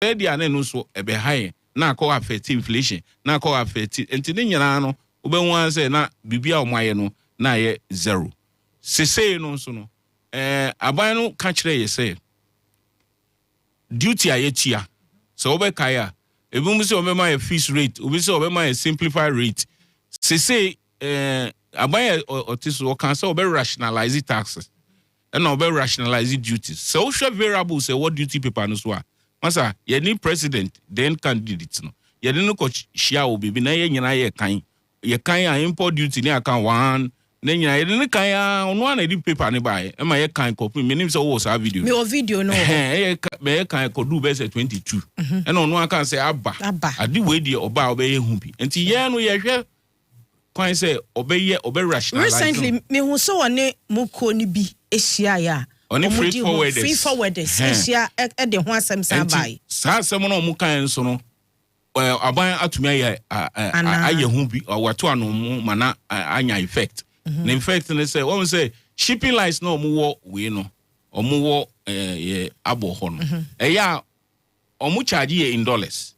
dia na no so ebe high na akọ affect inflation na akọ affect enti ne nyina no obenwu an say na bibia omaye no na ye zero sesei no so no aban no ka kire ye say duty ayetia so obekaya ebum say obema ye fixed rate obi say obema ye simplified rate sesei aban otiso kan say obe rationalize taxes and obe rationalize duties so show variable say what duty paper no so masa ye ni president then candidate no ye no ko shia obi bi na ye nyina ye kan import duty ni aka one na nyina ye ni kan ya ono na di paper ni bai e ma ye kan copy me nim say wo sa video me o video no ye kan ko do be say 22 and ono aka say aba adi we di oba obe ye hu bi enti ye no ye hwe kan say obe rationalize recently me hu so one muko ni bi ehia ya oni free forwarders ehia e de ho asem sa bai sa asem no mu kan so no aban atumi aye hu bi wato anom mana anya effect na effect ne say won say shipping lines no omo we no omo wo ye abo ho no ya omo charge ye in dollars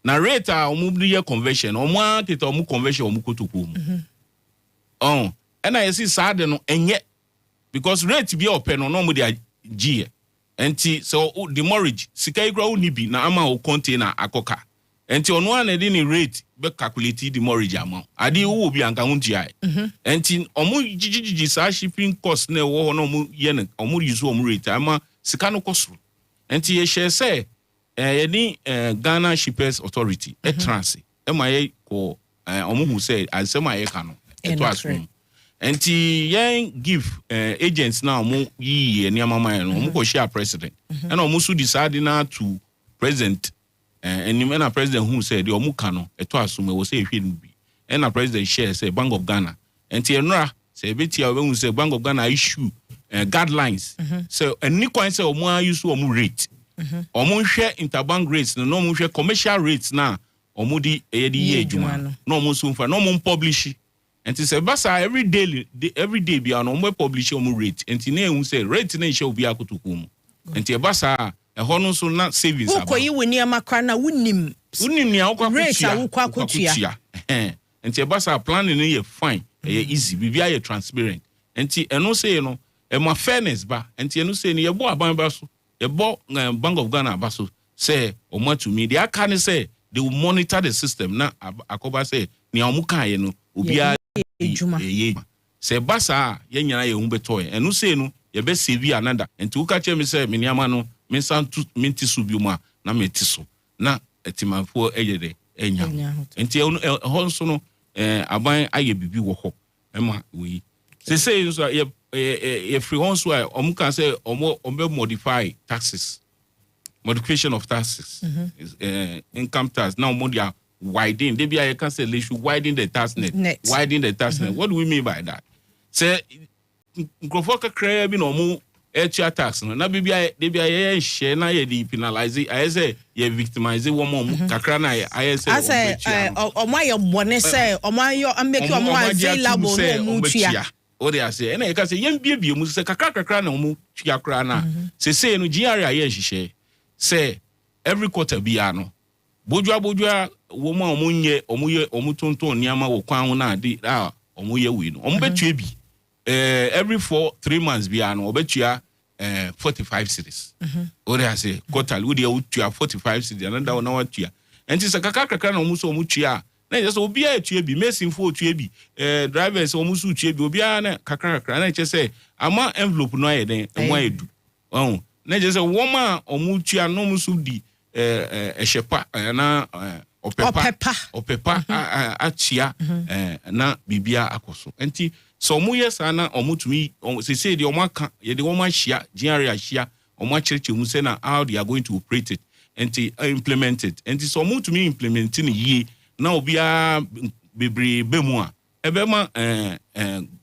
na rate omo ye conversion omo akita omo conversion omo kotoku mu na you see sad no enye because rate bi open no omo dey gie enti so the mortgage sika igro unibi na ama o container akoka enti ono an edi ni rate be calculate the mortgage amount adi wo bi anka huntia enti omo jijiji sa shipping cost na wo no omo ye na omo use omo rate ama sika no cost enti ye share say ye ni Ghana Shippers Authority trans e ma ye ko omo hu say ansema ye ka no eto aso enti yen give agents now omo yi ni amama no omo ko share president and omo so decide na to president and the president who said the omukano eto asume wo say ehwe nubi and the president share say Bank of Ghana and enra say betia we say Bank of Ghana issue guidelines so any coin say omo use omo rate omo hwe interbank rates no omo hwe commercial rates na omo di ye adwuma no omo so mfa no omo publish and say basa every day be an omo publish omo rate and na ehun say rate na hwe obi akotoku mu and basa hono so na savings aba ukoyi woni amakra na wunim ni akwa kutia enti basa plan ni ye fine ye easy bibia ye transparent enti eno say no e ma fairness ba enti eno say ni ye bo aban ba so ye bo Bank of Ghana ba so say o ma to me they can say they will monitor the system na akoba say ni omuka ye no obia ye say basa ye nyana ye hu beto eno say no ye be save another enti uka che me say me niama no mensantu mentisu biuma na metiso na etimanfo eyede enya enti ho so no aban aye bibi wo ho ema we say so ye free on so omo kan say omo modify taxes modification of taxes income tax now omo dia widen they be I can say they should widen the tax net. Widen the tax net. What do we mean by that? Say nkrofo kra bi no omo extra tax no na bibia de bia ye share na ye di penalize I say ye victimize woman kakra na I say omo ye bone say omo ayo ameki omo available no mu tua o de say na ye ka say ye bie mu say kakra na omo tua kra na say no GRA ye hihye say every quarter bia no bodua woman omo nye omo tonton niama wo kwan ho na ade omo ye wi no omo betua bi every 3 months bia no obetua 45 cities. Or I say quarterly we dey utua 45 cities another one na tua. Enti se kakra na omuso omutua. Na just obi a tua bi mesin fo tua bi. Drivers omuso tua bi obi a na kakra na che say ama envelope no aye den emo edu. Na just say woman omutua no omuso di ehyepa na opepa achia na bibia akoso. Enti so mu yes ana omutumi say the omaka ye the woman shia GRA shia omo church mu say na how they are going to operate it and implement it and so omutumi implementing ye na obia bebre bemu a ebema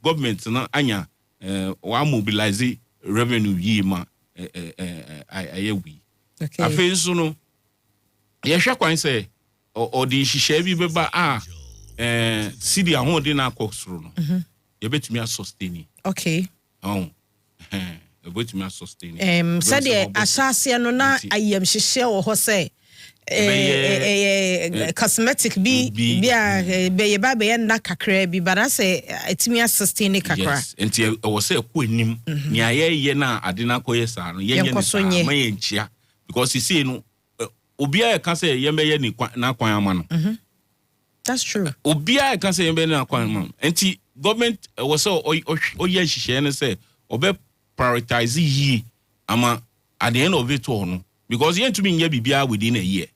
government na anya wa mobilize revenue ye ma ayewi afi so no ye hwe kwan say o di hihye bi beba city ahode na akosoro no you bet me a sustain. Okay. about me sustain said the asase no na ayem hihye wo ho say cosmetic bi a be ba be na kakra bi but I say etimi sustain kakra yes enti I was say ko anim ni aye na ade na koye sa no ye nye ma ye nchia because you see no obia ka say ye meye ni na kwan ama no that's true obia ka say ye meye na kwan ama enti government was so oye hihye ne say obe prioritize yi ama at the end of it all no because you to be in bibia within a year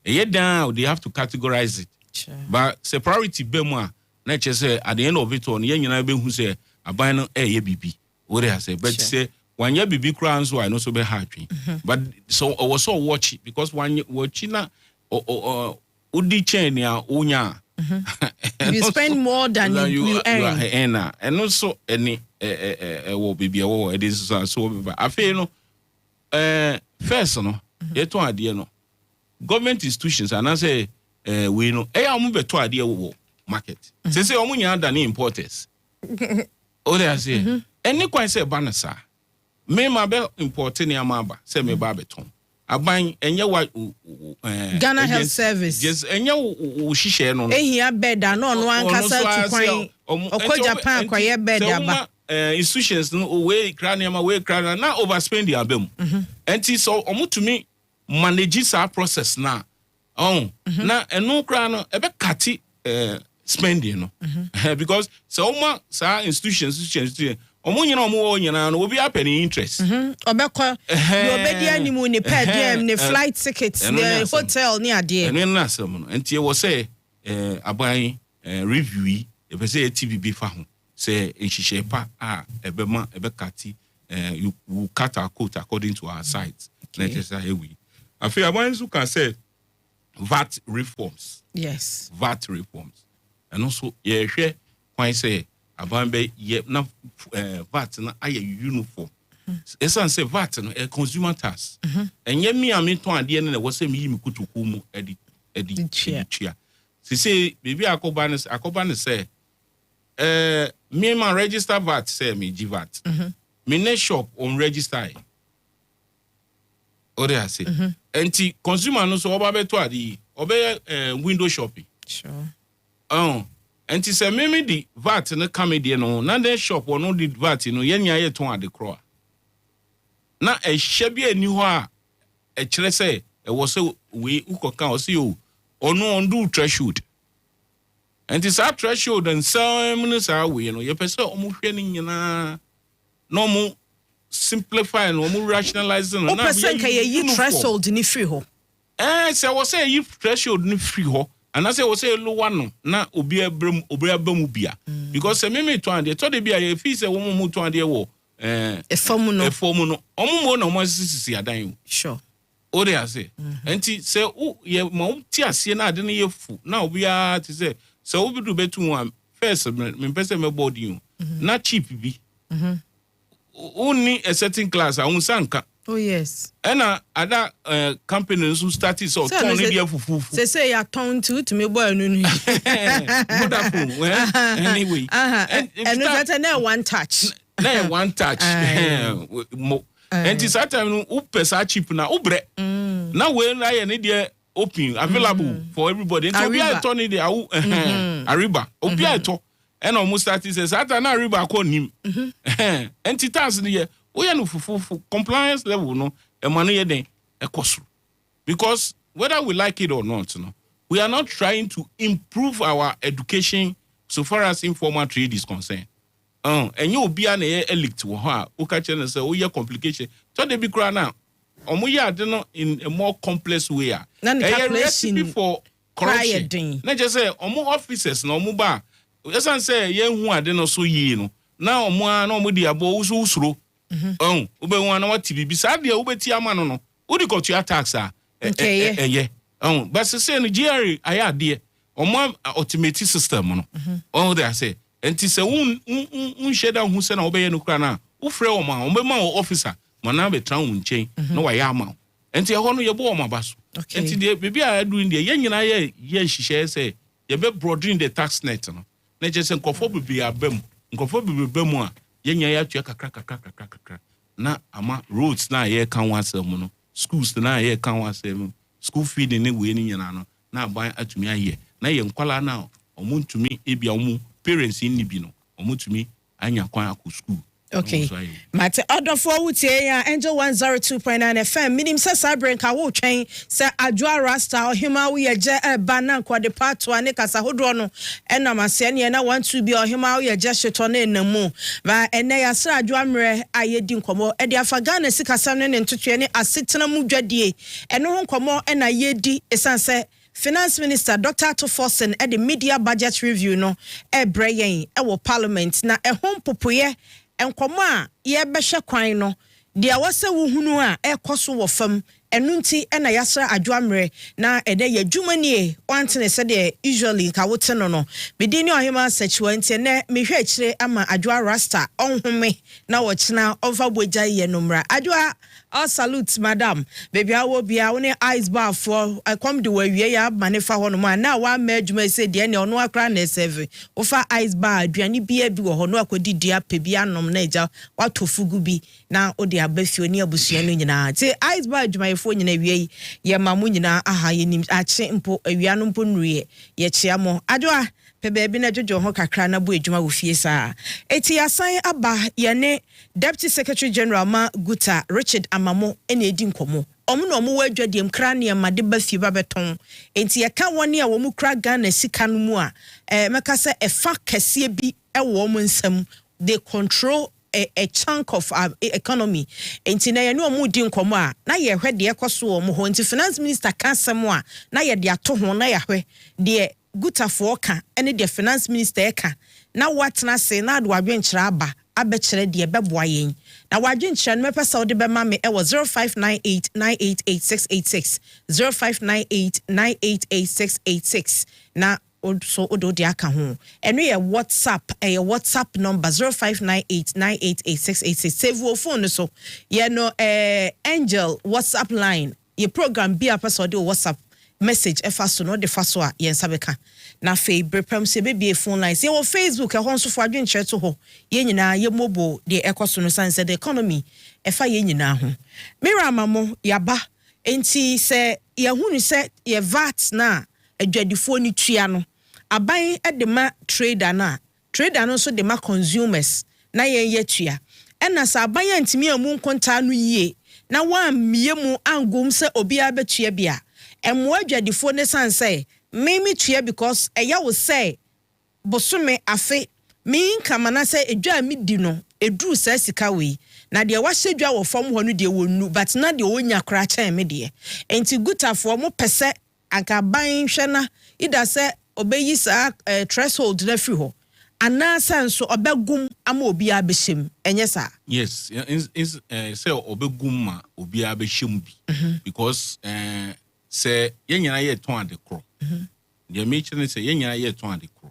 a year down they have to categorize it but say priority be mo na che say at the end of it all ye nyina be hu say aban no ye bibi what they say but say one year bibi kran so I know so be happy but so I was so watch it because one watch na udi chain ya unya you spend more than you earn and also any will be it is so I feel no first no yeto ade no government institutions and I say we know am beto ade wo market say omunya than importers o dey say any kwan say banasa me ma be importing ya ma ba say me ba beton aban enye wa Ghana Health Service yes enye wo hihye no ehia bed no no ankasa tu kwan okọ Japan kwaye bed aba institutions no we cranium we cranium na overspend ya bem enti so omutumi manage sa process na na eno kra no ebe kati spending no because so sa institutions omunyina omo nyina no obi apeni interest obekọ the obedi animu ni per diem ni flight tickets ni hotel ni ade eno na asem no enti e wo say aban review e be say TVB fa ho say nhihye pa ebema ebekati you will cut our coat according to our sites let us say we I feel aban su can say VAT reforms yes VAT reforms and also ye hwe kwan say aban be ye na VAT na aye uniform esan say VAT no a consumer tax enye mi ameton ade ne wo say mi yi mi kutuku mu edi chia say baby akoba ne say me man register VAT say me give VAT me ne shop on register o dey say enti consumer no so oba beto ade obe window shopping sure enti say me di VAT no come dey no na the shop or no di VAT no ye nya ye ton ade kro na ehye bi ani ho a kire say e wo say we ukoka o say o ono ondu threshold enti sa threshold and some no sa we no ye pese omo hwe ni nyina no mo simplify no mo rationalize no na person ka ye threshold ni free ho say wo say ye threshold ni free ho and I say wo say lower no na obi abamu bia because say me to ande to de bia ye fi say wo mo to ande wo efomu no omo mo na mo sisi adan sure o dey say enti say o ye mo ti ase na ade no ye fu na obi a ti say so we do betu one first me person me body you na cheap bi only a certain class a unsanka oh yes ena ada companies who started so turn dey fufu say ya turn to me boy no good afternoon anyway and that na one touch and this time no pesa cheap na ubre na we na ye ne dey open available for everybody and obi a turn dey ariba obi a to and almost started says ata na ariba ko nim entitas ne we no fufu compliance level no e man ye den e koso because whether we like it or not no we are not trying to improve our education so far as informal trade is concerned and you obi a na ye elect wo ha o ka che na say o ye complication so dey be kra na omo ye ade no in a more complex way a recipe for corruption na just say omo officers na omo ba yesan say ye hu ade no so yi no na omo a na omo di abo usuro ube hu na wati bibi sa de ubeti ama no no udi ko tua tax a but say no GRA aya de omo automated system no they say enti say un sheda hu se na obeye no kra na wo frɛ wo ma be ma officer mana be tran un chain no wa ya ma enti e ho no ye bo ma ba so enti de bibi a do in de ye nyina ye hihye say ye be broadening the tax net no na je say nkofo bibi abam nkofo bibi bam a ye nya ya tua kakra na ama roads na ye kan wasem no schools na ye kan wasem school feeding ne we ni nyina no na aban atumi aye na ye nkwala na omuntumi ebia omu parents ni bi no omuntumi anya kwan akọ school. Okay. Mate order for wutie ya Angel 102.9 FM. Minim se sabren ka wo twen se adwa rasta ohima wo ye je ba na kwade part 1 ne kasa hodo no enamase ne na 12 bi ohima wo ye je hyeto na enamu. Ba ene ya sra adwa mre ayedi nkomo e de afaga na sikasam ne ntotwe ne asetena mu dwadie. Eno ho nkomo e na yedi esanse Finance Minister Dr. Ato Forson at the media budget review no brayen e wo parliament na e hom popoye enkomo a ye behwe kwan no de awase wo hunu a ekoso wo fam enunti na yasra adwamre na ede ya dwumanie wantene se de usually ka wote no medini ohima sechiwanti ne mehwe akire ama adwa rasta onhome na wo kina over boja ye numra adwa all salute madam baby awo bia wo ne Ato Baah for I come the way ya manefa hono ma na wa ma adwuma se de ne ono akra na serve wo fa Ato Baah aduane bia bi wo hono akodi dia pe bia nom na eja wato fugu bi na odi abafio ne abusua no nyina te Ato Baah adwuma fo nyina wie ye mamu nyina aha ye nim ache mpo awia no mpo nruye ye chia mo adwa pebe bi na jojo ho kakra na bo adwuma wo fie saa eti asan aba ye ne Deputy Secretary General Ma Guta Richard Amamo ene edi nkomo omu no mu wadwadiem kra ne ma de ba fie ba beton enti ye ka woni a wo mu kra Ghana sika no mu a meka se efa kese bi e wo mu nsam they control a chunk of our economy enti na ye no mu di nkomo a na ye hwe de ekoso wo mu ho enti finance minister ka sem a na ye de ato ho na ye hwe de Guta for ka ene de finance minister ka na watna se na do adwenkyira aba abekere de beboa yen na wadwenkyira no mepesa wo de be ma me e wo 0598988686 0598988686 na so odo de aka ho eno ye WhatsApp number 0598988686 save your phone so ye no Angel WhatsApp line ye program bi apesa de WhatsApp message efa so no de fa so a ye nsabeka na fe brepam se be phone lines ye wo Facebook e ho so fo adwenkyere to ho ye nyina ye mobile de ekoso no sanse the economy efa ye nyina ho mira mamo yaba enti se ye hunu se ye VAT na adwadifo ni tua no aban e de ma trader no so de ma consumers na ye tua ena sa aban antimi amu nkonta no yie na wa mie mu angum se obi abetua bia emo adwadifo ne sanse me tua because eya wo say bosome afe me nkama na say edwa mi di no eduru sa sika we na de wa hyedwa wo fam ho no de wonu but na de onya kra cha me de enti gutafo mo pese anka ban hwe na ida say obeyi sa threshold na free ho ana senso obegum ama obi abehim enye sa yes is say obegum ma obi abehim bi because say yenyina ye ton ade kro the mention say yenyina ye ton ade kro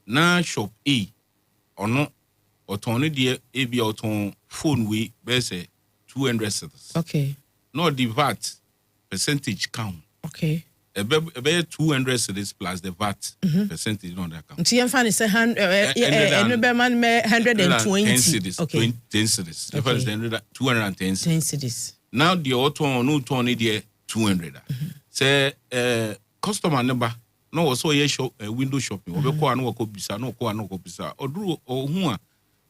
na shop A ono oton de e bia oton phone we be say 200 cedis okay no the VAT percentage count okay be 200 cedis plus the VAT percentage on that account. So you find say 120 cedis. Okay. 10 cedis. The first 210 cedis. Now the auto no Tony there 200. Say customer number no so ye shop window shopping. Obe ko anu ko bisa no ko anu ko bisa. Oduru ohu a.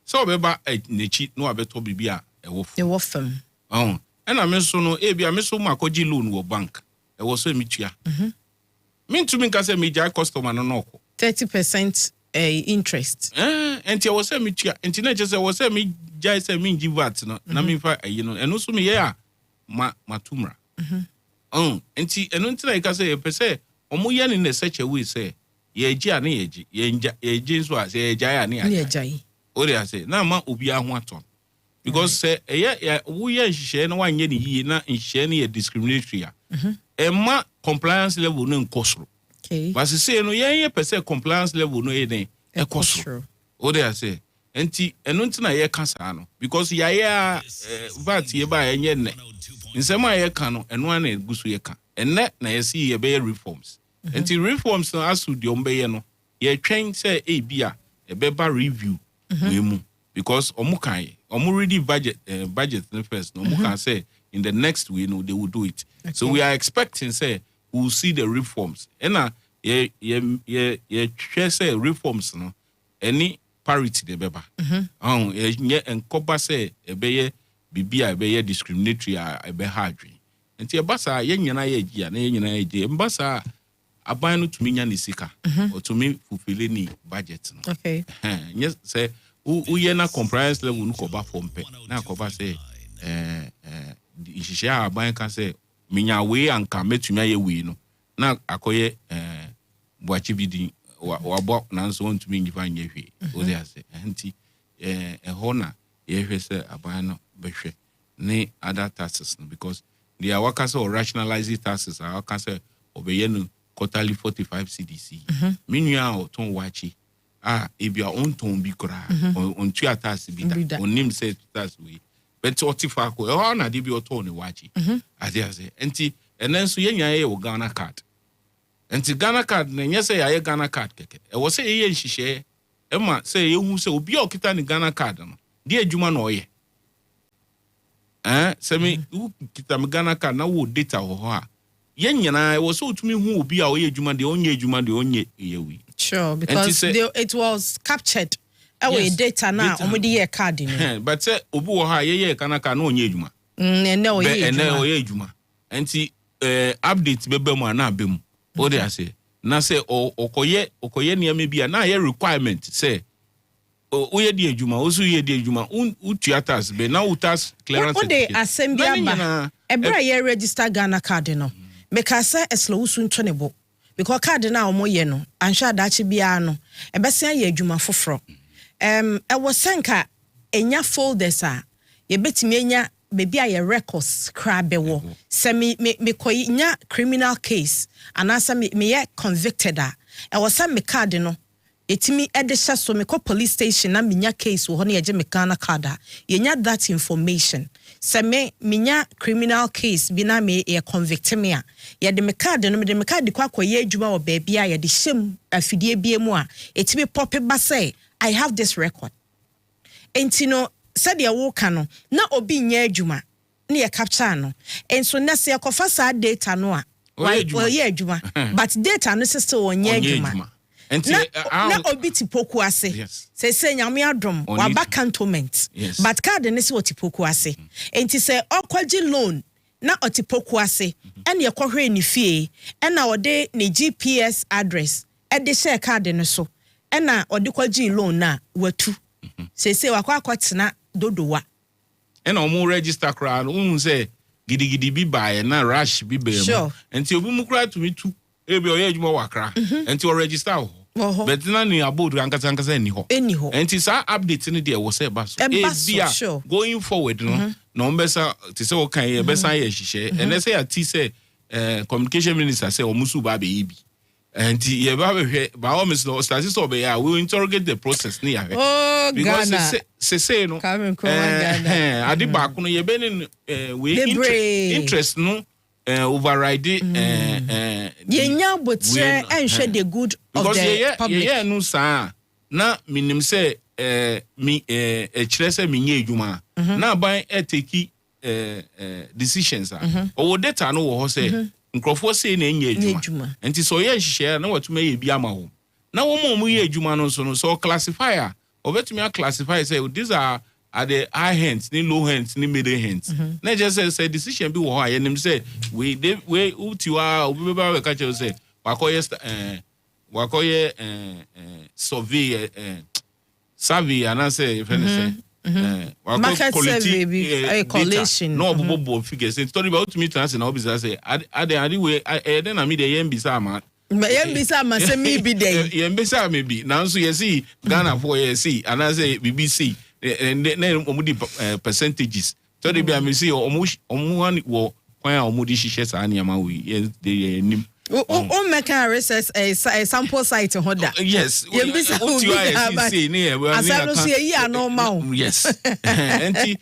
So obe ba nechi no abeto bibia e wo fam. E wo fam. And I mean so no e bia me so makoji loan wo bank. E wo so mitua. Me to me ka say me jai customer no ko 30% interest. Enti wo say mitua. Enti na je say wo say me jai say me give VAT no na me fa you know. Eno so me ye a matumra. Enti eno nti na ka say e pese omo ye ni na such a way say ye gi ani ye gi ye gi so a say ye jai ani a. Ye jai. O dey say na ma obi aho aton. Because say wo ye nhye na wanye ni yie na nhye ni ye discriminatory a. Emma compliance level no nkosoro. Okay. But say no ye pese compliance level no e ekosoro. O dey say enti eno nti na ye ka sa no because ya VAT ye ba enye ne. Nsema ye ka no eno na egusu ye ka. Enne na ye see ye be reforms. Enti reforms no asu de ombe ye no ye twen say bia e be ba review we mu because ready budget first. No can say in the next week, they will do it. Okay. So we are expecting say we'll see the reforms. And say reforms no any parity the beba. And copa say be discriminatory be hard. And tia basa na mbasa aban no tumi nya ne sika or tumi fulfill ni budget no. Okay. Yes say uye na compliance level no ko ba form pe na ko ba say ihihia aban ka say minya we anka metumi aye we no na akoye boachi bidin wa bo na so ntumi ngifa nya hwe o dey say enti ho na ye hwe say aban no behwe ne other taxes no because they are workers or rationalizing taxes are workers obeye no quarterly 45 CDC minua o ton wachi if your own ton bi kra on two tax bi da on nim say tax we but otifa ko e na de bi o ton wachi ade ase enti enen so yenya ye o Ghana card enti Ghana card na nye say ya Ghana card keke e wo say ye nhihye e ma say ye hu say obi o kita ni Ghana card no de adwuma na oye say me kita me Ghana card na wo data ho ha yen nyina wo so tumi hu obi a oye adwuma de onye yewi. Sure, because it was captured our data now omo de ye card ni but say obi wo ha ye Ghana card na onye adwuma ene oye adwuma enti update bebe mu na abem o de ase na say okoye niam bia na ye requirement say oye di adwuma osu ye di adwuma utiatas be na utas clearance o de assembly aba ebra ye register Ghana card no make say eslo usu ntwenebo because card na omoye no ansha dachi bia no ebese ye adwuma foforo e wo senka enya folders a ye betimi enya bebi a ye records krabewo se me konya criminal case anasa me ye convicted a e wo se me card no etimi edesha so me ko police station na minya case wo ho na ye me Ghana card a ye nya that information se me minya criminal case bi na me ye convict me a ye de me card no me de me card kwa akoye adwuma wo ba bia ye de hyem afidie bia mu a etimi pop ba say I have this record entino said ya woka no na obi nya adwuma na ye capture no enso na se yakofa sa data no a oye adwuma but data no still onye adwuma na obi tipoku ase se nyame adom wa back cantonment but card ne se otipoku ase enti se okwaji loan na otipoku ase ene ye kohwe ni fie ena ode ne GPS address e de share card ne so ena ode kwaji loan na watu se wakwa dodowa ena omo register kra no say gidigidi bi bae na rush bi be mo enti obi mu kra to me tu ebi oye adwuma wakra enti o register ho but na ni about ankasa ni ho enti sa update ni de wo say ba so bia going forward no no mbesa ti say o kan ye besa ye hihye ene say ati say communication minister say omusu ba be yibi enti ye ba be ba o miss no start so be ya we interrogate the process ni ya because Ghana say no adi ba ko no ye be ni we interest no override yenya botre enhwe the good of the public yeah no sa na minim say mi kire say minye adwuma na ban take decisions o data no wo ho say nkrofo say na enye adwuma enti so ye hihye na watuma ye bi ama ho na wo mo ye adwuma no so no so classifier obetumi classify say these are the high hands ni low hands ni middle hands na just say decision bi wo ho aye nim say we utiwa obibeba we catch say wakoye survey and say if anything market survey collation no bobo figures in story about me trans na obisa say ade we then na me the yembisa ma yembisa ma say me bi dey yembisa me bi na so yesi Ghana for yesi and say BBC and then omudi percentages so they be am see omu wo kwan omudi hihye sa na ma we dey nim o make a sample site hoda yes yembisa see ni asano so yi anormal yes enti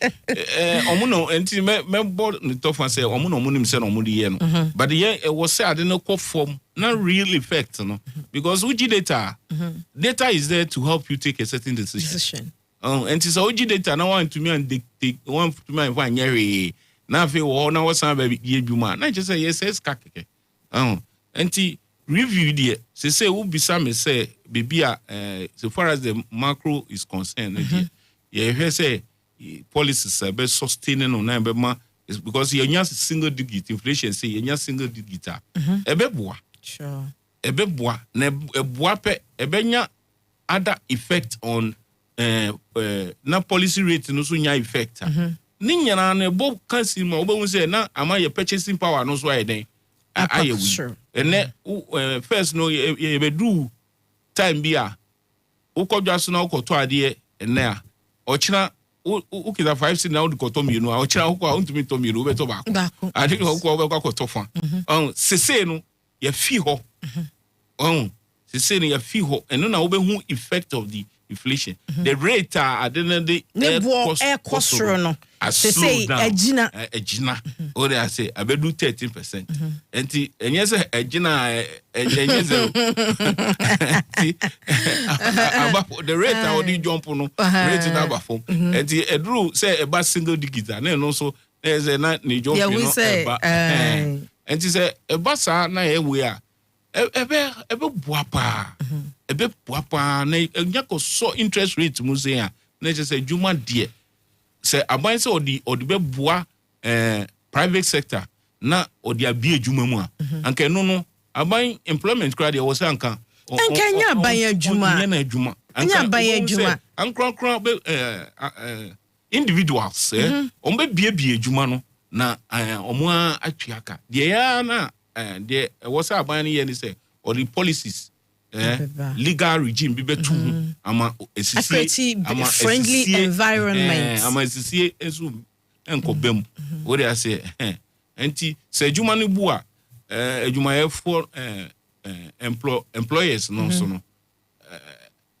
omu no enti me board ni tofa say omu no nim say no omudi ye no but ye was say ade no ko form not real effect no because uji data is there to help you take a certain decision. And it's OG data now want to me and dictate one to me and one year. Now, if you want to know, baby, you man. I just say, yes, kake. And review there. Say, who be some say, baby, so far as the macro is concerned, yeah, say, policies are best sustaining on number. It's because you're not single digit inflation, say, you're not single digit. Sure. A beboa, ne boape, a benya other effect on na policy rate no so nya effect. Ninya na ne bob kansi ma obo say na ama your purchasing power no so ayden. Ayewi. And first no ye be do time bia. Ukodwa so na ukoto ade ene a. Ochina ukida 5 cents na ukoto mienu a ochina ukwa untumi to mienu be to ba. I think ukwa be kwa to fa. Sese no ye fi ho. They say you feel and no na who effect of the inflation. The rate at the end of the air cost no. They say a gina. Or they say I be do 13%. And yes a gina the rate I would jump on rate number form. And the drew say a bad single digit and then also there's a night ni jump. Yeah, we say and it say a bassa na we are. Ebe boapa na nyako so interest rate mu say a na just say juma die say aban say odi be boa private sector na odi abie juma mu a anka no aban employment crowd dey was anka nya aban adwuma nya adwuma nya aban adwuma ankron individuals on be bie adwuma no na omo atuaka de ya na there was a ban here say or the policies legal regime be betu ama friendly environment ama esisi esu enkobem what they say enti say juma ni bua adwuma for employers no so no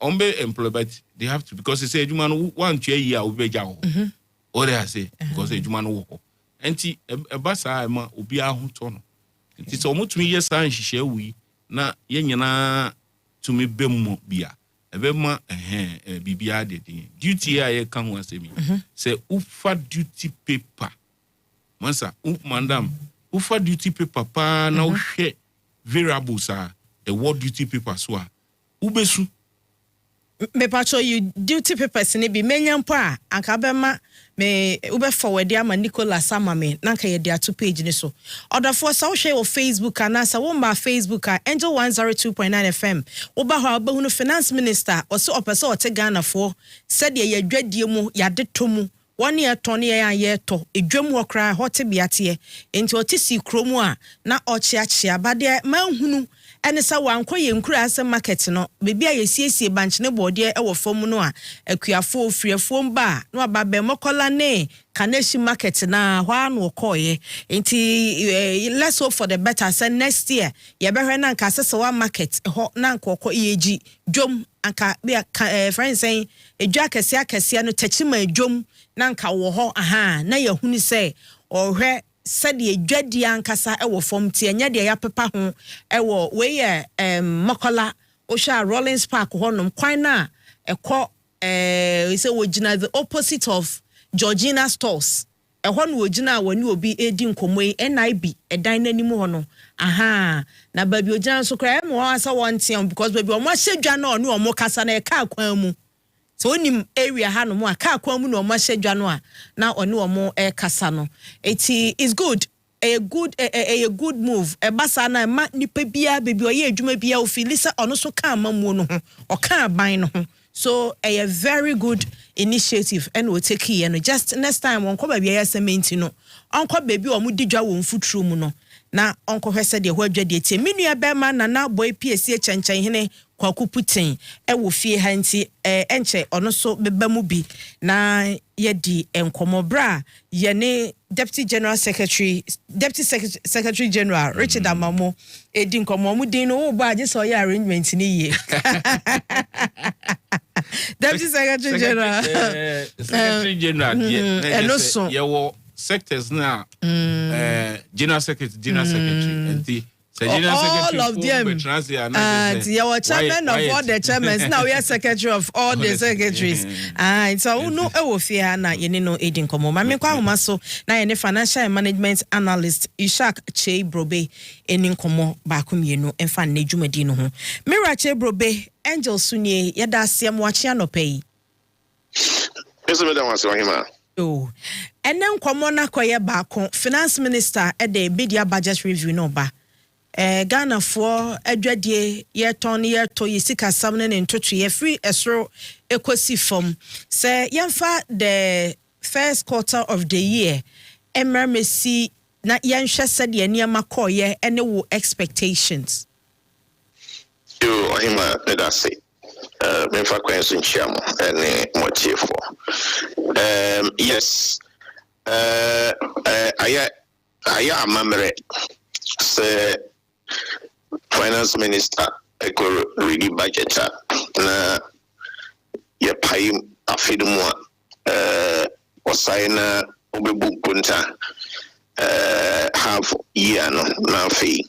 ombe employ but they have to because they say juma no one year obeja ho what they say because juma no wo enti ebasa ma obi ahoto no it's almost 2 years and she we na yenyana to me bemmo bia ebema bibia de duty aye kan ho asemi say ufa duty paper mansa madam ufa duty paper pa na uhwe variables a the word duty paper so a ubesu me pacho you duty papers ni bi menyampo a anka bema me ube forward ya ma Nicholas amame nanka ye dia 2 page ni so odafo sa wo hwe wo Facebook anasa wo ma Facebook a Angel 102.9 FM wo ba ho ba hunu finance minister o se opese o te Ghana fo se de ye dwadie mu ya de tomu woni ye to ne ye to edwam wo kra hote biate enti o ti si kromu a na o chiachia ba de manhunu ene sa wanko ye nkura ase market no bebi a yesiesie banche ne bode e wo fom no a akuafo ofriafo mba no ababe mokola ne kaneshi market na hwa no koye enti let's hope for the better say next year ye behwe na nka sese wa market ho na nka okọ yeji dwom anka be friends saying edwa akese no tachima dwom na nka wo ho aha na yehunu say ohwe said ye dwadi ankasa ewo fom tie nya de ya pepa ho ewo we ye makola osha Rollins Park honom kwan na ekọ we say wogina the opposite of Georgina stores ehọ no wogina wani obi edi nkomoi NIB edan nanim ho no aha na babi ogina so kra em ho asa wontiam because babi omo hyedwa na ono omo kasa na eka kwan mu so onim area ha no mu aka kwan mu na omo hyedwa no a na ono omo kasa no it is good a good move basa na ma nipa bia baby oye adwuma bia o feel say ono so ka amamu no ho o ka ban no ho so a very good initiative and we take here no just next time won ko baby cement no onko baby o mu digwa won futuru mu no na onko hwese de ho adwade tie menua be ma na boy PSC chanchan hene kwaku putin wo fie ha nti enche ono so beba mu bi na yedi enkomobra ye ne deputy secretary general Richard Amamo edi nkomo mu din no wo ba je so ya arrangement ni ye deputy secretary general ye wo sectors na general secretary and the all of them. And you are chairman of all the chairmen. Now we are secretary of all the secretaries. So no, fear na you know aiding komo. Mami kwa umaso na yene financial and management analyst Ishak Che Brobe enin komo bakum yenu enfa nejumadi no ho. Mira Che Brobe Angel Sunye yada asiam wachi anope. Yes, madam waswahima. Oh. And then komo na koye baako finance minister at the media budget review no ba. Ghana for adwadie ye ton ye to yisika samne ne ntoto ye free esro ekosi from say yemfa the first quarter of the year emermesi na yenhwe said ye niam akoye ene wo expectations yo ohima medase me fa kwenso nchiamo ene motiefo yes aya amamre say finance minister equal ready budget na ye pay afidumu wasaina obebu kunta half year no na fi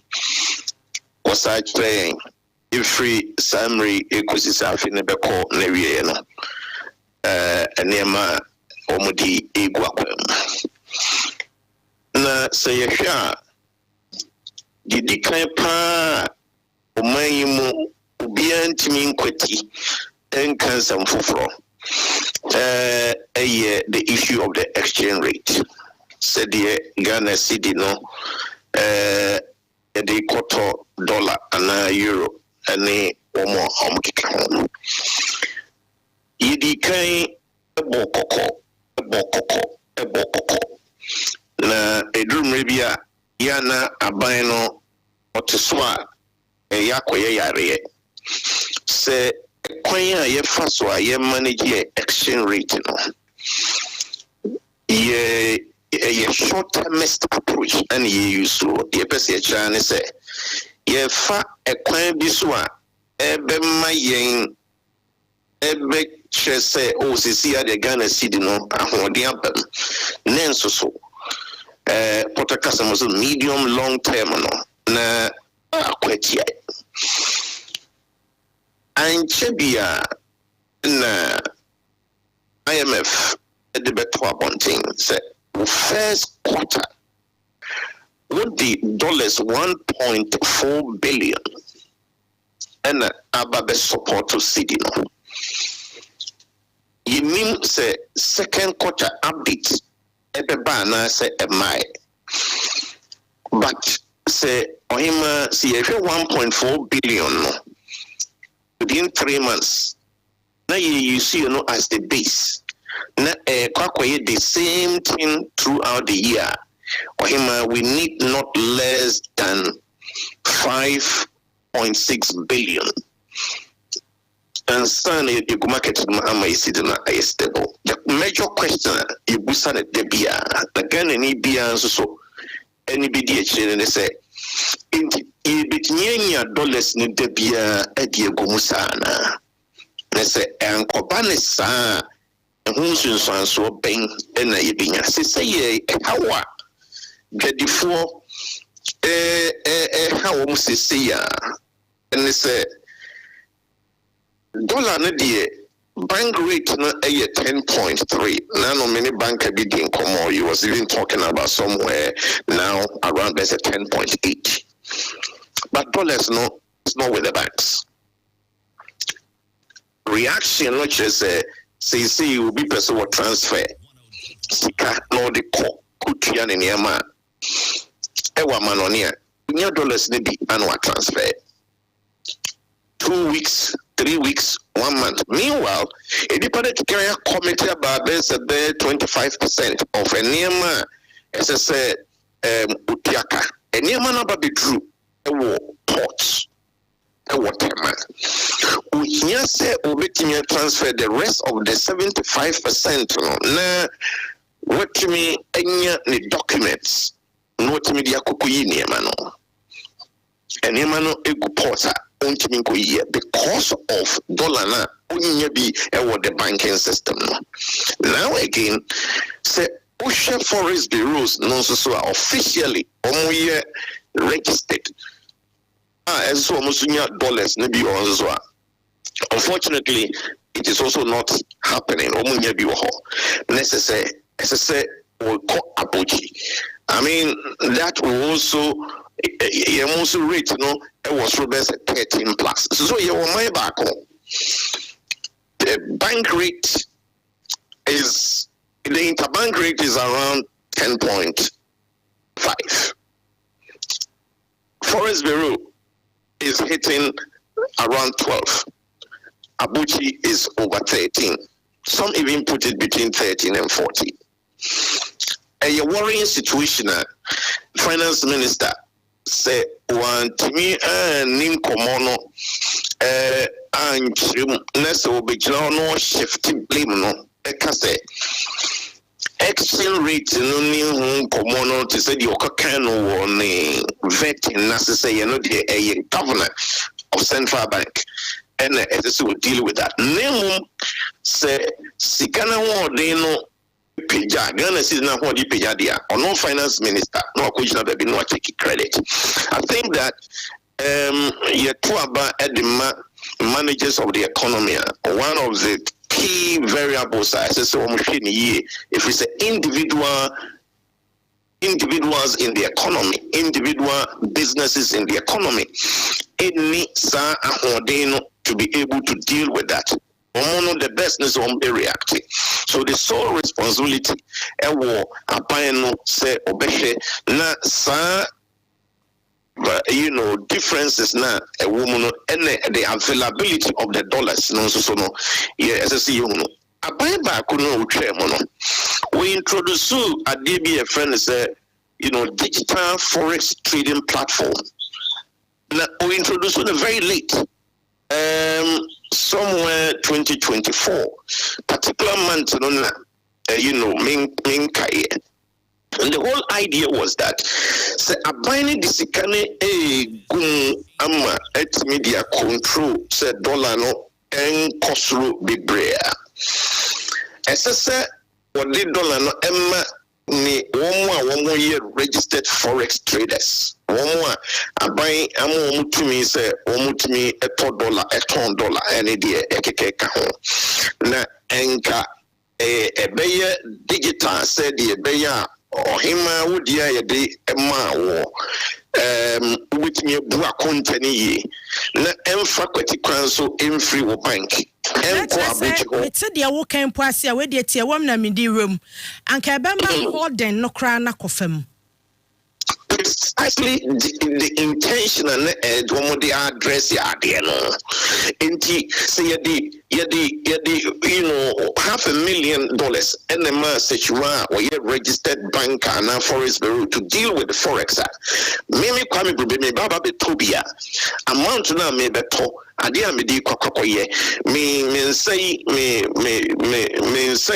wasa train free summary equity afi ne beko na wie no enema omudi egwa kwam na say hwa Didi kan pa omanyimu obian timi nkwati enkan samfoforo the issue of the exchange rate said the Ghana cedi no the quarter dollar and euro and omo omkeka ho yidi kan ebokoko na edurumre bia yana abano otiswa yakoye yare se kwanya ye faso ye manage exchange rate no ye short termist approach and ye use so ye pese chane se ye fa ekwan bi so a ebe mayen ebe chese o sisi ya de Ghana cedi no ahode abam nenso so customers medium long term no na akwatia anchebia na IMF the beto abonting say first quarter with the dollars 1.4 billion and ababe support to cedi no you mean say second quarter update na say my but say ohima see 1.4 billion no within 3 months now you see as the base na kwakwaye the same thing throughout the year ohima we need not less than 5.6 billion and stand you go market ama isidina is stable. The major question you busa na debia the Ghana ni bia so anybody actually say in betnyanya dollars ni debia edi egumusa na say enkoba ne sa ehunsun so ben na yebinya say hawa gadifo how mu say ya and say dollar na die bank rate na 10.3 now no many bank bidding come on you was even talking about somewhere now around there's a 10.8 but dollars no it's not with the banks reaction which is say you will be person will transfer sika no the kutia ne niama ewa manonia nya dollars ne bi annual transfer 2 weeks 3 weeks, 1 month. Meanwhile, it depended to carry a committee about this at 25% of a Nema, as I said, Utiaka. A Nema number be true, a war ports, a water man. We say, we transfer the rest of the 75%. Now, what to me, any documents, no to me, the Akukuyi Nemano. And Nemano Egu Porter. Because of dollar na onye bi the banking system no. Now again say Ocean Forest Bureaus no so officially registered as so almost dollars maybe also. Unfortunately, it is also not happening. Necessary will call Abuji. I mean, that will also rate, it was Robert's 13 plus. So you will my back home. The bank rate is, the interbank rate is around 10.5. Forest Bureau is hitting around 12. Abuchi is over 13. Some even put it between 13 and 14. A worrying situation. Finance Minister say one to me nim komono and next will be no shifting blame no say exchange rate no new komono to say the okakano one vetting necessary the governor of Central Bank. And SSC will deal with that. Name say Sikana Wadeno Pija, Ghana is not what you pay or no finance minister, no question of no taking credit. I think that Yetuaba at the managers of the economy, one of the key variables I say so if it's an individuals in the economy, individual businesses in the economy, it needs to be able to deal with that. The business won't be reacting. So the sole responsibility say na sa differences na a woman and the availability of the dollars no so no we introduce a DBA friend say digital forex trading platform. Now we introduced it very late. Somewhere 2024, particular month, and the whole idea was that say abine disikane gum ama et media control say dollar no en kosro bibrea. Say what the dollar no emma ni one year registered forex traders. Abai amu mutumi say omutumi $1 any day ekeka ho na enka ebeye digital said the ebeye ohima wudia yede ema wo wutumi bu akontani yi na emfa kwati kwan so emfree wo bank enko abuchi it's the wo kan po ase a we de tie wom na medi room anka ebema hoden no kra na kofam. It's actually the intention and the address no. Say $500,000 and the mass or you registered banker and Forest Bureau to deal with the forex. Mimi kwame me baba betobia amount na me beto ade a me di kwakoye me say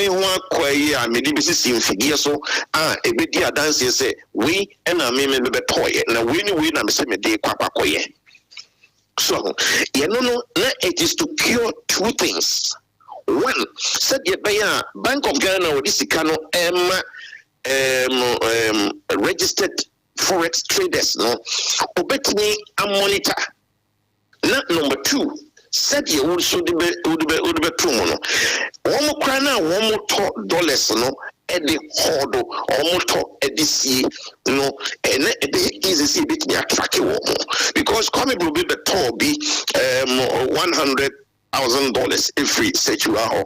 ho akwaye a me di bisi mfidie so ebedi adanse say we and me betoye na we na me say me di kwakoye. So it is to cure two things. One, said the Bank of Ghana or this registered forex traders no obet me a monitor. Not number two, said you also the promo. One more crana, one more $2 no at the hodo, almost at this year, no, and the easy see bit me attractive because coming will be the toll be $100,000 every set you are.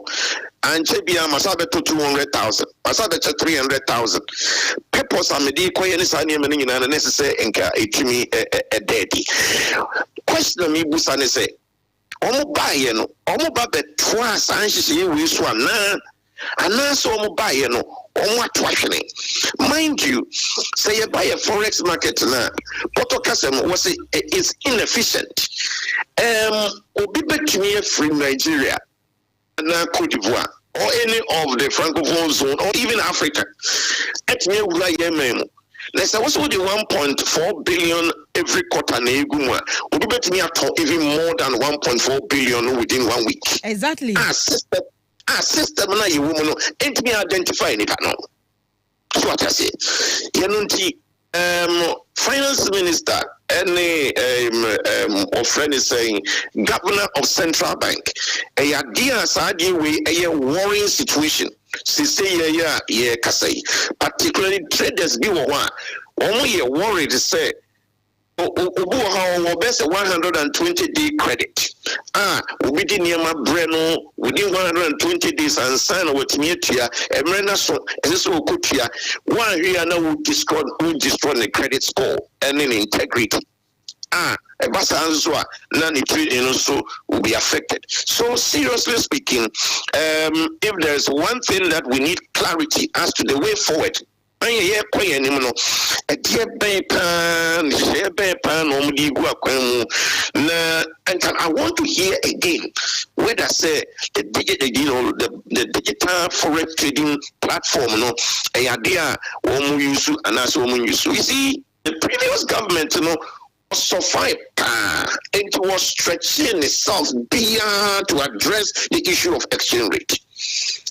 And Chebia Masada to 200,000, Masada to 300,000. Peppers are made quite any sign and necessary and to me a daddy. Question me, Busane say, Omo buy no, Omo babe twice, and she say, we swan na. And now so buy no on what tracking. Mind you, say you buy a forex market now. Potokasem was it's inefficient. Obi betumi free Nigeria na Cote d'Ivoire or any of the Francophone zone or even Africa. At me ula yemen. Let's say what's the 1.4 billion every quarter na eguma. Obi betumi at even more than 1.4 billion within 1 week. Exactly. System na you woman ain't me identify any panel. That's what I say. Yanunti finance minister any friend is saying governor of central bank a idea sadi we a worrying situation say yeah kasai particularly traders be one only worried to say how best 120-day credit. We did near my breno within 120 days and sign with Mitia, a mena so this will put here. One here now would destroy the credit score and in integrity. A Basanzwa, none so will be affected. So seriously speaking, if there's one thing that we need clarity as to the way forward. And I want to hear again whether say the digital forex trading platform a idea you see the previous government suffered it was stretching itself beyond to address the issue of exchange rate.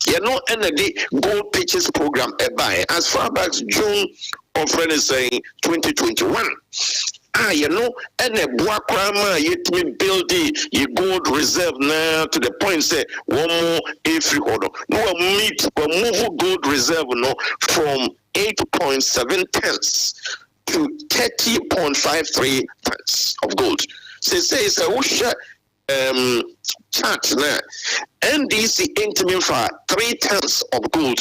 And the gold pitches program as far back as June of saying 2021. And a black crama yet me build the gold reserve now to the point say one more every order. No meet or move gold reserve from 8.7 tons to 30.53 tons of gold. Say it's a chart now. NDC intimate for 3 tons of gold.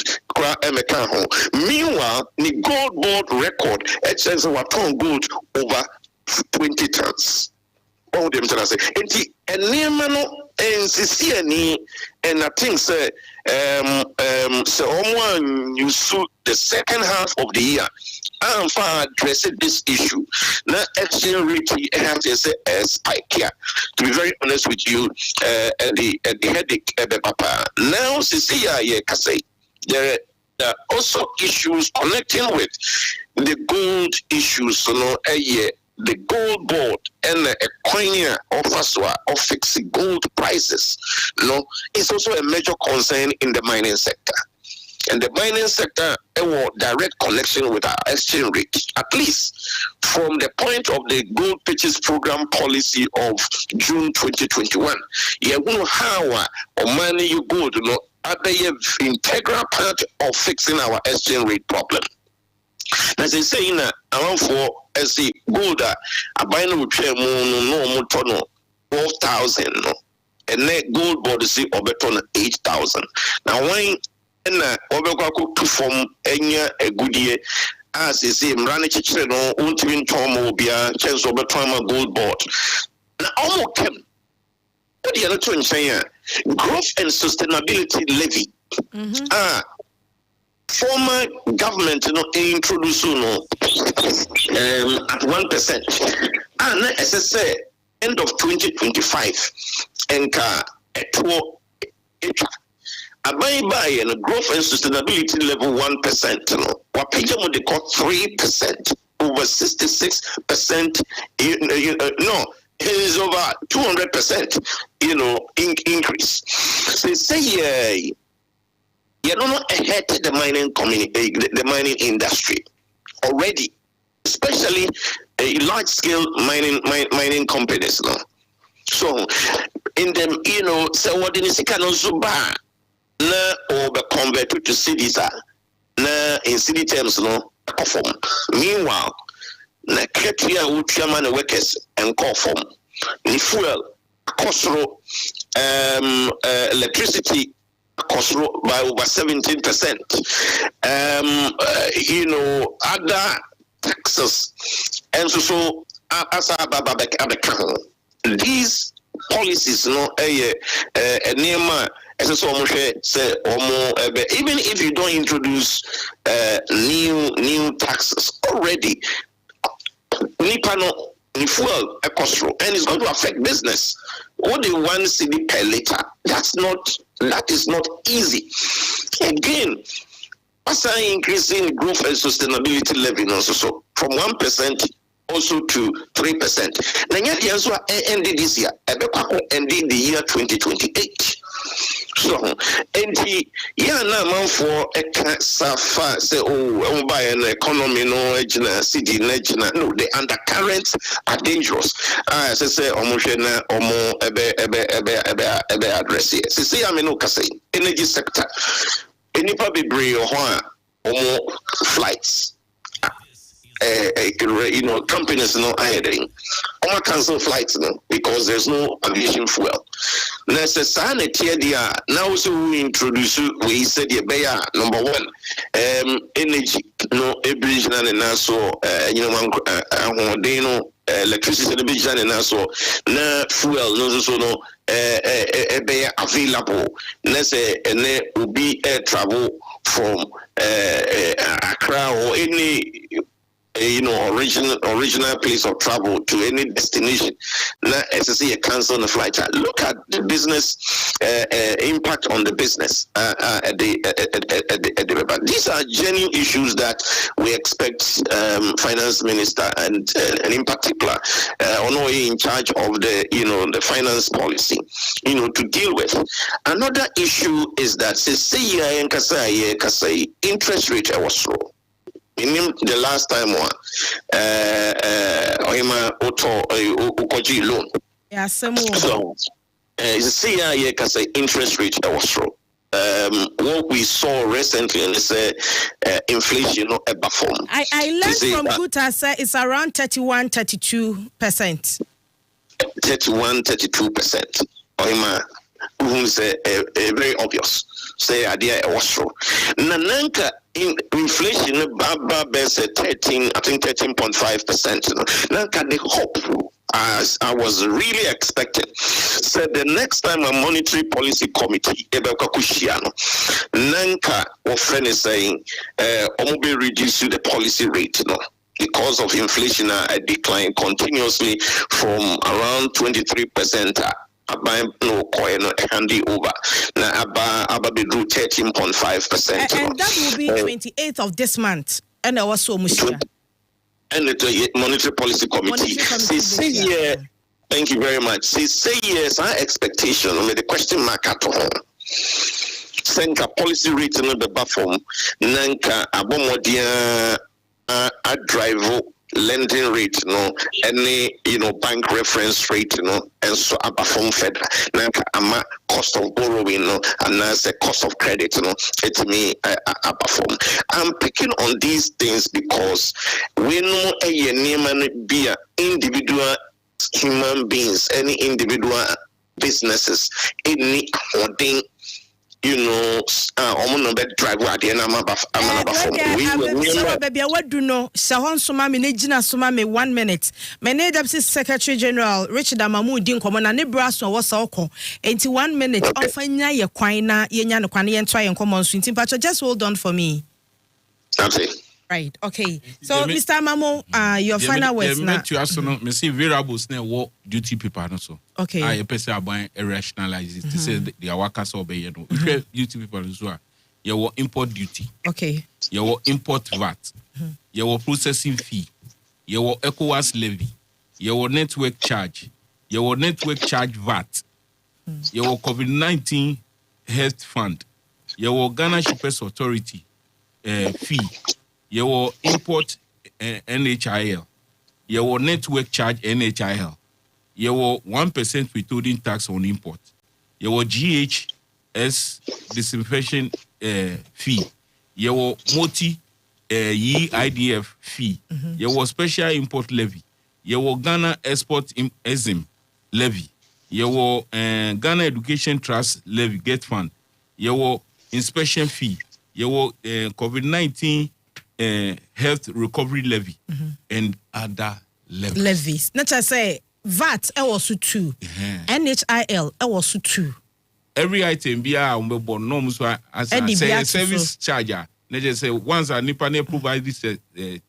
Meanwhile, the gold board record it says we ton gold over 20 tons. All them to say. And and I think say so you sue the second half of the year. I'm far addressing this issue. Now, exchange rate have to say spike here. To be very honest with you, the headache papa. Now, Cecilia Kasei, there are also issues connecting with the gold issues. The gold board and a coin offers of fixing gold prices. It's also a major concern in the mining sector. And the mining sector have direct connection with our exchange rate, at least from the point of the gold pitches program policy of June 2021. You know how money you gold, are they an integral part of fixing our exchange rate problem? As they say in around for as the gold, I buy no repair no 12,000, and net gold board see over 8,000. Now when Obeko to form a good year as they say Mrani Chichre no ultimate Tom will be a chance of a gold board. Now almost came. What the other two in China? Growth and sustainability levy. Former government introduced at 1%. And as I say, end of 2025 and at 2 Abai and growth and sustainability level 1%. Wapija they call 3%, over 66%. No, it is over 200%. Increase. So they say you don't ahead the mining community, the mining industry already, especially large scale mining companies. So in them, so what in the also buy. Na or convert to cities na in city terms perform. Meanwhile, na Kretria would chairman workers and call form. The fuel cost electricity cost by over 17%. Other taxes and so as these policies even if you don't introduce new taxes already, fuel and it's going to affect business. What they want to see per liter, that is not easy. Again, as I increasing growth and sustainability levy also from 1% also to 3%. Now, the answer ended this year. Ended the year 2028. So, enti ya na manfo eka safa say oh buy an economy no ejina city no, the undercurrents are dangerous. Say omo hwe na omo ebe address here. Say am no kase energy sector. Enipa bebre ho a omo flights. Companies no hiring. Omo cancel flights no because there's no aviation fuel. Necessarily dia now so we introduce we said number one energy no ebriginal and so electricity ebriginal and so na fuel no so no available. Let's say will be air travel from Accra or any original place of travel to any destination. Now, as I say, a cancel the flight. Look at the business impact on the business. These are genuine issues that we expect finance minister and in particular, Onoye in charge of the finance policy, to deal with. Another issue is that interest rate was low. In the last time Okoji loan. Yeah, some so interest rate was low. What we saw recently is inflation above form. I learned from Guta say it's around 31-32%. 31-32%. Who say very obvious. Say idea was true. Nananka inflation baba best 13.5%. Nanka the hope as I was really expecting. Said the next time a monetary policy committee Nanka or friend is saying be reduced to the policy rate, because of inflation decline continuously from around 23%. No coin handy over now about the 13.5%, and that will be 28th of this month. And I was so much. And the monetary policy committee say thank you very much. Say yes, our expectation with the question mark at home. Senka policy rate in the buffer nanka abomodia a drive lending rate, any bank reference rate, and so above from Fed, ama cost of borrowing, and as a cost of credit, it's me above. I'm picking on these things because we know a name be individual human beings, any individual businesses, any holding. Driver at the end baby, what do know? Sahon Sumami, Nejina Sumami, 1 minute. My Deputy Secretary General Richard Amamu Din Common and Nebraska was Oko. 81 minutes. Often ya quina, Yan Quani and try and come on swing. But just hold on for me. Okay. Right. Okay. So, Mr. Mamo, your final words now. Me see variables ne what duty paper no so. Okay. I person about rationalize it to say the workers obey no. If duty paper so your import duty. Okay. Your import VAT. Your processing fee. Your ECOWAS levy. Your network charge. Your network charge VAT. Your COVID-19 health fund. Your Ghana Shippers Authority fee. Your import NHIL, your network charge NHIL, your 1% withholding tax on import, your GHS disinfection fee, your multi IDF fee, your special import levy, your Ghana export EXIM levy, your Ghana Education Trust levy get fund, your inspection fee, your COVID-19 health recovery levy and other levies. Not just say VAT also too. NHIL also too. Every item be no as a service charger. Let's just say once a nipa ne provide this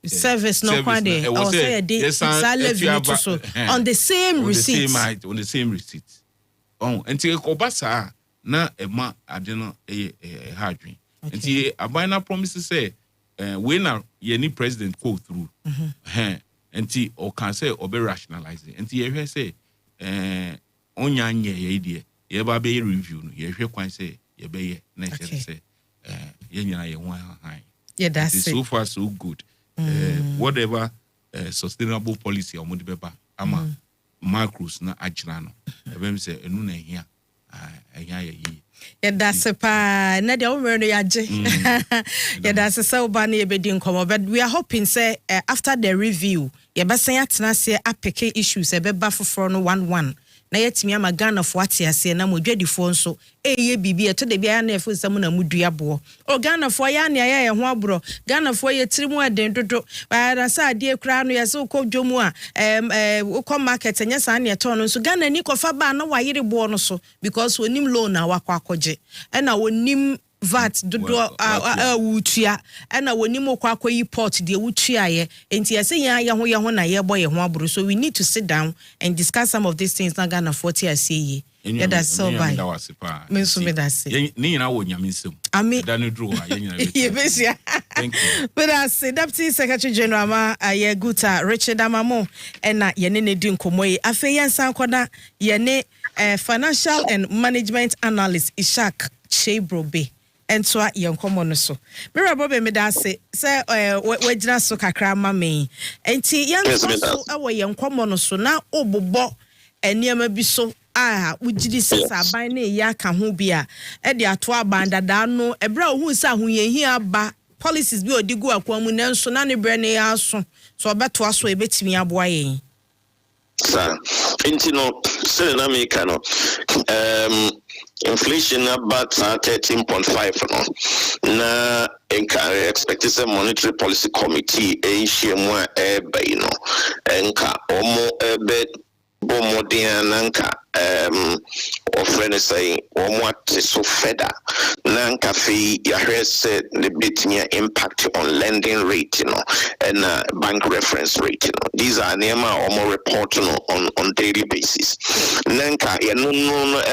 service no kwande. I will say levy on the same receipt. On the same receipt. Until obasa na ema adeno hardware. Until abina promises say when any president go through, or can say or be rationalizing, and you say, Onyanye idea, ye ba be review no ye hwe kwan say ye be ye na say ye nyina ye ho han. Yeah, that's it. So far so good. Whatever sustainable policy or beba ama macros na agina no ebem say enu na ehia ye. Yeah, that's a pa. Na de omre no yaje. Yeah, that's a so ba na ebedi nkomo. But we are hoping say after the review, ye besen atena se apeke issues ebeba foforo no 1-1. Na yetimi ama Ghana fo ate ase na modwadifo nso eye bibi eto de bia na efo sam na muduabo o Ghana fo ya na ye ho abro Ghana fo ye tirimu aden dodo ba sa ade kura no ye so kodwomu a ko market nya sa na eto no nso Ghana ni ko fa ba na wayere bo no so because onim loan na wakwa akogye na onim VAT dodo wutua na wonim kwa akoyi port de wutua ye enti yese ye ho na ye boy ye ho aburo so we need to sit down and discuss some of these things na Ghana 40 ase ye that's so bad me so me that say ni na wo nyame nsem da no dro a ye nyina ye besia thank you but as Deputy Secretary General ma ye Guta Richard Amamo na ye ne di nkomo yi afa ye nsan koda ye ne financial and management analyst Ishak Chebrobe entwa yenkomo no so mira bobe me da se wagina so kakra ma me enti yenso so ewo yenkomo no so na obobbo eniema bi so wugidi sesa ban na ya ka ho bi a e de ato aban dada no ebra ohun sa ho yehia ba policies bi odigu akwamu na nso na ne bre ne ya so so obeto aso ebetimi aboa yen sa enti no se na me ka no inflation about 13.5 no na enka expected say monetary policy committee shemu ebe no enka omo ebe bomodin nanka offering say omo ate so feda nanka fi ya said the bit near impact on lending rate and bank reference rate these are nema omo report on daily basis nanka ya no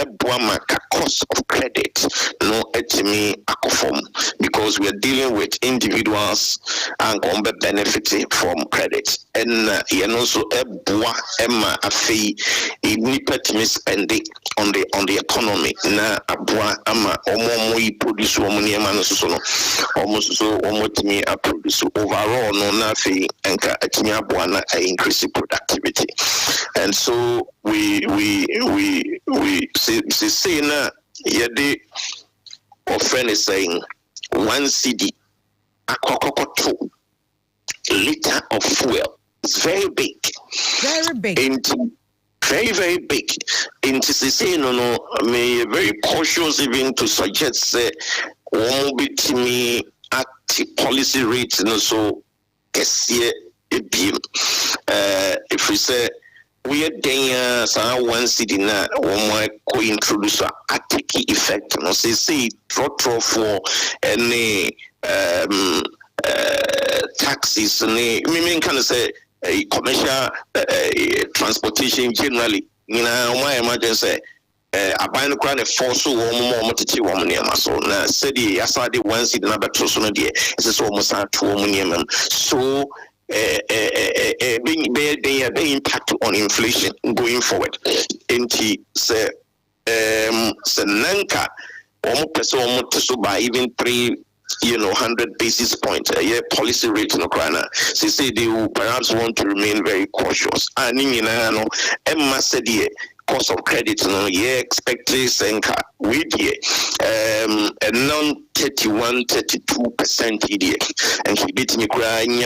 ebwa cost of credit no etimi akofom because we are dealing with individuals and going benefiting from credit and ya no so ebwa ema afi nipetimi spending on the economy na abwa ama omo yi produce omo niema no so no almost so omo timi produce overall no na afi enka etimi abwa na increase productivity and so we say na yede offering is saying 1 cedi akokoko 2 liter of fuel. It's very big. Very big. Into say no me very cautious even to suggest say won't be to me at policy rate no so Cassiel if we say we are there 1 cedi na one more introduce a take effect no say trot for any taxes me can say commercial transportation generally my emergency aban kra ne force wo mo tete wo mo niam so na said yasade 1 cedi na beto so no de ese so mo sa to wo mo niam so being impact on inflation going forward. Enti se nanka almost person almost so by even 100 basis points a year policy rate no krana. Say they will perhaps want to remain very cautious. And no Emma said cost of credit no expected senka with a non 31-32% and he beat me crying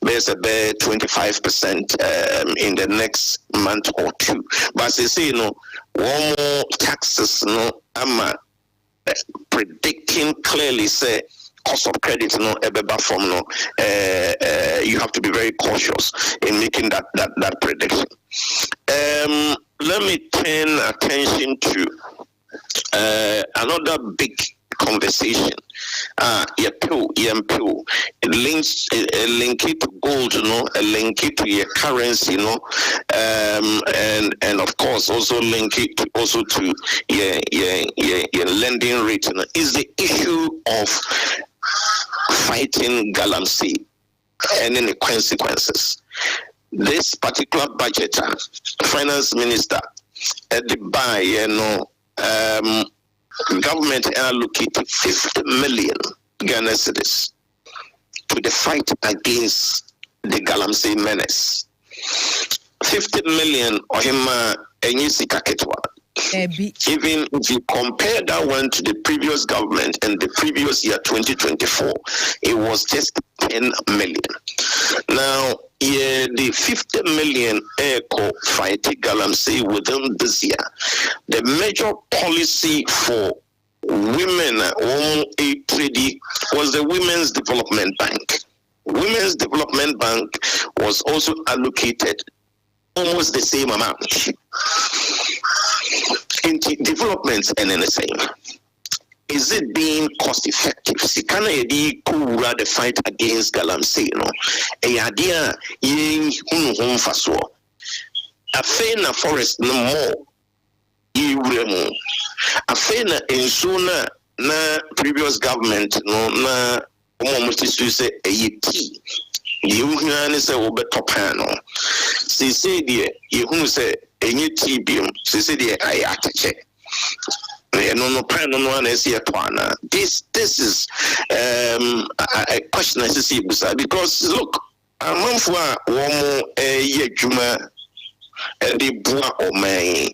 there's a 25% in the next month or two. But they say one more taxes predicting clearly say cost of credit from you have to be very cautious in making that prediction. Let me turn attention to another big conversation. Links link it to gold, link it to your currency, and of course also link it to your lending rate. Is the issue of fighting galamsey and any consequences. This particular budget, finance minister, Ato Baah, government allocated 50 million Ghana cedis to the fight against the Galamsey menace. 50 million ohima enyi sika ketwa. Even if you compare that one to the previous government and the previous year 2024, it was just 10 million. Now, the 50 million eco fighting Galamsey within this year, the major policy for women was the Women's Development Bank. Women's Development Bank was also allocated almost the same amount into developments and anything. Is it being cost effective? Sikana yedi kura the fight against Galamsey, no. Idea yin hum faso. Afena forest no more. Iwremu. Afena insuna na previous government no na omomuti say eyiti. Yehuhane say obetopano. Si say die yehu say enye tibium. Si say die ayatache. This is a question I see because look, I'm for one year juma the bois or may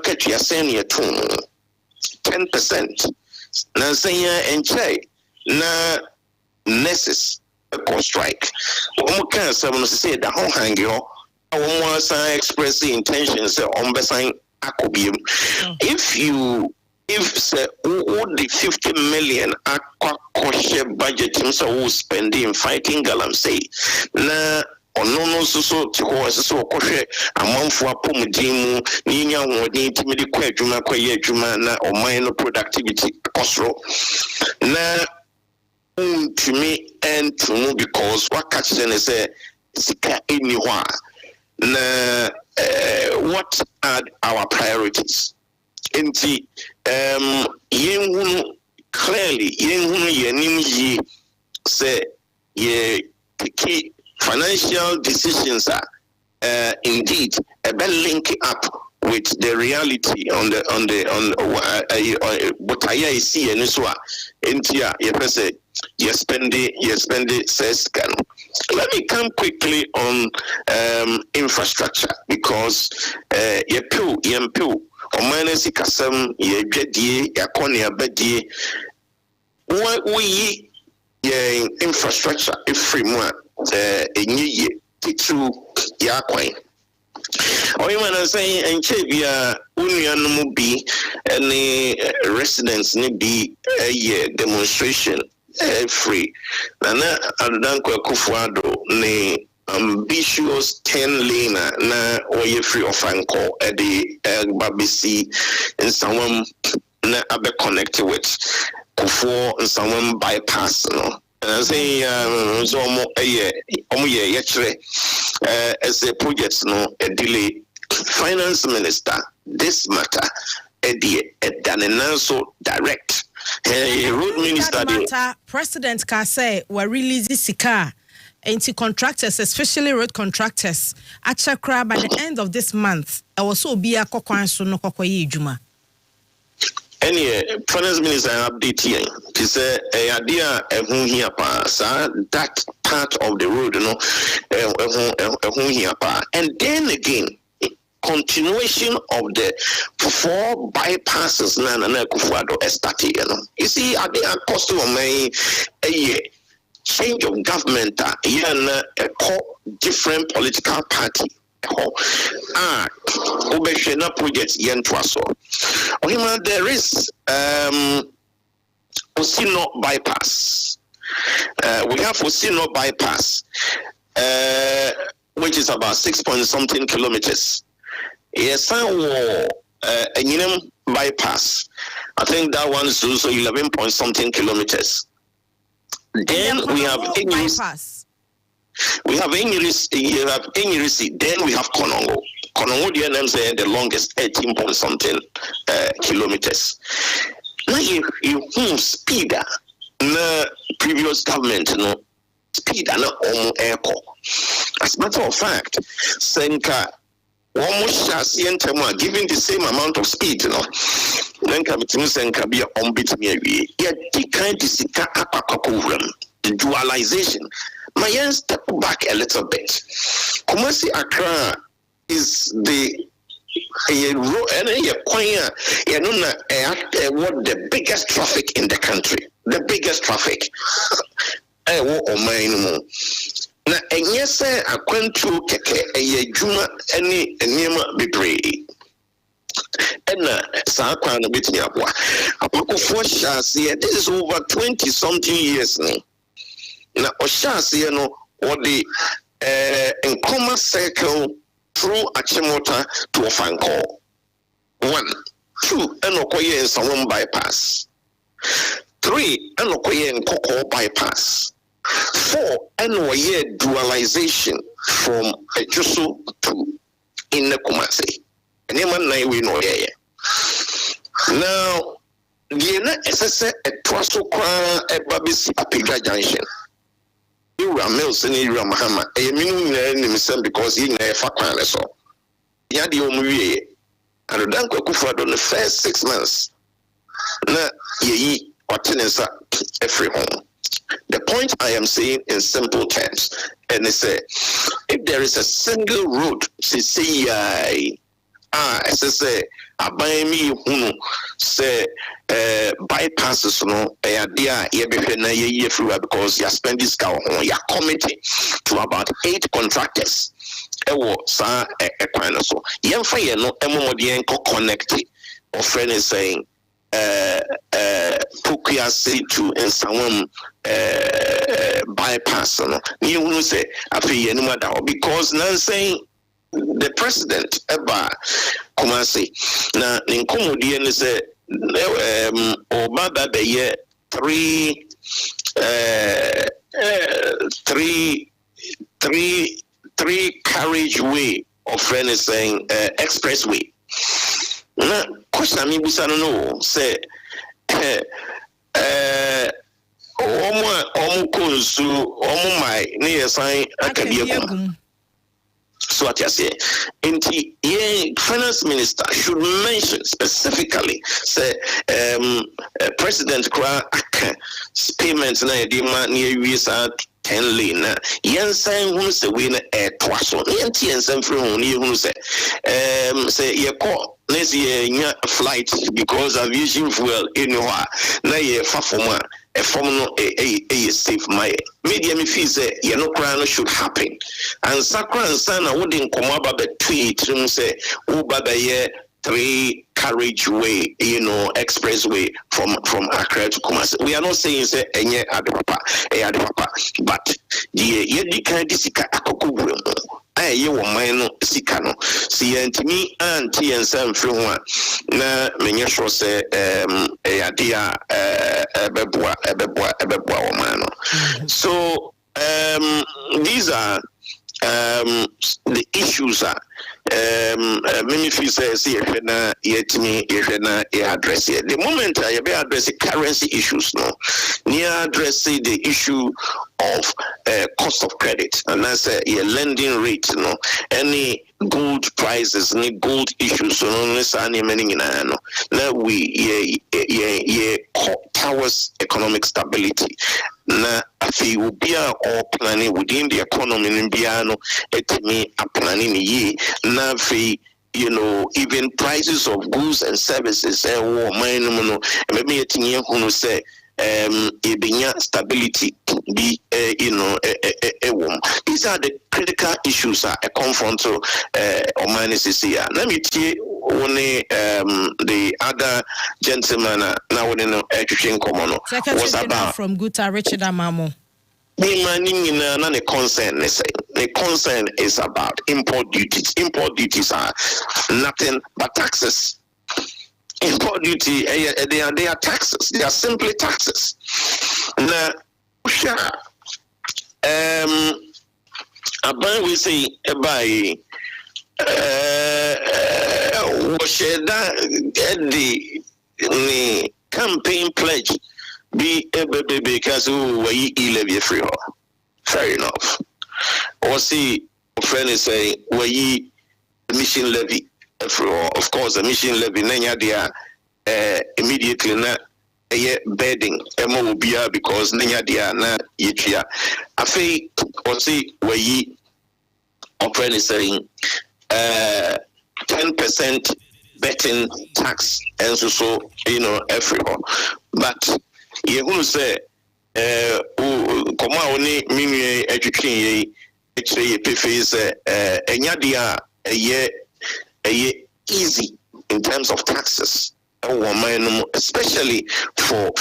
catch your senior 10%. Now say and say na nesses a strike. Can someone say the whole hang you almost express the intentions on beside Akobium. If all the 50 million aqua budget who spending fighting Galamsey na ono so koshe amanfo apomdimu ninya wodi timidi kwa adwuma na oman no productivity kosro na to me and to me because what catch them say sika anywhere na what are our priorities? Inti yenhunu clearly yenhunu yenim say ye key financial decisions are indeed link up with the reality on what I see and so intia you spend it says can. Let me come quickly on infrastructure because Omanesi kasam ye dwedie yakone abadie we infrastructure framework enyiye titu yakwan oyima say enche bia unuanom bi any residents ni bi demonstration free na adanko akufuado ni ambitious 10 lane na oye free of anko at the babisi and someone na abe connected with Kufo and someone bypass no and I say so as a project no a delay finance minister this matter done so direct road minister President Cassiel were releasing sika into contractors, especially road contractors, at Chakra by the end of this month. I was so be a kokwan so no kokoye juma. Any finance minister update here. He said idea here that part of the road, here and then again continuation of the 4 bypasses na kufuado started. You see, at the cost of a year. Change of government a different political party projects there is Osino bypass. We have Osino bypass which is about 6 point something kilometers. Yes, a bypass. I think that one is also 11 point something kilometers. Then we have bypass. We have Enyirisi. Then we have Konongo. Konongo, the name say the longest 18 point something kilometers. Now you speed na previous government no speed na omo airport. As a matter of fact, Senka almost shall giving the same amount of speed, then come to send Kabia on bit me. Yet, the kind of sika the dualization. My young step back a little bit. Kumasi Accra is the what the biggest traffic in the country. The biggest traffic. Na enye se akwantu keke juma ene enema bebre ena sa kwan no betimi aboa apakofo hyase. This is over 20 something years na ohyase no what the Nkoma circle through Achimota to Ofanko. 1, 2 enokoye Nsawam bypass. 3 enokoye Nkoko bypass. 4 enoye dualization from Ejusu to Kumasi. Anyone na we know here. Now the SSA etwaso kwa ebabisi Apigwa Junction. Mills and Mahama, a minimum because he never fuck so. Yadi Omuye, and Danko Kufad on the first 6 months. Na ye or tenants every home. The point I am saying in simple terms, and they say if there is a single road, CCI, SSA, Abayami Hunu, say bypasses no idea ye because you spend this cow on your committee to about 8 contractors. Sa so Yemfa no emomodien connected or friend is saying Pukia City to Nsawam bypass no you say because now saying the president Eba Kumasi na Nkomodien say Obada the year 3 carriageway of friend is saying expressway. Na question me bisa no say omo konsu omo mai ne yesan akabiagum. So what you say, finance minister should mention specifically say President Kra payments na edema near visa 10 lane. Yensan who say we na twaso. Yensan free who say ye call let's year flight because aviation fuel anywhere. Na ye fafoma a form a safe my media me feel say you know crime should happen. And Sakra and Sana wouldn't come up the tweet say baba ye 3 carriageway, expressway from Accra to Kumasi. We are not saying say enye adwapa, but the kind disika akokubro. Aye wo man no sika no. Si antimi anti ensam firi ho a na menye sure say adea ebeboa wo man no. So these are the issues are many feel say address it. The moment I be addressing currency issues no near addressing the issue of cost of credit and that's a lending rate no any gold prices any gold issues so no meaning no now we towards economic stability na afi obi a all planning within the economy in biano etimi a planning ye na afi even prices of goods and services no maybe etimi hunu say ebinya stability be these are the critical issues a confront to humanity. Let me tell you the other gentleman now was about from Guta Richard Amamo. The concern is about import duties. Import duties are nothing but taxes. Import duty, they are taxes. They are simply taxes. Now, about we say by the campaign pledge be because we live free. Fair enough. Or see friend is saying we emission levy. Of course, emission levy nanya dia immediately na bedding MOBia because nanya dia na yitria. Afi osi wayi opera saying 10% betting tax and so everywhere. But you who say koma oni minu education ye is easy in terms of taxes, especially for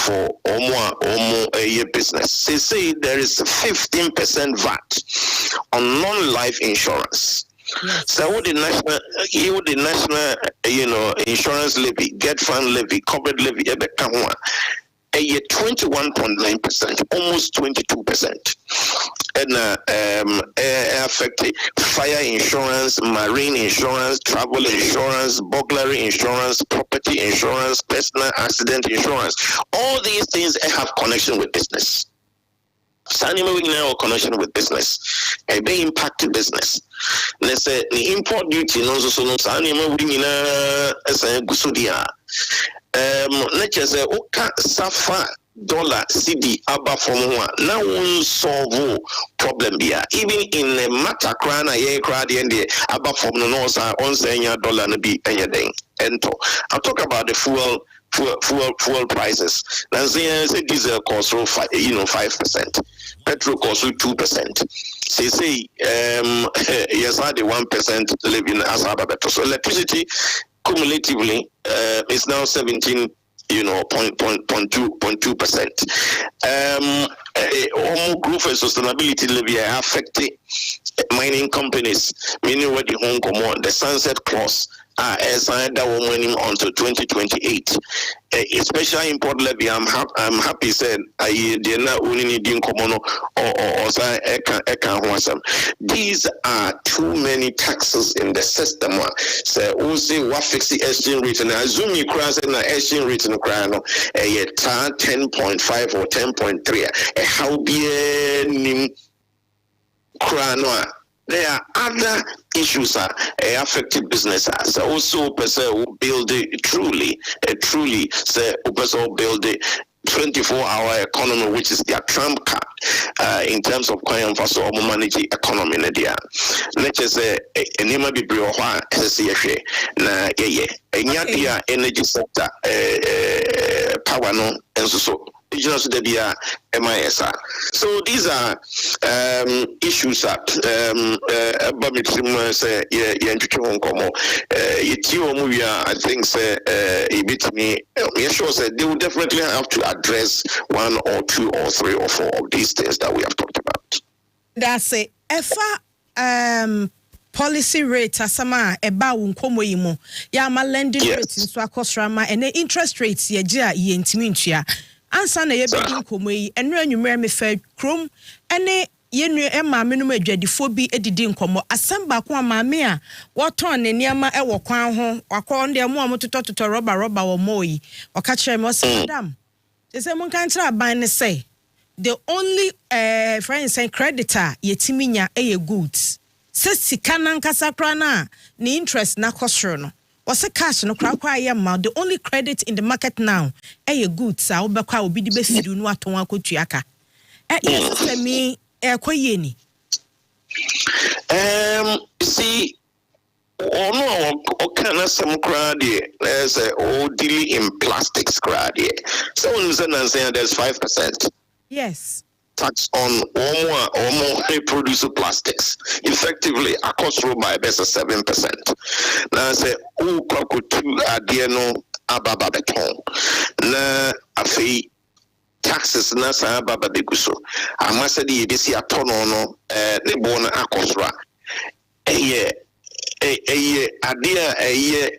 a business. They say there is 15% VAT on non-life insurance. Yes. So the national insurance levy, get fund levy, corporate levy, 21.9%, almost 22%. And affected fire insurance, marine insurance, travel insurance, burglary insurance, property insurance, personal accident insurance. All these things have connection with business. Sanima now connection with business. A big impact business. Let's say the import duty no so no sanima as a gusudia. Let's just say oka safa dollar CD Aba Forson now won't solve problem here. Even in the matter crana ye crowd and the Aba Forson no sa on saying dollar na be anything. And I'll talk about the fuel prices. Now say diesel cost 5%, petrol cost 2%. Say yes, I the 1% living as Ababeto. So electricity cumulatively is now 17. 0.2%. Growth and sustainability levy affected mining companies, meaning what the home command, the sunset clause signed that woman until 2028. Especially import levy, I'm happy said I did not only need common or these are too many taxes in the system. So we say what fix the exchange rate and assume you cross and the exchange rate in Ukraine a 10.5 or 10.3. How be there are other issues affected businesses. Also, person who build it truly say person build it 24-hour economy, which is their trump card in terms of coin for so manage economy in the let's just say a name be brioha na energy sector power no and so just the MISR. So these are issues that I think say they will definitely have to address 1 or 2 or 3 or 4 of these things that we have talked about. That's it. Policy rate asama eba wonkomo yimo ya ma lending rate nso akosrama ene interest rates ye gia ye ntimi ntua ansa na ye bedi nkomo yi enra nwumere me fa krom ene yenu maame no adwadifo bi edidi nkomo asamba ko maame a woton ne niama e wo kwan ho wakọ nde mo amotototo rubber wo moyi oka kire me madam say mon kan kire aban ne say the only friend say creditor yetimi nya e goods se sika nankasa kra na ni interest na kosoro no was a cash no kra ma the only credit in the market now goods a obekwa obi di befidu no aton akotuaka yes me koyeni see no okana some crowd there's dealing in plastics crowd here so saying there's 5%. Yes. Tax on almost produce plastics effectively across by best 7%. Now I say kwakutu adieno ababa beton na afi taxes na sa baba beguso amasa di desi atono no ne bona akosra eye adia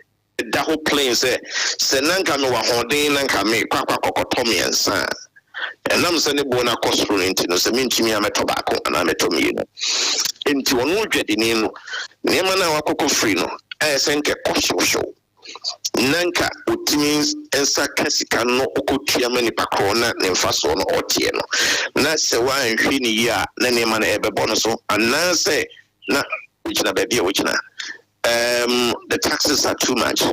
da ho plane say nanka no wa hoden nanka me kwakotomi ensa. And I'm sending bona cost for into so mean to me I'm a tobacco and I'm a tomino. Into one would get in Nemana Wako free no. I sent a cost show. Nanka, which means and Sakasika no Okutia many pacrona and fason or tieno. That's a wine fini ya, Nenemana ebe bonuso, and now say, na, which na baby, which na. the taxes are too much.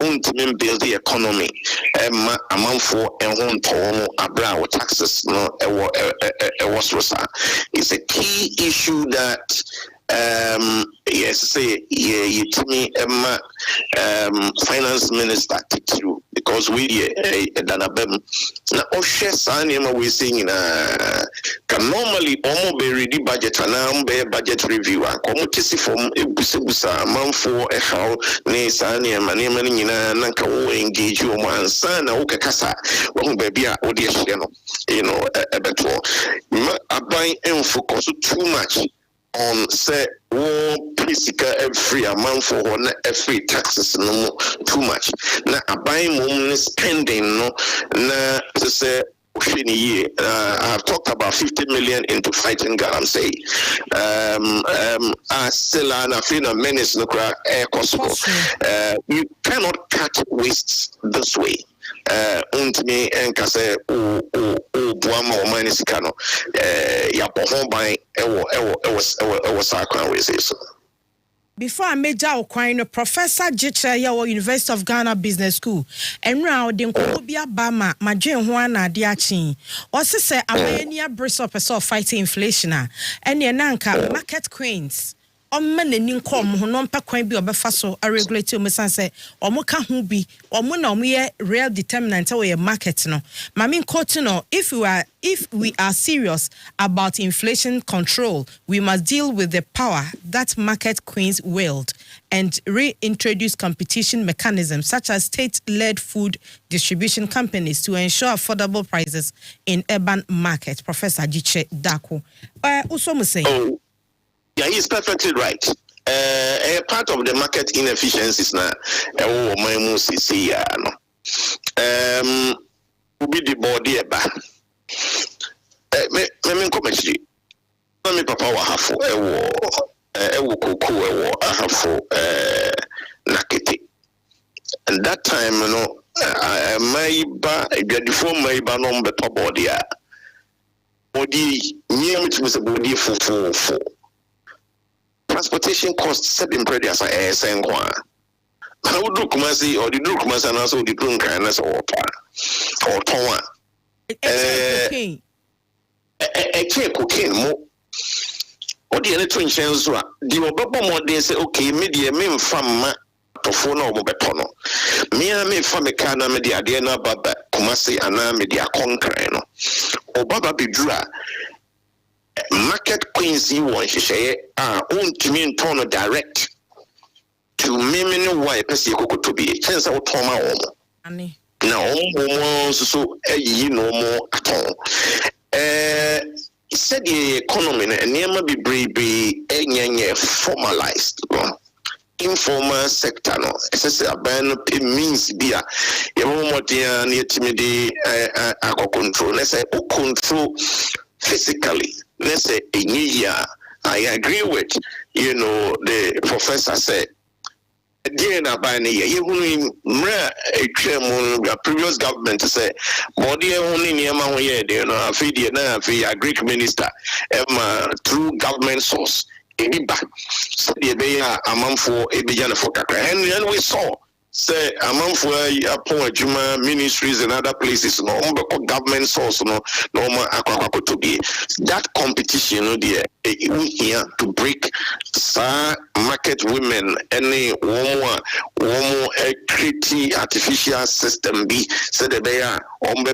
Build the economy. Amount for abra taxes no it's a key issue that yes say finance minister through because we danabem na ohwe sanema we saying can normally almost be ready budget and be budget review and community from ebusebusa manfo how ne sanema ne mani nyina na nka wo engage wo ansa na wo kekasa wo baby a wo de hye no ebeto aban focus too much on say physical every amount for every taxes no too much. Na abai mum spending no na to say I've talked about 50 million into fighting gun. I'm saying still I feel a menace no possible. You cannot cut wastes this way. Untimi enka say buama o mani sikano ya pohon ban ewo sakwan we say so. Before I made our coin, Professor Jicha Yawo University of Ghana Business School, and now the Nkobia Bama, Majin Juana Diachin. Also say a brace up a fighting inflation, and Yananka market queens. Man and income who non pa kwan bi obefa a regulatory mesan say omo ka ho bi omo na omo ye real determinant we market no mami quote no if we are serious about inflation control we must deal with the power that market queens wield and reintroduce competition mechanisms such as state-led food distribution companies to ensure affordable prices in urban markets. Professor Jiche Dako also mo say yeah, he's perfectly right. A part of the market inefficiencies now. My most see no. Be the body eba. Me come actually. Me papa wa hafo ewo koku ewo ahafo nakete. And that time my ba before my ba no beto body a. Body nyem to body fo. Transportation costs 7 previous SNQA. How would do Kumasi or the do Kumasi and also the Drunk and as or Toa? A cocaine more. What the electric chains were. The Obama more they say, okay, media mean from Tofono or Betono. Me from a cana media, Diana Baba, Kumasi and media concreno. Or Baba Bidra. Market queens you want to say own to me turn direct to me why person to be chance out toma now so no more at all said the economy and never be brave formalized informal sector no it means be a more dear near timidity control let's say control physically. Let's say in a year, I agree with the professor said. Previous government say, body only near my a Greek minister, through government source. And then we saw. Say among for Juma ministries and other places, no government source, no to be that competition, dear, here to break market women, any woman creating artificial system be said they are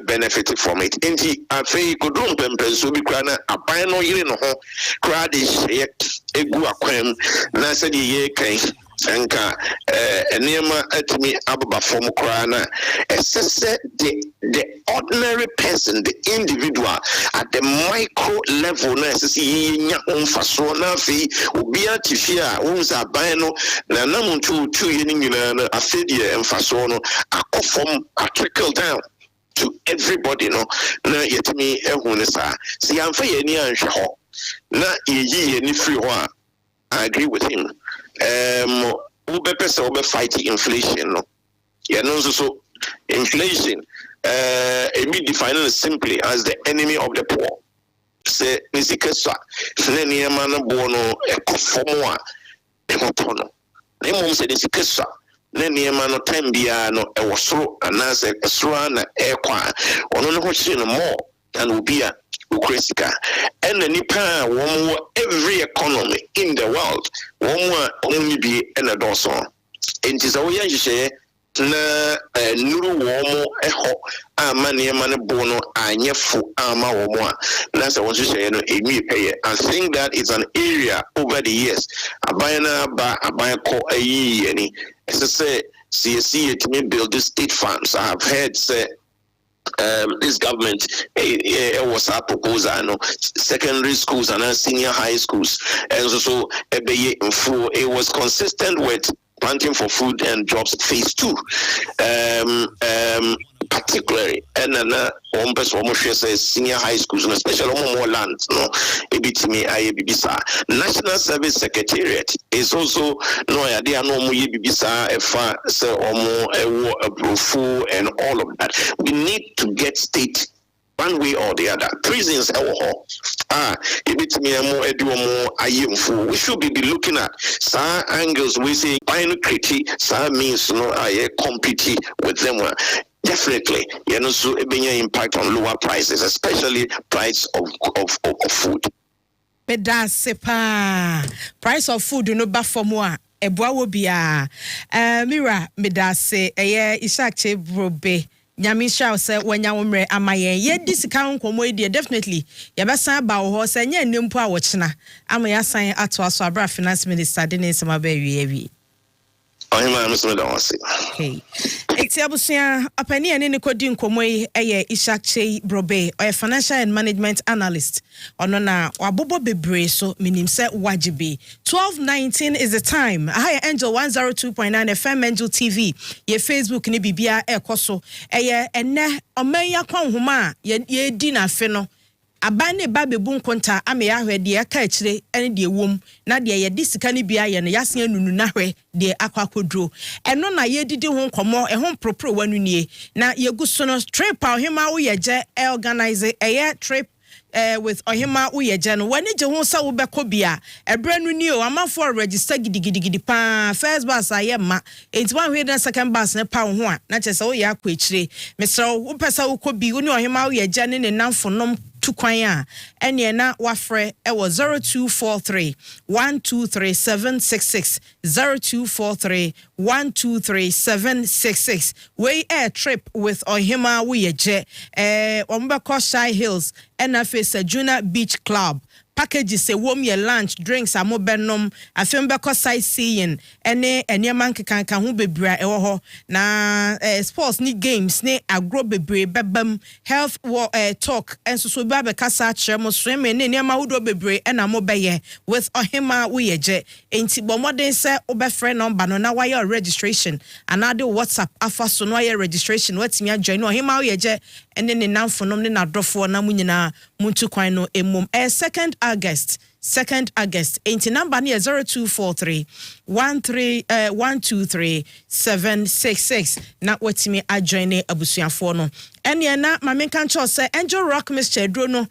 benefited from it. And I think could don't so be crying a pino in a crowd is a guaquem, Nasa ye case. Enka enema atimi ababa form krana assess the ordinary person, the individual at the micro level na assess nya onfaso na fi obi atifia won's abano na namuntu tu ye nyina na afedie enfaso no akofom a trickle down to everybody no na yetimi ehune sa si amfa ye ni anhwe ho na ye ni free ho a I agree with him. Ube fighting inflation. No, yeah, no, so inflation. It defined it simply as the enemy of the poor. Say, Nisikasa, Neniamana Bono, Ekofomoa, Emotono. Name said it's a kissa. Neniema no time bia no e wasoro anase esoro na ekwa ono no ho no more than ubia ukresika and the nipa one every economy in the world one only be in a doso and is a way share na nuru womo eho ama niema ne bono anyefu ama womo that's I want to say no emi pay. I think that is an area over the years abayana ba abayako ayi ani as I say CSC to build the state farms. I have heard say this government was a proposal secondary schools and senior high schools and so it was consistent with planting for food and jobs phase 2 particularly and one person says senior high schools and especially more land National Service Secretariat is also idea and all of that. We need to get state one way or the other. Prisons we should be looking at some angles. We say critique means compete with them. Definitely, so it being an impact on lower prices, especially price of food. Medase price of food no ba for more. Ebwa wo bia. Mira medase Isaac Brobe. Nyami sha se wanya womre amaye ye disika nkomo e definitely ye besan ba wo ho se nya nimpo a wo chena ama ya san ato aso abra finance minister de ne nsema ba wi Okay. Etiabusia apani ene ne kodi nkomo eye Isaac Brobe or financial and management analyst ono na wabobo bebre so minim se wajibi 12:19 is the time. Hi Angel 102.9 FM Angel TV ye Facebook ni bibia ekoso eye ene omeya kwan homa ye di na fe no abane ba bebu nkonta ame ya hwede ya ka akire ene de wom na de ye disika ni bia ye no yase anunu na hwe de akwakodro eno na ye didi ho nkomo ho propro wanu nie na ye guso no trip ahema wo ye je organize trip with ohima uyeje no wani je ho sa wo beko bia ebre no ni o amafo register gidigidi pa first bus ayema enti wan hwe na second bus ne pa ho a na chese wo ya akwa akire mesra wo pesa wo ko bi wo ni ohima uyeje ne namfo nom tukwan a ene na wafre e wo 0243 123766 0243 123766 we air trip with ohima uyeje ombeko Shy Hills and face Juna Beach Club. Packages say warm your lunch, drinks, a mobenum, a film beko sightseeing, any man can who be bra ewo na sports ni games ni agro bebre bebam health talk and so babe kasa chemo swimming ni ma hudo bebre and a mobeye with ohima uyeje enti bomodin say obefre number no na why your registration another WhatsApp afa so no your registration wetimi join ohima uyeje and then na mfonom ni na dofo na munyina muntu kwan no emum 2nd August enti number ni 0243 123766 na wetimi ajoin abusuafo no ene na mamenka ncho se Angel Rock Mr. Dro no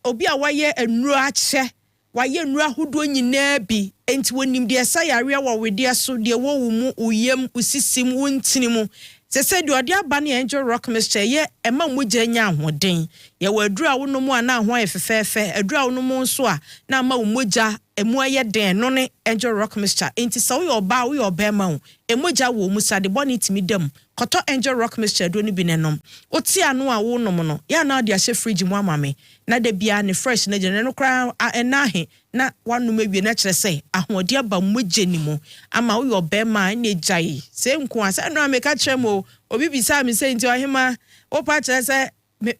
obi a waye enuro ache waye enuro ahodo nyina bi enti wonim de esa yare wa wede so de wo mu uyem usisim wontinimu se said you are bani Angel Rock Mr. Ye ema mogya nya ahoden ye wadura wo no mu ana ho efefefe adura wo no mu nso a na ma wo mogya emu aye den no ne Angel Rock Mr. enti so we oba we obema wo emogya wo mu sade boni timi dem koto Angel Rock Mr. do ni bi nenom oti anu a wo nom no ya na de ahye fridge mu amame na de bia ne fresh na je ne no kra enahe na wanu mewie na kire sei ahode aba mogya ni mu ama wo obema na ejai se nko asa no ameka kire mo obi bisa me sei nti ohema wo pa kire se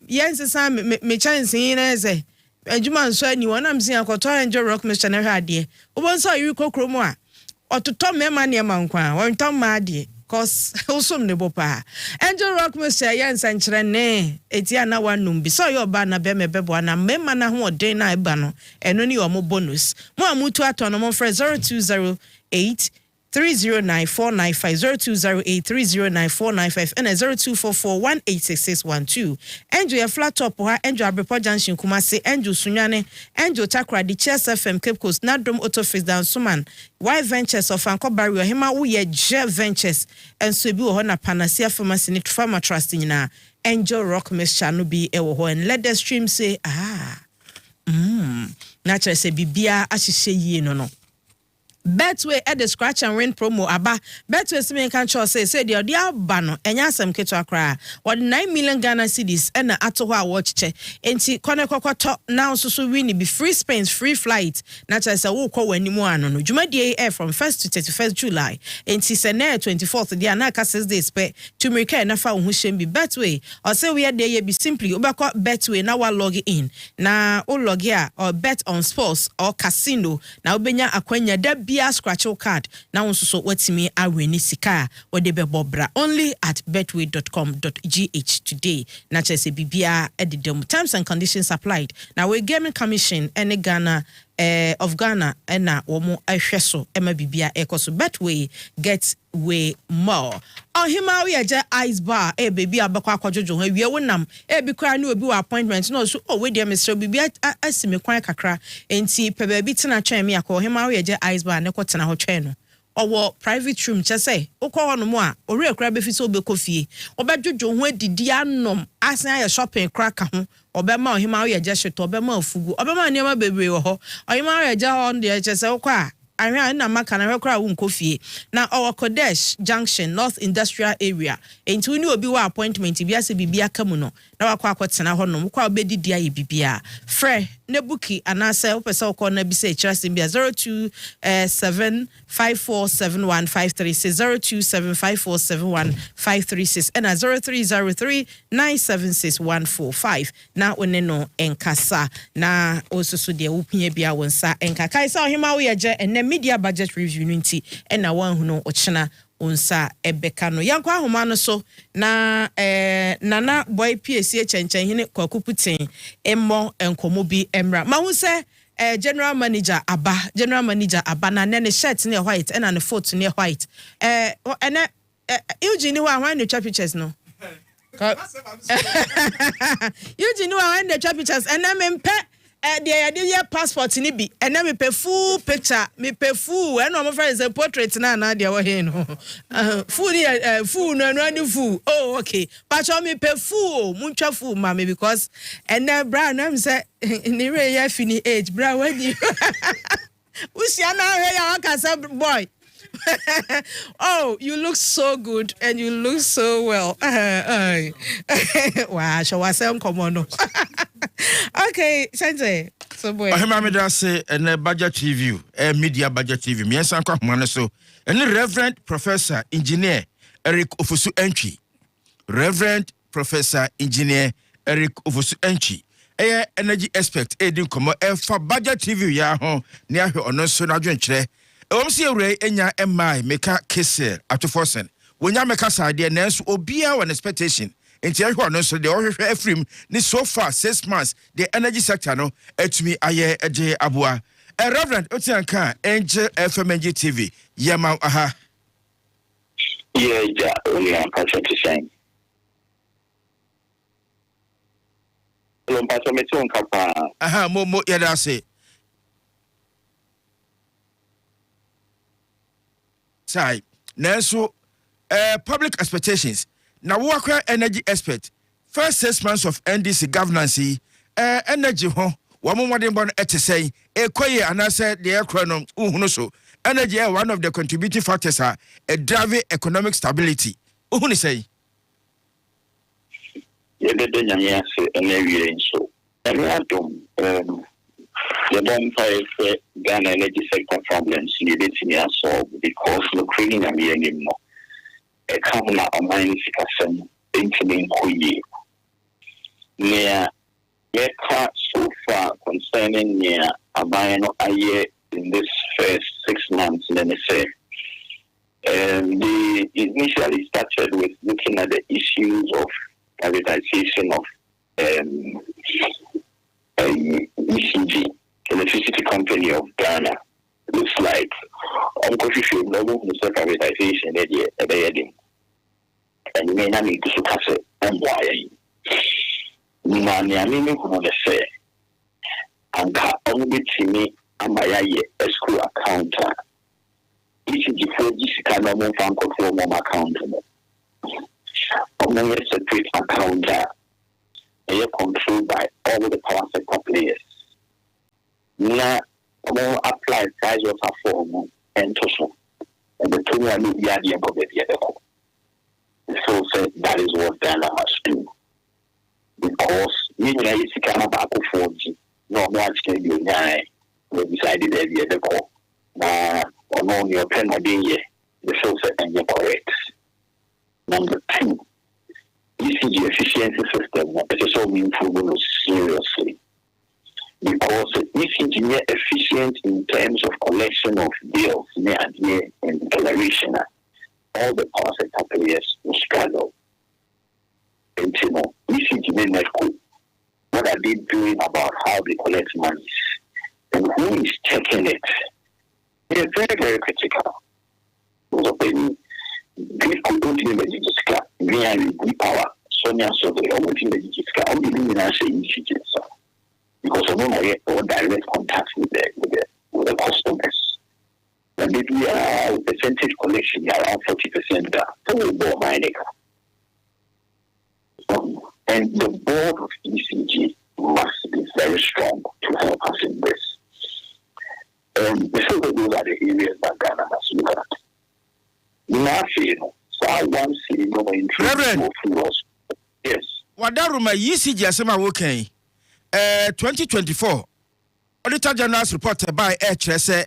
yensa me chance na ze adwuma nso ani wona msi akoto Angel Rock Mr. na hwade obonso yiri kokro mu a ototo mema ne mankwa wontom ma de cause usum ne bopa Angel Rock Mr. Yensa nkyere ne etia na wanum bi so yo ba na be mebebo na mema na ho den na eba no eno ni omo bonus mo amutu ato no mo frɛ 0208 309-495 0208-309-495 and 0244-186612. Enjoy a flat top or enjoy a Brepo Junction Kumasi, enjoy Sunyane, enjoy Takra, the Chess FM Cape Coast, Nadrom Auto Face down Suman, Y Ventures of Anko Barrio, Hima Uye J Ventures, and Subu Hona Panacea Pharmacy, Pharma Trust in na. Enjoy Rock Miss Chanubi Ewo, and let the stream say, Natural say, Bibia, as she say, ye no. Betway at the scratch and win promo aba Betway Simen Control say the dia bano enya sam keto akra what 9 million Ghana cedis and Ato Baah watch che enti kone kokoto now so win be free spins free flight natural say wo kɔ wani mu ano no dwumadie air from 1st to 31st July enti se na 24th dia na ka 6 days pe to make na fa wo hwem bi Betway or say we dey be simply obekɔ Betway na wa log in na o log here or bet on sports or casino na obenya akwanya da bia scratch your card now also so what's me aweni sika or de bebobra only at betway.com.gh today natural say bibia edidum terms and conditions applied now we gaming commission any Ghana of Ghana and na womo ahweso ema bibia ekoso Betway get way more on hima we aja ice bar baby abakwa akwajojo ha wie wonam bi kwa na obi wa appointment no so we dey Mr. bibia asime kwan kakra enti pe ba bi tena twen me akọ hima we aja ice bar ne ko tena ho twen no owo private room che say ukọ hono mo a ori akra be fi so be kofie obadwojo ho adidi anom asan aye shopping kraka ho obema hima we aja hyeto obema afugu obema niam bebre wo ho hima we aja ho de che say ukọ a ahia na maka na hwekra wo nkofie na our Kodesh Junction North Industrial Area enti uni obi wa appointment bia se bibia kamu no na wakọ akọtena ho no kwa obedidi aye bibia frɛ ne buki anase opese okọ na bi se chirase bia 0275471536 0275471536 and 0303976145 na one no enkasa na osusu de wopia bia wonsa enkakai sa ohima wo yeje enne media budget review nti na wan hu no ochena onsa ebeka no yankwa ahoma no so na nana boy PSC chenchen hine kwakuputin emmo enkomo bi emra ma hu se general manager aba na ne shirt ne white and ne foot ne white ene Eugene wa hwan ne twa pictures no Eugene wa hwan ne twa pictures ene mempe the passport ni bi and then me pay full picture me pay full and no friend is a portrait na dia wa he no full no full oh okay but me pay full muntwa full ma me because and then bra na me say ni re ya fini age bra when you usia na he ya waka boy oh, you look so good and you look so well. Wow, shall I say come on? Okay, Sensei. So boy. I say a budget review, a media budget review. Me and Sanko so and Reverend Professor Engineer Eric Ofosu Entry. Reverend Professor Engineer Eric Ofosu Entry. Energy expert Edin Komo for budget review ya ho near her on so na dwenkyere see Ray enya MI meka Cassiel Ato Forson. When ya meka side na so obia one expectation. Enti ehwo no so de ohwehwe afrim ni so far 6 months the energy sector no etumi aye eje aboa. Reverend Otianka Angel FMNG TV. Yema aha. Yeah, only I'm passionate to say. Hello, Pastor Meton Kapa. Aha, mo yada say. Sai nanso public expectations na wo akwa energy expert first 6 months of NDC governance energy ho wo modern born etesay ekoye anase de ekro no uhunu so energy one of the contributing factors are a drive economic stability uhunu say ye de nyanya se energy so adom the bonfire Ghana energy sector problems needed to solve because the creating a million more. A common amount of including Kuyi. Near so far concerning near a year in this first 6 months, let me say. They initially started with looking at the issues of privatization of ECG, Electricity Company of Ghana, looks like Uncle Fisher no privatization at the heading. And you may not need to pass it and why. Nani, I mean, you say, and only to me, and my escrow account. Each of the 4 G can no more from control account. Only a separate account. They are controlled by all the power sector players. Now, more apply price of a form and total. And the 2 are the idea of the other. So that is what Ghana must do. Because you know, it's a kind of Apple 4G. No one can do it. We decided that the other call. On only your pen or day, the filter and you're correct. Number 2. ECG efficiency system is so improving seriously because ECG is efficient in terms of collection of bills and declaration. All the power sector players will struggle. And you know, ECG network, what are they doing about how they collect money and who is checking it? They are very, very critical. Those of them Greek could go to the digital via power. Sonia so they almost in the digital only because of no direct contact with the customers. And maybe percentage collection around 40% there. And the board of ECG must be very strong to help us in this. So those are the areas that Ghana must look at. Now, so one city no interest. Yes. Wadaruma ECG asema woken 2024 Auditor General's report by HSE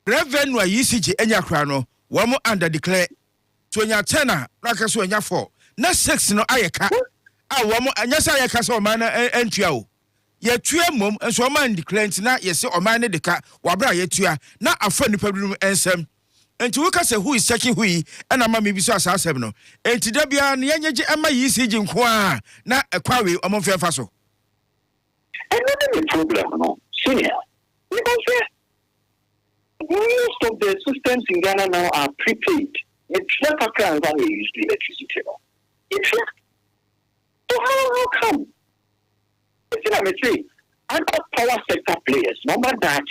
revenue ECG enya kra no wo mo under declare to enya 10 na ka so enya 4 na 6 no ayeka a wo mo anya sa ayeka so man entua o ye tua mom enso o man declare ntina ye se o man ne deka wabra ye tua na afa nipa bi ensem enti we ka say who is checking who and ama me bi so asasem no enti da bia na yenyeje ama ECG nko a na ekwa we o mo fefa so another problem no senior because most of the systems in Ghana now are prepaid. It's not a crime that we use the electricity now. It's not. So how come? It's not a say. I got power sector players. No matter that.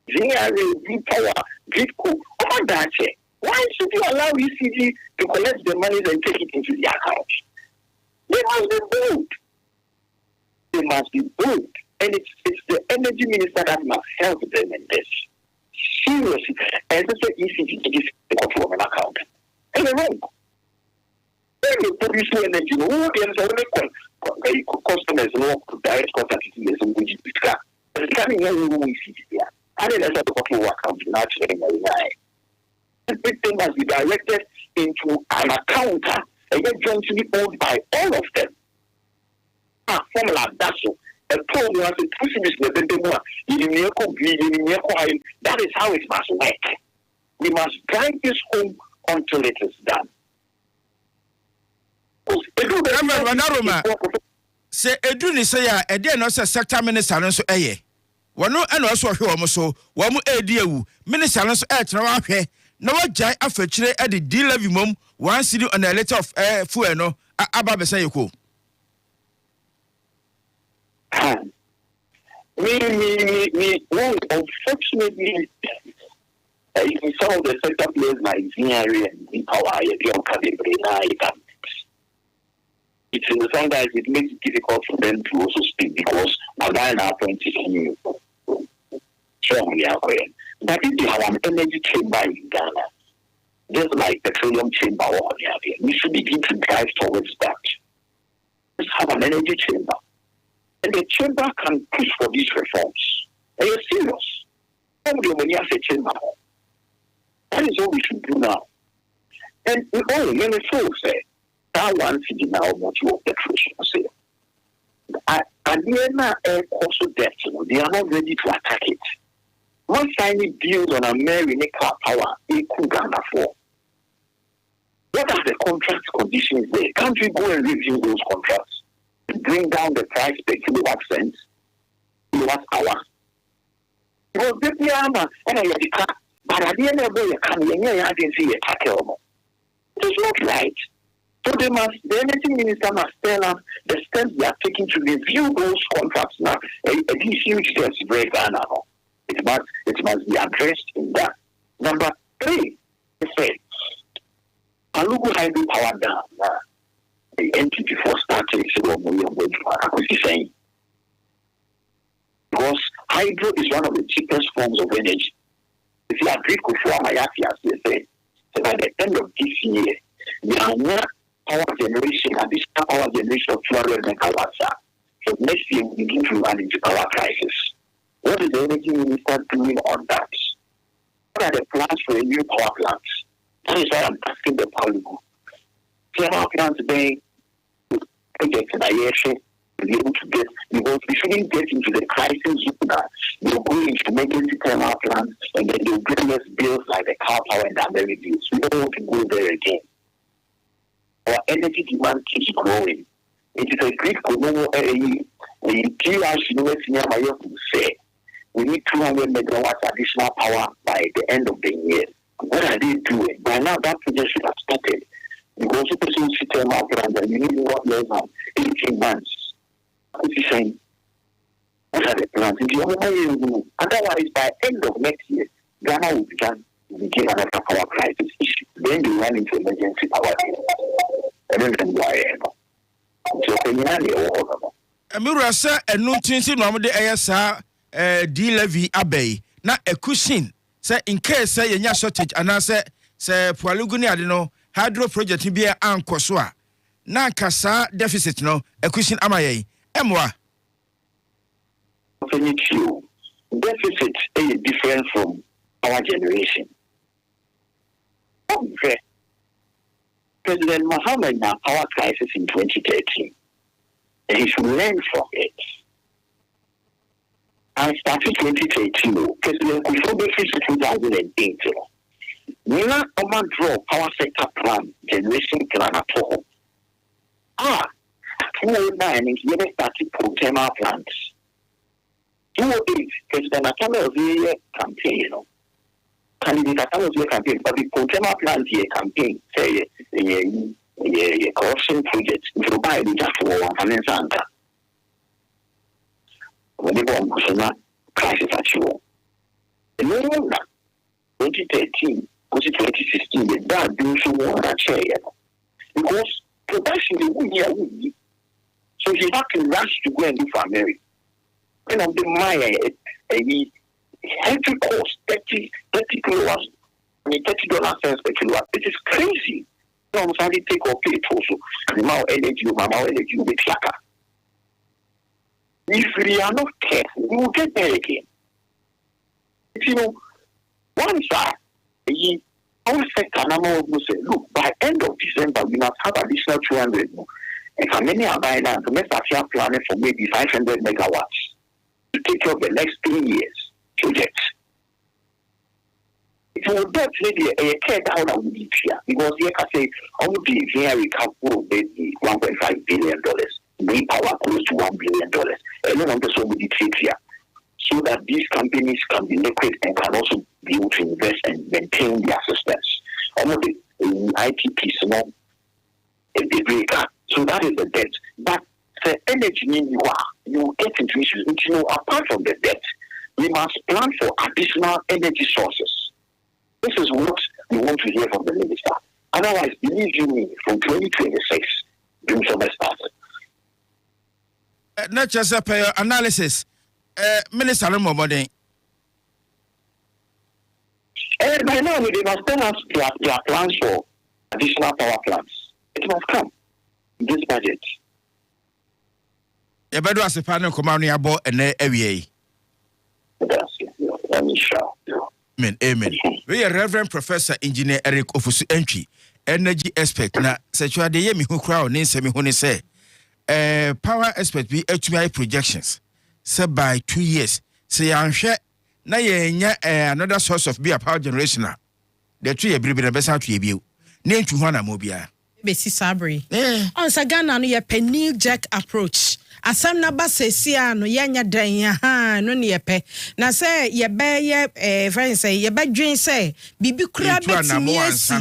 Grid power, grid co. No matter that. Why should you allow ECG to collect the money and take it into the account? They must be bold. They must be bold. And it's the energy minister that must help them in this. Seriously, and that's why ECG is the control of an account. And they're wrong. When you produce energy, who the customers know direct contact with the which is car. But it's coming here with ECG here. And then that's the control account naturally. Everything must be directed into an account and get jointly owned by all of them. Formula that's so. And probably as a that is how it must work. We must drive this home until it is done. Say edu ni say ya ede no say sector minister no so eye. Wono e no so hwe omo so, wo mo edi ewu. Minister no so e tena wa hwe. Na wajai afachire e de D levy mom 1 cedi on a liter of fuel no aba be say yeko. Well, unfortunately, in some of the sector players like Zinari and Power, it's in the sense that it makes it difficult for them to also speak because Madai now points to strongly. But if you have an energy chamber in Ghana, just like petroleum chamber, we should begin to drive towards that. Let's have an energy chamber. And the chamber can push for these reforms. And you're serious. When you have a chamber, that is what we should do now. And we only let me say that one city now what you want the truth. And the also debt, they are not ready to attack it. One signing deals on American power in Ghana for. What are the contract conditions there? Can't we go and review those contracts? Bring down the price per kilowatt cents, kilowatt hour. Because the piano and I had car, but I didn't know you come in here. I didn't see a tackle. It is not right. So the energy minister must tell us the steps they are taking to review those contracts now. These huge steps break down now. It must be addressed in that. Number 3, they say, Alugu hydro power down. The entity before starting acquisition. Because hydro is one of the cheapest forms of energy. If you agree with what I say, so by the end of this year, we are not power generation, additional power generation of 200 megawatts. So next year we begin to run into power crisis. What is the energy minister doing on that? What are the plans for a new power plant? That is why I'm asking the public. Power plants today, projects in Ayeshe, to be able to get, because we shouldn't get into the crisis zone that they'll go into making power plants and then they'll bring us bills like the car power and the American bills. We don't want to go there again. Our energy demand keeps growing. It is a great global area. Say we need 200 megawatts additional power by the end of the year. What are they doing? By now, that project should have started. Because the person should tell our plan that you need what less than 18 months. What is he saying? What are the plans? Otherwise, by end of next year, Ghana will begin another power crisis issue. Then they run into emergency power. And then why? So, Amira sa enu tinsi no amde ayesa D levy abey na ekusin say in case say yenya shortage anase say Pualugu ni ade no hydro project bi ankoso a na kasa deficit no ekusin amaye emwa deficit is different from power generation. Okay. President Mohammed now power crisis in 2013. And he should learn from it. I started 2013. President Kufuor in 2008. Nina Oman draw power sector plan, generation plan at all. 2009, he never started pro-thermal plants. 2008, President Ato Baah campaign, candidate Ato Baah campaign, but the pro-thermal plant here campaign, say, a corruption project, if you buy the just for one finance center. When they go on crisis at you. The no longer 2013, 2016, the bad doing so more than chair. Because production is here. So he had to rush to go and do for America. And of the Maya, a entry cost 30 kilowatts, $30 per kilowatt. It is crazy. Some somebody take or pay it also. The amount of energy will be slacker. If we are not careful, we will get there again. You know, once our sector number will say, look, by end of December, we must have additional 200 more. And for many are buying that, the next year planning for maybe 500 megawatts to take care of the next 3 years projects. It will definitely a care down on the here because here can say only here we can go maybe $1.5 billion. We power close to $1 billion. And then on the so many trade here. So that these companies can be liquid and can also be able to invest and maintain their systems. Only the ITP, a breaker. So that is the debt. But the energy you get into issues, apart from the debt, we must plan for additional energy sources. This is what we want to hear from the minister. Otherwise, believe you me, from 2026, doing some started. Not just a analysis. Minister Momodin. By now, they must tell us their plans for additional power plants. It must come in this budget. You better ask the panel command about an AVA. Amen. We are Reverend Professor Engineer Eric Ofusu Entry, energy expert. Na sechuade ye mi hu kra o ne nsemi hu ne say power expert be HMI projections. Say by 2 years, say anhwe na ye nya another source of be a power generation. The 2 year bibi na besa 2 year bi. Ne ntu ho na mo bia. Besi Sabri. Yeah. On Sagana no ye penny jack approach. Asam na ba sesia no yenya dan ha no ne yepe. Na say ye be friend say ye be dwen say bibi kura betimi asi.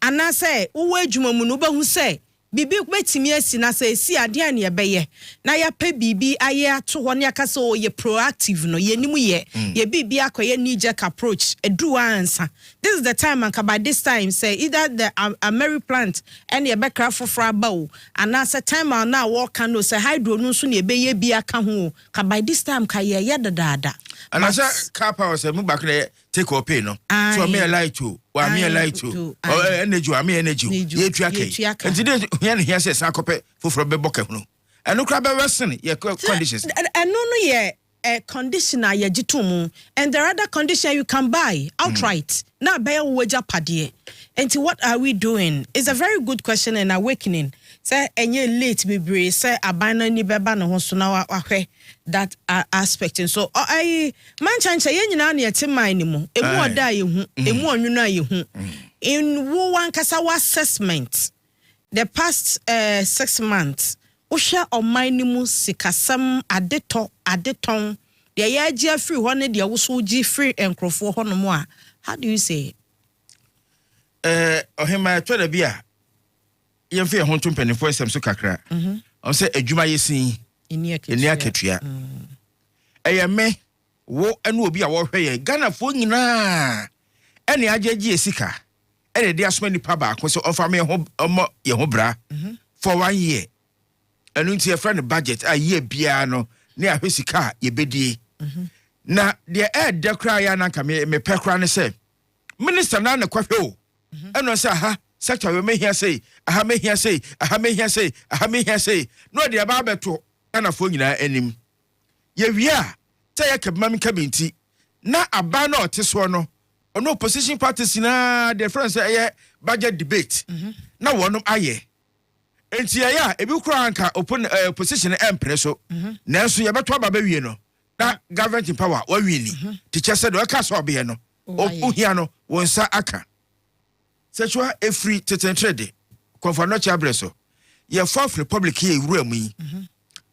Ana say wo adwuma mu no ba hu say bibi betimi asi na say si ade an ye beye. Na ya pe bibi aye ato ho ne aka say o ye proactive no ye nimu ye. Ye bibi akoye knee jerk approach edu ansa. This is the time and by this time say either the Mary plant and ye be craft for fraba and as a time now walk can say hydro no so ne be ye bi aka ho ka by this time ka ye dada. And as a car power say move back there take or pay no. So me like to wa me like to or energy wa me energy ye tuake. And today here say sakope for be boke no. And no crab western ye conditions. And no ye conditioner ye jitumu and there are other condition you can buy outright. Now buy a wager padie. And what are we doing? It's a very good question and awakening. Say enye late be say abana ni beba no so na wahwe that aspect. And so I man chancha ye nyina na yete man ni mu emu oda ye hu emu onwunu ye hu in wo wan kasa assessment the past 6 months Usha or minimu sikasam adeton. The idea free one the also G free and crofo honomoa. How do you say? Ohima try bia. Yen fe hon tum penifo sem so kakra. On say adwuma yesin enia ketua. Me wo enu obi a wo hwe ye Ghana fo nyina. Ene agyegie sika. Ene de asoma nipa ba ko so ofa me ho omo ye ho bra for 1 year. And unti your friend budget a year biano near Husika, ye bedie. Na the air de cry and me pecran say, Minister Nana Quaffo. And no, sir, such a may here say, I may here say, I may here say, I may here say, no, dear Barbato, and a fogina enim. Ye, yeah, say a cabman cabinti. Na a banner or tiswano, or no position parties in the friends budget debate. Now one of aye. Enti ya ebi kura anka open position empreso nanso ye beto aba bawie no na government in power wa wini teacher said o ka so be no ohia no wonsa aka sexual free tetentrede konfa no chabreso ye fourth republic here wura mu yi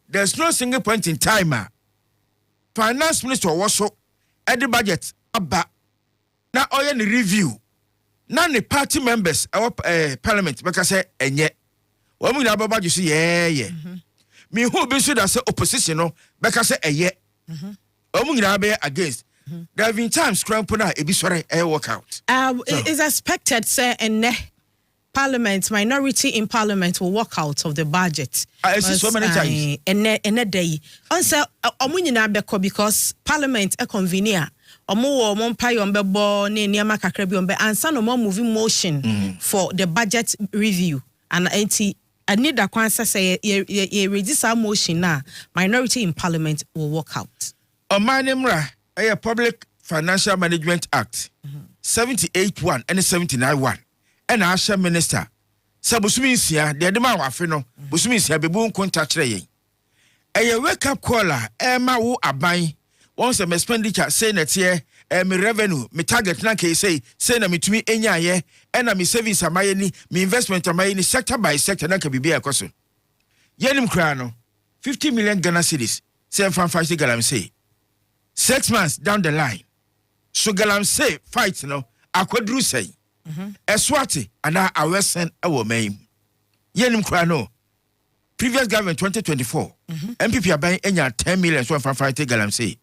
there's no single point in time finance minister was so at the budget aba na oye ni review na the party members our parliament because say enye Woman ababa you see yeah. Me who be sure that say opposition no because say eye. Woman be against. There have been times crampona e be sorry work out. Is expected say parliament minority in parliament will walk out of the budget. I see so many times. In a day. Answer omunyina beko because parliament e convener. Omo mo mpa yombe bo ne niama kakra bi yombe ansa no mo moving motion for the budget review and anti I need that kwansa say ye register motion na minority in parliament will walk out. On my name a Public Financial Management Act 78-1 and 79-1 and Asha Minister Sabusumi sia de adema wafe no busumi sia bebu nkonta kire yen. A wake up caller ma wo aban once a expenditure say na tie me revenue me target na ke say na metumi enya ye na me savings amaye ni me investment amaye ni sector by sector na ka bibia ekoso yenim kra no 50 million Ghana cedis say from 5 galam say 6 months down the line so galam say fight no akwadru say eswati ana awesen ewo maim yenim kra no previous government 2024 MPP aban enya 10 million so from 5 galam say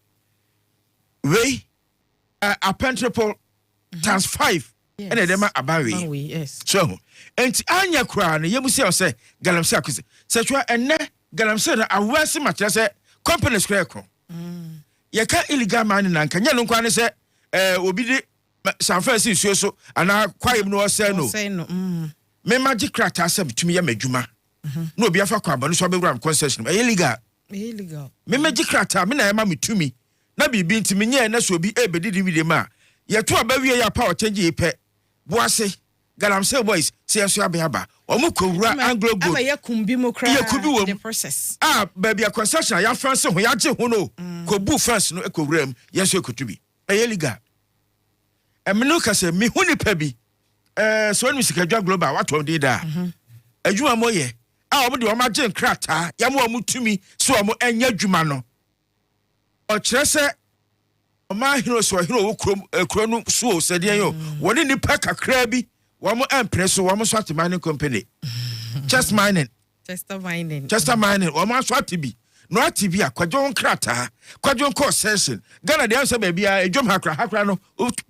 we a pentriple times 5 and edema abawi yes so enti anya kura no yemusi o say galamse akuse sechwa enne galamse na awase matra say company square ko ye ka illegal man na nka nya no kwa ne say obi di San Francisco so ana kwayem no say no me magic craft asem tumi ya madwuma no obi afa kwa aba no so abewura concession illegal me magic craft me na ma metumi na bibi ntimi nye na so obi ebedidi video ma ye to abawie ya power change ye pe boase galamsey boys say so abeba omu kowura anglo gold aba ye kumbi mo kra the process baby a concession ya France ho ya je ho no ko bu France no ekowuram yes ekotubi illegal emenu ka say me hu ni pa bi so ni sika dwa global what on dey da adwuma moye a omo de omo agye nkrata ya mo amutumi so omo enya adwuma no o kire se Oma hero so hero wo kuro no so said yo woni nipa kakra bi wo mo empre so wo mo swat mining company Chester mining wo mo swat bi no atibi akwadwo nkrata kwadwo ko session Ghana dey answer baby a edwom hakra no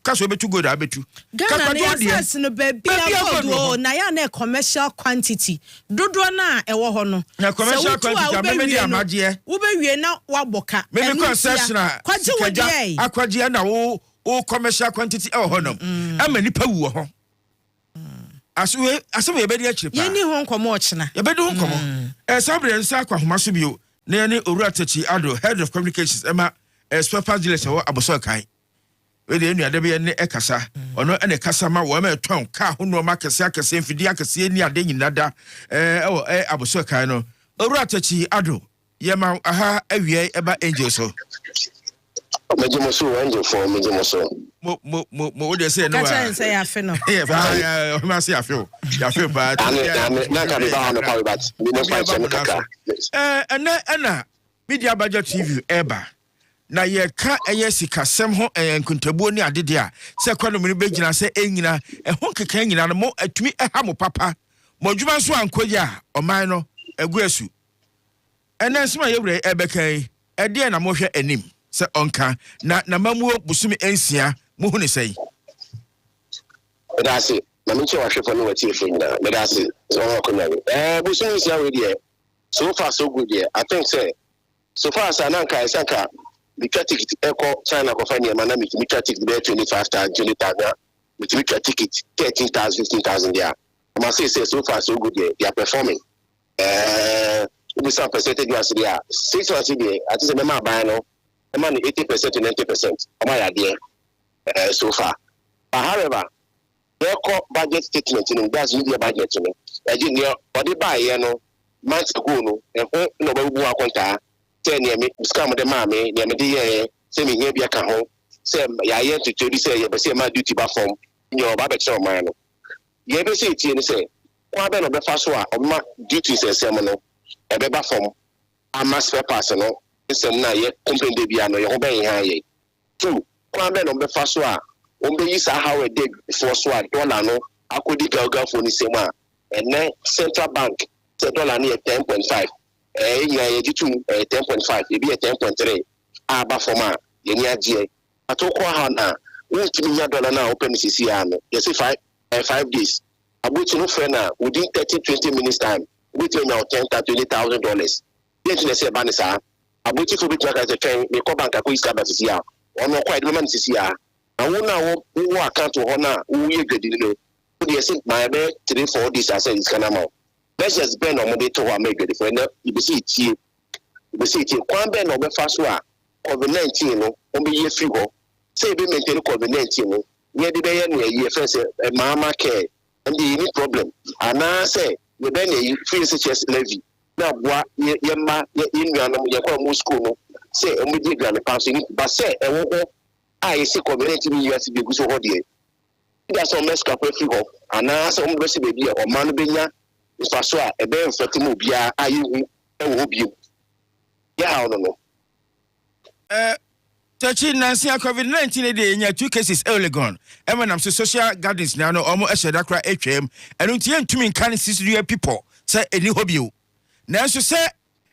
kaso betu go da betu Ghana dey answer no baby a na ya na commercial quantity dodo na ewo ho no na commercial quantity me dey amaje wo be wie na waboka me concession akwaje na wo commercial quantity ewo ho no ama nipa wu ho aswe ye be dey akire pa ye ni ho nkomo ochina ye be dey ho nkomo sabre nsa akwa homa so bio na ne Owuratachi Ado head of communications ema spare parts dealers wo aboso kan we de enuade be ne ekasa ono ene kasa ma wo ma ton ka ho no ma kese akese mfidi akese ni ade nyinada aboso kan no Owuratachi Ado yema aha awie eba angel so mejemoso angel for mejemoso mo de say no ka say afi no ma say afi ba na ka be ba no power but me no fight some kaka na media budget TV eba na ye ka eye sikasem ho nkuntabuo ni adede a se kwano me begina se enyina ho keka nyina no mo atumi ha mo papa mo dwuma so ankoje a oman no aguasu nsema ye wure ebekan ede na mo hwe anim se onka na mamuo busumi ensia mo hu ne sei that's it na me che wa hwe no wati efu nyina that's it so ko na busumi ensia we dey so far so good there I think say so far as ananka isaka the ticket echo China ko fani ma na me ticket be 25,000 20,000 me ticket 13,000 15,000 there I say so far so good there they are performing we some percentage was there 6 months there I think me buy no man 80% to 90% am there so far but however the budget statement in that's media budget no engineer body buy here no months ago no no be bu akonta say ne me scam de ma me ne me de say me here bia ka ho say ya ye to tori say ye be say ma duty ba form nyo ba be tell man no ye be say tie ni say kwa be no be fa so a o ma duty say say mo no e be ba form ama spare parts no say na ye company de bia no ye ho be han ye two kwa be no be fa so a o be yi sa how e dey before so a dollar no akodi galga for ni say ma and central bank the dollar near 10.5. You get 10.5, you be at 10.3. Aba for ma, you near GA. I told Hana, $1 million now open CCN. You see 5 days. I would to no friend now within 30-20 minutes time. We tell now $10,000 to $20,000. Then to say Banisa, I would to be like as a train, the bank a quick stab at CCR. Or no quite woman CCR. I won't know who account to honor who you get in. You see my bed 3-4 days I said it's kind of let's just bend on the to make it for you see it quan bend on the first one COVID-19 no be year free go say be maintain COVID-19 no near the bay near year first mama care and the any problem and I say the ben you free such levy now boy yema in your no school no say we dig the passing but say I see COVID-19 US be go so hot there that's all mess up free go and I say baby or man benya if I saw a bear for Bia, I hope you. Yeah, I don't know. Touching Nancy COVID-19 day in your 2 cases early gone. And when I'm social gardens now, no almost a Dakra HM, and until to me can see people say any hobby. Now, so say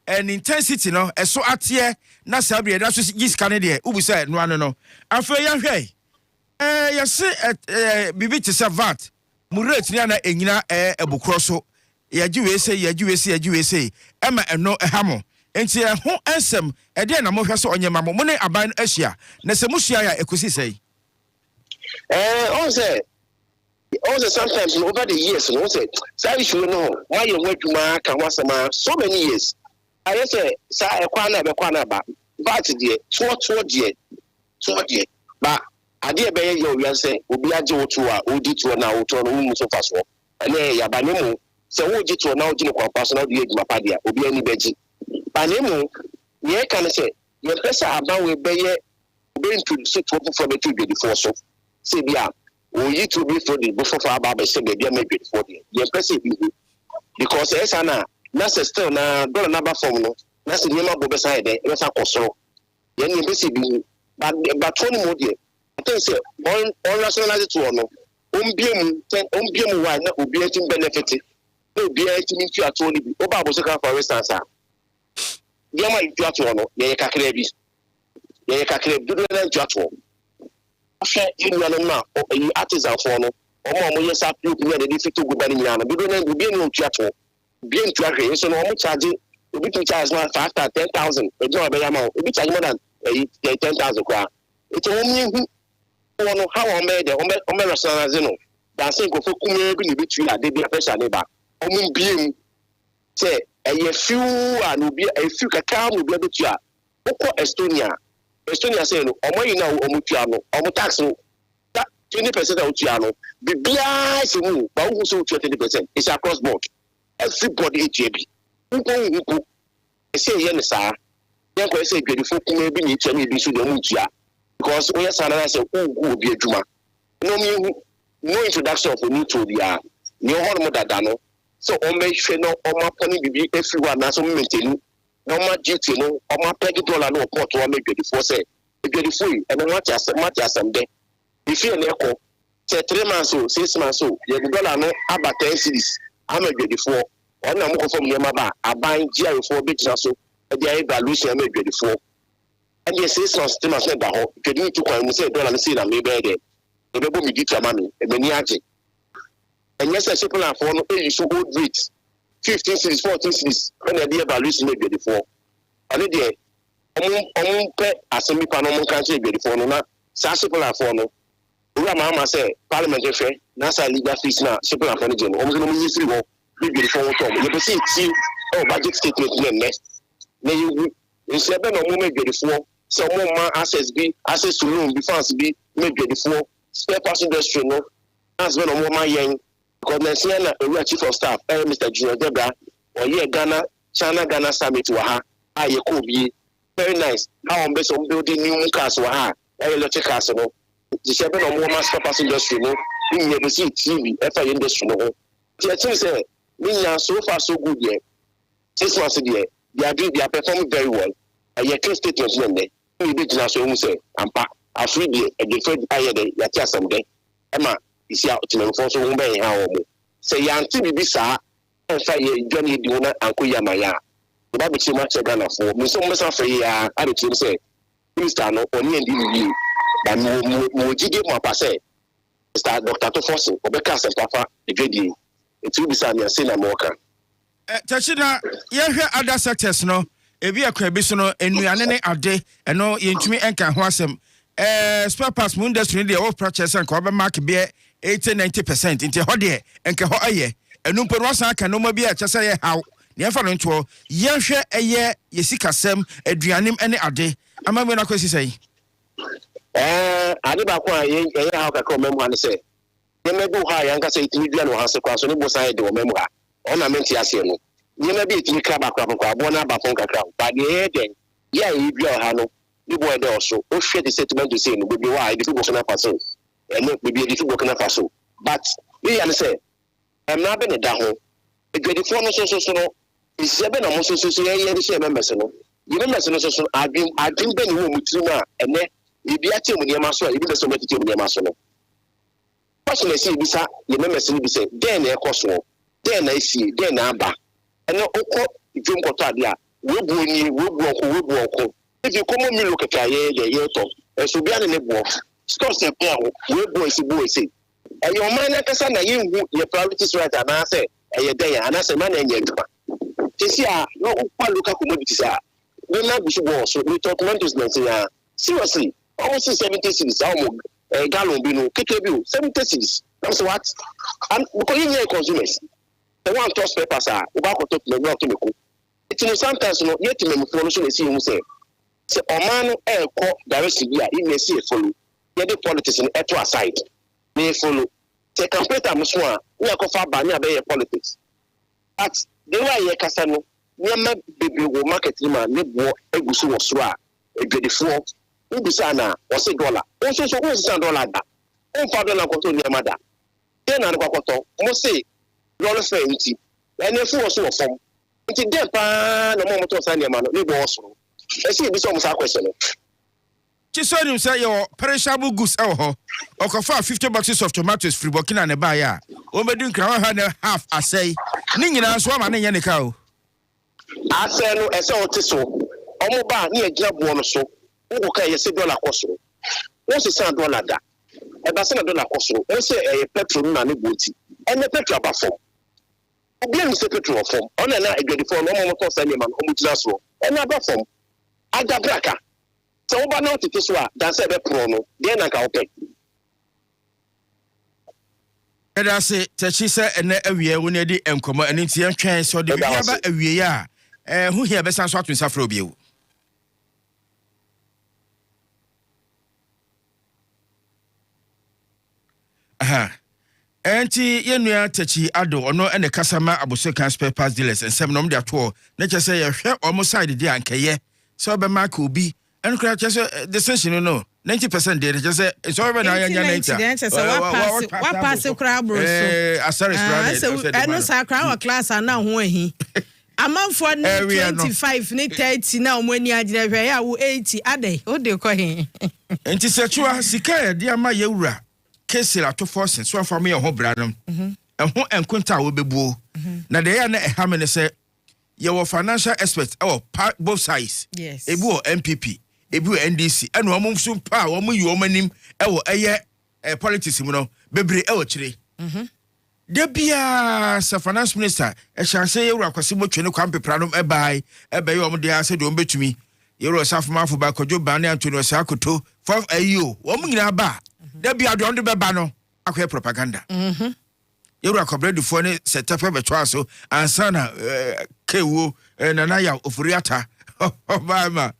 an intensity, no, a so at here, not Sabria, that's just Canada, who said, no. I feel young hey. You say at Bibi to Savat, Muret Niana Enina a Bukroso. USA Emma and no hamo enti ho ansem e de na mo hwe so onyema mo ne aban asia na se musia ya ekosi sei also sometimes over the years no say you know why you work ma kan wasama so many years I say sa e kwa na ba but die to die ba ade be ye yo say obi age wo to a odi to na wo to no mu so faso ene ya ba ne mu so wo ji to na wo ji kwa personal dey eduma padia obi ani beji panemu ye kan say ye pesa aba we be ye be introduce to for be to be before so say bia o yi to be for the before aba be say be make before the ye pesa bi because esana na still na dollar number form no na se nyema bo besa ede e sa kosoro ye ni be se bi but 20 more dey I think say on rationalize to no ombiem wa na obi etim benefit na obi etim ntu ato ni bi oba aboso kan for instance ye ma ntu ato no ye kakra bi do na ntu ato afẹ inu no na o artisan for no omo ye sa pio bi na dey fit to go bani nyana do na obi enu ntu ato bi ntu ahwe so no omo charge obi to charge na 10,000 e do be yama obi charge more than 10,000 kwa it only no how on made the rationalize no that say go for kume bi ni between ade bi pressure ne ba omo biem say e few and obi e few kaka mo bi betua okọ Estonia say no omo yi na omo tua no omo tax no 20% of tua no bibia se mu ba wo so 20% it's across board everybody HB nko e say ye ne sa ye ko say gredifo kume bi ni tua ni bi so do omo tua because we are saying who be adwuma no introduction of a new to the new hormone that no so on make sure no on my pony be everyone na so maintain no my duty no on my peg dollar no port to make 24 say 24 and then what as am there if you echo say 3 months or 6 months so the dollar no about 10 cities am 24 on na mo confirm nyama ba aban gia for bit na so the evaluation am 24 and yes, it's not still as that ho kedin to kwa say dollar say na me be there e be bo mi di mami e be ni age and yes say people are for no pay so good rate 15 cities 14 cities when the evaluation be before and there omo pe asemi pa no mo kan say before no na sa people are for no we ma say parliament fe na sa legal fees na people are for no omo no mo free ho be before to you be see budget statement next na you instead no mo me before so more man access to loan before be make before spare parts industry no as well more man yen because Nigeria na chief of staff Mr. Junior Debra or ye Ghana summit wa ha aye ko bi very nice how on base on building new cars wa ha electric cars no the seven or more man spare parts industry no we never see TV FI industry no the thing say me so far so good here 6 months there they are performing very well a clear statement in there we be to so we say ampa afri the different aye the yati asem dey ema isi otinam fo so wo ben ha wo mo say yanti bibi sa enfa ye dwani di wona ankoya maya ba be chima che Ghana fo me so mo sa fa ya ade tim say minister no oni ndi bibi ba mo jide mo pa say Mr. Dr. Ato Forson obeka asem papa edwedi etu bi sa me say na mo ka Tachina ye hwe other sectors no ebi akwa bi so no enuane ne ade eno yentumi enka ho asem spare parts mu industry dey of purchase and cover mark be 80-90% inte ho de enka ho aye enu mpo no san aka no ma bi a chese ye haw ne fa no nto ye hwe eye yesikasem aduanem ene ade amame na kwesi sei ade ba kwa ye haw ka ko memu ane se ye mebu ha ya nka se itimi dua no ha se kwa so ne bo san de o memu ha ona menti ase no nyema bi etimi kra bakra abo na ba fon kakra ba de den ya yi bi o ha no ni boy de also o hwe the statement to say no be why the people na pass and no be the people na pass but we ya say am na be ne da ho egwedifo no so no ise be na mo so ye say members no you members no so adwin be ni wo mutiri ma ene e bi atie mu nyema so e bi be so metiti mu nyema so no question e say bi sa ye members ni bi say den na e koso den na esi den na aba ene okọ dwom koto ade a we bu onko if you come me look at ye to so bia ne bo stores e po we bu esi e your man na kasa na ye hu your priorities right and say e ye den and say man na nya adwuma tisi a no kwa local commodities a we na bu so so we talk maintenance ya seriously almost 70 cities almost gallon bi no keke bi 70 cities that's what and because you consumers the one to spare pass a we ba ko to me go to me ko it no sometimes no yet me for no so see him say oman no ko direction bi a e see follow ye the politics no to aside me follow the campaign am so a we ko fa ba nya be politics but the way ye kasa no nyama bebe wo market ni ma ne bo egusu wo so a egedefo ubisa na o se dollar o so o se dollar da o fa dollar ko to nyama da e na ko to mo se lọ́rọ̀ fẹ́ nti and if you also from it did pa no moment of Sunday man, no also. I see this almost a question. Chisonim say your perishable goods or 50 boxes of tomatoes free working and a buyer. Omedun crown and a half, I say. Ningina swam and any cow. I say no, as all so. Omoba near job one so. Okay, you say $1 cost. What's the sound $1 that? And that's $1 cost. What's a petrol man booty? And the petrol buffer. Again, the petrol form. On a night, get the phone, no more for Sunday man, Omujaso. Another form. I got bracker. So, over now to this one, that's a prono. Then I can pay. And I say, she said, and every year when you did come and it's your chance, so the Baba every year. Who here best answer to Safrobio? Auntie, Yenua Techi Ado, or no, and the Casama Abusekan spare parts dealers and 7 of their tour. Nature say a share almost side the day and Kaye. So by Mark will be, and crack just the session, no. 90% did just say it's over now. What pass the crowd? I know Sakra class are now when he. A month for 25, 30 now when you are 80 a day. What do you call him? And it's a true Sika, dear my Yura. Cassiel Ato Baah so for me a whole bradam. And who and Quinta will be boo. Now they are not having to say your financial experts, both sides. Yes. A boo MPP, a boo NDC, and one move soon power, one you woman him, a politics, you know, baby, tree. There be a finance minister, I shall say, you're a possible train of Campi Pranum, a buy, a bay on the answer, don't bet to me. You're a South Mouth about Kojo Banner and to no Sakoto, from a you, woman in a bar. There be a don't be banner, I hear propaganda. You're a cobbled for it, set up a betrosso, and Sana, Kewu, and Anaya of Riata, Obama.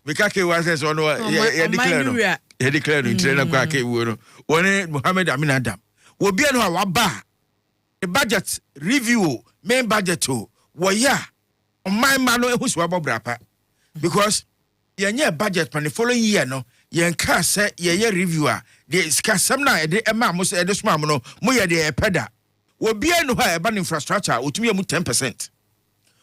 Mikake was as on he declared in Trena Quake, one Mohammed Amin Adam. Will be no bar. The budget review, main budget too. Well, yeah, on my man who's Wabo Brapa. Because your budget for the following year, no, yen car set ye reviewer. The Scasam night, the Mamos at the Smamono, Moya de Peda. Will be no urban infrastructure, which me 10%.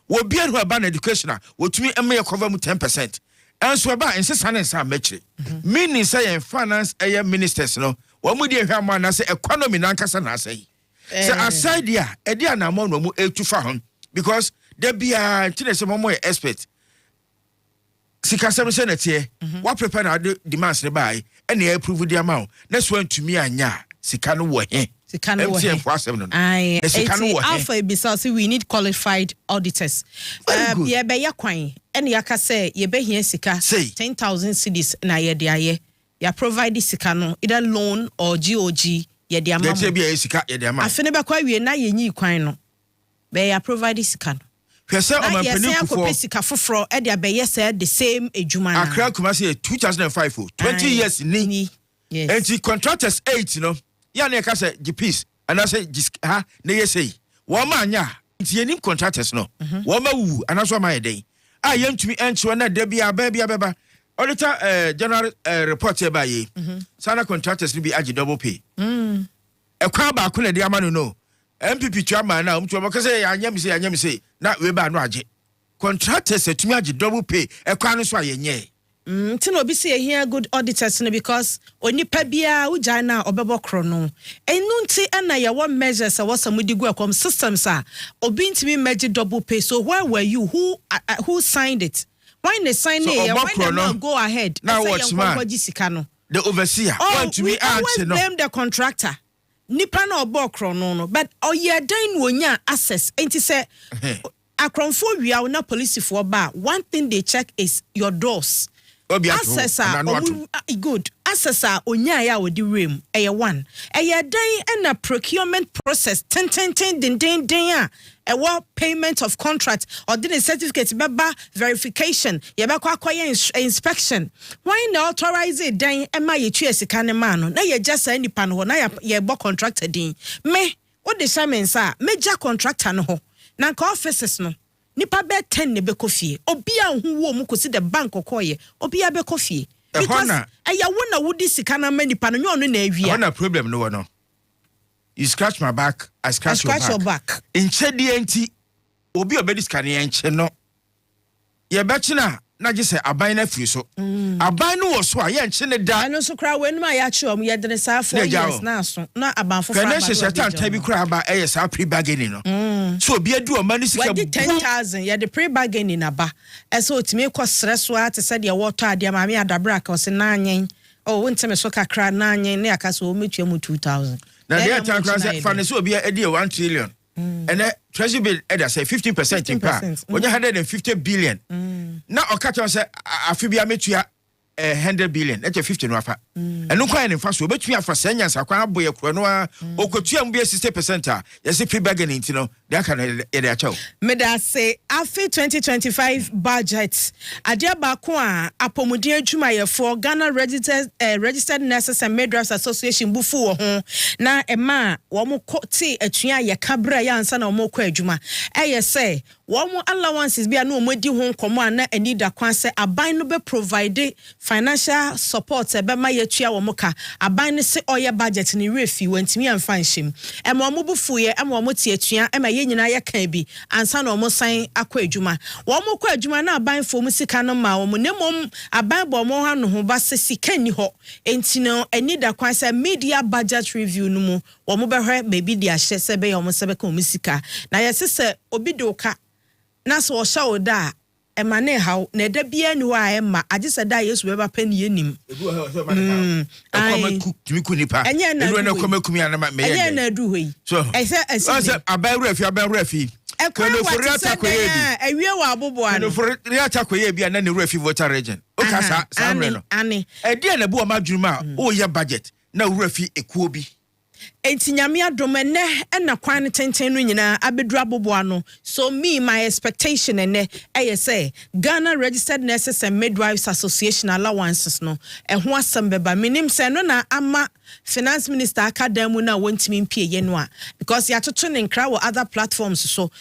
Will be no urban educationer, which me a mere cover 10%. And so about insist on some metric. Meaning say finance ministers, no, one would you have man as economy Nankasana say. So aside there, a dear Namon will move to found because there be a more expert. Sika 7 Senate, what prepare demands to buy, and they approve the amount. That's when to me and ya, Sikano were here. Sikano Alpha besides we need qualified auditors. Yeah, by your coin, and Yaka say, ye be here Sika 10,000 cedis na ye dia. Ya provide Sikano, either loan or GOG. Ye dia mama. I feel never quite we na ye ni kwan no. Be ya provide Sikano. Pese o man penu for Sika foforo e dia be said the same ejuma na. Accra Kumasi 2005 20 years ni. Yes. And the contractors 8 you know. Ya na ka say GPs and I say ha na ye say. Wo ma anya nti ye contractors no. Wo ma wu anaso ma ye den. Ah ye ntumi encho na da bia ba. Auditor general report here by ye. Sana contractors will be agi double pay. A kwa ba ko na dia ma no. MPP chairman na umtu mo kase anyam say na we ba no agi. Contractors etumi agi double pay. E kwa no so ayenye. Tino obi say here good auditors no because onipa bia uja na obebo kro no. Enu nti na ye what measures was some di go akom systems obi ntimi meji double pay. So where were you? Who signed it? Why they sign it? Why not go ahead? Now what's man? The overseer. We always blame the contractor. Nipa na obokro no. But ye dan wonya access. Enti say akronfo wi a na police for ba. One thing they check is your doors. Assessor good. Assessor onya ya wo di room. Eye one. Eye dan and a procurement process. Ten din a what payment of contract or did a certificate baba verification. Yabakwa inspection. Why not authorize it then Emma ye chase can man? Now you just any pan ho na ye bo contractor din. Me what the shaman sa major contractor no. Na ka offices no. Nipa be 10 ne be kofie. Obia hu wo mu kosi the bank okoye. Obia be kofie. Because aya wona wudi sika na manipa no nyo na awia. One problem no. You scratch my back, I scratch your back. In Chedi enti obi obedi skane enche no ye bechi na je se aban na firi so aban no wo so a ye enche ne da ano so kra wenu ma ya che ye de sa 4 years na so na aban fo fa ba financial bi kra ba e sa pre bargaining no so obi adu o mani sika bu 10,000 ye de pre bargaining aba e so otime ko stress wa te se de wato ade ma me adabra ka o se na anyen o wonteme so kakra na anyen ne aka so o metua mu 2,000 na de tan kra se fa ne so obi e de 1 trillion and treasury bill either say 15% in pa when you 150 billion now okacha say afibia metua 100 billion that's 50 no afa and no kwa en fa so betua afa sanya sakwa aboye kro no okotua mu 60% a yes pre bargaining you know they can e dey acho me da say afi 2025 budget adia ba ko a apomudin adwuma ye for Ghana registered nurses and midwives association bufu wo ho na ema wo mo ti atua ye kabra ya ansa na wo mo ko adwuma ye say wo mo allowances bia na wo modi ho nkomo na anida kwan say aban no be provide financial support be ma ye tua wo mo ka aban ne se oye budget ni refi wantimi amfa nhim ema wo bufu ye ema wo ti atua ema ye nyina ye kan bi ansa na wo san akọ adwuma wo mo kọ adwuma na aban fo mu sika no ma wo mo nemom aban bo mo ha no ho ba se sika ni ho enti no anida kwan say media budget review no mu wo mo behwe baby di ahye se be yo mo se be kan mu sika na ye se obi do ka na so wo sha wo da ema ne haw na da bia ni wa ema age se da Yesu be ba pa ni enim ku nipa edu na komakum ya na me ye na du hoi so ase aban rafi Kono for attack awie wa aboboa no for attack we bia na ne rafi voter region o ka sa mre no ane e dia na bu o madwuma o ye budget na rafi ekuo bi enti nyame adomene na kwan tenten no nyina abedru aboboa no so me my expectation ene say Ghana Registered Nurses and Midwives Association allowances no ho asem beba minim se no na ama finance minister akadamu na wontimi mpie ye no a because ya toto ne nkra wo other platforms so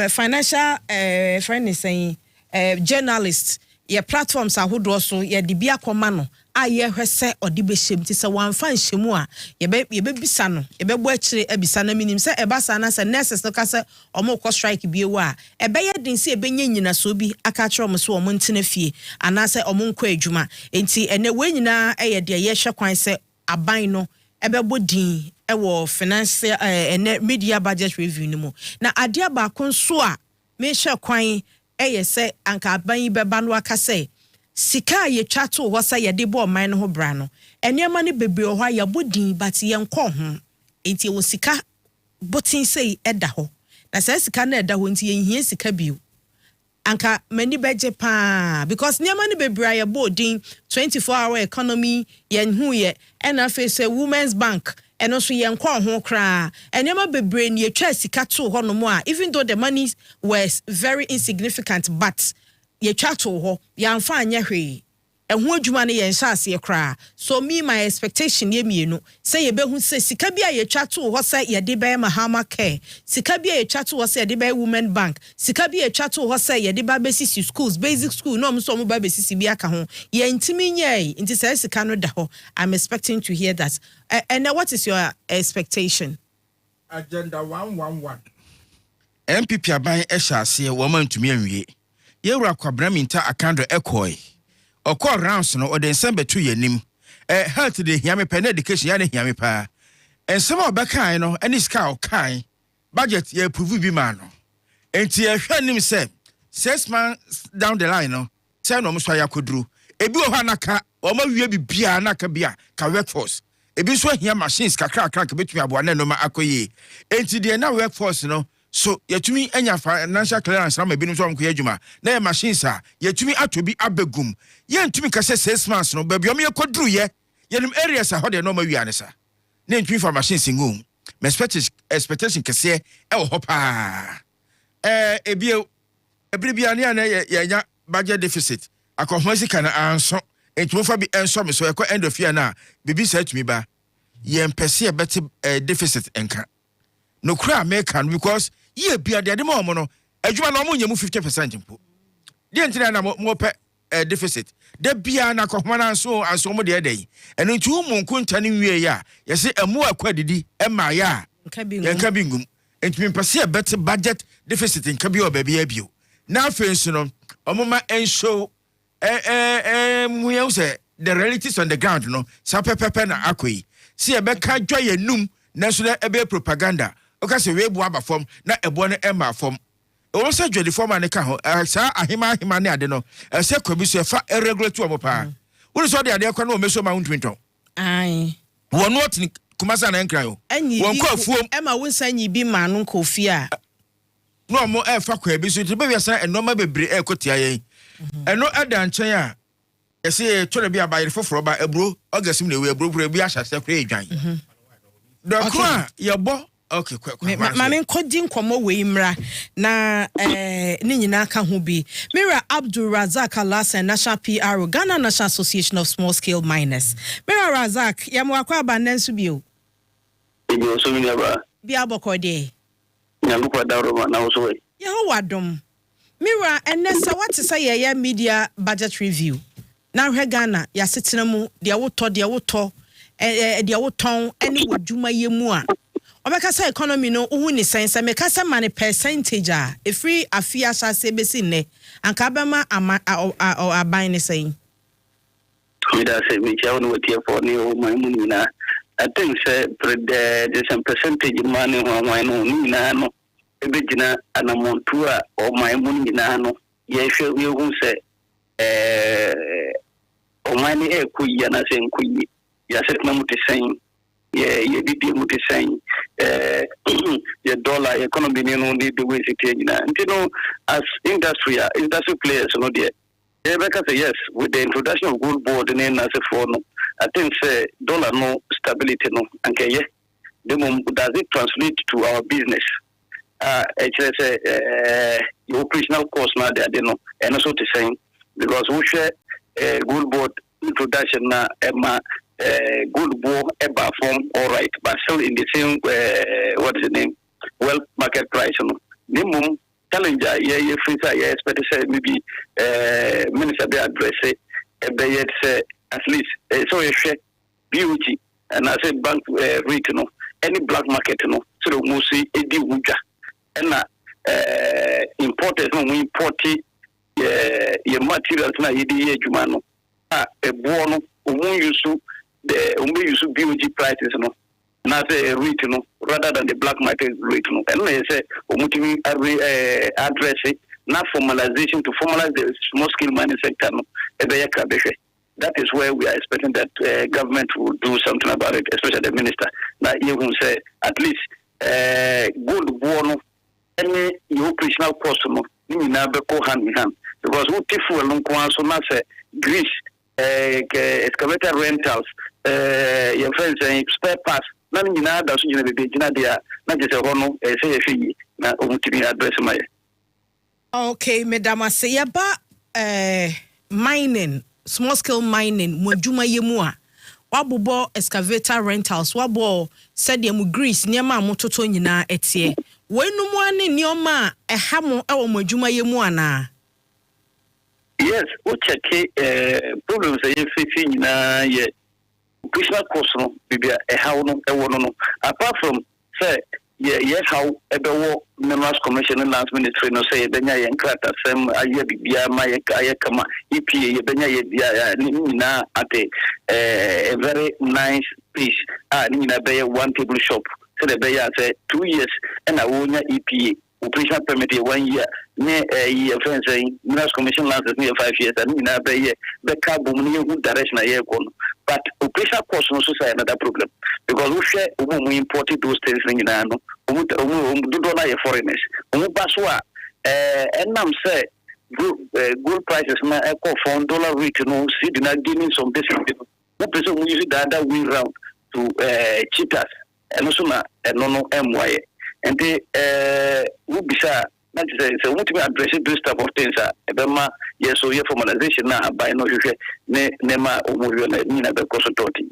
financial friend is saying journalists ye platforms ahodo so ye de bia koma no aye hwese odi behyem ti se wanfa nhyemu a ye be bisa no ye be bo akire abisa na minim se ebasa na se nurses no ka se omo ko strike biewu a ebe ye din se ebe nyina so bi aka kire omo so omo ntena fie ana se omo nkọ adwuma enti ene we nyina ye de ye hwe kwan se aban no ebe bodin ewo finance media budget review no mu na ade abakon so a me hwe kwan say anka aban beba no aka say sika ye twato ho say ye de bo man no ho bra no enema ne bebre ho ya bodin but ye nkọ ho enti wo sika botin say eda ho na say sika na eda ho enti ye hie sika biu anka mani beje pa because nema ne bebre ye bodin 24-hour economy ye hu ye na face women's bank and also ye nkọ ho kra enema bebre ne atwa sika to ho no mo a even though the money was very insignificant but ye twa to ho ya mfa anya hwe ehun adwuma ne ye nhyase kra so me my expectation ye mienu say ye behu say sika bia ye twa to ho say ye de be mahama care sika bia ye twa to ho say ye de be women bank sika bia ye twa to ho say ye de ba besisi schools basic school no mo so mo ba besisi bia ka ho ye ntimi nyai nti say sika no da ho I'm expecting to hear that and what is your expectation? Agenda 111 MPP aban ehhyase wo mantumi anwie ye wura kwabra minta akandro ekoi okọ rounds no ode nsembe to yanim health de hiame pen education ya ne hiame pa ensema obekan no ani ska okan budget ye approve bi ma no enti ehwe nim se 6 months down the line no say no mso ya koduru ebi o ha naka o ma wie bibia naka bia ka workforce ebi so hia machines kakra ka betumi abo na no ma akoye enti de na workforce no so yetumi enya financial clearance na mabinum so amko adwuma na ye machines a yetumi atobi abegum ye ntumi ka se 6 months no baby o me koduru ye yenim areas a hode no ma wiane sa na ntumi for machines ngum expectation kese e wo hopa ebire bia na ye nya budget deficit akohwasi kana anso ntumi fa bi enso me so e ko end of year na bibi sa tumi ba ye mpese e beti deficit enka no kra American because ye bia de mo no adwuma no mo nyemu 50% mpo de ntina na mo pe deficit de bia na kohmana anso mo de dey eno ntu mo nkunta ne wie ya ye se emu akwadidi e ma ya nka bingum enti me pese better budget deficit in kabi o baby abio na afensu no omoma enshow we say the realities on the ground no sa pepepe na akoi si e be ka dwoye num na so na ebe propaganda o ka se we bu aba form na ebo no ema form o se dwedi form an ka ho sa ahima ne ade no se kwabi so fa irregular mo pa wo so de ade kwa na o meso ma untwinton ai wo no otini kumasa na nkran yo won kwa fuom ema wo sanyi bi ma no kofi a no mo fa kwa bi so tibe wiasa enoma bebre kotia yen eno ada nchen a yesi tore bi abayere foforo ba ebro ogasim na we ebro bi ahase kwa edwan dokro a yebo okay mame nkodi nkomo we imra na ni nyina ka ho bi Mira Abdul Razak Alasan National PR Ghana National Association of Small Scale Miners Mira Razak yamo akwa abanansu bio Ebi so mi aba bi abokode nyangu kwa dawro na so we Yeho wadom Mira enesa what say ye media budget review na hwe Ghana ya setena mu de woto de woton ene wodwuma ye mu a obeka say economy no uhu ni sense me ka say man percentage a free afia sase besi ne anka bema aban ne say we da say me chawo no tie for ni o man mu na I think say there's some percentage money ho man no ni na no ebe gina anamontu a o man mu ni na no ye hwe we hu say o man e kuyi na say kuyi ya set na muti saying ye bibi muti saying the dollar economy no need the way it change na you know as industry players no there because yes with the introduction of gold board in as a for no I think say dollar no stability no anke ye does it translate to our business actually say your operational cost na there no and also to saying because we share gold board introduction na good board eba form all right but still in the same what is the name well market price no minimum challenger ye free say expect say maybe minister be address it say at least so you share beauty and I say bank rate no any black market no so the mostly edi wuja and importers no we import your materials na yedi adwuma no ebo no use the use BOG prices no na say rate no rather than the black market rate no and they say omutimi address it not formalization to formalize the small scale mining sector no that is where we are expecting that government will do something about it, especially the minister now you will say at least gold bono any operational cost no ni na be ko hand in hand because we tifu alon ko so na say Greece excavator rentals your friends saying spare parts na nyina da so nyina bebe nyina dia na je se ho no say efi na omutimi address my okay madam say ba mining small scale mining mu adwuma ye mu a wabobo excavator rentals wabo said mu Greece niam a mototo nyina etie wenu mu ane nioma eha mo e wo mu adwuma ye mu ana yes we check problems say facing na ye operational cost no bibia how no e wono no apart from say yes how ebewo minerals commission and lands ministry no say benya ye nkrata sem aye bibia ma ye kama EPA ye benya ye bia ni na at a very nice piece ni na be one table shop so the be say 2 years and I wonya EPA operational permit 1 year ne ye friends saying minerals commission lands near 5 years and ni na be carbon ni who direction na ye go but operational cost no so say another problem because we share we imported those things in no do dollar foreigners baso and nam say gold prices na equal for dollar rate no see na gaining some discount we person we use the other way round to cheaters and also na no my and we bisa na say so we to address this type of things ebema yes so your formalization na by no you ne ma omorio na ni na be consulting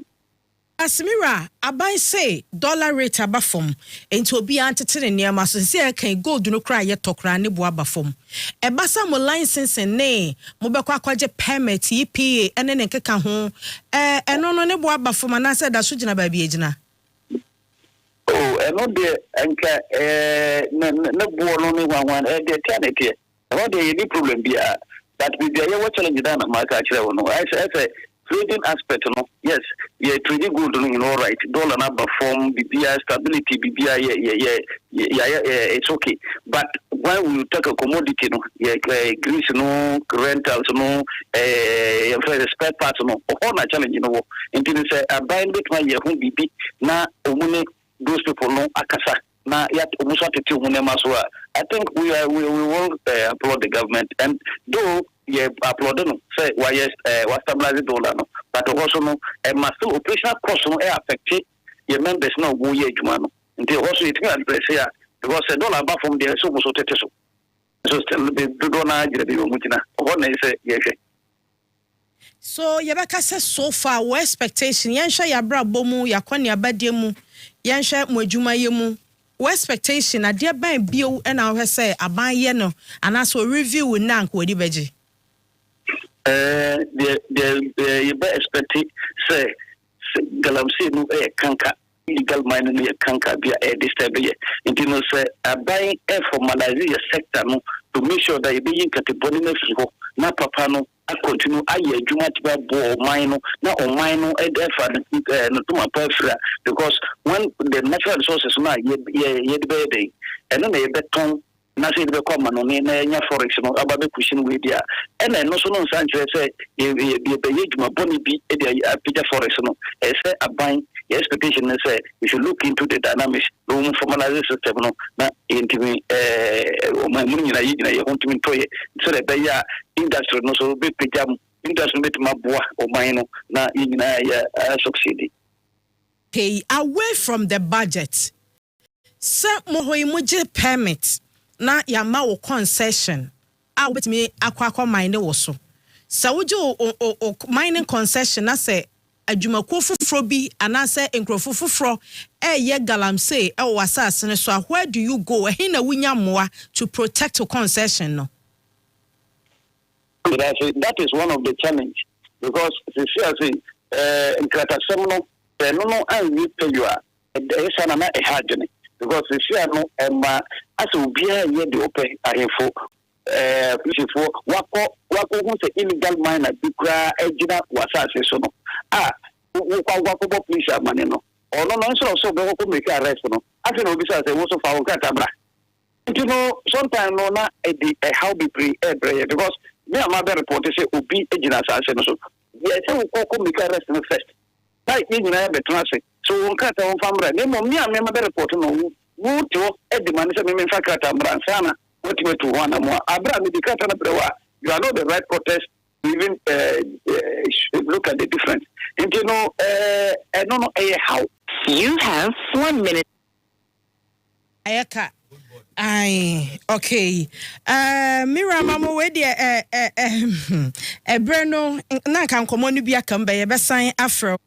Asmira abai say dollar rate abafom enti obi antete ne ma so se kan gold no kra ye tokra ne bo abafom e basa mo license ne mo be kwa kwaje permit EPA ene ne nkeka ho eno no ne bo abafom na say da so gina ba bi agina Oh, and not there, and no born only one, and the eternity. What the any problem be that we are watching the done my culture. No, I say trading aspect, no, yes, yeah, trading good, you know, right? Dollar number form, BBI stability, BBI, yeah, it's okay. But when we talk a commodity, no, yeah, grease, no, rentals, no, spare parts, no, all my challenge, you know, until you say, I bind it my year, won't be now, those people know Akasa. Now, yet almost at the I think we will applaud the government, and though you applaud them, say why yes, was stabilized dollar, no, but also no, a massive operational cost no affected your members no go ye man. Until also it can address here because a dollar back from there so so teteso. So still the donor the mutina. What they say yes. So yabaka says so far what expectation yansha ya bra bomu ya kwani abademu yansha mo adwuma yemu what expectation adia ban bio e na wo say aban ye no anaso review na nko odi beji you be expect say galamsey no e kanka illegal mining no e kanka bia e disturb ye intino say aban e formalize your sector no to make sure that you be in category na fi ho na papa no I continue aye adwuma tiba bo mine no na o mine no e defa no to mapa afra because when the natural resources na ye de be and na ye beton na say be come no na nya forex no aba be kushin we dia and no so no san say ye be adwuma boni bi e dia apija forex no e say aban your expectation is if you look into the dynamics no formalize system no na intimi my money na you want to toy so that be ya industry no so be pejam industry bit maboa o man no na yina ya succeed. Okay, away from the budget sa mo hoyi mo je permit na ya ma wo concession a wetimi akwa mine wo so sa wo je o mining concession na say adwumako foforo bi anase enkrofo foforo ye galamsey e wo asase ne so where do you go he na wunya moa to protect your concession no? That is one of the challenge because seriously nkratasem no no and we pay you e sana na e hardene because no ma as obia ye de open ahefo for wako who say illegal miner bi kra ejina wasase so no wako police amane no ono no so be ko make arrest no afi no bisa say wo so fa wo kata bra you know sometimes no na how be because me am be report say obi ejina asase no so ye say wo ko make arrest no first like ni na be transfer so wo kata wo famra ne mo me am be report no wo to e demand say me fa kata bra sana what to one more abra me dikata na brewa you are not the right protest even look at the difference and you know I don't know how you have 1 minute ayaka ai okay mira mama we de ebreno na kan komo no bia kan be ye besan afro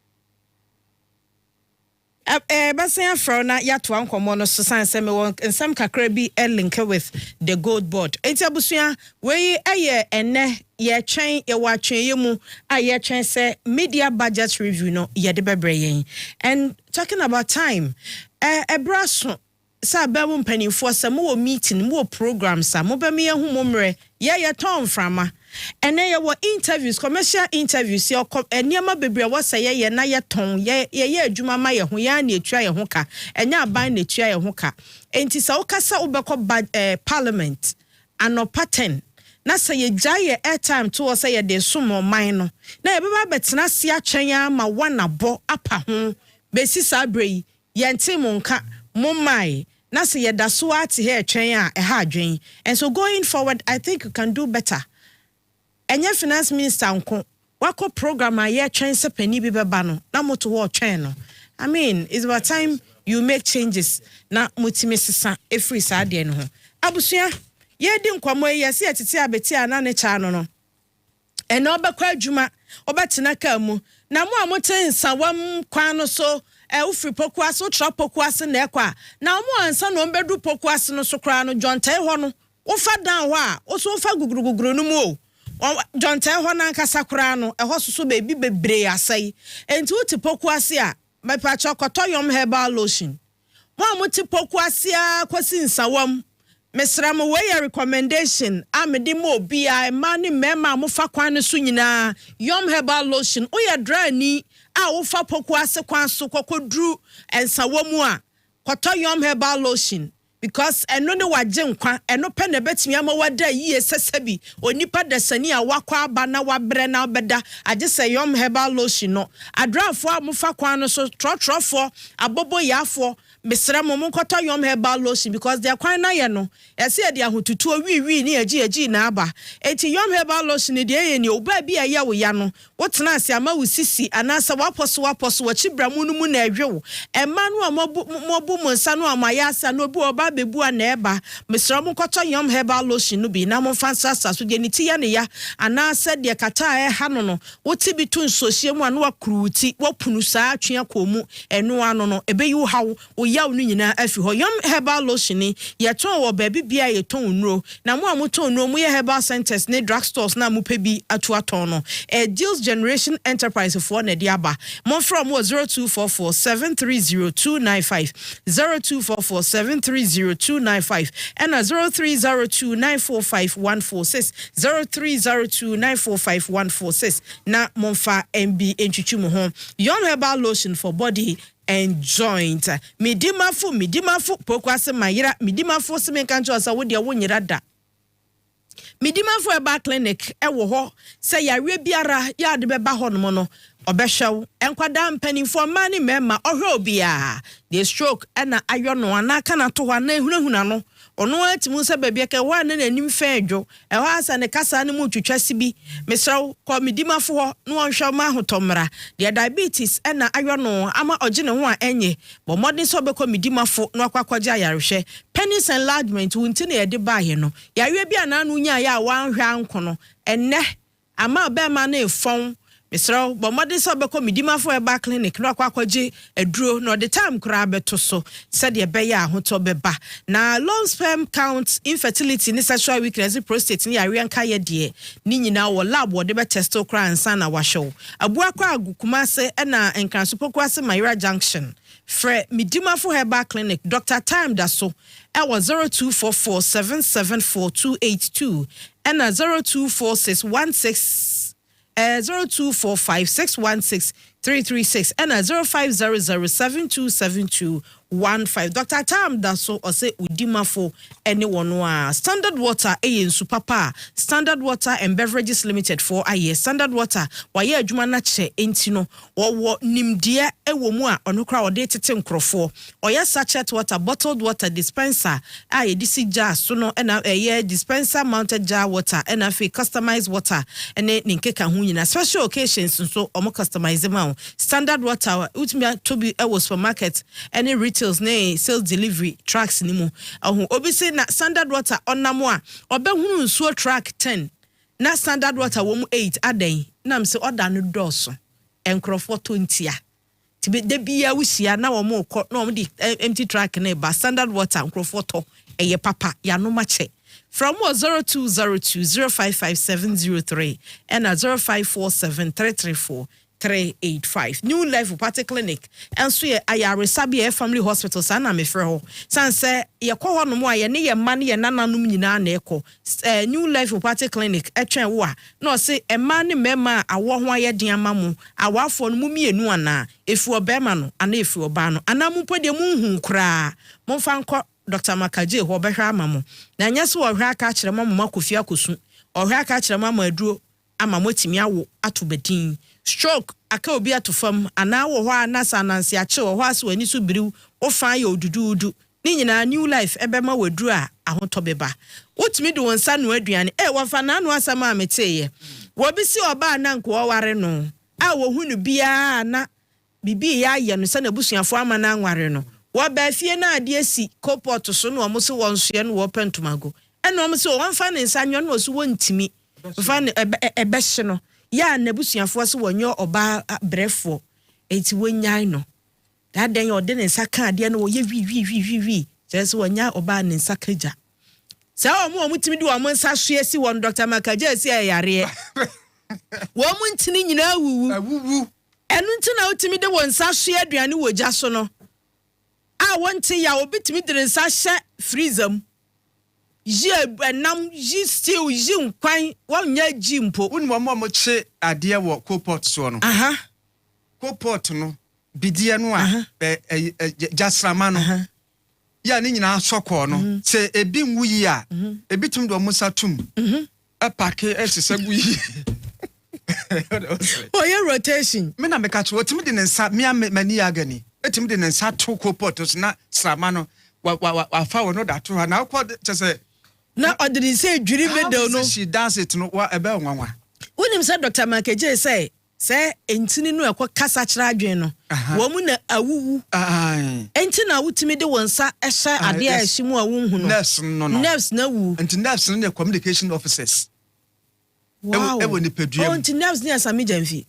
besan afro na yato ankomo no so san se me won nsam kakra bi link with the gold board enti abusua we eye ene ye twen ye wa twen ye mu a ye twen se media budget review no ye de bebre yen and talking about time ebraso sa ba mu mpanifo sa mo meeting mo program sa mo ba me hu mo mre ye ton frama ene ye wo interviews commercial interviews ye eniema bebre wo sa ye na ye ton ye adwuma ma ye ho ya na etua ye ho ka enya aban na etua ye ho ka enti sa wo kasa wo be ko parliament anopa 10 na say ye jaye airtime to wo say ye de sumo man no na ye beba betena se atwen ama wanabo apa ho besi sa brei ye nti mo nka mo mai na say ye da so ati he atwen a ha adwen and so going forward I think you can do better. Enya finance minister nko wako program a ye twen se pani bi beba no na moto wo twen no I mean it's about time you make changes na mutime sesa every Saturday no ho abusua ye di nkwamo ye se atete abeti ana ne cha no no eno obekwa adwuma obetena ka mu na mo amote nsawam kwan no so ufri pokuase utra pokuase na ekwa na mo ansa no mbedu pokuase no so kra no jontai ho no wo fa dan ho a wo so fa guguruguguru no mu o jontai ho na nkasa kra no eho so bebi bebre asai enti uti pokuase a mepa chokoto yom herbal lotion mo muti poku asia kwasi nsawam mesra mo we recommendation amede mo bia ma ne mema mo fa kwan ne so nyina yom herbal lotion o ya dry ni a wo fa poku ase kwan so kokodru ensawam a koto yom herbal lotion because eno ne waje nkwa eno pe na betimi ama wada yie sesabi onipa dasani a wakwa aba na wabre na obeda age se yom herbal lotion no adrafo a mo fa kwan no so trotrofo abobo yafo mesra mo koto yom herbal lotion because they are kwan na ye no ese de ahotutu wi ni agi na aba enti yom herbal lotion de ye ni oba bi aye wo ya no wotena ase ama wo sisi anasa waposo wachibra mu no mu na adwewo emma no mobu mo nsa no amaya asa no bi oba bebu na eba mesra mo koto yom herbal lotion no bi na mo fansa so de ni ti ya ne ya anasa de kata ha no woti bi tun sohie mu anu akruti wopunu saa atwea komu eno ano no ebeyi wo hawo yaw no nyina afi ho yom herbal lotion ni yeton wo baabi bia yeton nuro na mo amoton nuro mo ye herbal centers ne drugstores na mo pebi atoaton no deals generation enterprise for na diaba mo from 0244730295 0244730295 and 0302945146 0302945146 na monfa MB entwitwu mo ho yom herbal lotion for body and joint midimafo pokwase mayira midimafo semenkancho asa wo de wo nyira da midimafo eba clinic ewo ho se yare biara ya de beba ho no no obehwew enkwada mpanimfo ma ne mema ohwe obia the stroke na ayono anaka na to ho na ehunahuna no ono atimu se bebia ke wa na nanim fedwo eho asa ne kasa ne mu twetwase bi mesraw ko midimafo ho no onhwe ma hotomra the diabetes na ayono ama oje ne ho a enye bo modern so be ko midimafo no akwakwaje ayarehwe penis enlargement wunti na yede baaye no yawe bia na anu nya ya wa nhwe ankono enne ama be ma na efon Mr. Bomadi Sabako Midima for a back clinic, no quaquaji, a drew, nor the time crab to so, said the beya, hotobeba. Now, long sperm counts, infertility, necessary weakness, prostate, near Arian Kaya dear, Nini now or lab, whatever testo cry and sana washo. A buakwa kumase, and can superquase Myra Junction. Fre Midima for her back clinic, Dr. Time Daso, I was 0244774282, and 024616. 0245616336 and 0500727215. Dr. Tam Daso or say Udimafo anyone Standard Water in Supapa, Standard Water and Beverages Limited for a year. Standard Water, why ye Jumanache Intino or Nimdia Ewomua or no crowd dated crofo or yes sachet water, bottled water dispenser, a DC jar, sono and a year dispenser mounted jar water and a customized water and Ninkeka Hunina special occasions so omo customize them. Standard Water, Utmia to be a supermarket, any retails, nay, sales delivery, tracks nimu. Obisi na Standard Water on namwa, Obehunu so track 10. Na Standard Water womu 8 aday, nam se order no doso, and crofo 20. Tibe debia wisia na omo no di empty track neba Standard Water and crofo to eye papa ya no mache. From 0202-055703 and 0547-334-385. New Life Party Clinic. And so I Sabia Family Hospital, Sana Mefreho. Sanse, ye call on more, ye near money and nana numina neko. New Life Party Clinic, wa. No say a man mema, a wahwaya diamamu, a wafon mummy and nuana, if you are Bermano, and if you are Bano, and I'm put the moon cra. Monfanko. Dr. Makaje ho behwa mamu na nyeso wo hwa ka kire mamu makofia kosu o hwa ka kire mamu aduro ama motimi awo atobedin stroke aka obi atofam ana wo ho anasa ananse ache wo ho aso ani so biriw wo fa ya odududu ni nyina New Life ebema waduru a ahotobeba wotimi de wonsa no aduane wo fa na anu asama ameteye wo bi si oba na nko ware no a wo hunu bia na bibi ya ye no se na busuafo ama na anware no Waba fie na ade si kopot so no omo se wonsoe no wo pentomago eno omo se wonfa ne nsanyo no so wontimi fa ne ebehye no ya na busuafo so wonyo oba brefo enti wonyan no da den yo de ne nsaka ade no wo ye wi se wonya oba ne nsaka ja se omo timi de omo nsa hwe si won Dr. Makaje si ayare wo mu ntini nyina wuwu enu ntina otimi de won nsa hwe aduane wo ja so no I want to ya obitimi de nsa hye freezer mu je enam je stew je nkwan wonya ji mpo woni mo che ade wo coalpot so no coalpot no bidie no a jasrama no ya ni nyina sokọ no se ebi nwuyi a ebi tum do mo satum apake esisagu yi oh yeah rotation me na me ka che otimi de nsa me mani agani etimi de nsa to coalpot so na srama no wa fa wo no da to na akọ che se na odiri say dwiri bedo no she dance it no wa ebe nwanwa wonim say Dr. Makeje say entini no ekọ kasa kira adwen no wo mu na awuwu enti na wutimi de wonsa ehye ade a ehyimu a wonhu no nerves na wu enti nerves no communication officers wow ewo ni pedua enti nerves ni asami jamfi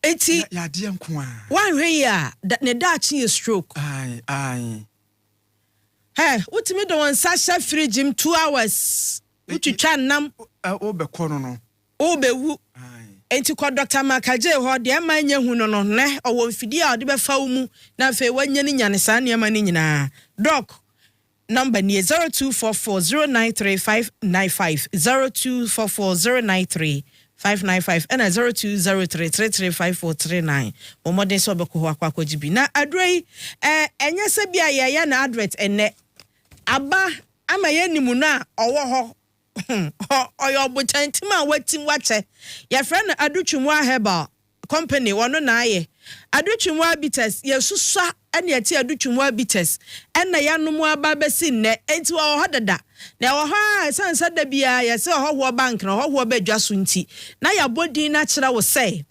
eti ya de nko a wan hwe ya ne dachi stroke wutimi de wonsa hye fridge 2 hours utwitwa nam obekọ no obewu enti ko Dr. Makaje ho de ma nya hu no ne owo mfidi a de befa mu na fe wanya ni nyane sa ne ma ni nyina doc number ni 0244093595 0244093595 and 0203335439 omode so beko ho akwa jibi na adrei enye se bia ya na advert enne aba ama ye nimu na owo ho oyo botantima watim wache ya friend Aduchumwa Herbal company wono na aye Aduchumwa bitters ye suswa ene ati Aduchumwa bitters ena yanom aba besi nne enti wo ho dada na wo ha sansa da bia ye se ho bank na ho badwa so nti na ya bodin na kira wo se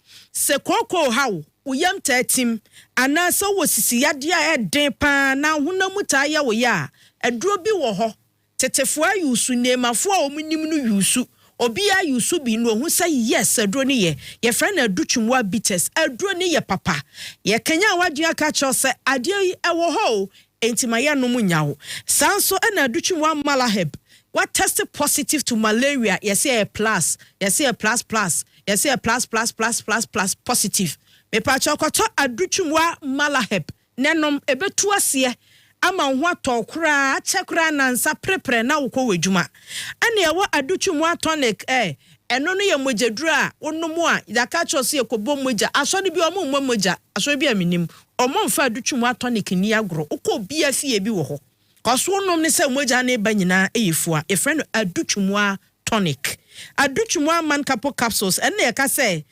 koko hawo uyam tatim ana so wo sisi yade a eden pa na honamu ta ya wo ya aduro bi wo ho tetefua yusu nemafo a omunim no yusu obia yusu bi no hu say yes aduro ne ye friend Aduchumwa bitters aduro ne ye papa ye kenya wadua ka cho se ade yi ewo ho entimaya no munyawo sanso na Aduchumwa malaheb what tested positive to malaria yes a plus yes a plus yes a plus positive me pa cho kwato Aduchumwa malaheb nenom ebetu ase ama ho atokura achekura nansa prepre na wokọ wedwuma ane ewo Aduchumwa tonic eno no ye mojeduru a wonomu a yaka chose yekobo moja aso ne bi omo moja aso bi aminim omo mfa Aduchumwa tonic ni agro ukọ bia fie bi wo ho koso wonom ne se moja na eba nyina eyefua e friend Aduchumwa tonic Aduchumwa man capo capsules ene yaka say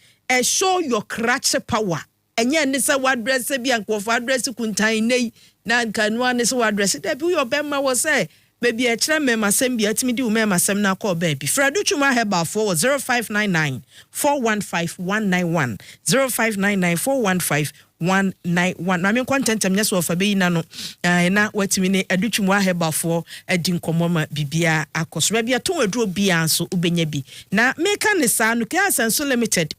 show your crutch power enye ne se wadress bi ankofo address kuntan nei na kanwa ne so address da bi your bema was say baby e kire me masem bi atimi di me masem na call baby Aduchumwa Herbal for 0599 415191 0599 415191 na me content am nyeso of abeyi na no na watimi ne Aduchumwa Herbal for adi nkomoma bibia akoso baby aton aduro bia nso ubenya bi na meka ne sa no Cassiel Limited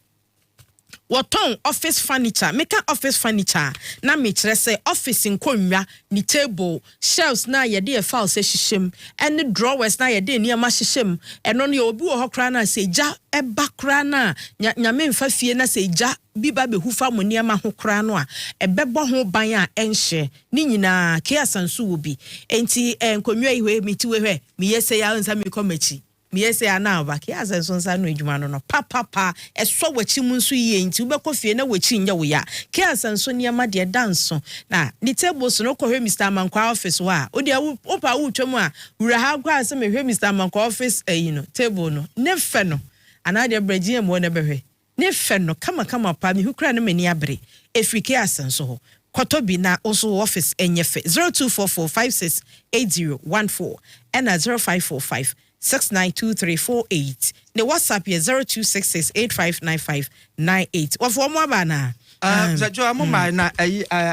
Waton office furniture, make office furniture. Na me kire say office nkonwa, ni table, shelves na ye de file say hihim, and the drawers na ye de niam hihim. Eno no ye obi wo hokra na say ja eba kra na nyame mfa fie na say ja biba be hufa mo niam ho kra no a ebebo ho ban a enhye. Ni nyina Cassiel nso wo bi. Enti nkonwa ihwe mi ti we hwe, mi yese ya nsa mi komachi. Miese ana ba Cassiel sonsa no edwuma no papa eso wachi mu nso yie nti ubekọ fie na wachi nya wo ya Cassiel so niam de danso na ni tables no kọ hwe Mr. Amankwa office wa odi opa wo twam a wura ha kwa se me hwe Mr. Amankwa office table no ne fe no ana de bragye mo na behwe ne fe no kama pa mi hukura no mani abre efri Cassiel so ho koto bi na also office enyefe 0244568014 and 0545 692348. The WhatsApp is 0266859598. What for more bana? Zajo amoma na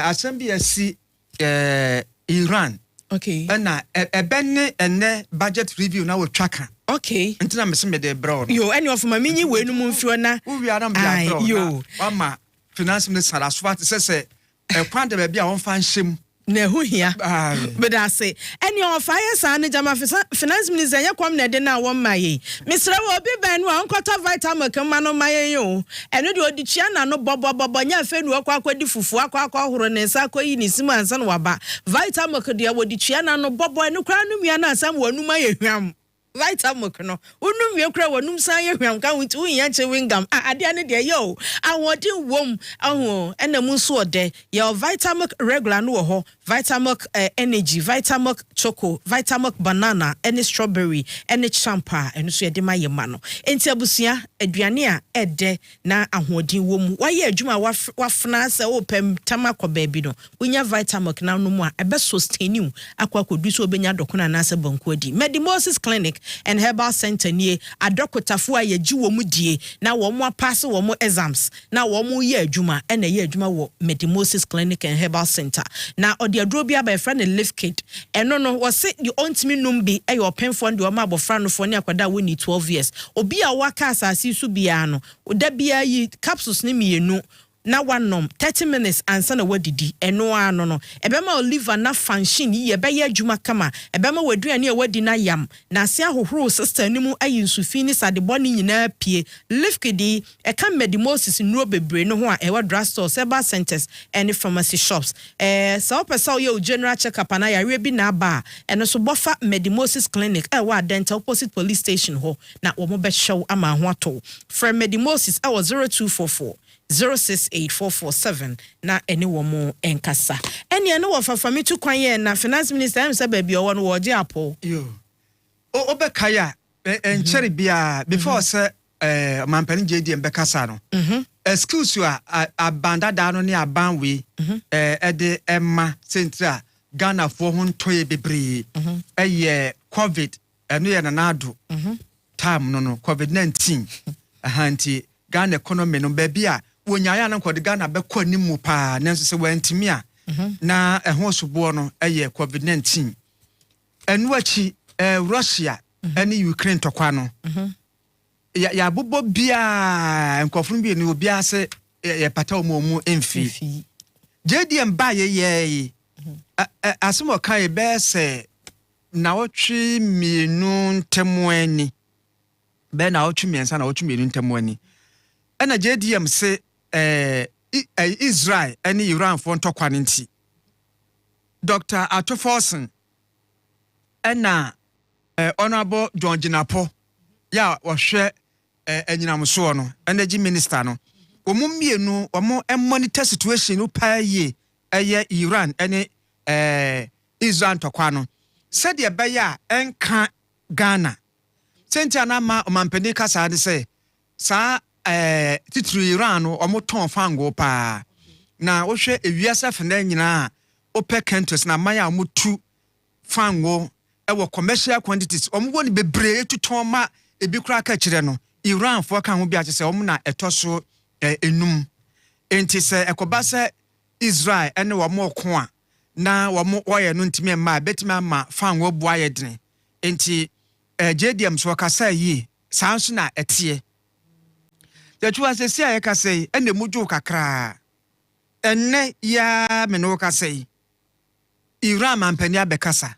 assembly asi Iran. Okay. Na ebenne enne budget review na we tracker. Okay. Ntina mese me de broad. Yo, any of my mini we no mfio na. We are am bia broad. Yo. Wama finance minister asfat say kwan de ba bia won fa nhyem Nehu here. But I say, any of fire son, Jama finance minister, you come there now one my Mr. Obi Ben, one quarter vitamin come man on my yo. And you do the Chiana no Bobo Bonya Fen work with the Fufu, Huronesa, Nisima and San Waba. Vitamin could deal with the Chiana no Bobo and no crown me someone who may ram. Vitamin no. Unum your crow, num say ram come with 2 inch wingam. At the end of the yo. I want you womb. Oh, and the moon sword there. Your vitamin regular no ho. Vitamin energy, vitamin choco, vitamin banana, any strawberry, any champa, and so de my mano. Enti abusia aduane a ede na ahoden wom. Why adwuma wafna se opem tamako baby no. Unya vitamin na no mu a ebe sustain you akwa kodu so obenya dokona na se banku adi. Medimosis Clinic and Herbal Center nie adokotafo a ye gi wo mu die na wo mo pass wo mo exams na wo mo ye adwuma na ye adwuma wo Medimosis Clinic and Herbal Center. Na the adrobia by friend lift kit and no was it you want me numbi e your pen fund your mabo friend for near kwada we need 12 years obi a waka asasi su bia no da bia yi capsules ni mienu na one nom 30 minutes ansa na wadidi eno ano no ebema liver na function ye be ya adwuma kama ebema waduane e wadi na yam na ase ahohoro sister ni mu ayi nsufi ni sade boni nyina pie lifkidi e kan Medimosis nuro bebre no ho a e wa drugstore seba centers and pharmacy shops so person ye general check up na ya bi na ba eno so bofa Medimosis Clinic e wa dental opposite police station ho na wo mo be show ama ho ato from Medimosis e was 0244 068447 na eni wo mo enkasa eni ene wo fafa mi tu kwan ye na finance minister am say baby owo no wo je apo yo obekaya enchere bia before say mampani JD mbekasa no excuse you abanda da no ne aban we de emma central Ghana for ho ntoye bebre covid eno ye na ado time no covid-19 ahanti Ghana economy no bebia wonyaya na nkode Ghana bekọ nimu pa nanso se wantimi a na ehon sobo no covid-19 enu achi Russia ene Ukraine tokwa no ya bobo bia nkofun bi ni obi ase ye pata omomu emfi JDM ba ye asimo kai be se na otwi mienu ntemuani be na otwi miensa na otwi mienu ntemuani ena JDM se Israel ene Iran for ntokwa nti Dr. Ato Forson ena honorable John Jinapo ya wohwe enyinamso no energy minister no omo mienu omo monitor situation no pa ye Iran ene Israel ntokwa no said ye be ya enka Ghana sentia na ma omampani kasa de se sa titru Iran no omoton fango pa na wohwe ewiasa fena nyina opec countries na maya omotu fango ewo commercial quantities omwo ni bebre tuton ma ebi kura ka kire no Iran fo ka ho bi ache se omo na etoso enum enti se ekoba se Israel ene wo mo ko a na wo mo oye no ntimi ma betima ma fango bua ye dene enti JDM so ka sa yi sanso na etie Tetua se sia ye ka sei ene muju kakra enne ya me no ka sei Iran mampani abekasa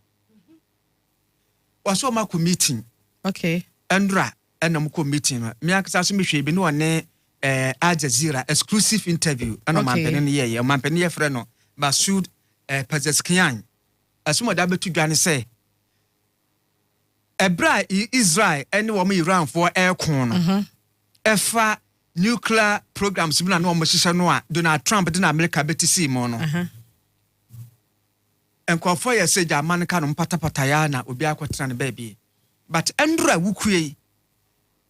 waso ma ku meeting okay Andra ena mu ku meeting me akasa so me hwe bi no ne Al Jazeera exclusive interview ana mampani ne ye mampani ye frɛ no Masud Pazeskian asuma da betu dwane sei ebra Israel ene wo Iran for aircon no efa nuclear programs bi na no mo hihye no a Donald Trump de na America betisi mo no enkofo ye se German ka no patapata ya na obi akwetena ne baby but Andra wukue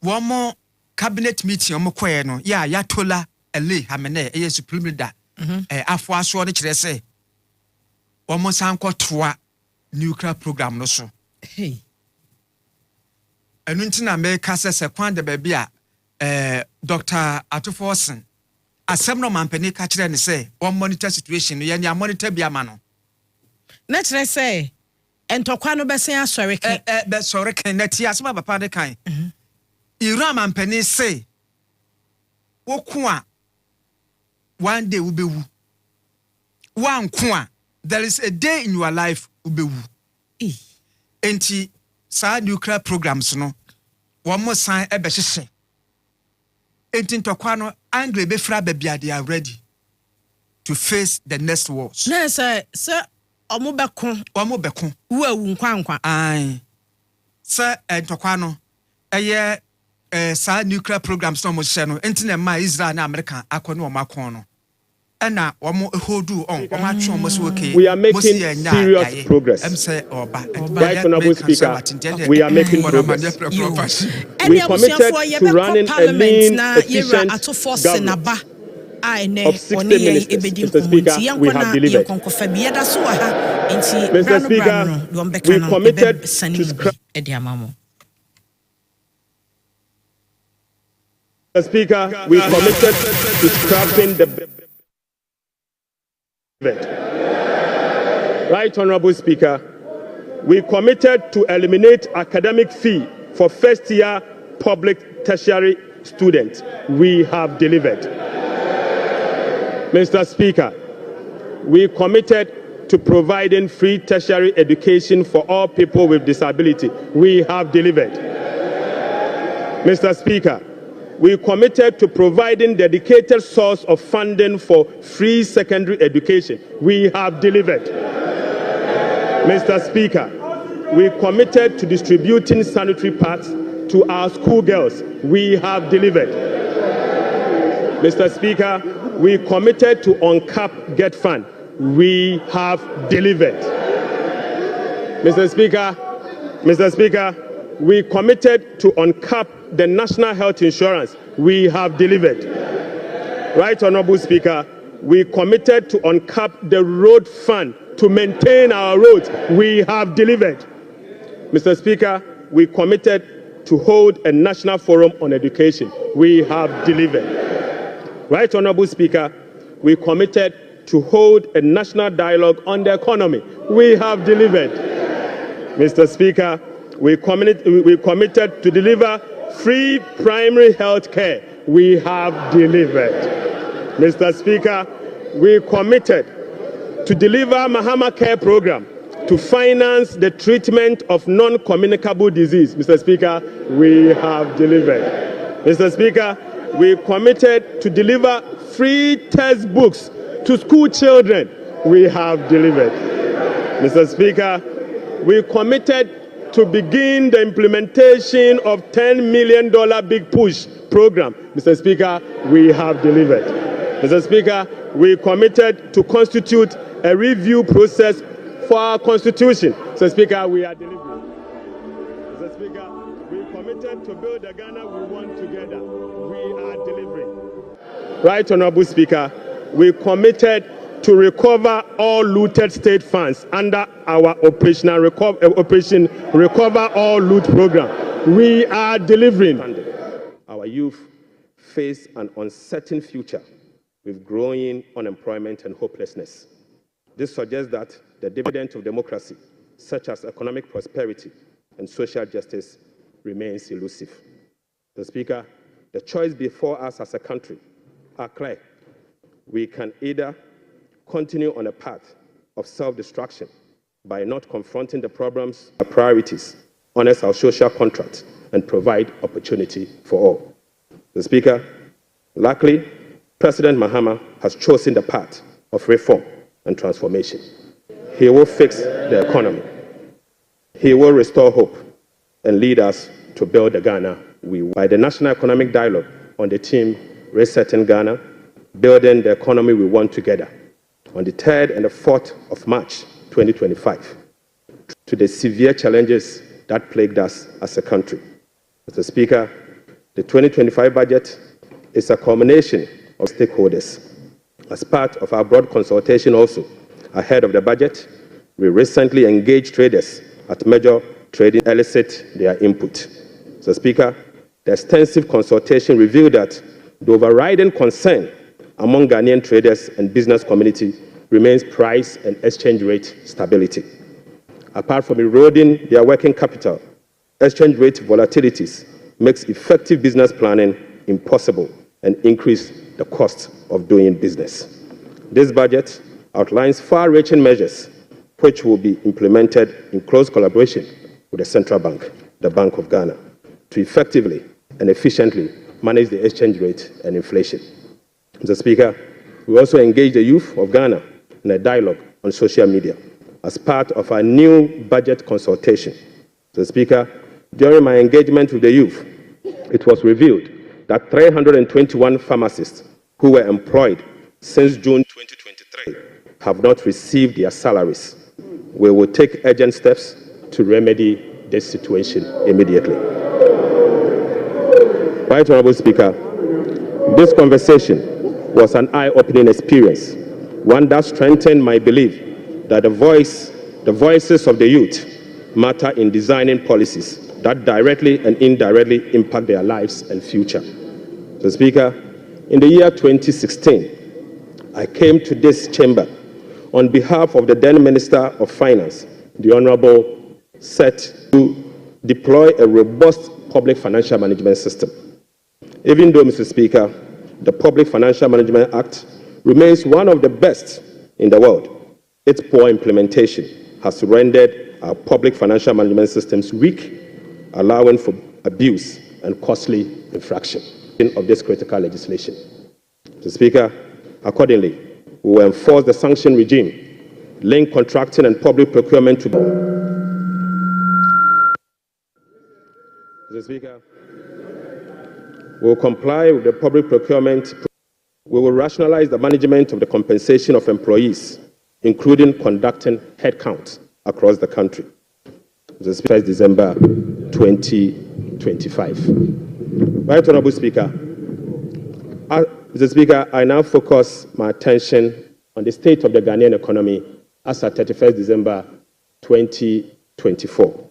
wo mo cabinet meeting o mo koye no ya tola ele hamene ye supreme leader afo aso no kire se wo mo sanko toa nuclear program no so enu ntina America se kwan de baby a Dr. Ato Forson asem no mampani ka kire ne se one monitor situation ye nya monitor bia ma no na kire se entokwa no besen asore kan be sore kan na ti asema papa de kan Iran mampani se woku a one day wo bewu wan ko a there is a day in your life ubewu. Enti sa nuclear programs no one more sign ebe hyehyɛ. Enti ntɔkwa no angle be fra bebia they are ready to face the next wars. Na sɛ ɔmo bɛko wo nkwa ai sɛ ntɔkwa no ɛyɛ sa nuclear programs no mo hyɛ no enti na ma Israel na America akɔ no ɔmakɔ no ɛna ɔmo hodu on ɔmatwe ɔmo so okay. We are making serious progress. Right, Honorable Speaker, we are making progress. We committed to running a lean, efficient government. Of 60 ministers, Mr. Speaker, we have delivered. Mr. Speaker, we committed to scrap. Mr. Speaker, we committed to scrapping the event. Right, Honorable Speaker, we committed to eliminate academic fee for first-year public tertiary students. We have delivered. Mr. Speaker, we committed to providing free tertiary education for all people with disability. We have delivered. Mr. Speaker, we committed to providing dedicated source of funding for free secondary education. We have delivered. Mr. Speaker, we committed to distributing sanitary pads to our schoolgirls. We have delivered. Mr. Speaker, we committed to uncap get fund. We have delivered. Mr. Speaker, we committed to uncap the national health insurance. We have delivered. Right, Honorable Speaker, we committed to uncap the road fund to maintain our roads. We have delivered. Mr. Speaker, we committed to hold a national forum on education. We have delivered. Right, Honorable Speaker, we committed to hold a national dialogue on the economy. We have delivered. Mr. Speaker, we committed to deliver free primary health care. We have delivered. Mr. Speaker, we committed to deliver Mahama Care Program to finance the treatment of non-communicable disease. Mr. Speaker, we have delivered. Mr. Speaker, we committed to deliver free textbooks to school children. We have delivered. Mr. Speaker, we committed to begin the implementation of $10 million Big Push program. Mr. Speaker, we have delivered. Mr. Speaker, we committed to constitute a review process for our constitution. Mr. Speaker, we are delivering. Mr. Speaker, we committed to build the Ghana we want together. We are delivering. Right, Honorable Speaker, we committed to recover all looted state funds under our Operation Recover All Loot program. We are delivering. Our youth face an uncertain future with growing unemployment and hopelessness. This suggests that the dividend of democracy, such as economic prosperity and social justice, remains elusive. Mr. Speaker, the choice before us as a country are clear. We can either continue on a path of self-destruction by not confronting the problems, our priorities, honor our social contract, and provide opportunity for all. Mr. Speaker, luckily, President Mahama has chosen the path of reform and transformation. He will fix the economy. He will restore hope and lead us to build the Ghana we want. By the National Economic Dialogue on the theme Resetting Ghana, Building the Economy We Want Together, on the 3rd and the 4th of March 2025, to the severe challenges that plagued us as a country. Mr. Speaker, the 2025 budget is a culmination of stakeholders. As part of our broad consultation also, ahead of the budget, we recently engaged traders at major trading to elicit their input. Mr. Speaker, the extensive consultation revealed that the overriding concern among Ghanaian traders and business community remains price and exchange rate stability. Apart from eroding their working capital, exchange rate volatilities makes effective business planning impossible and increase the cost of doing business. This budget outlines far-reaching measures which will be implemented in close collaboration with the Central Bank, the Bank of Ghana, to effectively and efficiently manage the exchange rate and inflation. Mr. Speaker, we also engage the youth of Ghana in a dialogue on social media as part of our new budget consultation. Mr. Speaker, during my engagement with the youth, it was revealed that 321 pharmacists who were employed since June 2023 have not received their salaries. We will take urgent steps to remedy this situation immediately. Right Honorable Speaker, this conversation was an eye-opening experience, one that strengthened my belief that the voices of the youth matter in designing policies that directly and indirectly impact their lives and future. So, Speaker, in the year 2016, I came to this chamber on behalf of the then Minister of Finance, the Honorable Set, to deploy a robust public financial management system. Even though, Mr. Speaker, the Public Financial Management Act remains one of the best in the world, its poor implementation has rendered our public financial management systems weak, allowing for abuse and costly infraction of this critical legislation. Mr. Speaker, accordingly, we will enforce the sanction regime, link contracting and public procurement to... Mr. Speaker, we will comply with the public procurement. We will rationalize the management of the compensation of employees, including conducting headcount across the country. This is 1st December 2025. Right Honorable Speaker, Mr. Speaker, I now focus my attention on the state of the Ghanaian economy as at 31st December 2024.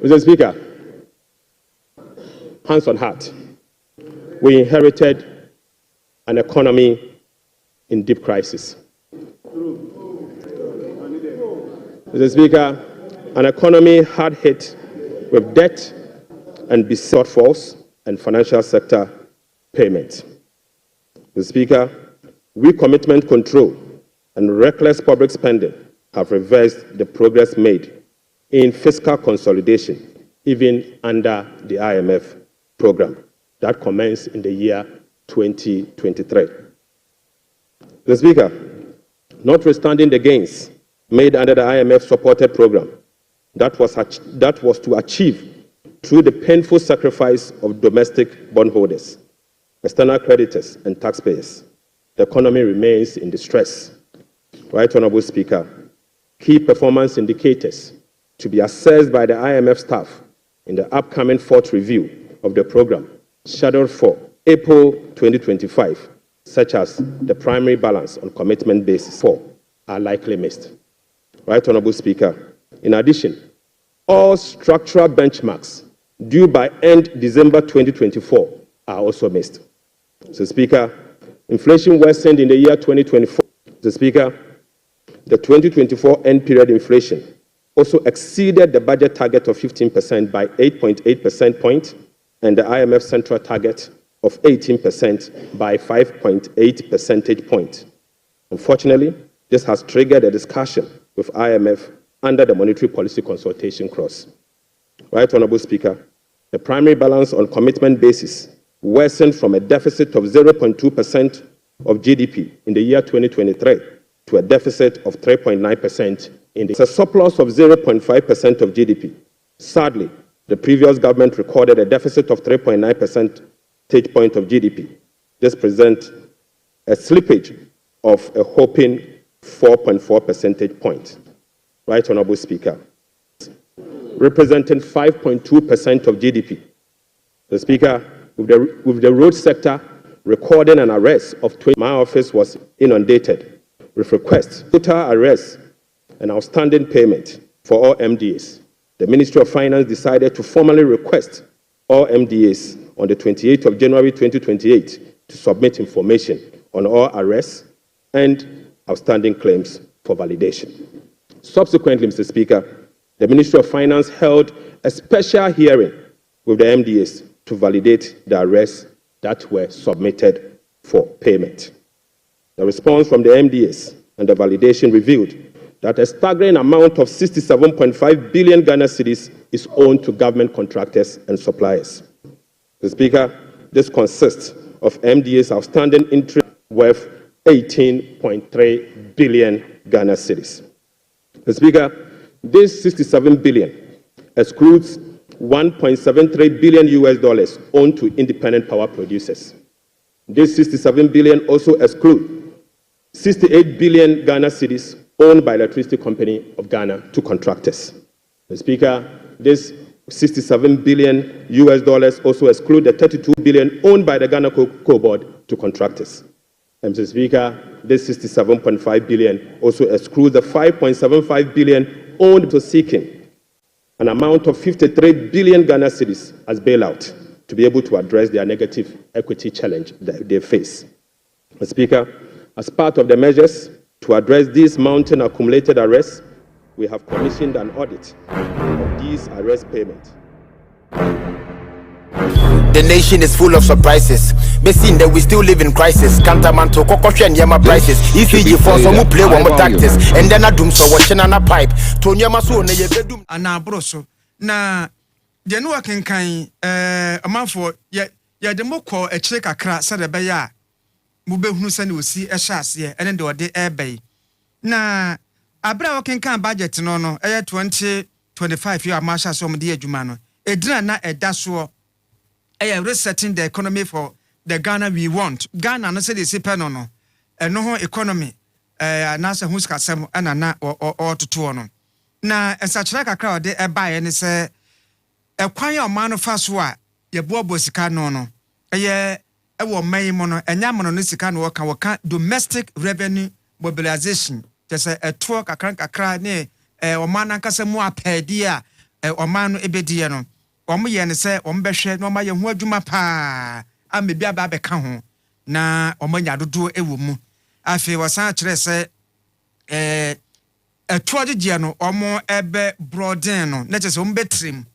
Mr. Speaker, hands on heart, we inherited an economy in deep crisis. Mr. Speaker, an economy hard hit with debt and shortfalls and financial sector payments. Mr. Speaker, weak commitment control and reckless public spending have reversed the progress made in fiscal consolidation, even under the IMF program that commenced in the year 2023. Mr. Speaker, notwithstanding the gains made under the IMF-supported program that was to achieve through the painful sacrifice of domestic bondholders, external creditors, and taxpayers, the economy remains in distress. Right Honorable Speaker, key performance indicators to be assessed by the IMF staff in the upcoming fourth review of the program, scheduled for April 2025, such as the primary balance on commitment basis, are likely missed. Right Honorable Speaker, in addition, all structural benchmarks due by end December 2024 are also missed. Mr. Speaker, inflation worsened in the year 2024. Mr. Speaker, the 2024 end period inflation also exceeded the budget target of 15% by 8.8 percentage points and the IMF central target of 18% by 5.8 percentage points. Unfortunately, this has triggered a discussion with IMF under the monetary policy consultation clause. Right Honorable Speaker, the primary balance on commitment basis worsened from a deficit of 0.2% of GDP in the year 2023 to a deficit of 3.9% in the... It's a surplus of 0.5% of GDP. Sadly, the previous government recorded a deficit of 3.9 percentage point of GDP. This presents a slippage of a whopping 4.4 percentage point. Right Honorable Speaker, representing 5.2% of GDP. The Speaker, with the road sector recording an arrest of 20, my office was inundated with requests, total arrests, and outstanding payment for all MDAs. The Ministry of Finance decided to formally request all MDAs on the 28th of January 2028 to submit information on all arrests and outstanding claims for validation. Subsequently, Mr. Speaker, the Ministry of Finance held a special hearing with the MDAs to validate the arrests that were submitted for payment. The response from the MDAs and the validation revealed that a staggering amount of 67.5 billion Ghana cedis is owed to government contractors and suppliers. Mr. Speaker, this consists of MDA's outstanding interest worth 18.3 billion Ghana cedis. Mr. Speaker, this 67 billion excludes 1.73 billion US dollars owed to independent power producers. This 67 billion also excludes 68 billion Ghana cedis owned by the Electricity Company of Ghana to contractors. Mr. Speaker, this 67 billion US dollars also exclude the 32 billion owned by the Ghana Cocoa Board to contractors. And Mr. Speaker, this 67.5 billion also excludes the 5.75 billion owned to seeking an amount of 53 billion Ghana cedis as bailout to be able to address their negative equity challenge that they face. Mr. Speaker, as part of the measures to address these mounting accumulated arrests, we have commissioned an audit of these arrest payments. The nation is full of surprises. Be seen that we still live in crisis. Cantamanto, Kokosha and Yama prices. ECG for some who play one more tactics. And then I doom so watching on a pipe. Tonyama so ne ye bedum. Ana broso. Na the no can a man for ya the moko a check a crack said a baya. Mube who send will see a chas ye and then do a day air bay. Na Abra can budget no 2025 year Marsha some dear Jumano. A drana a daswo. Resetting the economy for the Ghana we want. Ghana no say they say no. And no economy nasa who's got some and or to no. Na such like a crowd they buy and say a quiet man of fast wa ye bobo sika no. Ewo may mono and yamono nisikan work domestic revenue mobilization. Just a talk a crank a cry near or man and casamua per dia or man ebediano. Omo ye ne se ombehwe no ma ye ho adwuma pa a me bia ba beka ho na omo nya dodo ewo mu afi wasan kire se atuajeje no omo ebe broaden no na chese omo betrim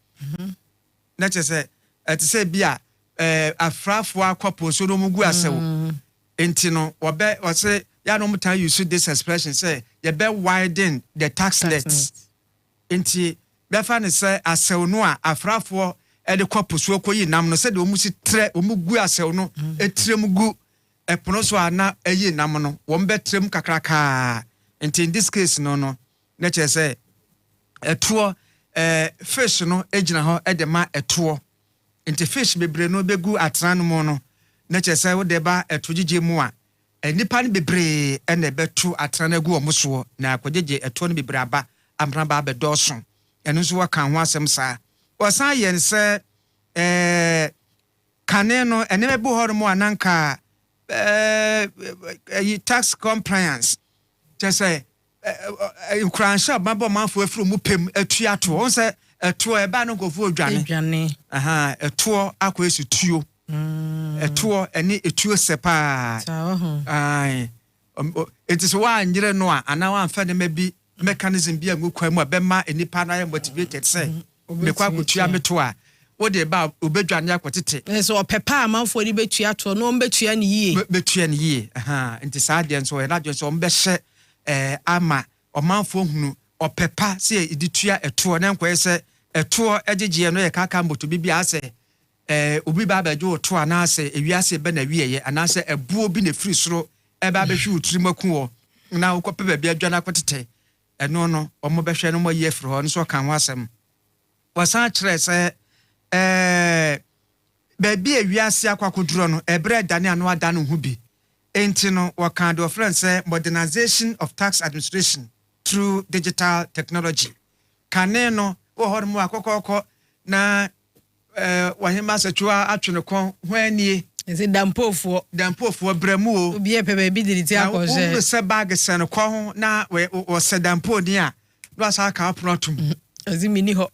na chese etise bia afrafo akwapo so no mugu asewo enti no obe ose ya no mutan use this expression say ye be widen the tax nets enti befa ne se asew no a afrafo e de kwaposo koyi nam no se de omusi tre omugu asew no etrem gu epono so ana eyi nam no wo mbetrem kakraka enti in this case no na che se etuo fish no ejina ho e de ma etuo enti fish bebre no begu atran mo no na che se wo de ba etojije mu a enipa ne bebre e na betu atran agu omuso na akojeje etuo no bebre aba amran ba bedoso enu so waka ho asem sa wasan ye nse kane no ene be horo mo ananka tax compliance just say ukransha babo manfo afro mu pem atuato on se etuo e ba no gofo odwane aha etuo akoesu tuo etuo ene etuo sepa ai it is why nyire no a ana wan fa ne mabi mechanism bi agu kwam abema enipa na motivated say me kwa kutua meto a wo de ba obedwane akotete so opepa amanfo ni betua to no mbetua ne yie betua ne yie aha nti saa de nso na jo so mbehye ama omanfo hunu opepa se editua eto na nkwa se eto egegye no ye kaka mboto bibia ase obi ba bajo to ana ase ewiase be na wieye ana se ebuo bi na firi soro e ba behwe utirimaku wo na ukope ba bia adwane akotete eno no omo behwe no mo ye firi ho nso kan ho asem wasan kire se baby ewiase akwakoduro no ebre dane ano adane hu bi enti no wakan do friend say modernization of tax administration through digital technology kane no wo hormo akokoko na wahema satua atwene kon hwanie is it dampofo bremu o obi e pe baby diriti akose wo se bag sen kon na wo se dampo ni a do asa ka protum azimi ni ho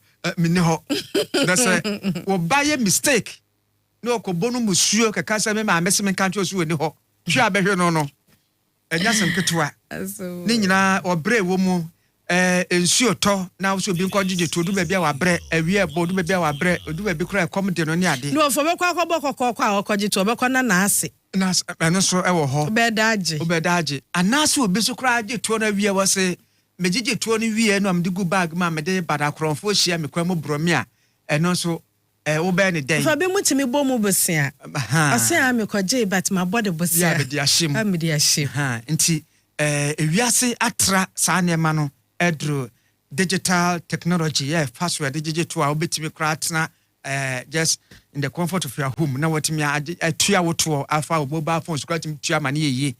that's wo buy mistake no ko bonu musuo kaka se me ma meseme kanto osuo ni ho hwe abehwe no enya sem ketwa ni nyina obre wo mu nsuo tɔ na so bi nkɔ gye to du baabi a wabrɛ awie bo du baabi a wabrɛ du baabi kora ɛkɔm de no ne ade no fo bɛkɔ akɔbɔ kɔkɔ a ɔkɔgye to bɛkɔ na ase na ɛno so ɛwɔ hɔ obɛdaagye anaasɛ obi so kora gye to no awie wɔ se megye to no wie no amde gu bag ma mede badakorɔmfo hyia me kwa mu brɔmi a ɛno so wobɛ ne dɛn fa bi mutimi bɔ mu bosia ɔse a mekɔgye but ma bɔ de bosia ya mede ahyem nti ewiase atra saa nneɛma no edro digital technology password digital a obetimi kra tena just in the comfort of your home na watimi atua woto alpha mobile phone so kwatimi tua mane yeye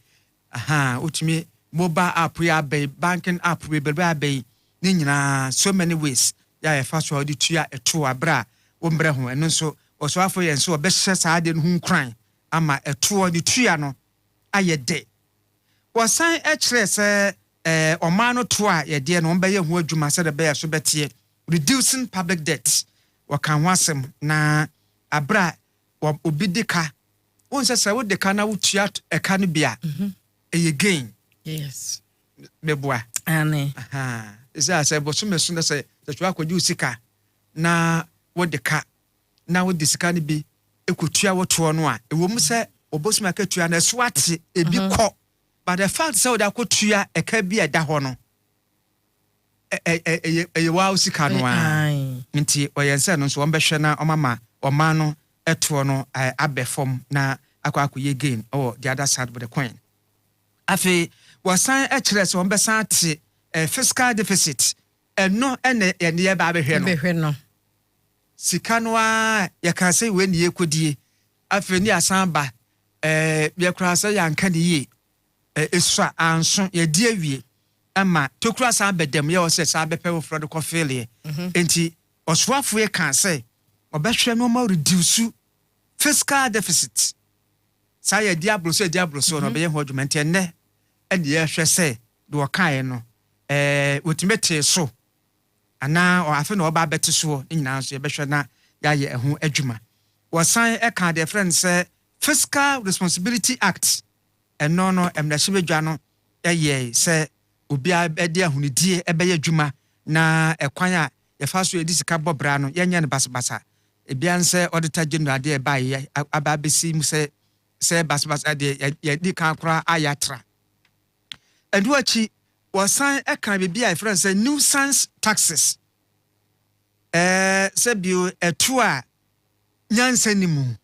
utimi mobile app ya bay banking app we be bay ni nyina so many ways ya password tua eto abra wo mbrɛ ho ɛno nso ɔso afo yɛn so ɔbɛhyɛ saa de no hu kran ama eto ni tua no ayɛ de wasan ɛkyerɛ sɛ ɔman no to a yɛdeɛ no ɔmbɛyɛ ho adwuma sɛ de bɛyɛ so bɛteɛ reducing public debt wɔka ho asɛm na abra obi de ka wonsɛ sɛ wode ka na wotua ɛka no bia ɛyɛ gain yes bɛboa ane sɛ bɔsome so na sɛ twa akɔgye wo sika na wode ka na wode sika no bi ɛkɔtua wotoɔ no a ɛwɔ mu sɛ ɔbɔsome akatua na ɛso ate ebi kɔ but the fact so that kotua eka bi eda ho no wa usika no a nti oyense no so ombehwe na omama oma no eto no abefom na akwakoye gain or the other side of the coin afi wasan ekire so ombesan ate fiscal deficit eno ene ye ba behwe no sika no a ye kan say we ne yekodie afi ni asan ba ye kra say yanka ne ye esua anso ye die awie ama tokura san bedam ye o se sa bepe wo fro de kofele enti osoafo ye kan say obehwe no ma reduce fiscal deficit sa ye diablo so no be ye ho adwumenti enne ene ye hwe say de o kan no otimete so ana o afi no ba beti so nyina so ye behwe na ya ye ho adwuma wosan e kan de friend say Fiscal Responsibility Act eno no emrahye no ye se obi abede ahunidie ebeye adwuma na ekwan a ye fa so edi sika bobra no ye nya ne basabasa ebia nse auditor general de ba ye ababesi mu se basabasa de ye di kan kora ayatra edu achi wasan ekan bibia e friend say nuisance taxes se bio etu a nyansa nimu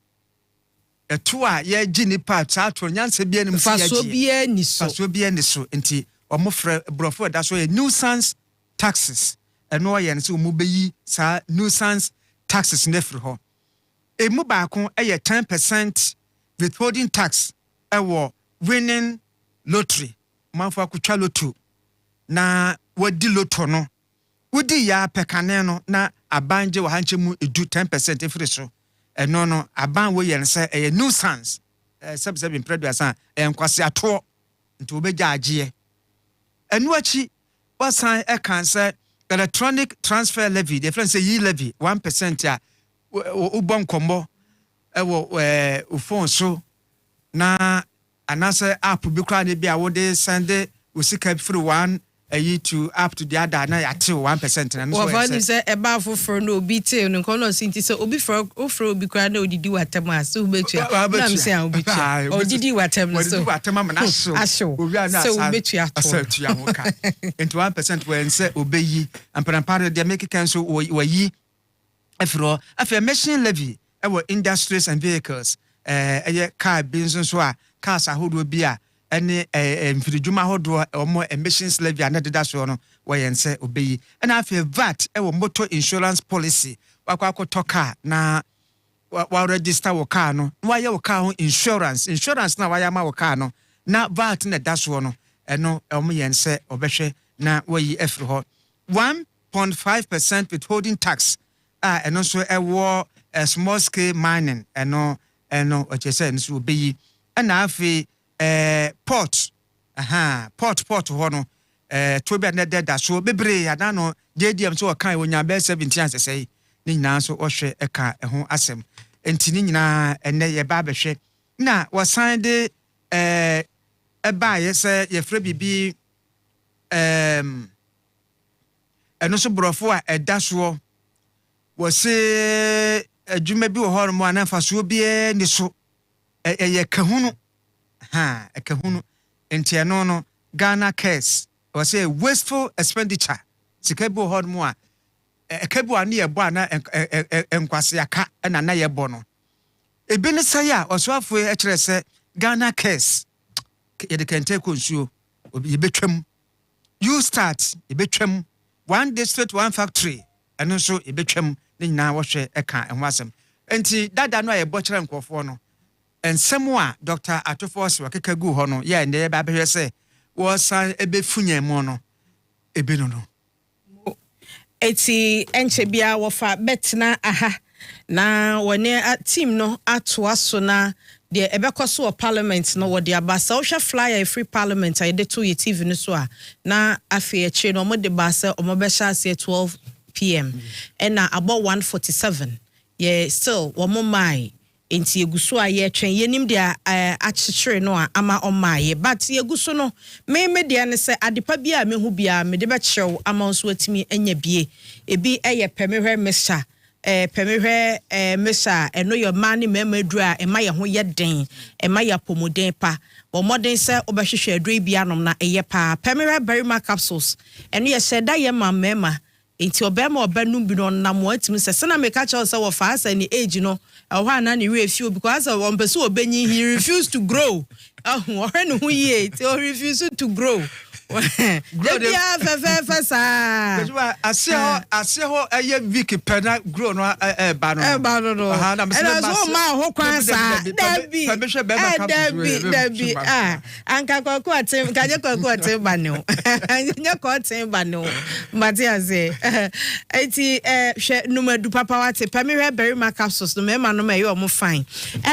eto a ye gi ni part atro nyanse bia nim fa so bia ni so enti omofre brofo da so ye nuisance taxes eno ye nse omo beyi sa nuisance taxes nefri ho emu ba ko ye 10% withholding tax ewo winning lottery manfo akutwa lotto na wadi lotto no wudi ya pekane no na abanje wa hanche mu edu 10% efri so eno no aban wo yen se e nuisance sebseb impreduasa enkwase ato nti obegya agye enu achi wasan e kan se electronic transfer levy the friend say yi levy 1% a ubon kombo e wo phone so na anase app bi kra ne bi a wo de send usika free one to up to the other na ya till 1% na so what you say about for no obi te no ko no sinti so obi for obi kra na odidi watem aso obetua na me say obi tua odidi watem no so watem am na so obi ana so obetua asetua ho ka into 1% when say obeyi amparampare de make can so wayi afro afa machine levy e industries and vehicles car bins so a cars ahodo bi a ene mfidijuma hodo omo emissions levy anadeda so no woyense obeyi na afi VAT motor insurance policy wakwa car na wa register wo car no wa ye wo car ho insurance na wa ya ma wo car no na VAT na da so no eno omo yense obehwe na wayi afri ho 1.5% withholding tax eno so small scale mining eno ochese nso obeyi na afi port ho no to be na da so bebre ya na no JDM so kan wonya be 17 asesei ni nyina so ohwe eka ho asem enti ni nyina enne ye ba behwe na wasan de eba ye se ye fra bibi ɛno so borɔfo a ɛda soɔ wɔse adwuma bi wɔ hɔ no mu a na mfasoɔ biara ni so ɛyɛ kahunu ɛkahunu nti ɛno no Ghana cares wɔse wasteful expenditure sika bi wɔ hɔ no mu a ɛka bi wɔ ne yɛbɔ a na nkwase aka ɛna na yɛbɔ no ebi ne sɛ a ɔsoafoɔ ɛkyerɛ sɛ Ghana cares yɛde kɛntɛ kɔ nsuo yɛbɛtwam you start yɛbɛtwam one district one factory ɛno nso yɛbɛtwam ne nyinaa wɔhwɛ ɛka ɛho asɛm nti dada no a yɛbɔ kyerɛ nkurɔfoɔ no nsɛm a Dr. Ato Baah wakeka gu hɔ no yɛ ndɛ yɛba bɛhwɛ sɛ wɔsan ɛbɛfunya mu no ebi no eti enche bia wofa betna aha na wone team no atoa so na de ebekoso of parliament no wode abasa wo hwe flyer free parliament I de to your TV no so a na afi eche no mo de basa o mo be sha 12 p.m. and na about 1:47 yeah still wo mo mai enti eguso a ye twen yenim de achichire no a ama omaye but eguso no me de ne se adepa bia me hu bia me de be chew ama so atimi anya bie ebi eye pemehwe mesha pemehwe mesha eno your man mema dura e ma ye ho ye den e ma ya pomoden pa wo modern se obehwehwe adura bia nom na eye pa pemehwe berima capsules eno ye sheda ye mama enti obema obanum bi no nam watimi se sena me ka chew se wo fa asa ni age no na ni refuel because one person obenyi he refused to grow when he refused to grow Debia fe sa aseho aye week pena grow no ba no na me se ma ho kwan sa Debi anka kokko atem kaje kokko atem ba ne nya ko atem ba ne Matias eti hwe numadu papa wate pemehwe berima capsules no mema no me yo fine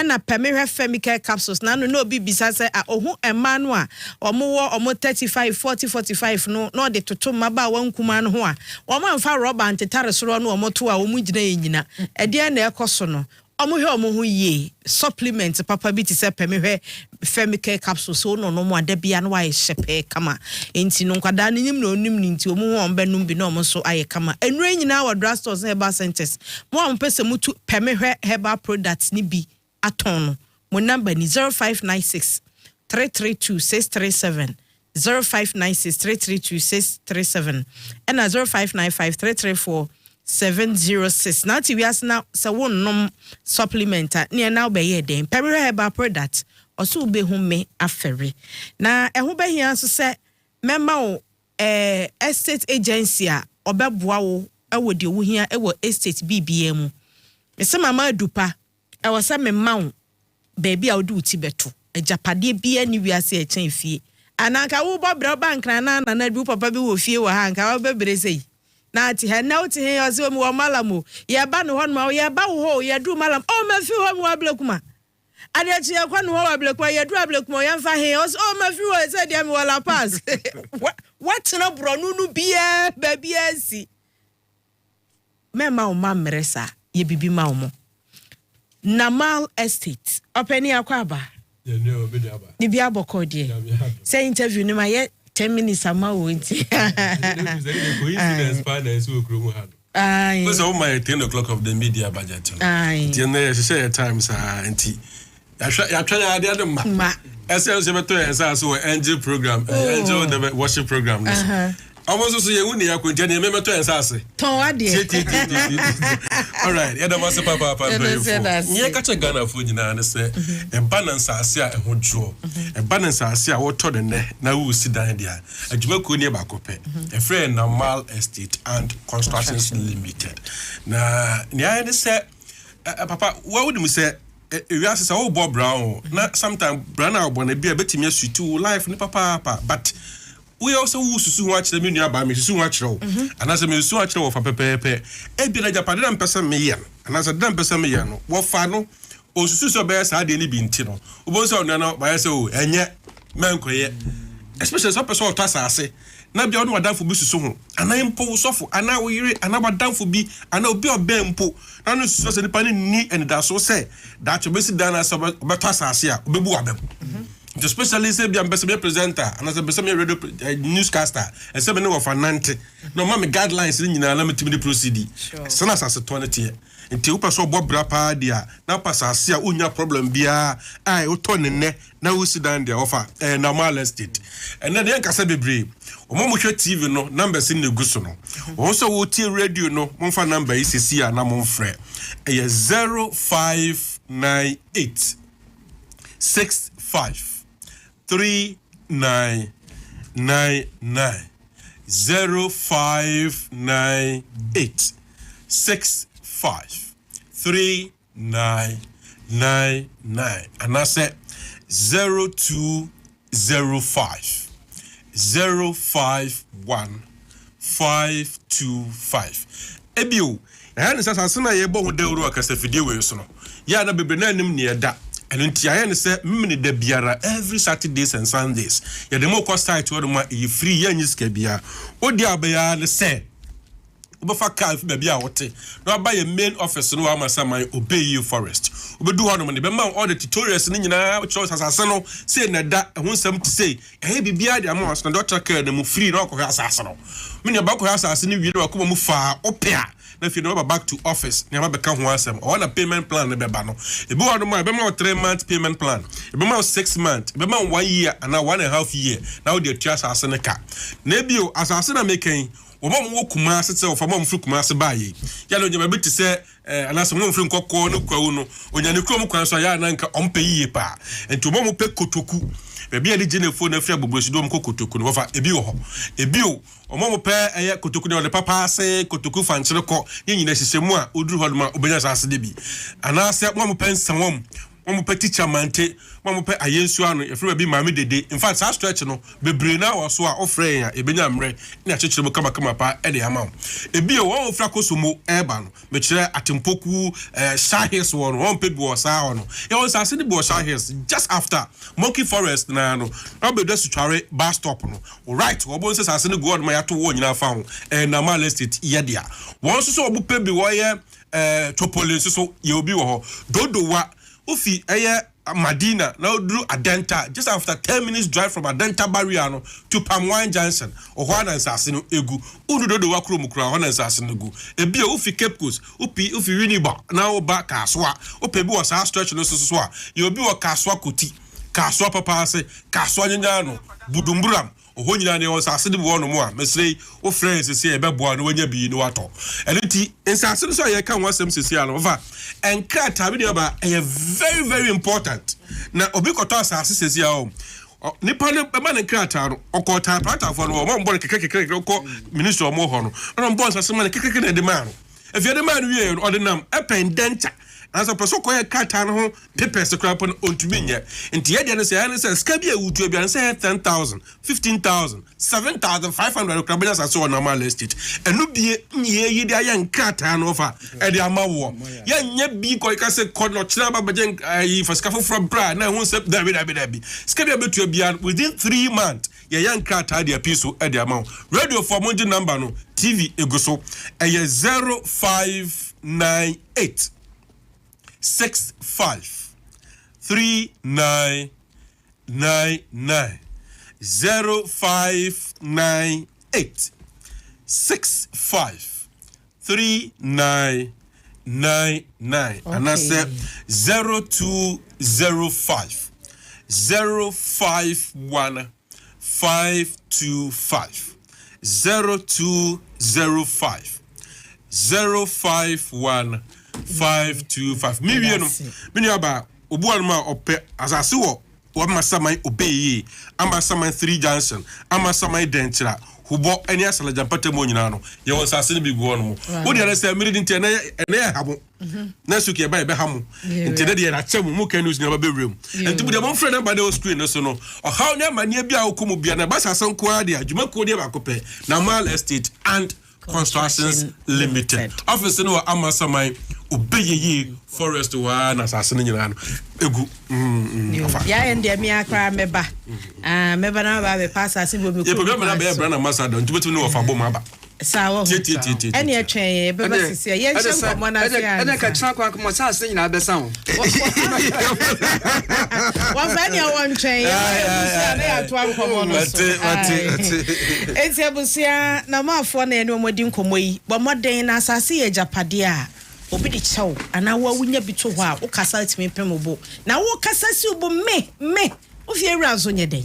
na pemehwe chemical capsules na no obi bisa se ohu ema no a omo 35 40-45 no de toto maba wankuma no ho a omamfa rubber antetare soro no omoto a omu gina yenyina ede na ekoso no omo ho ye supplement papa bi ti se pemehwe chemical capsules so no mo adabia no wa shepe kama enti no nkwada ne nyim na onim ni nti omu ho ombenum bi no omo so aye kama enure nyina wa drugstores and herbal centers mo ampese mutu pemehwe herbal products ni bi aton no mo number ni 0596 332 637 0596-332-637 and 0595-334-706. Now we ask now so one supplement near now be ye den pemehwe herbal product also be home aferi. Na e ho be hia so say memma o estate agency a obeboa wo e wo de wo hia e wo estate BBA mu. Me se mama adupa e wo se memma wo baby a wo de uti beto ejapade bia ni wiase e chen fie. Ananka wo bobra bank na du papa bi wo fie wo ha nka wo bebre sei na ati he na oti he yo se wo malamo ye ba no hono ye ba wo ho ye du malam o ma fi ho mo ablekuma ade ti ye kwa no ho ablekuma ye du ablekuma ye mfa he o ma fi wo se dia me wala pass what na bro nu bia ba bia si me ma o ma mresa ye bibi ma o mo Namal Estate openi akwaba ni bia boko die say interview ni ma ye 10 minutes ama wo nti coincidence partner so okromu ha because of my 10 o'clock of the media budget nti na share times nti ya twa ade adem essence beto esa so angel program angel the worship program almost so you need to continue me to ensase ton ade all right yeah that was papa you catch a Ghana for nyina na say e balance ase a ehojo e balance ase a woto de ne na wo si dan dia adwuma ko ne ba kope e friend Namal Estate and Constructions Limited na nia ne say papa what would you say we ask say oh Bob Brown na sometimes Brown abona bia betimi asutu life ni papa but we also susu watch the menu about me susu watch row and as a susu watch row for pepe e bi na Japan na mpesa me yan and as a dan mpesa me yan no wo fa no o susu so be sa de ni bi nti no obo so na ba say o enye menkoye especially so person to asase na bia no wadanfo bi susu ho ana impo sofo ana wo yire ana wadanfo bi ana obi obempo na no susu so ni pa ni and da so say that you be sit down as about asase a obebu abem especially say be ambassador presenter and as a radio newscaster and say me no for nante no ma me guidelines ni nyina na me timi proceed sana asase to ne tie nti wo person bo bra pa dia na pasase a unya problem bia ai wo to ne na wo sit down there offer normal estate and then yan kasa bebre omo mo hwe TV no numbers in gu so no wo so wo tie radio no mo fa number isisi a na mo frɛ 0598 65 3999 0598 65 3999 and I said 0205 051 525 ebio na sasa na ye bo ho dawru akasa fidie we so no ya na bebre na nim ne eda and ntia ne say mmini da biara every Saturdays and Sundays ya dem ko site wo ma e free ya nyiska bia odi abaya ne say obefa car fi bia wote no abaye main office no amasaman Obey Forest obedu ho no ne be ma all the tutorials ni nyina choice asase no say na da ho nsam to say bibia de ama so doctor care na mu free no ko asase no me ne ba ko asase ni wi no akoma mu fa opia na fi no back to office ne ma be ka ho asem o na payment plan ne be ba no ebi wo no ma be ma 3-month payment plan ebi ma 6 months ebi ma 1 year and 1.5 year na wo de tua asase ne ka na ebio asase na meken wo mo kuma se o fa mo mfru kuma se baye ya no nyama beti se anase mo mfru nkokko no kwawu no onya ne krom kwan so ya na nka ompe yiye pa enti mo pe kotoku bia ni gene phone afia bobrosi do mo kotoku no wo fa ebi wo ho ebi o mo pe eye kotoku ne papa se kotoku fa nchire ko nyina hihemu a oduru ho ma obenya sase de bi anase mo pe nsanwom mo pe teacher mante mo pe ayensu ano efre bi mame dede in fact sa stretch no bebre na wo so a ofre ya ebenya mre na chechire mo kama pa e de ama ebi o wo fra kosomo eba no me kire atempoku shahis wo no pe bi wo sa ho no e won sa se ni bi shahis just after Monkey Forest na no na be do sutware bus stop no right wo bo sa se ni go on ma yato wo nyina fa ho na mal estate ye dia won so obu pe bi wo ye Topole so ye obi wo ho dodowa Ufi Madina now drew Adenta just after 10 minutes drive from Adenta Barrier to Palmwine Junction or Juan and Sassino Egu Udo do Wakrumukra Juan and Sassino Egu Ebia Ufi Cape Coast Upi Winiba now back Kaswa Upebu was our stretch no Swa you'll be a Kaswa Kuti Kaswa Papa say Kaswa Nyano Budumburam Ohonyina ne on sase de bo no mo a mesrei o friends se e bebo no wanya bi no ato elenti ensase so ye kan wasem sesi ala over enkra tabi de ba e very very important na obi koto asase sesi a o nipa ne be ma ne nkra ta no okota prata fo no mo mbo kekekeke ko minister o mo ho no no mbo sase ma ne kekeke na de ma no efie de ma no wie o de nam ependenta As a person called Catan, papers to crap on to me. And the idea is, Scabia would be and say 10,000, 15,000, 7,500 crabs as so normal estate. And no be ye the young Catan over at the Amawa. Yan be quite as a corner chaba, but for scaffle from Bra, now won't step David Abidabi. Scabia to be within 3 months. Ye young cat had the episode at the amount. Radio for Monday number no TV egoso a 0598 65 3999 0598 65 3999 and I said 0205 051 525 0205 051 525 me aba obuan ma ope asase wo masaman Obey amasaman 3 Johnson amasaman Denchira hubo eni asala jampata mo nyina no ye won sase ne bi go no wo de say me di ntia na habo na suki e ba be hamo ntia de na chemu mu kan news ne ba bewrem enti bu de mo frɛ na ba de screen no so no o how na mania bia okomu bia na ba sase nko ade adwuma ko de ba kopɛ na mal estate and Constructions Limited. Office no amasamai Obey Forest wa na sase ne nyina no egu ya ende mi akra meba meba na ba be pass asebo me ko problem na be brand ambassador ntubetu no of abom aba Sawo. Any a train, but Sisia, yes, one I can track one house in our sound. One venue, one train, it's Abusia, no more for no more dinkum, but more than as I see a Japadia. Obedi chow ana wa wunya bitu ho a wo kasa timi pemobo na wo kasa si obo me wo fie wura so nye den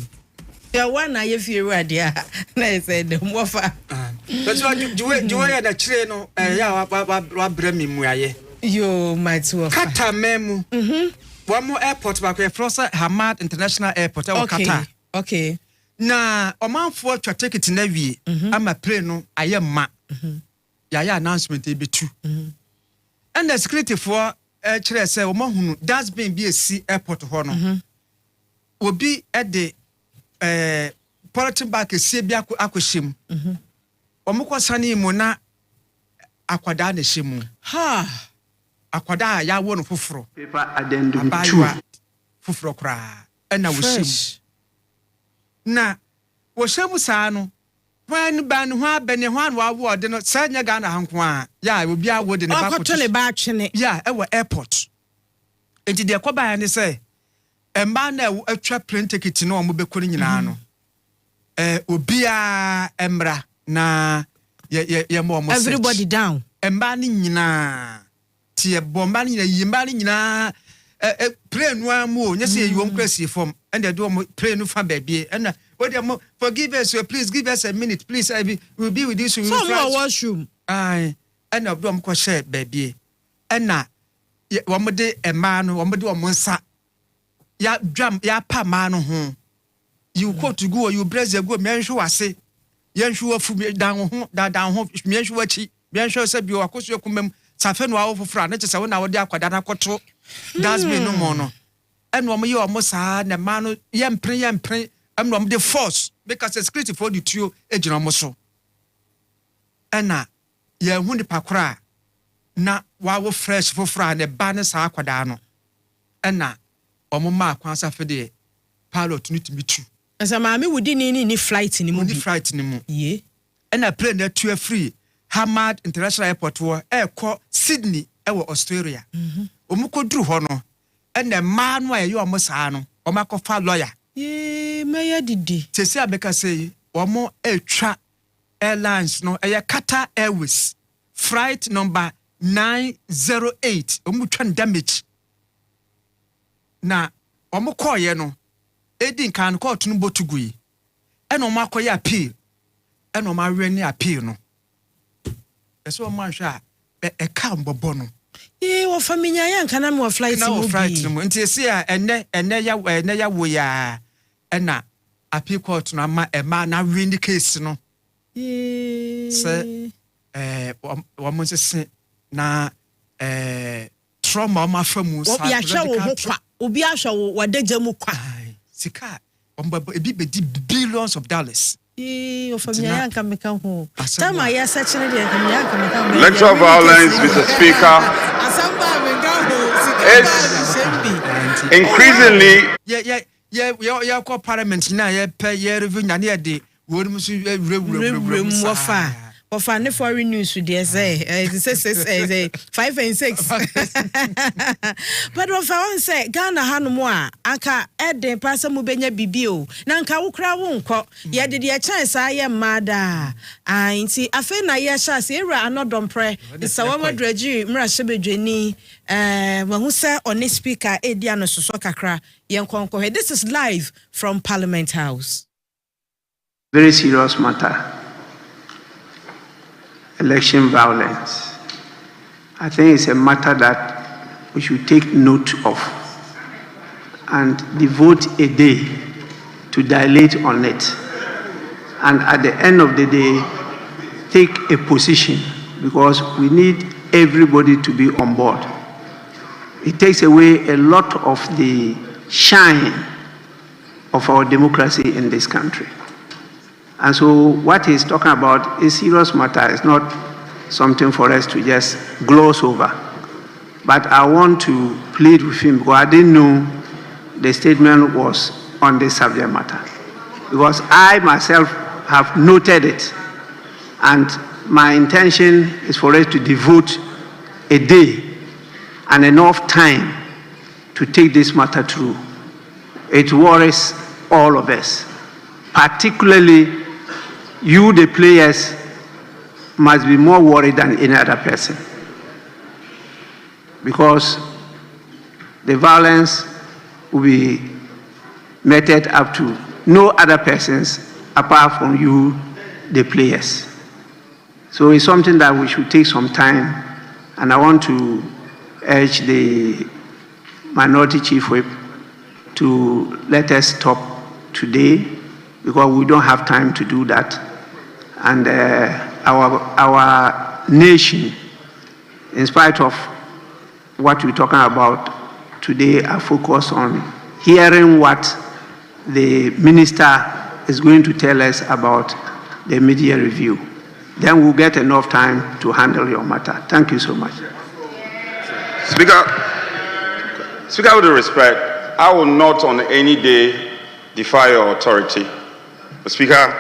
ya wa na ye fie wura dia na e say dem wo fa but you ya da kire no ya wa bra mi mu aye yo might wo fa kata memu one more airport ba ko Forson Hamad International Airport e wo kata okay na omanfo atwa ticket na wie ama plane no aye ma ya announcement e betu and the security for chere say o mahunu that's been be a sea airport ho no obi at the politin back see bia akoshim omukosane mu na akwada na shemu ha akwada ya wo no foforo paper addendum 2 foforo kra na wo shemu na wo shemu saa no when ban ho abene ho an wa de no sanya Ghana hanko a ya obi awo de ne ba ko to ba twene ya e wo airport enti de koba ne say emba na atwa plane ticket no omo be ko nyina no obi a emra na ye mo mo everybody down emba ni nyina tie bomba ni nyina yimba ni nyina plane no amu nya say yiwom kwasi form and they do plane no fa baby and forgive us, please give us a minute, please. We'll be with you soon. Some more washroom. Aye, and of them ko share baby. And na, one more day a man, one more day a monsa. Ya drum, ya pa man home. You go to go, you bless the good man. Show I say, yan show of down home, down home. Me show chi, me show said you are cause you come. Safen wa ofu fra. Not just when I would dia kwadana koto. That's me no more no. And one more you almost had the man. Yam pray. I'm not the force because the security for the two agent almost. And now, ye won the pakra na wa fresh for fra the banners are quadano. And now, Omoma Kwansa for the pilot need to be true. As a mammy would any flight in the flight in the yeah. And I plane there to a free Hamad International Airport war air call Sydney, Australia. Omuko drew hono. And the man where you are Mosano, Omako fa lawyer. Ye Maya Didi. Tese abeka say omo etwa airlines no Qatar Airways flight number 908 omo twan damage na omo call ye no edin kan call tunu botugui e no makoye appeal e no ma wani appeal no eso omo ahwa e ka mbobo no ye wo familia yan kana me wo flight no flight no nti ese a ene ya wo ya na appeal court no ma na win the case no say wo se na trauma ma famu sa ya hwe wo ho kwa obi ahwe wo wadagya mu kwa sika ebi be billions of dollars o familia yan kameka ho tama ya search ne de kameka yan kameka lecture violence, Mr. Speaker, it's increasingly yeah call parliament na yeah pay yeah review na de won so wafa for ne foreign news dey say 5 and 6 but what I say Ghana hanumu a aka eden pasa mu benya bibio na nka wo kra wo nko ye de chance aye mada nti afa na ye sha se era anodompre sawa madragi mra shebedwani wahu say on speaker edia no soso kakra ye nkonko. This is live from Parliament House. Very serious matter. Election violence. I think it's a matter that we should take note of and devote a day to dilate on it. And at the end of the day, take a position because we need everybody to be on board. It takes away a lot of the shine of our democracy in this country. And so what he's talking about is serious matter. It's not something for us to just gloss over. But I want to plead with him because I didn't know the statement was on this subject matter. Because I myself have noted it. And my intention is for us to devote a day and enough time to take this matter through. It worries all of us, particularly you, the players, must be more worried than any other person, because the violence will be meted up to no other persons apart from you, the players. So it's something that we should take some time, and I want to urge the Minority Chief Whip to let us stop today, because we don't have time to do that. And our nation, in spite of what we're talking about today, are focused on hearing what the minister is going to tell us about the media review. Then we'll get enough time to handle your matter. Thank you so much. Speaker, with respect, I will not on any day defy your authority. But Speaker,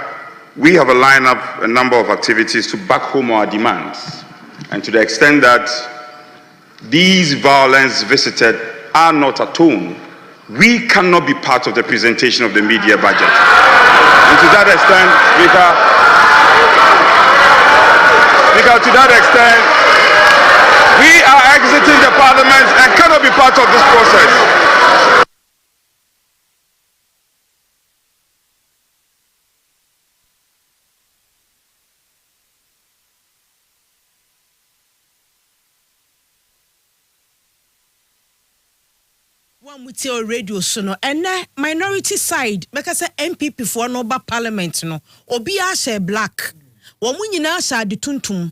we have a lineup, a number of activities to back home our demands. And to the extent that these violence visited are not atoned, we cannot be part of the presentation of the media budget. And to that extent, Speaker, to that extent, we are exiting the parliament and cannot be part of this process. Mutil radio sono and minority side because MPP for no ba parliament no obi a share black wo mu nyina sha de tuntum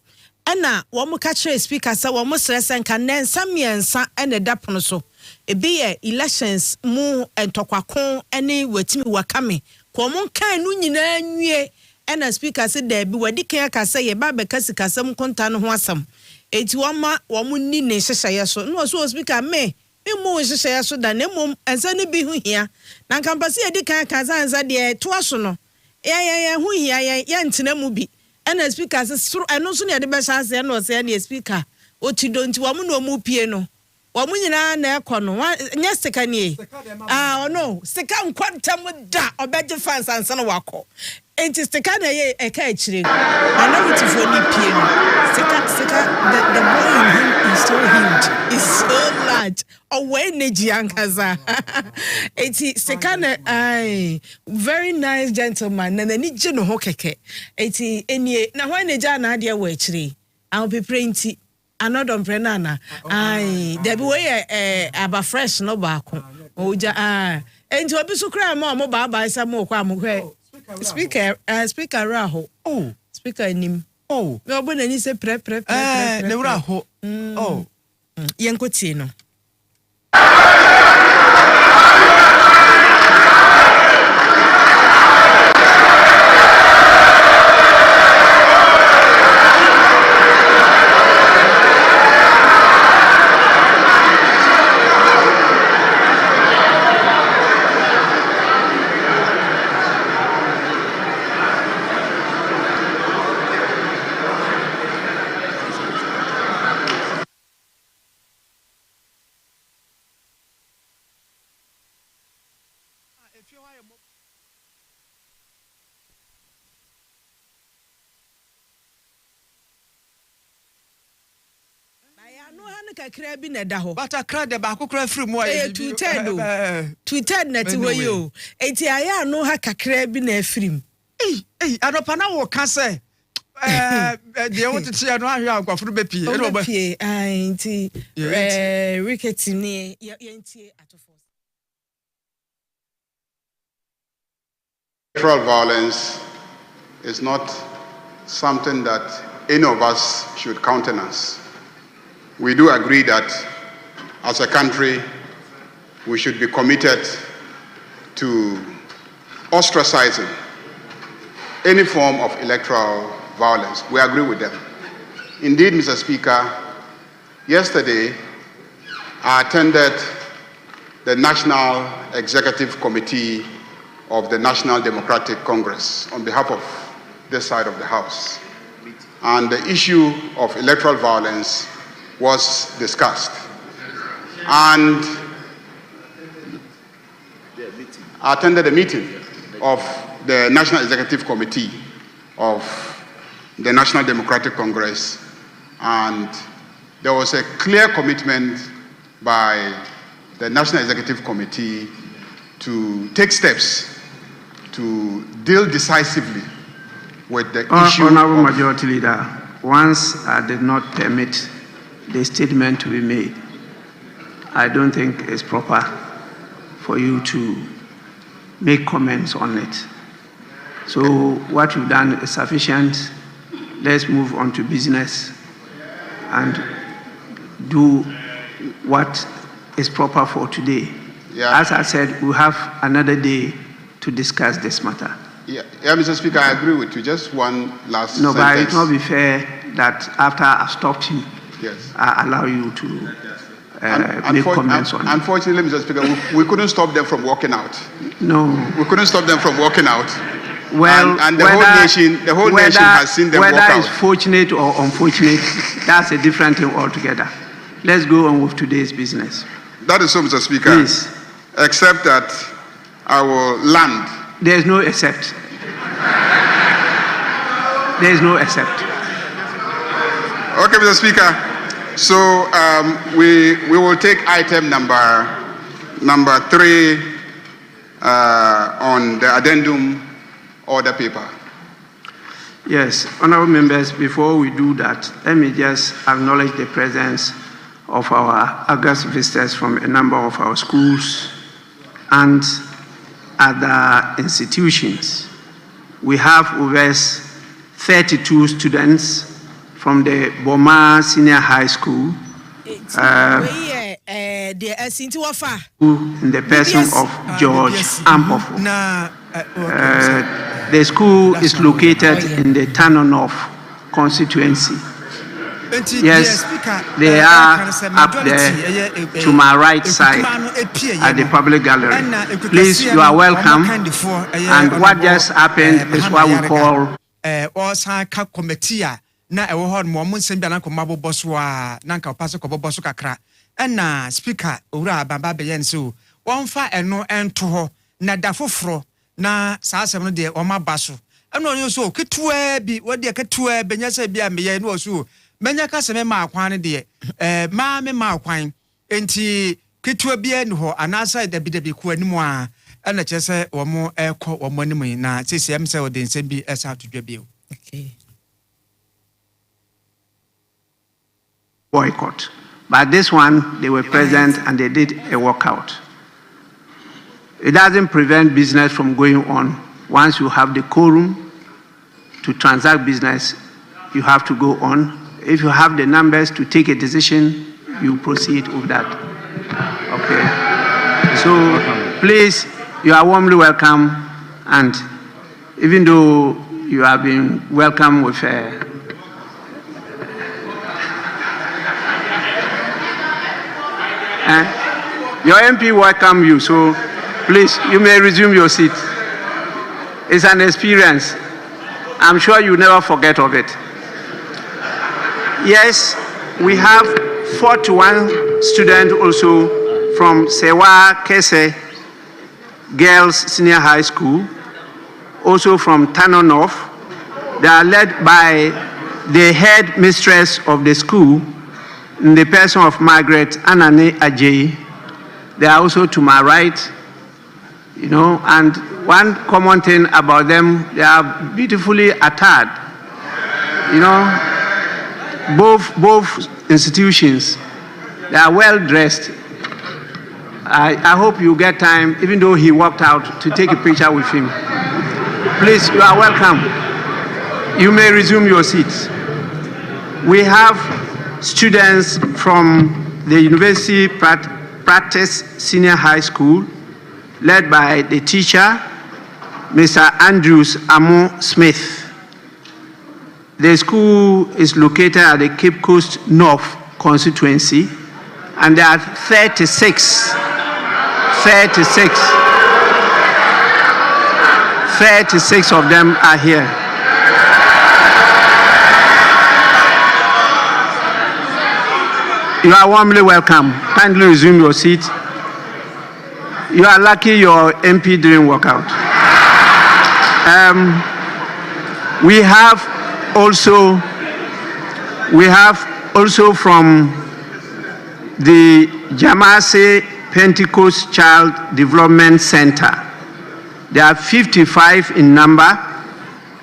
ena wo mu ka kire speaker say wo mu sresen kan na nsamiensa ene dapono so ebi ye elections mu entokwakon ene watimi wakame ko mu kan nu nyina nwie ena speaker say da bi wadi kan ka say ye ba be kasam konta no ho asam eti wo ma wo mu ni ne hyehye so no so speaker me Imo sheshe so da nemo ensa ne bi hu hia na kampase edi kan ansa de to aso no ye hu hia ye ntena mu bi ena speaker se eno so ne de be chance na o se na speaker o ti do nti wo mu no mu pie no wo mu nyina na ekọ no nya sika nie no sika nkwantam da obeje fans ansa na wakọ enti sika na ye eka akire na na mutifo ni pie no sika the boy in him is so huge, is so large. Away nejiankaza. Eti sekane very nice gentleman na ni je no hokeke. Eti enie na hwan neja na ade wa akire. I'll be praying another prenana. There be way aba fresh no baako. Oja enti obi so kra ma mo ba isa mo kwa mo hwe. Speaker raho. Oh, speaker nim. Oh, me obona ni se pre. Ne raho. Oh. Yenkoti no. Kakra bi na da ho but akra de ba kokra free mu aye tweeted na ti wo yo enti aya no ha kakra bi na afrim anopa na wo ka se de wo tete no ahwe akwafuru be pie no ba pie enti ricket ni yentie Ato Forson. Sexual violence is not something that any of us should countenance. We do agree that as a country, we should be committed to ostracizing any form of electoral violence. We agree with them. Indeed, Mr. Speaker, yesterday I attended the National Executive Committee of the National Democratic Congress on behalf of this side of the House. and the issue of electoral violence was discussed. And I attended a meeting of the National Executive Committee of the National Democratic Congress, and there was a clear commitment by the National Executive Committee to take steps to deal decisively with the issue. Honorable Majority Leader, once I did not permit the statement to be made, I don't think it's proper for you to make comments on it. So what you've done is sufficient. Let's move on to business and do what is proper for today. Yeah. As I said, we have another day to discuss this matter. Yeah, Mr. Speaker, I agree with you. Just one last No, sentence. but it will not be fair that after I've stopped him, yes, I allow you to make comments on it. Unfortunately, Mr. Speaker, we couldn't stop them from walking out. No. We couldn't stop them from walking out. Well, and the whole nation has seen them walk out. Whether it's fortunate or unfortunate, that's a different thing altogether. Let's go on with today's business. That is so, Mr. Speaker. Please. Except that I will land. There is no except. There is no except. Okay, Mr. Speaker. So we will take item number 3 on the addendum order paper. Yes, honorable members, before we do that, let me just acknowledge the presence of our August visitors from a number of our schools and other institutions. We have over 32 students from the Boma Senior High School, in the person of George Ampofo. The school is located in the Tano North constituency. Yes, they are up there to my right side at the public gallery. Please, you are welcome. And what just happened is what we call na ewo ho mo nsem bia na koma boboso a na nka paso ko boboso kakra na speaker owura baba be yen so wonfa eno ento ho na da foforo na saa asem no de o ma baso eno onyo so ketua bi wo de ketua benya se bia me ye no so menya ka se me ma akwan ne de ma me ma akwan enti ketua bia ni ho anasa da bi ko animu a na chese wo mo ekọ wo mo animu na sesem se wo de nsem bi esa atodwa bi. Okay. Boycott. But this one, they were present and they did a walkout. It doesn't prevent business from going on. Once you have the quorum to transact business, you have to go on. If you have the numbers to take a decision, you proceed with that. Okay. So please, you are warmly welcome. And even though you have been welcomed with your MP welcome you, so please, you may resume your seat. It's an experience. I'm sure you never forget of it. Yes, we have 41 students also from Sewa Kese Girls Senior High School, also from Tano North. They are led by the head mistress of the school, in the person of Margaret Anane Ajay. They are also to my right, you know, and one common thing about them, they are beautifully attired. You know, both institutions, they are well dressed. I hope you get time, even though he walked out, to take a picture with him. Please, you are welcome. You may resume your seats. We have students from the University Practice Senior High School, led by the teacher, Mr. Andrews Amo Smith. The school is located at the Cape Coast North constituency, and there are 36 of them are here. You are warmly welcome. Kindly resume your seat. You are lucky your MP didn't walk out. We have also from the Jamase Pentecost Child Development Center. There are 55 in number,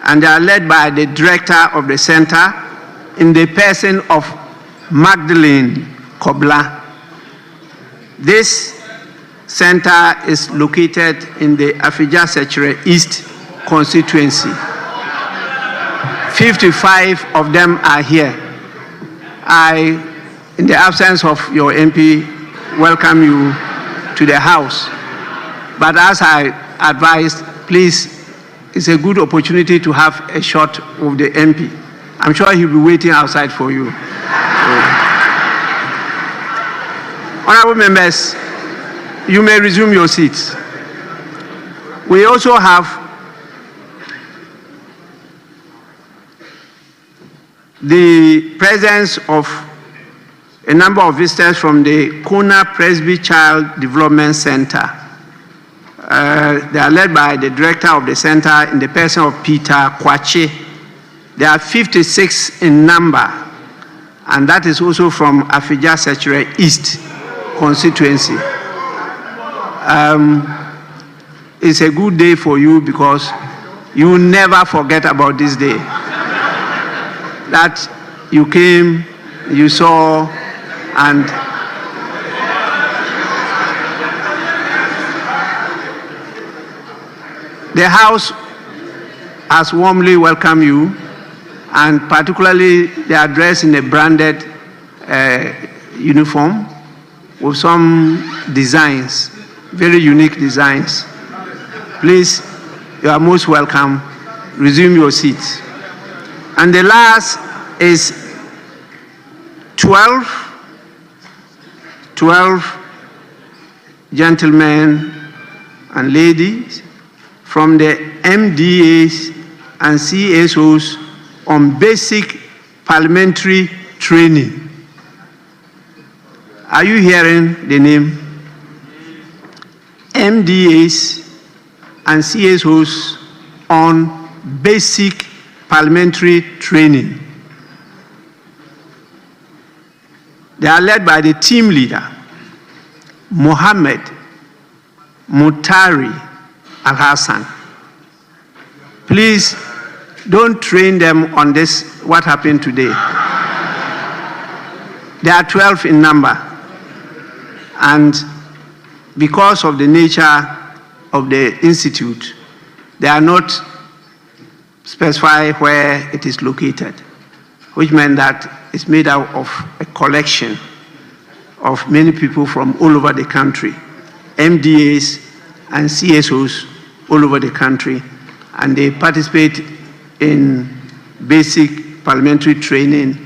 and they are led by the director of the center in the person of Magdalene Kobla. This center is located in the Afija-Sechere East constituency. 55 of them are here. I, in the absence of your MP, welcome you to the House. But as I advised, please, it's a good opportunity to have a shot with the MP. I'm sure he'll be waiting outside for you. Honorable members, you may resume your seats. We also have the presence of a number of visitors from the Kona Presby Child Development Center. They are led by the director of the center in the person of Peter Kwache. There are 56 in number, and that is also from Afija-Sechere East constituency. It's a good day for you because you will never forget about this day. That you came, you saw, and the House has warmly welcomed you, and particularly they are dressed in a branded uniform with some designs, very unique designs. Please, you are most welcome. Resume your seats. And the last is 12 gentlemen and ladies from the MDAs and CSOs on basic parliamentary training. Are you hearing the name? MDAs and CSOs on basic parliamentary training. They are led by the team leader, Mohammed Mutari Al-Hassan. Please don't train them on this, what happened today. There are 12 in number. And because of the nature of the institute, they are not specified where it is located, which meant that it's made out of a collection of many people from all over the country, MDAs and CSOs all over the country, and they participate in basic parliamentary training,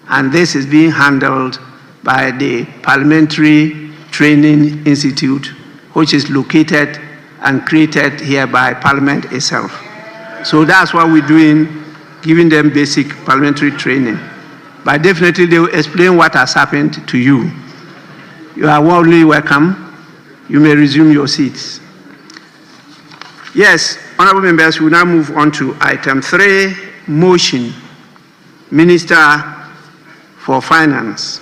and this is being handled by the Parliamentary Training Institute, which is located and created here by Parliament itself. So that's what we're doing, giving them basic parliamentary training. But definitely they will explain what has happened to you. You are warmly welcome. You may resume your seats. Yes, honorable members, we will now move on to item 3, motion. Minister for Finance.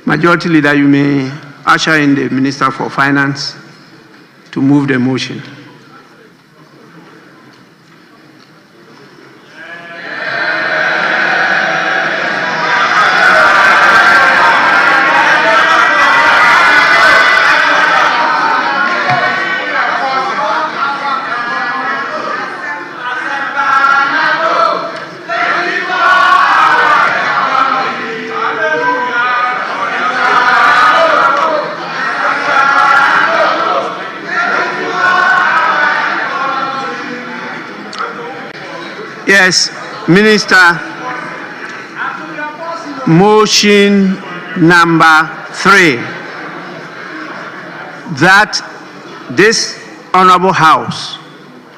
Majority Leader, you may usher in the Minister for Finance to move the motion. Yes, Minister, motion number 3, that this Honorable House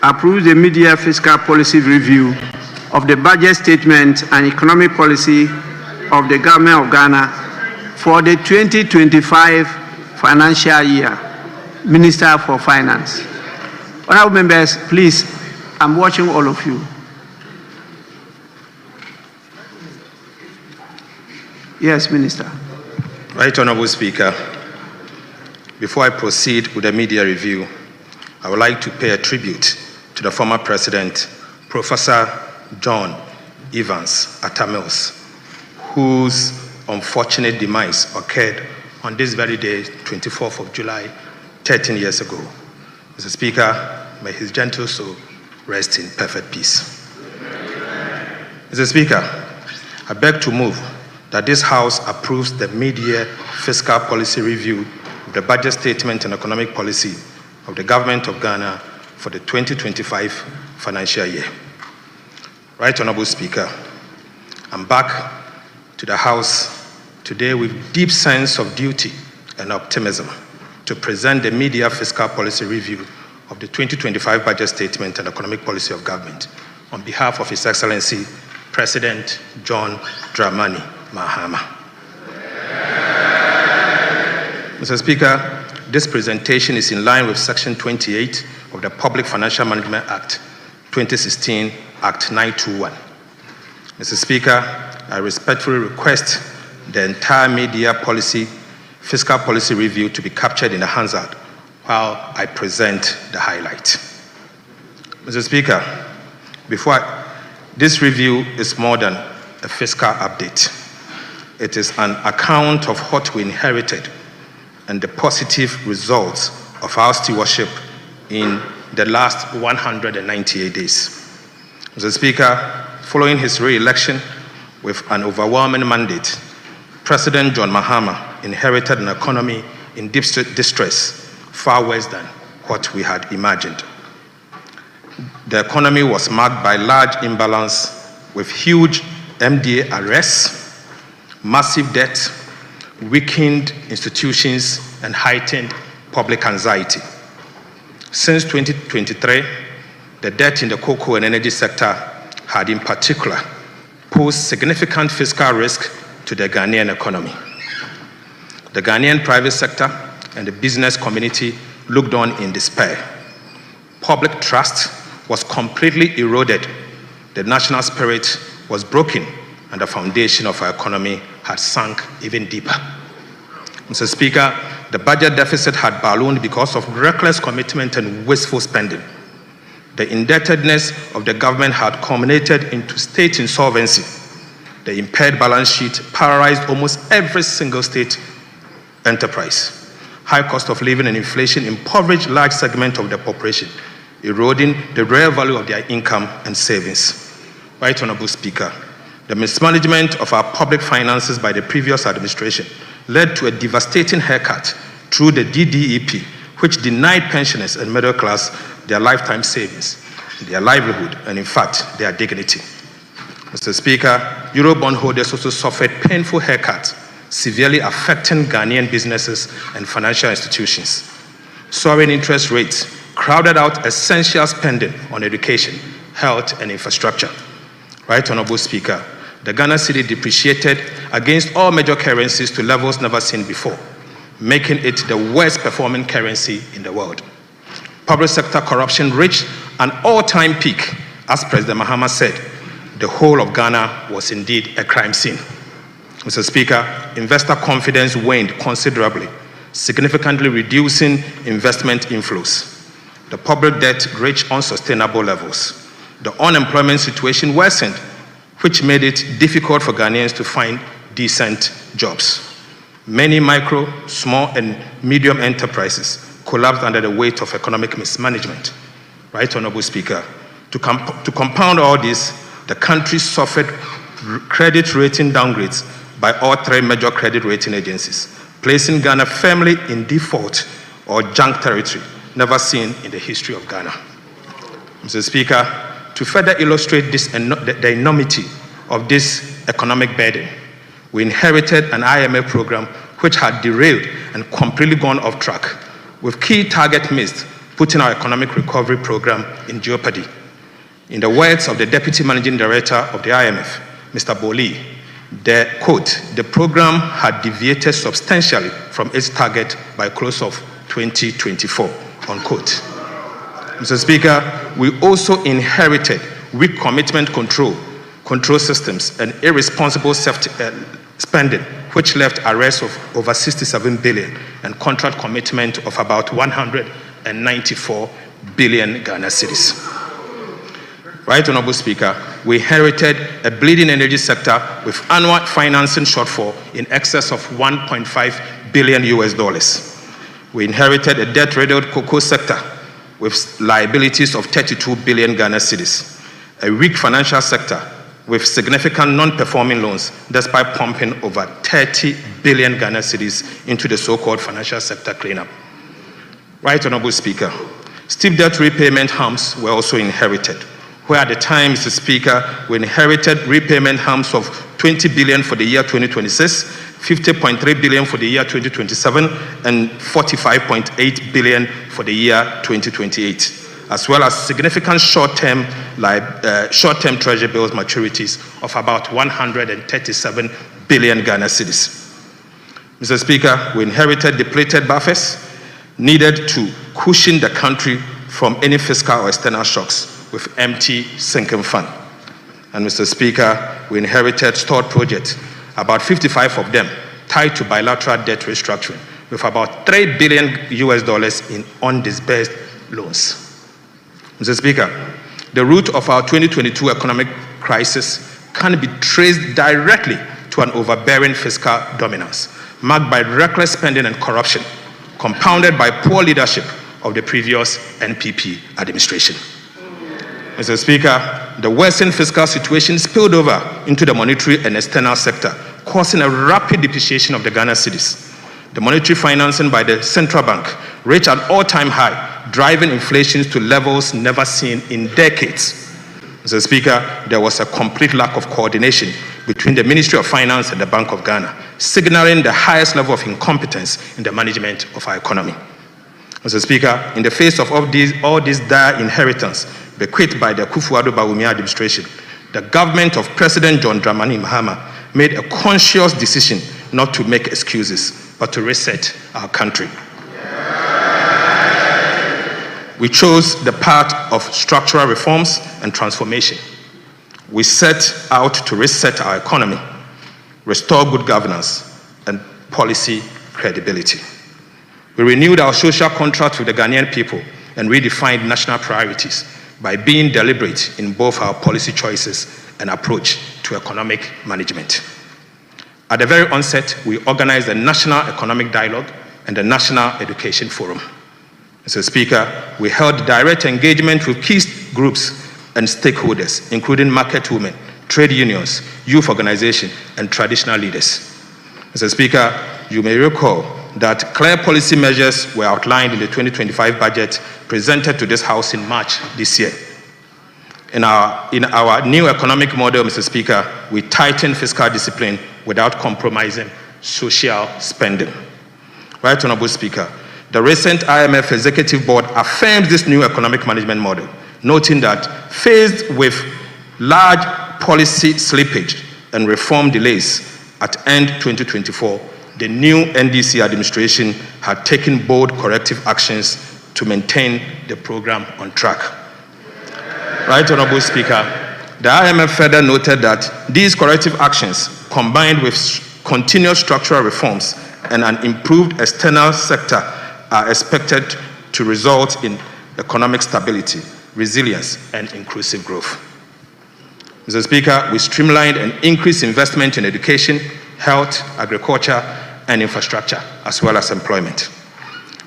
approves the mid-year fiscal policy review of the budget statement and economic policy of the government of Ghana for the 2025 financial year. Minister for Finance. Honorable members, please, I'm watching all of you. Yes, Minister. Right Honorable Speaker, before I proceed with the media review, I would like to pay a tribute to the former President, Professor John Evans Atta Mills, whose unfortunate demise occurred on this very day, 24th of July, 13 years ago. Mr. Speaker, may his gentle soul rest in perfect peace. Mr. Speaker, I beg to move that this House approves the mid-year fiscal policy review of the budget statement and economic policy of the government of Ghana for the 2025 financial year. Right Honorable Speaker, I'm back to the House today with deep sense of duty and optimism to present the mid-year fiscal policy review of the 2025 budget statement and economic policy of government on behalf of His Excellency President John Dramani Mahama. Mr. Speaker, this presentation is in line with Section 28 of the Public Financial Management Act 2016, Act 921. Mr. Speaker, I respectfully request the entire mid-year fiscal policy review to be captured in a Hansard while I present the highlight. Mr. Speaker, this review is more than a fiscal update. It is an account of what we inherited and the positive results of our stewardship in the last 198 days. Mr. Speaker, following his re-election with an overwhelming mandate, President John Mahama inherited an economy in deep distress, far worse than what we had imagined. The economy was marked by large imbalance with huge MDA arrests, massive debt, weakened institutions, and heightened public anxiety. Since 2023, the debt in the cocoa and energy sector had in particular posed significant fiscal risk to the Ghanaian economy. The Ghanaian private sector and the business community looked on in despair. Public trust was completely eroded. The national spirit was broken, and the foundation of our economy had sunk even deeper. Mr. Speaker, the budget deficit had ballooned because of reckless commitment and wasteful spending. The indebtedness of the government had culminated into state insolvency. The impaired balance sheet paralyzed almost every single state enterprise. High cost of living and inflation impoverished large segments of the population, eroding the real value of their income and savings. Right Honorable Speaker, the mismanagement of our public finances by the previous administration led to a devastating haircut through the DDEP, which denied pensioners and middle class their lifetime savings, their livelihood, and in fact, their dignity. Mr. Speaker, Eurobond holders also suffered painful haircuts, severely affecting Ghanaian businesses and financial institutions. Soaring interest rates crowded out essential spending on education, health, and infrastructure. Right Honorable Speaker, the Ghana cedi depreciated against all major currencies to levels never seen before, making it the worst performing currency in the world. Public sector corruption reached an all-time peak. As President Mahama said, the whole of Ghana was indeed a crime scene. Mr. Speaker, investor confidence waned considerably, significantly reducing investment inflows. The public debt reached unsustainable levels. The unemployment situation worsened, which made it difficult for Ghanaians to find decent jobs. Many micro, small, and medium enterprises collapsed under the weight of economic mismanagement. Right Honorable Speaker, to compound all this, the country suffered credit rating downgrades by all three major credit rating agencies, placing Ghana firmly in default or junk territory, never seen in the history of Ghana. Mr. Speaker, to further illustrate the enormity of this economic burden, we inherited an IMF program which had derailed and completely gone off track, with key targets missed, putting our economic recovery program in jeopardy. In the words of the Deputy Managing Director of the IMF, Mr. Boli, the program had deviated substantially from its target by close of 2024, unquote. Mr. Speaker, we also inherited weak commitment control systems and irresponsible spending, which left arrests of over 67 billion and contract commitment of about 194 billion Ghana cedis. Right, Honorable Speaker, we inherited a bleeding energy sector with annual financing shortfall in excess of $1.5 billion US. We inherited a debt-riddled cocoa sector with liabilities of 32 billion Ghana cedis, a weak financial sector with significant non-performing loans despite pumping over 30 billion Ghana cedis into the so-called financial sector cleanup. Right, Honorable Speaker, steep debt repayment harms were also inherited, where at the time, Mr. Speaker, we inherited repayment harms of 20 billion for the year 2026, 50.3 billion for the year 2027, and 45.8 billion for the year 2028, as well as significant short-term treasury bills maturities of about 137 billion Ghana cedis. Mr. Speaker, we inherited depleted buffers needed to cushion the country from any fiscal or external shocks with empty sinking fund. And Mr. Speaker, we inherited stored projects, about 55 of them tied to bilateral debt restructuring, with about $3 billion US in undisbursed loans. Mr. Speaker, the root of our 2022 economic crisis can be traced directly to an overbearing fiscal dominance, marked by reckless spending and corruption, compounded by poor leadership of the previous NPP administration. Mr. Speaker, the worsened fiscal situation spilled over into the monetary and external sector, causing a rapid depreciation of the Ghana cedis. The monetary financing by the central bank reached an all-time high, driving inflation to levels never seen in decades. Mr. Speaker, there was a complete lack of coordination between the Ministry of Finance and the Bank of Ghana, signaling the highest level of incompetence in the management of our economy. Mr. Speaker, in the face of all this dire inheritance bequeathed by the Ato Baah administration, the government of President John Dramani Mahama made a conscious decision not to make excuses, but to reset our country. We chose the path of structural reforms and transformation. We set out to reset our economy, restore good governance, and policy credibility. We renewed our social contract with the Ghanaian people and redefined national priorities by being deliberate in both our policy choices and approach to economic management. At the very onset, we organized the National Economic Dialogue and the National Education Forum. Mr. Speaker, we held direct engagement with key groups and stakeholders, including market women, trade unions, youth organizations, and traditional leaders. Mr. Speaker, you may recall that clear policy measures were outlined in the 2025 budget presented to this House in March this year. In our new economic model, Mr. Speaker, we tightened fiscal discipline without compromising social spending. Right, Honorable Speaker, the recent IMF Executive Board affirmed this new economic management model, noting that faced with large policy slippage and reform delays at end 2024, the new NDC administration had taken bold corrective actions to maintain the program on track. Right, Honorable Speaker, the IMF further noted that these corrective actions, combined with continued structural reforms and an improved external sector, are expected to result in economic stability, resilience, and inclusive growth. Mr. Speaker, we streamlined and increased investment in education, health, agriculture, and infrastructure, as well as employment.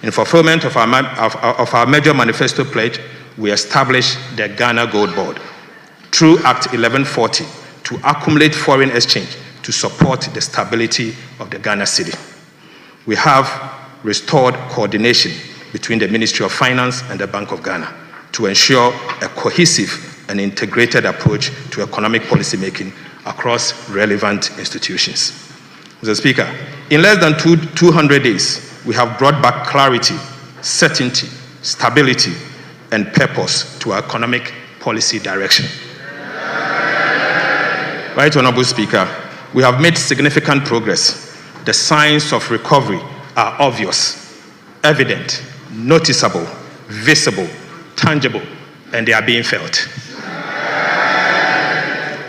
In fulfillment of our major manifesto pledge, we established the Ghana Gold Board through Act 1140 to accumulate foreign exchange to support the stability of the Ghana cedi. We have restored coordination between the Ministry of Finance and the Bank of Ghana to ensure a cohesive and integrated approach to economic policy making across relevant institutions. Mr. Speaker, in less than 200 days, we have brought back clarity, certainty, stability, and purpose to our economic policy direction. Right, Honorable Speaker, we have made significant progress. The signs of recovery are obvious, evident, noticeable, visible, tangible, and they are being felt.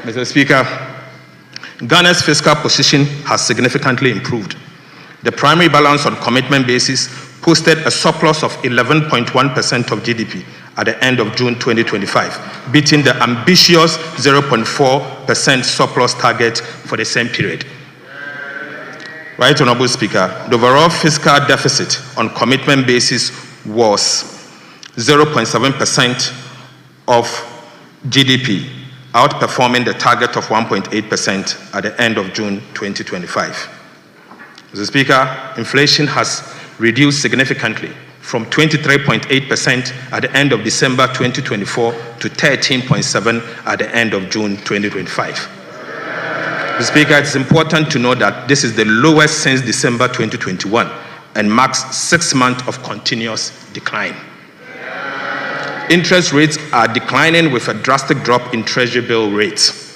Mr. Speaker, Ghana's fiscal position has significantly improved. The primary balance on commitment basis posted a surplus of 11.1% of GDP at the end of June 2025, beating the ambitious 0.4% surplus target for the same period. Right, Honorable Speaker, the overall fiscal deficit on commitment basis was 0.7% of GDP, outperforming the target of 1.8% at the end of June 2025. Mr. Speaker, inflation has reduced significantly from 23.8% at the end of December 2024 to 13.7% at the end of June 2025. Mr. Speaker, it's important to note that this is the lowest since December 2021 and marks 6 months of continuous decline. Interest rates are declining with a drastic drop in Treasury bill rates.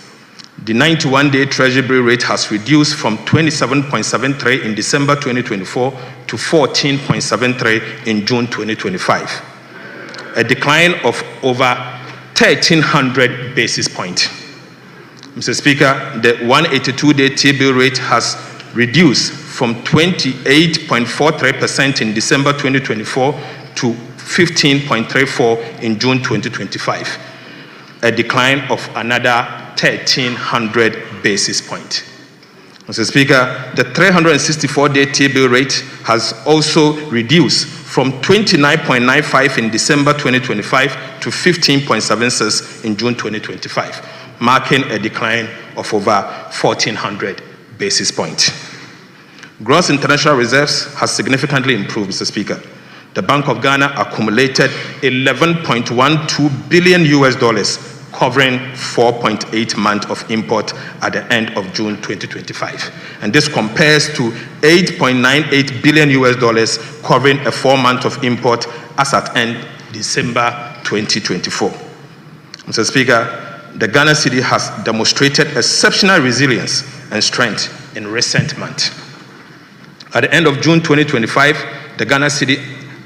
The 91-day Treasury bill rate has reduced from 27.73 in December 2024 to 14.73 in June 2025, a decline of over 1,300 basis points. Mr. Speaker, the 182-day T-bill rate has reduced from 28.43% in December 2024 to 15.34 in June 2025, a decline of another 1,300 basis points. Mr. Speaker, the 364-day T-bill rate has also reduced from 29.95 in December 2025 to 15.76 in June 2025, marking a decline of over 1,400 basis points. Gross international reserves has significantly improved, Mr. Speaker. The Bank of Ghana accumulated $11.12 billion, covering 4.8 months of import at the end of June 2025. And this compares to $8.98 billion, covering a 4 month of import as at end December 2024. Mr. Speaker, the Ghana cedi has demonstrated exceptional resilience and strength in recent months. At the end of June 2025, the Ghana cedi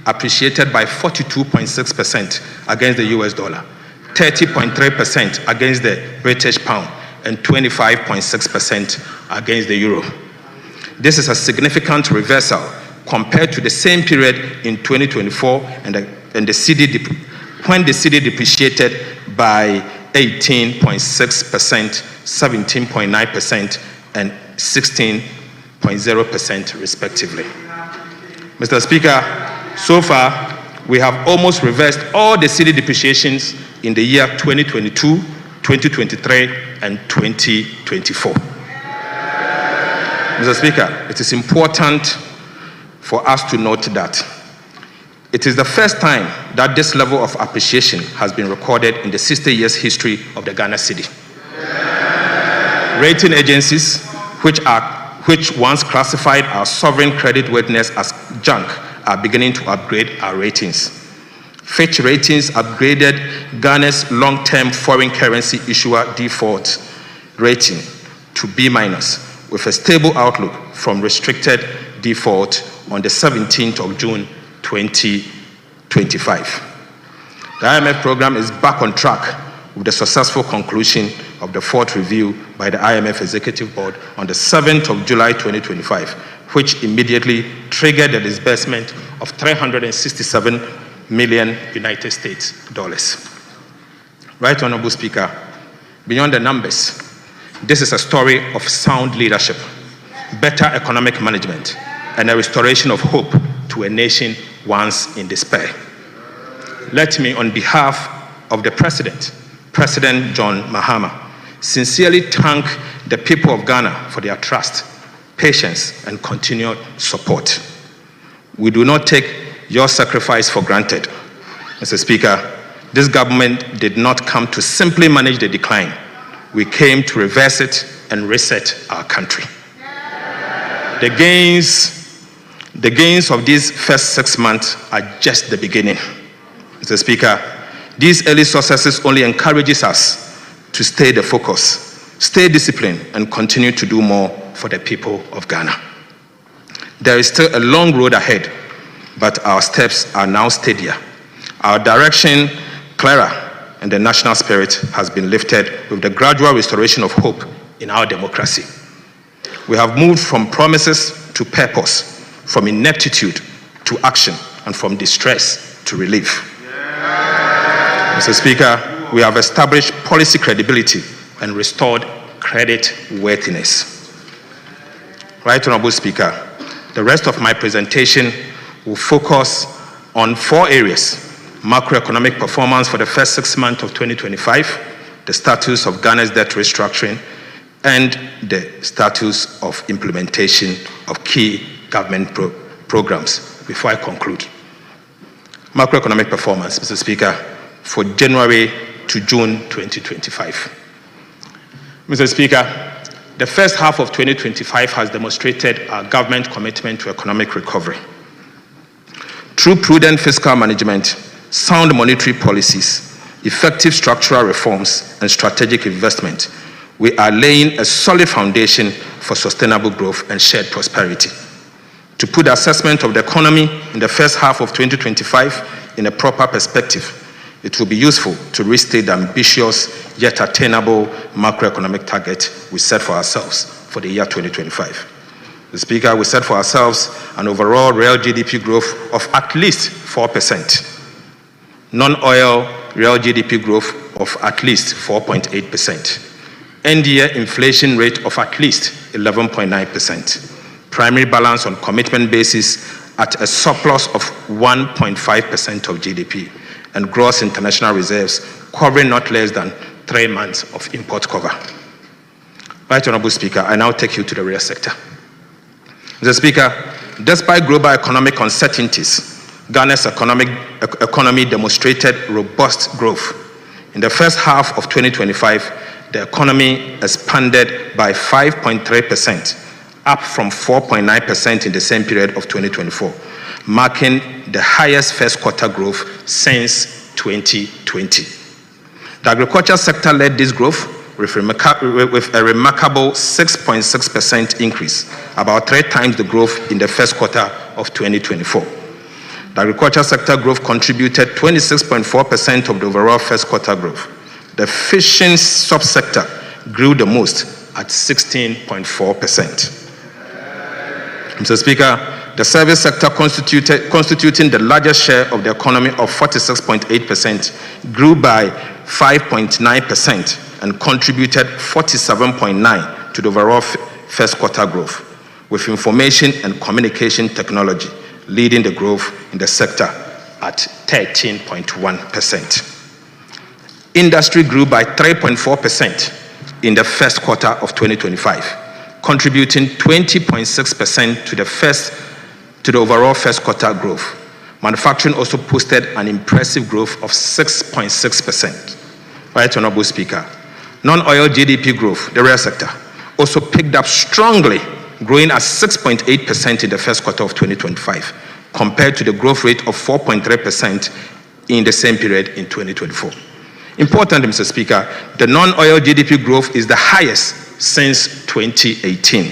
appreciated by 42.6% against the US dollar, 30.3% against the British pound, and 25.6% against the euro. This is a significant reversal compared to the same period in 2024 when the cedi depreciated by 18.6%, 17.9%, and 16.0% respectively. Mr. Speaker, so far, we have almost reversed all the cedi depreciations in the year 2022, 2023, and 2024. Mr. Speaker, it is important for us to note that it is the first time that this level of appreciation has been recorded in the 60 years history of the Ghana cedi. Rating agencies, which once classified our sovereign creditworthiness as junk, are beginning to upgrade our ratings. Fitch Ratings upgraded Ghana's long-term foreign currency issuer default rating to B- with a stable outlook from restricted default on the 17th of June 2025. The IMF program is back on track with the successful conclusion of the 4th review by the IMF Executive Board on the 7th of July 2025, which immediately triggered the disbursement of $367 million United States dollars. Right, Honorable Speaker, beyond the numbers, this is a story of sound leadership, better economic management, and a restoration of hope to a nation once in despair. Let me, on behalf of the President John Mahama, sincerely thank the people of Ghana for their trust, patience, and continued support. We do not take your sacrifice for granted. Mr. Speaker, this government did not come to simply manage the decline. We came to reverse it and reset our country. The gains of these first 6 months are just the beginning. Mr. Speaker, These early successes only encourages us to stay the focus, stay disciplined, and continue to do more for the people of Ghana. There is still a long road ahead, but our steps are now steadier. Our direction clearer, and the national spirit has been lifted with the gradual restoration of hope in our democracy. We have moved from promises to purpose, from ineptitude to action, and from distress to relief. Mr. Speaker, we have established policy credibility and restored credit worthiness. Right Honorable Speaker, the rest of my presentation will focus on 4 areas: macroeconomic performance for the first 6 months of 2025, the status of Ghana's debt restructuring, and the status of implementation of key government programs. Before I conclude, macroeconomic performance, Mr. Speaker, for January to June 2025. Mr. Speaker, the first half of 2025 has demonstrated our government commitment to economic recovery. Through prudent fiscal management, sound monetary policies, effective structural reforms, and strategic investment, we are laying a solid foundation for sustainable growth and shared prosperity. To put the assessment of the economy in the first half of 2025 in a proper perspective, it will be useful to restate the ambitious yet attainable macroeconomic target we set for ourselves for the year 2025. The Speaker, we set for ourselves an overall real GDP growth of at least 4%, non-oil real GDP growth of at least 4.8%, end-year inflation rate of at least 11.9%, primary balance on commitment basis at a surplus of 1.5% of GDP, and gross international reserves covering not less than 3 months of import cover. Right Honorable Speaker, I now take you to the real sector. Mr. Speaker, despite global economic uncertainties, Ghana's economy demonstrated robust growth. In the first half of 2025, the economy expanded by 5.3%, up from 4.9% in the same period of 2024, marking the highest first quarter growth since 2020. The agriculture sector led this growth with a remarkable 6.6% increase, about 3 times the growth in the first quarter of 2024. The agriculture sector growth contributed 26.4% of the overall first quarter growth. The fishing subsector grew the most at 16.4%. Mr. Speaker, the service sector constituting the largest share of the economy of 46.8% grew by 5.9% and contributed 47.9% to the overall first quarter growth, with information and communication technology leading the growth in the sector at 13.1%. Industry grew by 3.4% in the first quarter of 2025, contributing 20.6% to the overall first quarter growth. Manufacturing also posted an impressive growth of 6.6%. Right Honorable Speaker, non-oil GDP growth, the real sector, also picked up strongly, growing at 6.8% in the first quarter of 2025, compared to the growth rate of 4.3% in the same period in 2024. Importantly, Mr. Speaker, the non-oil GDP growth is the highest since 2018.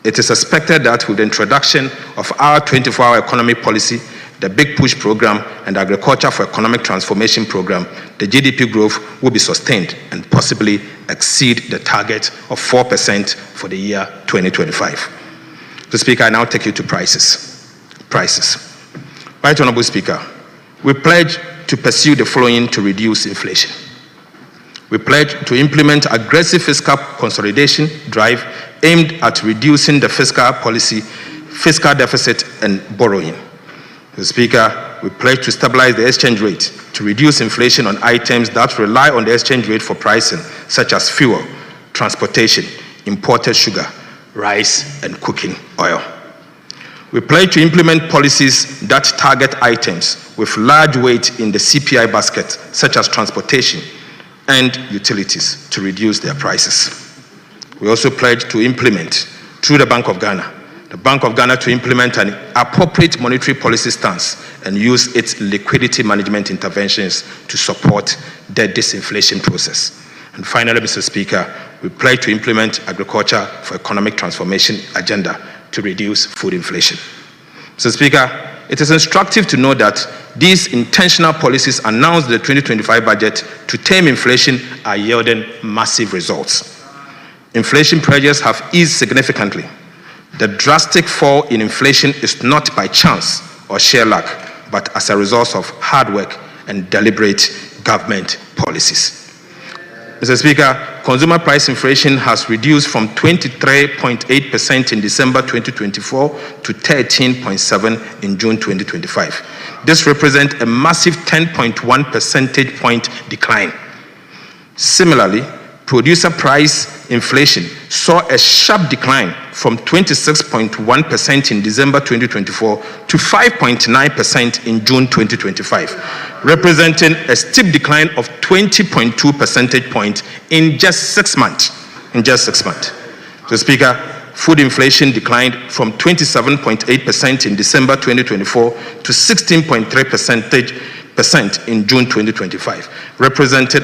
It is expected that with the introduction of our 24-hour economy policy, the Big Push program, and the Agriculture for Economic Transformation program, the GDP growth will be sustained and possibly exceed the target of 4% for the year 2025. Mr. Speaker, I now take you to prices. Right Honorable Speaker, we pledge to pursue the following to reduce inflation. We pledge to implement aggressive fiscal consolidation drive aimed at reducing the fiscal deficit and borrowing. Mr. Speaker, we pledge to stabilize the exchange rate to reduce inflation on items that rely on the exchange rate for pricing, such as fuel, transportation, imported sugar, rice, and cooking oil. We pledge to implement policies that target items with large weight in the CPI basket, such as transportation and utilities, to reduce their prices. We also pledge to implement, through the Bank of Ghana, the Bank of Ghana to implement an appropriate monetary policy stance and use its liquidity management interventions to support the disinflation process. And finally, Mr. Speaker, we pledge to implement agriculture for economic transformation agenda to reduce food inflation. Mr. Speaker, it is instructive to know that these intentional policies announced in the 2025 budget to tame inflation are yielding massive results. Inflation pressures have eased significantly. The drastic fall in inflation is not by chance or sheer luck, but as a result of hard work and deliberate government policies. Mr. Speaker, consumer price inflation has reduced from 23.8% in December 2024 to 13.7% in June 2025. This represents a massive 10.1 percentage point decline. Similarly, producer price inflation saw a sharp decline from 26.1% in December 2024 to 5.9% in June 2025, representing a steep decline of 20.2 percentage points in just 6 months. So, Speaker, food inflation declined from 27.8% in December 2024 to 16.3% in June 2025, representing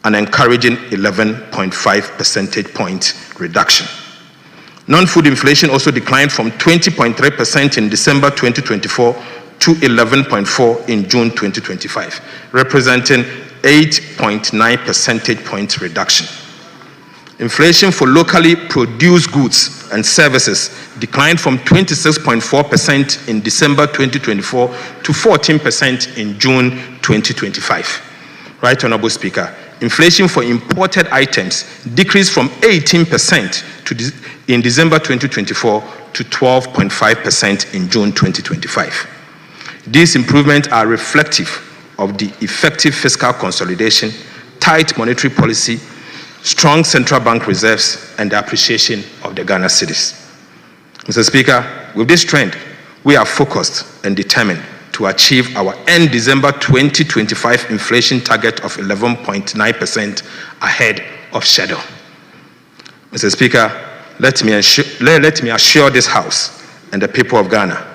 an encouraging 11.5 percentage point reduction. Non-food inflation also declined from 20.3% in December 2024 to 11.4% in June 2025, representing 8.9 percentage point reduction. Inflation for locally produced goods and services declined from 26.4% in December 2024 to 14% in June 2025. Right, Honorable Speaker, inflation for imported items decreased from 18% in December 2024 to 12.5% in June 2025. These improvements are reflective of the effective fiscal consolidation, tight monetary policy, strong central bank reserves, and the appreciation of the Ghana cedis. Mr. Speaker, with this trend, we are focused and determined to achieve our end December 2025 inflation target of 11.9% ahead of schedule. Mr. Speaker, let me assure this House and the people of Ghana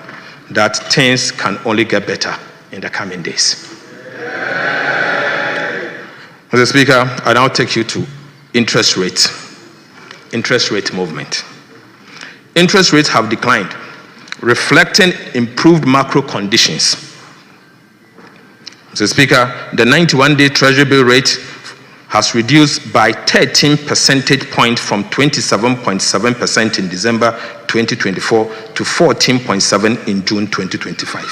that things can only get better in the coming days. Mr. Speaker, I now take you to interest rate movement. Interest rates have declined, reflecting improved macro conditions. Mr. Speaker, the 91-day Treasury bill rate has reduced by 13 percentage points from 27.7% in December 2024 to 14.7% in June 2025.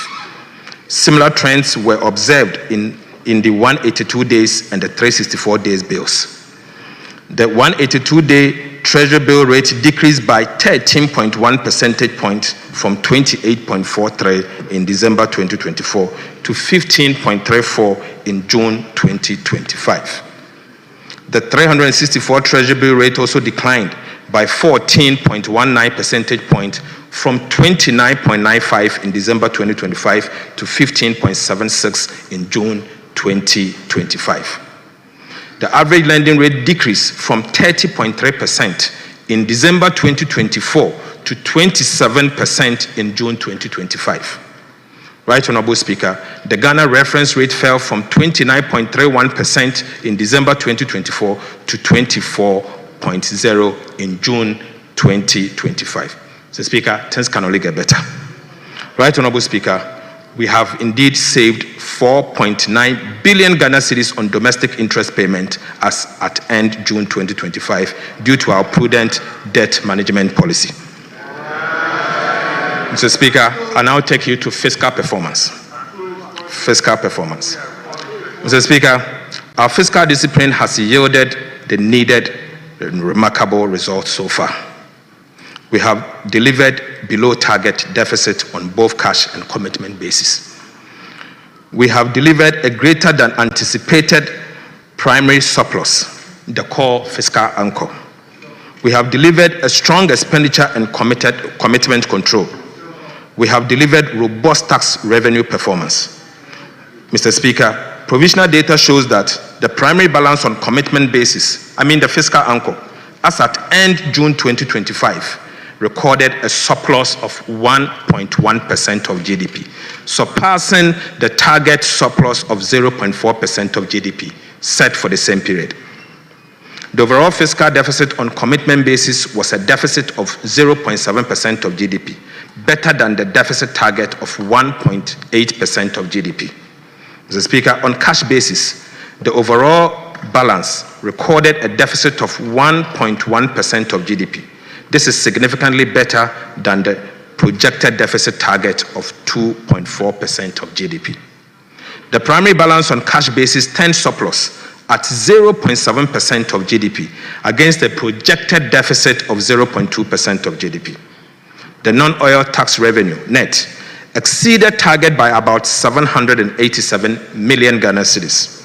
Similar trends were observed in the 182 days and the 364 days bills. The 182-day Treasury bill rate decreased by 13.1 percentage points from 28.43 in December 2024 to 15.34 in June 2025. The 364 Treasury bill rate also declined by 14.19 percentage points from 29.95 in December 2025 to 15.76 in June 2025. The average lending rate decreased from 30.3% in December 2024 to 27% in June 2025. Right, Honorable Speaker, the Ghana reference rate fell from 29.31% in December 2024 to 24.0% in June 2025. So, Speaker, things can only get better. Right, Honorable Speaker, we have indeed saved 4.9 billion Ghana cedis on domestic interest payment as at end June 2025 due to our prudent debt management policy. Mr. Speaker, I now take you to fiscal performance. Mr. Speaker, our fiscal discipline has yielded the needed and remarkable results so far. We have delivered below target deficit on both cash and commitment basis. We have delivered a greater than anticipated primary surplus, the core fiscal anchor. We have delivered a strong expenditure and commitment control. We have delivered robust tax revenue performance. Mr. Speaker, provisional data shows that the primary balance on commitment basis, the fiscal anchor, as at end June 2025, recorded a surplus of 1.1% of GDP, surpassing the target surplus of 0.4% of GDP set for the same period. The overall fiscal deficit on commitment basis was a deficit of 0.7% of GDP, better than the deficit target of 1.8% of GDP. Mr. Speaker, on cash basis, the overall balance recorded a deficit of 1.1% of GDP. This is significantly better than the projected deficit target of 2.4% of GDP. The primary balance on cash basis turned surplus at 0.7% of GDP against a projected deficit of 0.2% of GDP. The non-oil tax revenue, net, exceeded target by about 787 million Ghana cedis.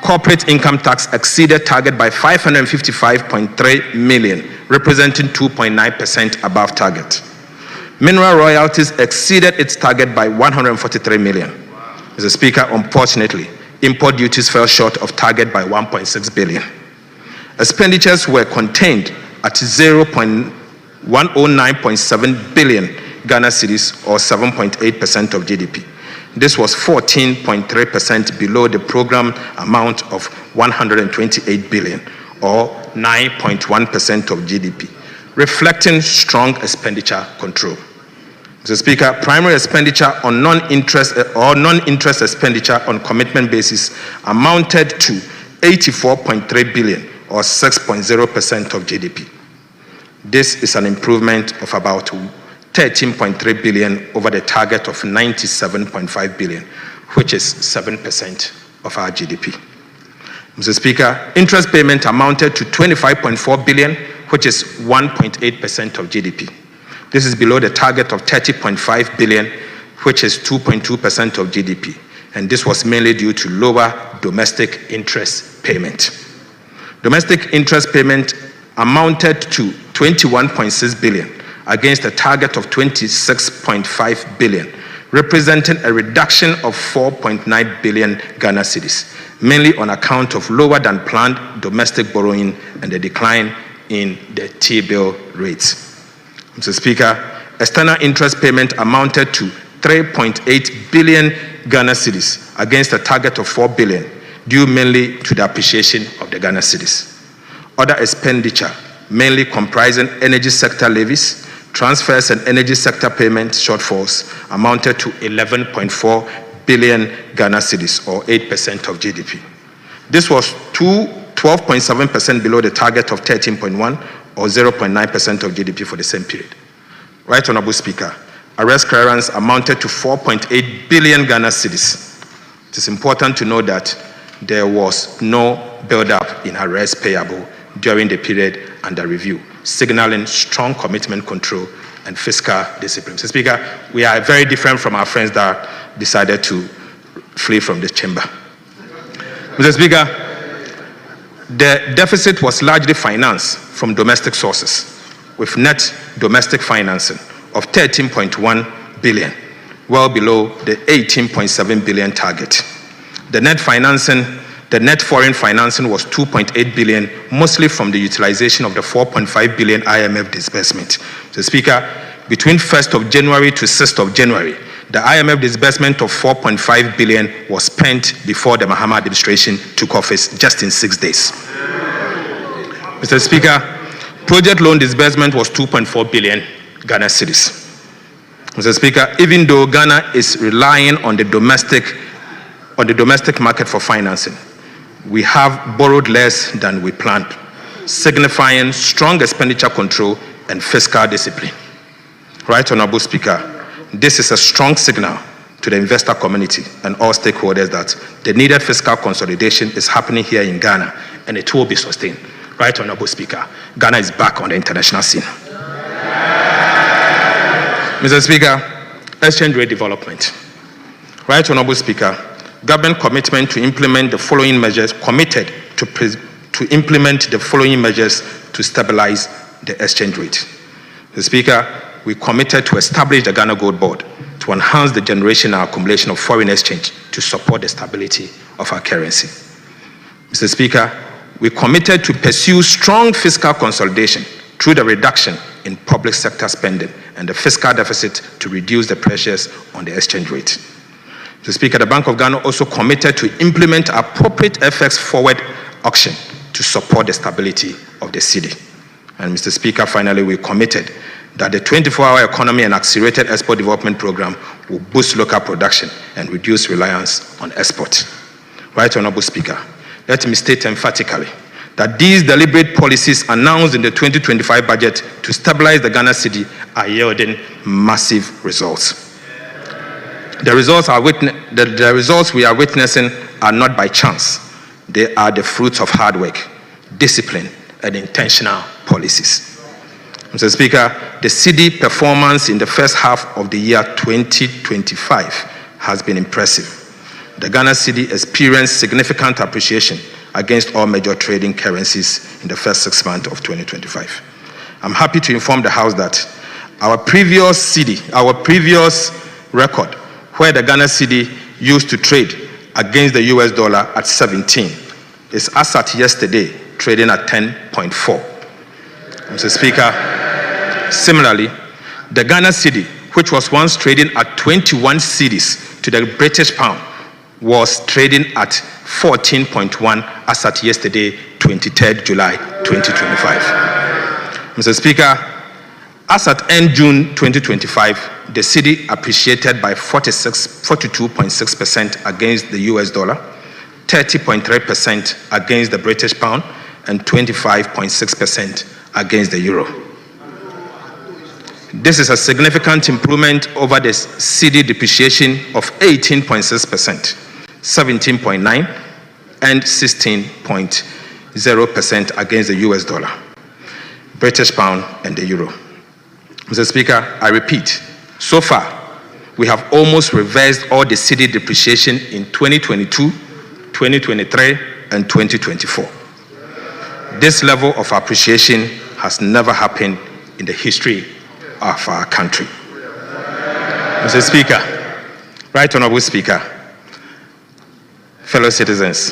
Corporate income tax exceeded target by 555.3 million, representing 2.9% above target. Mineral royalties exceeded its target by 143 million. Mr. Speaker, unfortunately, import duties fell short of target by 1.6 billion. Expenditures were contained at 109.7 billion Ghana cedis, or 7.8% of GDP. This was 14.3% below the program amount of 128 billion, or 9.1% of GDP, reflecting strong expenditure control. Mr. Speaker, primary expenditure on non-interest expenditure on commitment basis amounted to 84.3 billion, or 6.0% of GDP. This is an improvement of about 13.3 billion over the target of 97.5 billion, which is 7% of our GDP. Mr. Speaker, interest payment amounted to 25.4 billion, which is 1.8% of GDP. This is below the target of 30.5 billion, which is 2.2% of GDP. And this was mainly due to lower domestic interest payment. Domestic interest payment amounted to 21.6 billion against a target of 26.5 billion, representing a reduction of 4.9 billion Ghana cedis, mainly on account of lower than planned domestic borrowing and the decline in the T-bill rates. Mr. Speaker, external interest payment amounted to 3.8 billion Ghana cedis against a target of 4 billion, due mainly to the appreciation of the Ghana cedis. Other expenditure, mainly comprising energy sector levies, transfers and energy sector payment shortfalls, amounted to 11.4 billion Ghana cedis, or 8% of GDP. This was 12.7% below the target of 13.1, or 0.9% of GDP for the same period. Right Honorable Speaker, arrest clearance amounted to 4.8 billion Ghana cedis. It is important to know that there was no build-up in arrest payable during the period under review, signaling strong commitment control and fiscal discipline. Mr. Speaker, we are very different from our friends that decided to flee from the chamber. Mr. Speaker, the deficit was largely financed from domestic sources, with net domestic financing of 13.1 billion, well below the 18.7 billion target. The net foreign financing was 2.8 billion, mostly from the utilization of the 4.5 billion IMF disbursement. Mr. Speaker, between 1st of January to 6th of January, the IMF disbursement of 4.5 billion was spent before the Mahama administration took office, just in 6 days. Mr. Speaker, project loan disbursement was 2.4 billion Ghana cedis. Mr. Speaker, even though Ghana is relying on the domestic market for financing, we have borrowed less than we planned, signifying strong expenditure control and fiscal discipline. Right Honorable Speaker, this is a strong signal to the investor community and all stakeholders that the needed fiscal consolidation is happening here in Ghana, and it will be sustained. Right Honorable Speaker, Ghana is back on the international scene. Mr. Speaker, exchange rate development. Right Honorable Speaker, government commitment to implement the following measures, committed to implement the following measures to stabilize the exchange rate. Mr. Speaker, we committed to establish the Ghana Gold Board to enhance the generation and accumulation of foreign exchange to support the stability of our currency. Mr. Speaker, we committed to pursue strong fiscal consolidation through the reduction in public sector spending and the fiscal deficit to reduce the pressures on the exchange rate. Mr. Speaker, the Bank of Ghana also committed to implement appropriate FX forward auction to support the stability of the cedi. And Mr. Speaker, finally, we committed that the 24-hour economy and accelerated export development program will boost local production and reduce reliance on export. Right Honorable Speaker, let me state emphatically that these deliberate policies announced in the 2025 budget to stabilize the Ghana cedi are yielding massive results. The results we are witnessing are not by chance. They are the fruits of hard work, discipline, and intentional policies. Mr. Speaker, the cedi performance in the first half of the year 2025 has been impressive. The Ghana cedi experienced significant appreciation against all major trading currencies in the first 6 months of 2025. I'm happy to inform the House that our previous record, where the Ghana cedi used to trade against the US dollar at 17, is as at yesterday trading at 10.4. Mr. Speaker, similarly, the Ghana cedi, which was once trading at 21 cedis to the British pound, was trading at 14.1 as at yesterday, 23rd July 2025. Mr. Speaker, as at end June 2025, the cedi appreciated by 42.6% against the US dollar, 30.3% against the British pound, and 25.6% against the euro. This is a significant improvement over the cedi depreciation of 18.6%, 17.9%, and 16.0% against the US dollar, British pound, and the euro. Mr. Speaker, I repeat, so far, we have almost reversed all the cedi depreciation in 2022, 2023, and 2024. This level of appreciation has never happened in the history of our country. Mr. Speaker, Right Honorable Speaker, fellow citizens,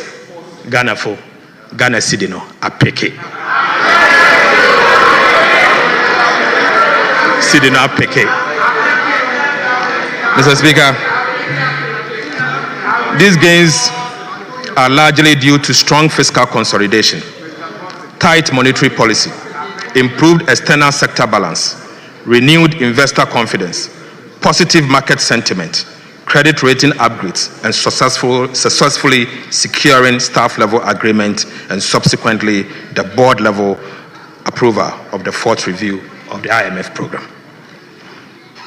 Ghana cedi no apeke. Cedi no apeke. Mr. Speaker, these gains are largely due to strong fiscal consolidation, tight monetary policy, improved external sector balance, renewed investor confidence, positive market sentiment, credit rating upgrades, and successfully securing staff level agreement and subsequently the board level approval of the fourth review of the IMF program.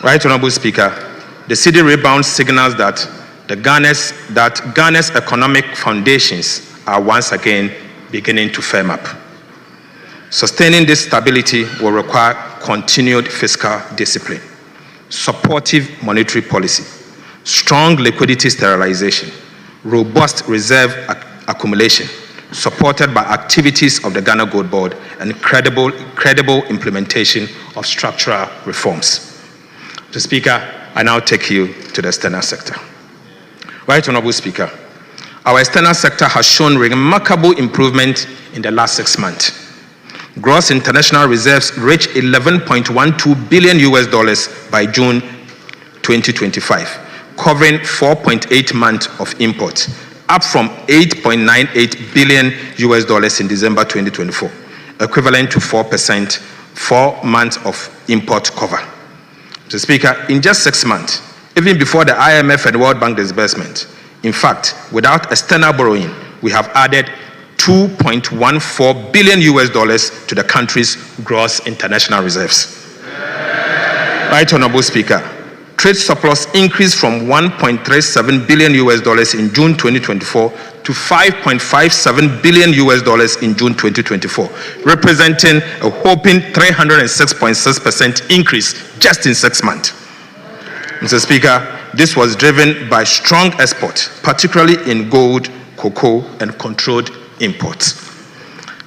Right Honorable Speaker, the cedi rebound signals that Ghana's economic foundations are once again beginning to firm up. Sustaining this stability will require continued fiscal discipline, supportive monetary policy, strong liquidity sterilization, robust reserve accumulation, supported by activities of the Ghana Gold Board, and credible implementation of structural reforms. Mr. Speaker, I now take you to the external sector. Right Honorable Speaker, our external sector has shown remarkable improvement in the last 6 months. Gross international reserves reached $11.12 billion by June 2025, covering 4.8 months of imports, up from $8.98 billion in December 2024, equivalent to 4% 4 months of import cover. Mr. Speaker, in just 6 months, even before the IMF and World Bank disbursement, in fact, without external borrowing, we have added $2.14 billion to the country's gross international reserves. Right Honorable Speaker, trade surplus increased from $1.37 billion in June 2024 to $5.57 billion in June 2024, representing a whopping 306.6% increase just in 6 months. Mr. Speaker, this was driven by strong exports, particularly in gold, cocoa, and controlled imports.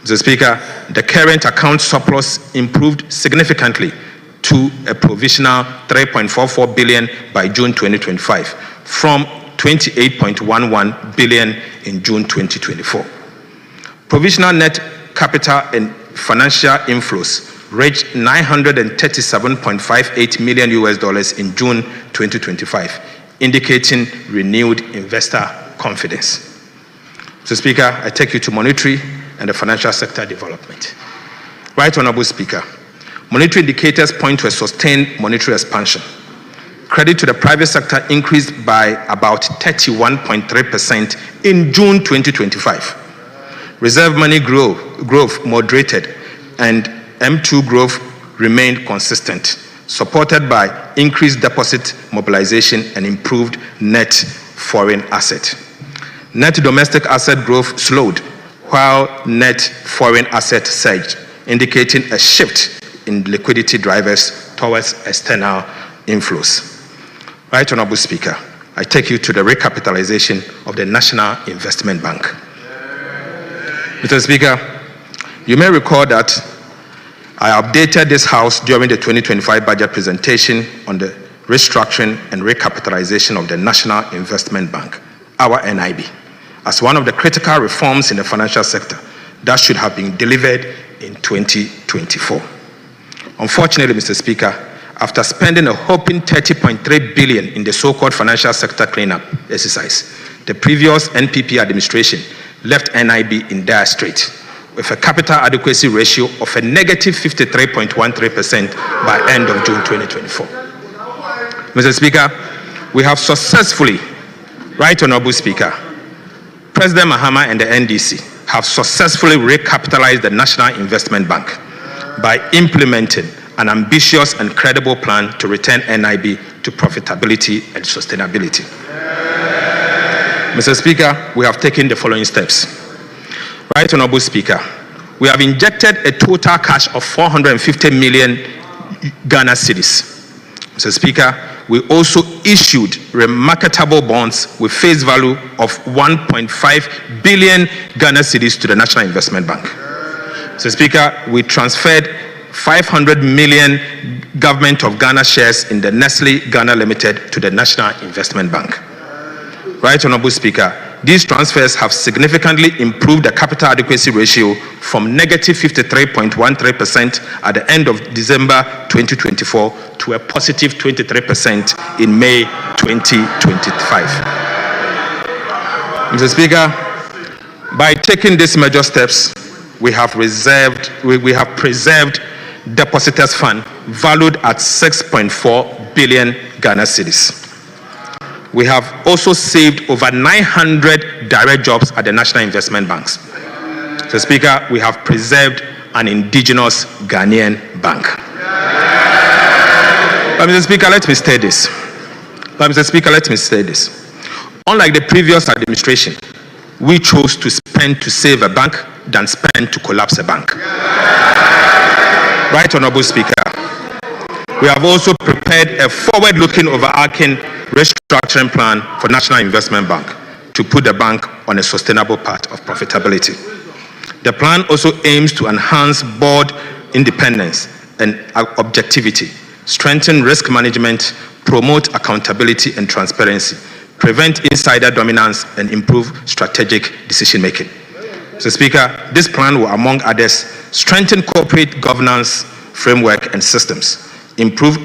Mr. Speaker, the current account surplus improved significantly to a provisional $3.44 billion by June 2025 from $28.11 billion in June 2024. Provisional net capital and financial inflows reached $937.58 million in June 2025, indicating renewed investor confidence. Mr. Speaker, I take you to monetary and the financial sector development. Right Honorable Speaker, monetary indicators point to a sustained monetary expansion. Credit to the private sector increased by about 31.3% in June 2025. Reserve money growth moderated and M2 growth remained consistent, supported by increased deposit mobilization and improved net foreign asset. Net domestic asset growth slowed, while net foreign asset surged, indicating a shift in liquidity drivers towards external inflows. Right Honorable Speaker, I take you to the recapitalization of the National Investment Bank. Mr. Speaker, you may recall that I updated this House during the 2025 budget presentation on the restructuring and recapitalization of the National Investment Bank, our NIB, as one of the critical reforms in the financial sector that should have been delivered in 2024. Unfortunately, Mr. Speaker, after spending a whopping $30.3 billion in the so-called financial sector cleanup exercise, the previous NPP administration left NIB in dire straits, with a capital adequacy ratio of a negative 53.13% by end of June 2024. Mr. Speaker, we have successfully, Right Honorable Speaker, President Mahama and the NDC have successfully recapitalized the National Investment Bank by implementing an ambitious and credible plan to return NIB to profitability and sustainability. Mr. Speaker, we have taken the following steps. Right Honorable Speaker, we have injected a total cash of 450 million Ghana cedis. Mr. Speaker, we also issued remarkable bonds with face value of 1.5 billion Ghana cedis to the National Investment Bank. Mr. Speaker, we transferred 500 million Government of Ghana shares in the Nestle Ghana Limited to the National Investment Bank. Right Honorable Speaker, these transfers have significantly improved the capital adequacy ratio from negative 53.13% at the end of December 2024 to a positive 23% in May 2025. Mr. Speaker, by taking these major steps, we have preserved depositors' fund valued at 6.4 billion Ghana cedis. We have also saved over 900 direct jobs at the National Investment Banks. Mr. Speaker, we have preserved an indigenous Ghanaian bank. But Mr. Speaker, let me state this. Unlike the previous administration, we chose to spend to save a bank than spend to collapse a bank. Right Honorable Speaker, we have also prepared a forward-looking, overarching restructuring plan for National Investment Bank to put the bank on a sustainable path of profitability. The plan also aims to enhance board independence and objectivity, strengthen risk management, promote accountability and transparency, prevent insider dominance, and improve strategic decision-making. Mr. Speaker, this plan will, among others, strengthen corporate governance framework and systems, improve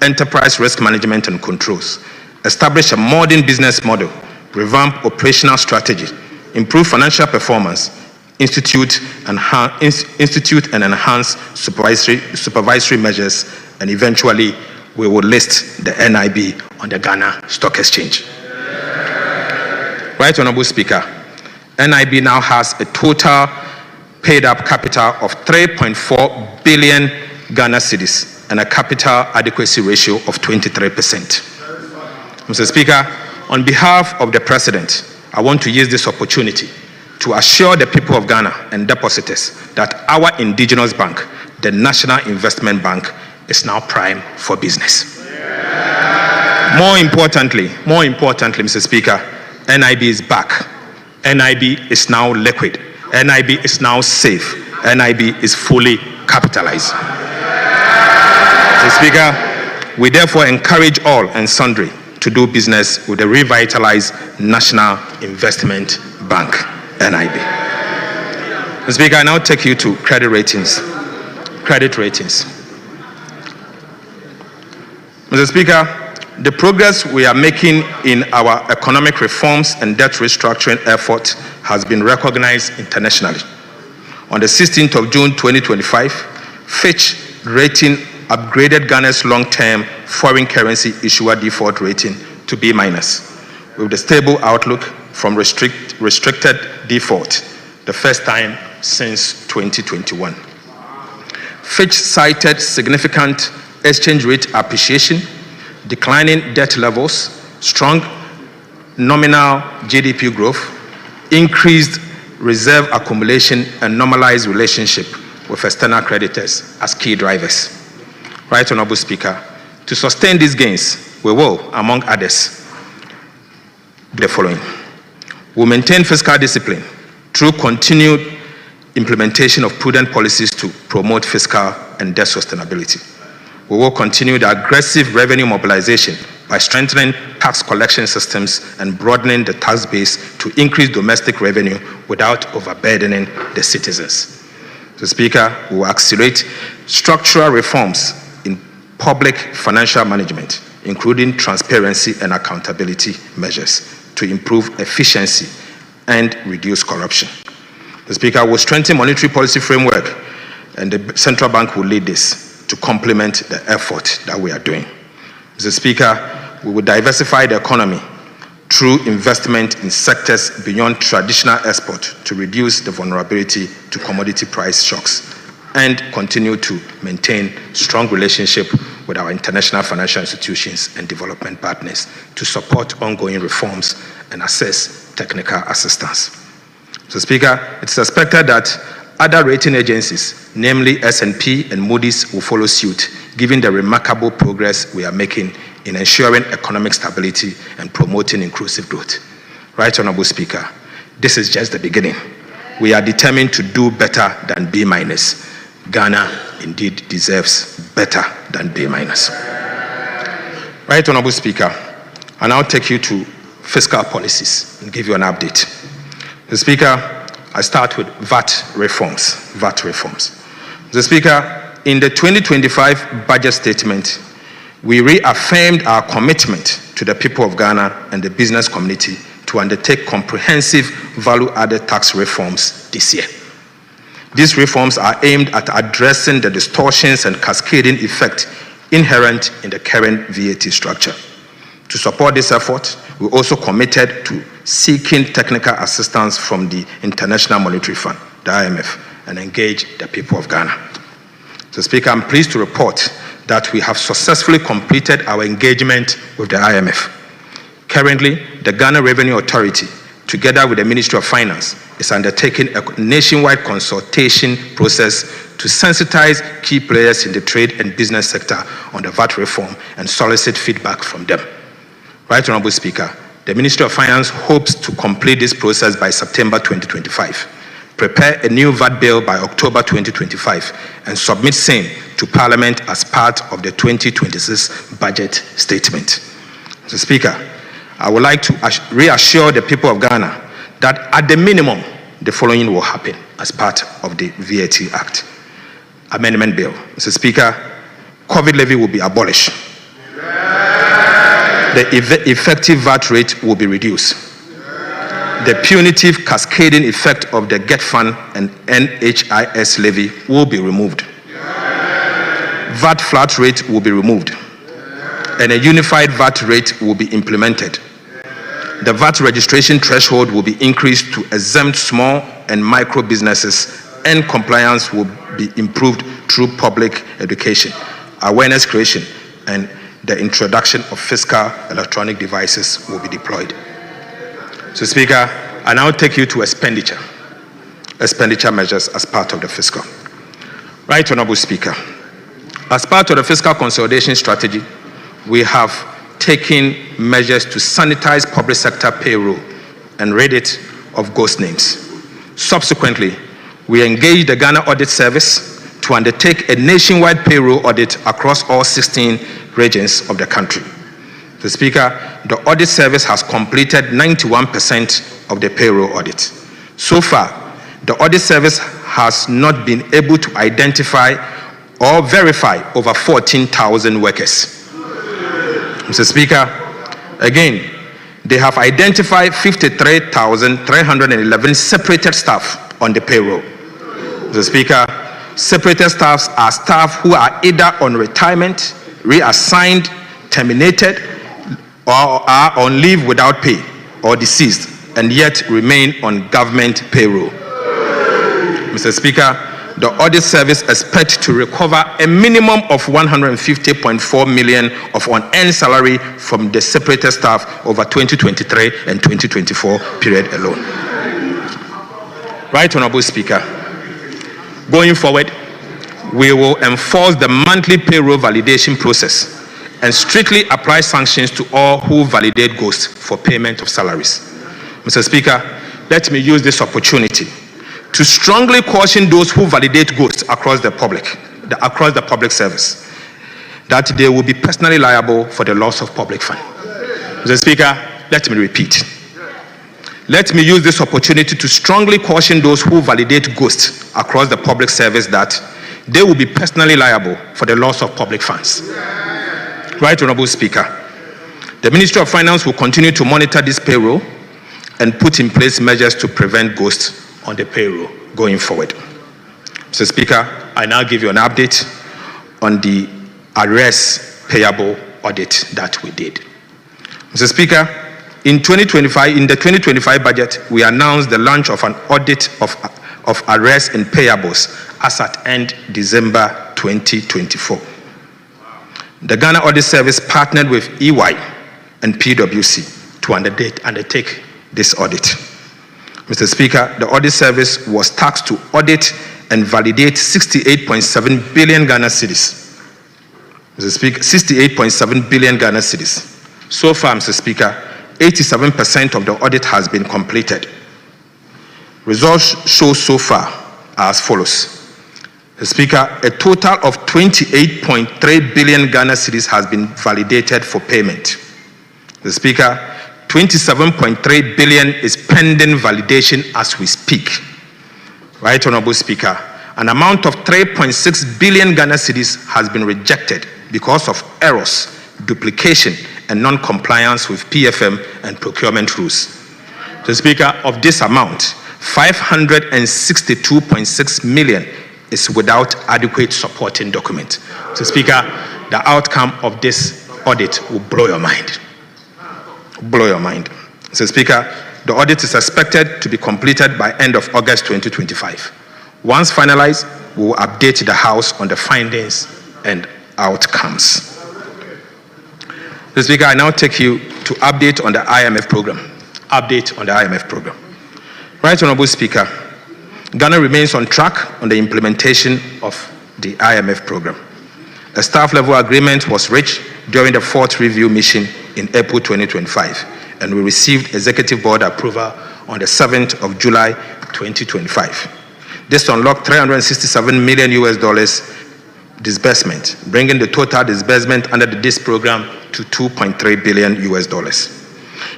enterprise risk management and controls, establish a modern business model, revamp operational strategy, improve financial performance, institute and enhance supervisory measures, and eventually we will list the NIB on the Ghana Stock Exchange. Right Honorable Speaker, NIB now has a total paid-up capital of 3.4 billion Ghana cedis and a capital adequacy ratio of 23%. Mr. Speaker, on behalf of the President, I want to use this opportunity to assure the people of Ghana and depositors that our indigenous bank, the National Investment Bank, is now prime for business. More importantly, Mr. Speaker, NIB is back. NIB is now liquid. NIB is now safe. NIB is fully capitalized. Mr. Speaker, we therefore encourage all and sundry to do business with the revitalized National Investment Bank, NIB. Mr. Speaker, I now take you to credit ratings. credit ratings. Mr. Speaker, the progress we are making in our economic reforms and debt restructuring effort has been recognized internationally. On the 16th of June 2025, Fitch Rating upgraded Ghana's long-term foreign currency issuer default rating to B-, with a stable outlook from restricted default, the first time since 2021. Fitch cited significant exchange rate appreciation, declining debt levels, strong nominal GDP growth, increased reserve accumulation, and normalized relationship with external creditors as key drivers. Right Honorable Speaker, to sustain these gains, we will, among others, do the following. We'll maintain fiscal discipline through continued implementation of prudent policies to promote fiscal and debt sustainability. We will continue the aggressive revenue mobilization by strengthening tax collection systems and broadening the tax base to increase domestic revenue without overburdening the citizens. Mr. Speaker, we will accelerate structural reforms in public financial management, including transparency and accountability measures to improve efficiency and reduce corruption. The Speaker will strengthen monetary policy framework, and the Central Bank will lead this to complement the effort that we are doing. Mr. Speaker, we will diversify the economy through investment in sectors beyond traditional export to reduce the vulnerability to commodity price shocks and continue to maintain strong relationship with our international financial institutions and development partners to support ongoing reforms and assess technical assistance. Mr. Speaker, it's expected that other rating agencies, namely S&P and Moody's, will follow suit, given the remarkable progress we are making in ensuring economic stability and promoting inclusive growth. Right Honorable Speaker, this is just the beginning. We are determined to do better than B-. Ghana indeed deserves better than B-. Right Honorable Speaker, I now take you to fiscal policies and give you an update. The Speaker, I start with VAT reforms. Mr. Speaker, in the 2025 budget statement, we reaffirmed our commitment to the people of Ghana and the business community to undertake comprehensive value-added tax reforms this year. These reforms are aimed at addressing the distortions and cascading effect inherent in the current VAT structure. To support this effort, we also committed to seeking technical assistance from the International Monetary Fund, the IMF, and engage the people of Ghana. So, Speaker, I'm pleased to report that we have successfully completed our engagement with the IMF. Currently, the Ghana Revenue Authority, together with the Ministry of Finance, is undertaking a nationwide consultation process to sensitize key players in the trade and business sector on the VAT reform and solicit feedback from them. Right Honorable Speaker, the Ministry of Finance hopes to complete this process by September 2025, prepare a new VAT bill by October 2025, and submit same to Parliament as part of the 2026 budget statement. Mr. Speaker, I would like to reassure the people of Ghana that at the minimum, the following will happen as part of the VAT Act. Amendment Bill. Mr. Speaker, COVID levy will be abolished. The effective VAT rate will be reduced. The punitive cascading effect of the GET Fund and NHIS levy will be removed. VAT flat rate will be removed. And a unified VAT rate will be implemented. The VAT registration threshold will be increased to exempt small and micro businesses, and compliance will be improved through public education, awareness creation, and the introduction of fiscal electronic devices will be deployed. So, Speaker, I now take you to expenditure measures as part of the fiscal. Right Honorable Speaker, as part of the fiscal consolidation strategy, we have taken measures to sanitize public sector payroll and rid it of ghost names. Subsequently, we engaged the Ghana Audit Service to undertake a nationwide payroll audit across all 16 regions of the country. The Speaker, the Audit Service has completed 91% of the payroll audit. So far, the Audit Service has not been able to identify or verify over 14,000 workers. Mr. Speaker, again, they have identified 53,311 separated staff on the payroll. Mr. Speaker, separated staffs are staff who are either on retirement, reassigned, terminated, or are on leave without pay or deceased and yet remain on government payroll. Mr. Speaker, the audit service expects to recover a minimum of 150.4 million of unearned salary from the separated staff over 2023 and 2024 period alone. Right Honorable Speaker, going forward, we will enforce the monthly payroll validation process and strictly apply sanctions to all who validate ghosts for payment of salaries. Mr. Speaker, let me use this opportunity to strongly caution those who validate ghosts across the public service that they will be personally liable for the loss of public funds. Mr. Speaker, let me repeat. Let me use this opportunity to strongly caution those who validate ghosts across the public service that they will be personally liable for the loss of public funds. Right Honorable Speaker, the Ministry of Finance will continue to monitor this payroll and put in place measures to prevent ghosts on the payroll going forward. Mr. Speaker, I now give you an update on the arrears payable audit that we did. Mr. Speaker, in the 2025 budget, we announced the launch of an audit of arrears and payables as at end December 2024. The Ghana Audit Service partnered with EY and PwC to undertake this audit. Mr. Speaker, the audit service was tasked to audit and validate 68.7 billion Ghana cedis. Mr. Speaker, 68.7 billion Ghana cedis. So far, Mr. Speaker, 87% of the audit has been completed. Results show so far are as follows. Mr. Speaker, a total of 28.3 billion Ghana cedis has been validated for payment. Mr. Speaker, 27.3 billion is pending validation as we speak. Right Honorable Speaker, an amount of 3.6 billion Ghana cedis has been rejected because of errors, duplication, and non-compliance with PFM and procurement rules. Mr. Speaker, of this amount, 562.6 million is without adequate supporting document. Mr. Speaker, the outcome of this audit will blow your mind. Blow your mind. Mr. Speaker, the audit is expected to be completed by end of August 2025. Once finalized, we will update the House on the findings and outcomes. Mr. Speaker, I now take you to update on the IMF program. Update on the IMF program. Right Honorable Speaker, Ghana remains on track on the implementation of the IMF program. A staff level agreement was reached during the fourth review mission in April 2025, and we received executive board approval on the 7th of July 2025. This unlocked $367 million disbursement, bringing the total disbursement under this program to $2.3 billion.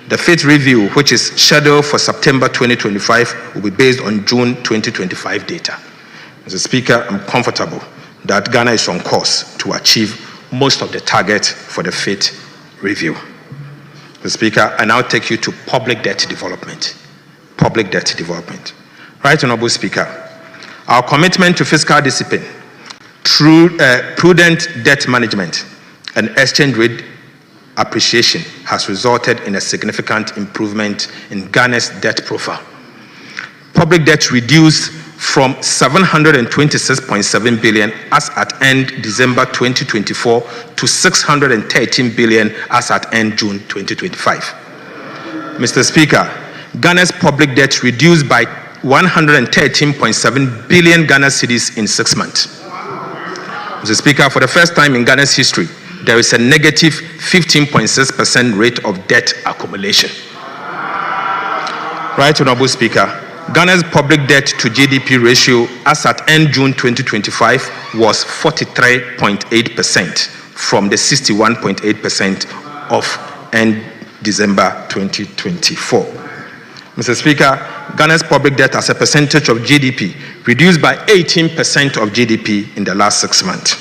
The fifth review, which is scheduled for September 2025, will be based on June 2025 data. Mr. Speaker, I'm comfortable that Ghana is on course to achieve most of the target for the fifth review. Mr. Speaker, I now take you to public debt development. Public debt development. Right Honorable Speaker, our commitment to fiscal discipline, through prudent debt management and exchange rate appreciation has resulted in a significant improvement in Ghana's debt profile. Public debt reduced from 726.7 billion as at end December 2024 to 613 billion as at end June 2025. Mr. Speaker, Ghana's public debt reduced by 113.7 billion Ghana cedis in 6 months. Mr. Speaker, for the first time in Ghana's history, there is a negative 15.6% rate of debt accumulation. Right Honorable Speaker, Ghana's public debt to GDP ratio as at end June 2025 was 43.8% from the 61.8% of end December 2024. Mr. Speaker, Ghana's public debt as a percentage of GDP reduced by 18% of GDP in the last 6 months.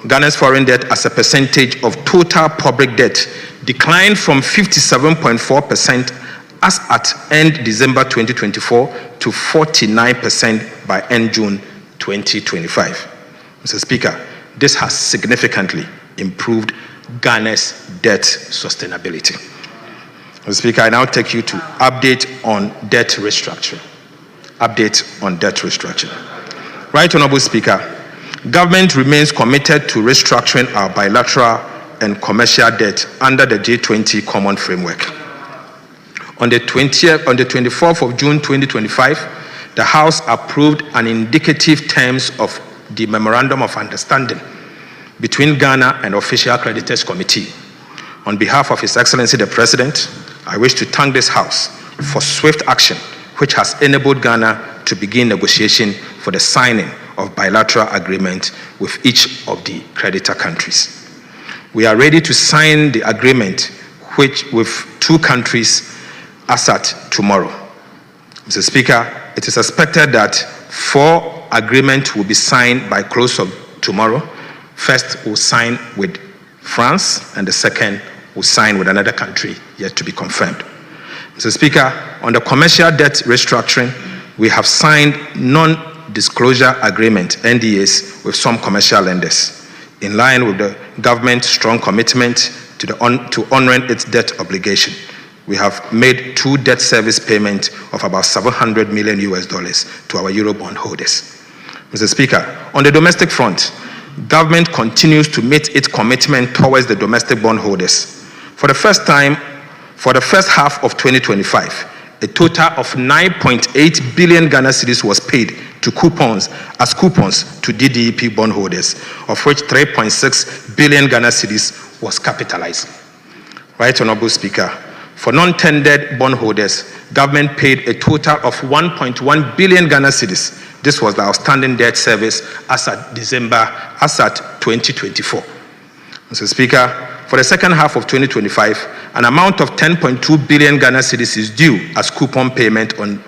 Ghana's foreign debt as a percentage of total public debt declined from 57.4% as at end December 2024 to 49% by end June 2025. Mr. Speaker, this has significantly improved Ghana's debt sustainability. Mr. Speaker, I now take you to update on debt restructuring. Right Honorable Speaker, government remains committed to restructuring our bilateral and commercial debt under the G20 Common Framework. On the 24th of June 2025, the House approved an indicative terms of the Memorandum of Understanding between Ghana and Official Creditors Committee. On behalf of His Excellency the President, I wish to thank this House for swift action, which has enabled Ghana to begin negotiation for the signing of bilateral agreement with each of the creditor countries. We are ready to sign the agreement with 2 countries as at tomorrow. Mr. Speaker, it is expected that 4 agreements will be signed by close of tomorrow. First, we'll sign with France, and the second will sign with another country yet to be confirmed. Mr. Speaker, on the commercial debt restructuring, we have signed non-disclosure agreement, NDAs, with some commercial lenders, in line with the government's strong commitment to honoring its debt obligation. We have made 2 debt service payments of about $700 million to our Eurobond holders. Mr. Speaker, on the domestic front, government continues to meet its commitment towards the domestic bondholders. For the first time, for the first half of 2025, a total of 9.8 billion Ghana cedis was paid to coupons to DDEP bondholders, of which 3.6 billion Ghana cedis was capitalized. Right Honorable Speaker, for non-tendered bondholders, government paid a total of 1.1 billion Ghana cedis. This was the outstanding debt service as at 2024. Mr. Speaker, for the second half of 2025, an amount of 10.2 billion Ghana cedis is due as coupon payment on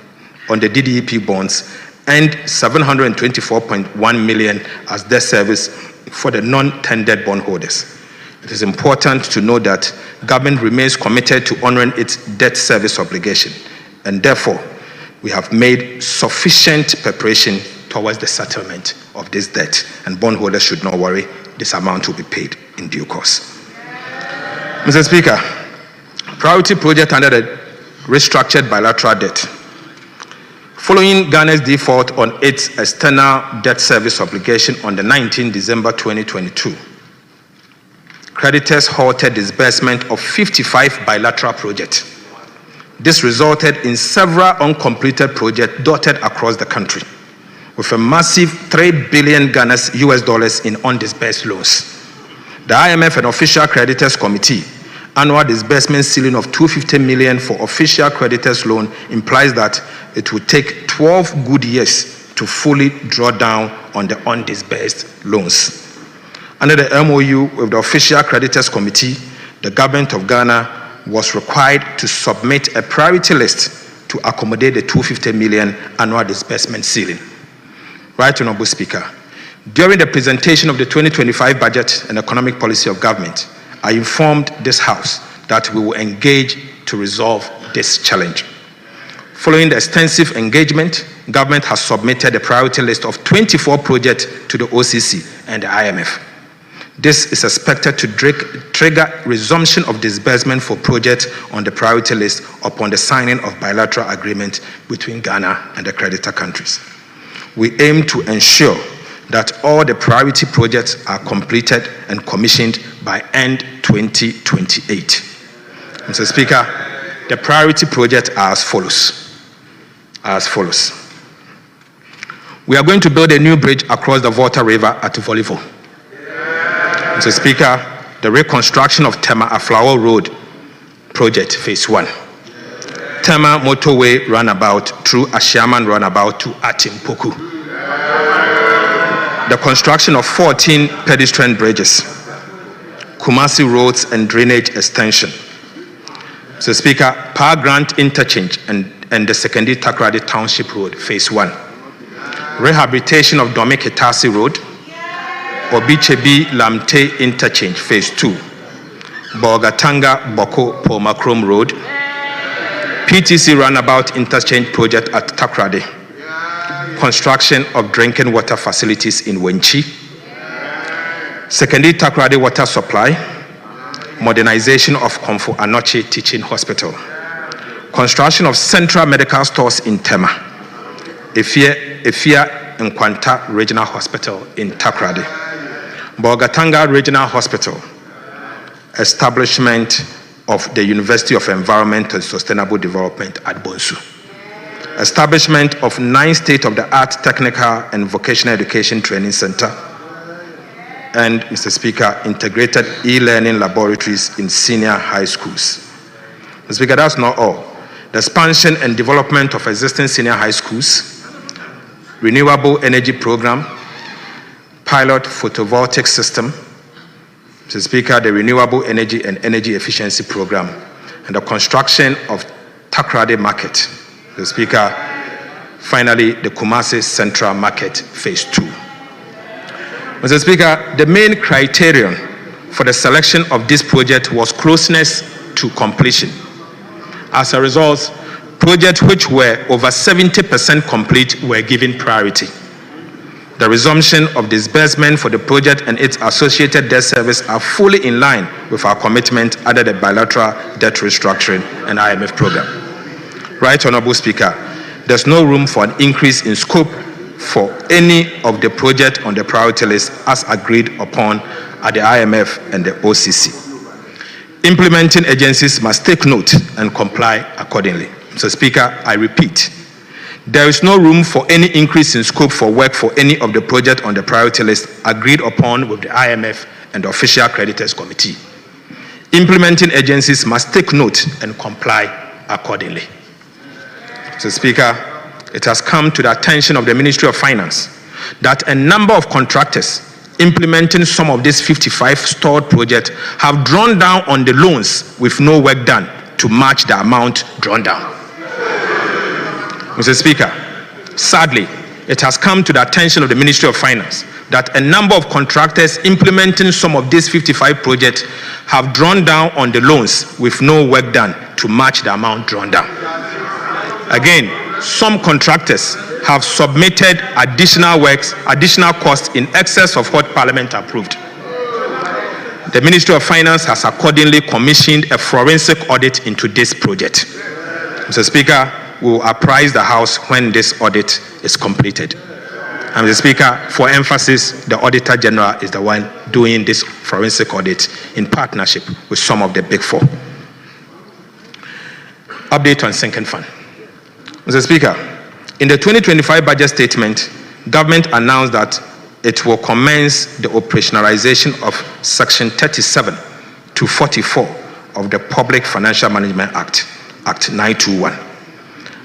the DDEP bonds and 724.1 million as debt service for the non-tendered bondholders. It is important to note that government remains committed to honoring its debt service obligation, and therefore, we have made sufficient preparation towards the settlement of this debt, and bondholders should not worry, this amount will be paid in due course. Mr. Speaker, priority project under the restructured bilateral debt. Following Ghana's default on its external debt service obligation on the 19th December 2022, creditors halted disbursement of 55 bilateral projects. This resulted in several uncompleted projects dotted across the country, with a massive $3 billion in undisbursed loans. The IMF and Official Creditors Committee annual disbursement ceiling of $250 million for official creditors loan implies that it will take 12 good years to fully draw down on the undisbursed loans. Under the MOU with the Official Creditors Committee, the government of Ghana was required to submit a priority list to accommodate the $250 million annual disbursement ceiling. Right Honorable Speaker, during the presentation of the 2025 budget and economic policy of government, I informed this House that we will engage to resolve this challenge. Following the extensive engagement, government has submitted a priority list of 24 projects to the OCC and the IMF. This is expected to trigger resumption of disbursement for projects on the priority list upon the signing of bilateral agreement between Ghana and the creditor countries. We aim to ensure that all the priority projects are completed and commissioned by end 2028. Mr. Speaker, the priority projects are as follows. We are going to build a new bridge across the Volta River at Volivo. Mr. Speaker, the reconstruction of Tema Aflawo Road project, phase 1. Tema motorway runabout through Ashiaman runabout to Atimpoku. The construction of 14 pedestrian bridges, Kumasi roads and drainage extension. Mr. Speaker, Power Grant interchange and and the Sekendi Takrady Township Road, Phase 1. Rehabilitation of Domi Ketasi Road, Obichebi Lamte Interchange, Phase 2. Bogatanga Boko Pomakrom Road, PTC Runabout Interchange Project at Takrady, construction of drinking water facilities in Wenchi, Sekendi Takrady water supply, modernization of Komfo Anoche Teaching Hospital, construction of central medical stores in Tema, Efia Nkwanta Regional Hospital in Takrady, Bogatanga Regional Hospital, establishment of the University of Environment and Sustainable Development at Bonsu, establishment of 9 state-of-the-art technical and vocational education training center, and, Mr. Speaker, integrated e-learning laboratories in senior high schools. Mr. Speaker, that's not all. The expansion and development of existing senior high schools, renewable energy program, pilot photovoltaic system, Mr. Speaker, the renewable energy and energy efficiency program, and the construction of Takrady Market. Mr. Speaker, finally, the Kumasi Central Market, Phase 2. Mr. Speaker, the main criterion for the selection of this project was closeness to completion. As a result, projects which were over 70% complete were given priority. The resumption of disbursement for the project and its associated debt service are fully in line with our commitment under the bilateral debt restructuring and IMF program. Right, Honorable Speaker, there's no room for an increase in scope for any of the projects on the priority list as agreed upon at the IMF and the OCC. Implementing agencies must take note and comply accordingly. Mr. Speaker, I repeat, there is no room for any increase in scope for work for any of the projects on the priority list agreed upon with the IMF and the Official Creditors Committee. Implementing agencies must take note and comply accordingly. Mr. Speaker, it has come to the attention of the Ministry of Finance that a number of contractors implementing some of these 55 stalled projects have drawn down on the loans with no work done to match the amount drawn down. Mr. Speaker, sadly, it has come to the attention of the Ministry of Finance that a number of contractors implementing some of these 55 projects have drawn down on the loans with no work done to match the amount drawn down. Again, some contractors have submitted additional works, additional costs in excess of what Parliament approved. The Ministry of Finance has accordingly commissioned a forensic audit into this project. Mr. Speaker, we will apprise the House when this audit is completed. And Mr. Speaker, for emphasis, the Auditor General is the one doing this forensic audit in partnership with some of the Big Four. Update on sinking fund. Mr. Speaker, in the 2025 budget statement, government announced that it will commence the operationalization of Section 37 to 44 of the Public Financial Management Act, Act 921,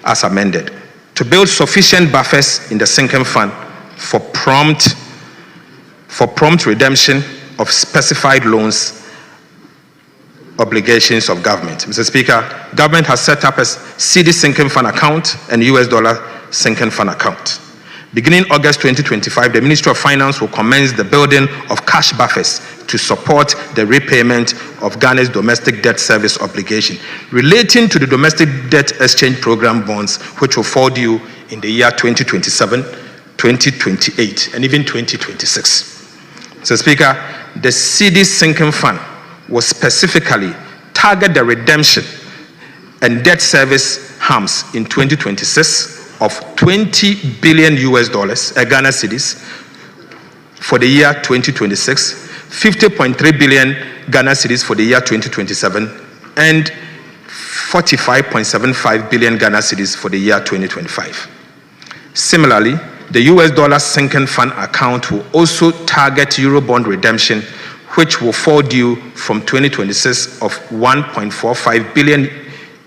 as amended, to build sufficient buffers in the sinking fund for prompt redemption of specified loans obligations of government. Mr. Speaker, government has set up a CD sinking fund account and US dollar sinking fund account. Beginning August 2025, the Ministry of Finance will commence the building of cash buffers to support the repayment of Ghana's domestic debt service obligation relating to the domestic debt exchange program bonds, which will fall due in the year 2027, 2028, and even 2026. Mr. Speaker, the CD sinking fund will specifically target the redemption and debt service harms in 2026 of 20 billion US dollars, Ghana cedis, for the year 2026, 50.3 billion Ghana cedis for the year 2027, and 45.75 billion Ghana cedis for the year 2025. Similarly, the US dollar sinking fund account will also target Eurobond redemption, which will fall due from 2026 of 1.45 billion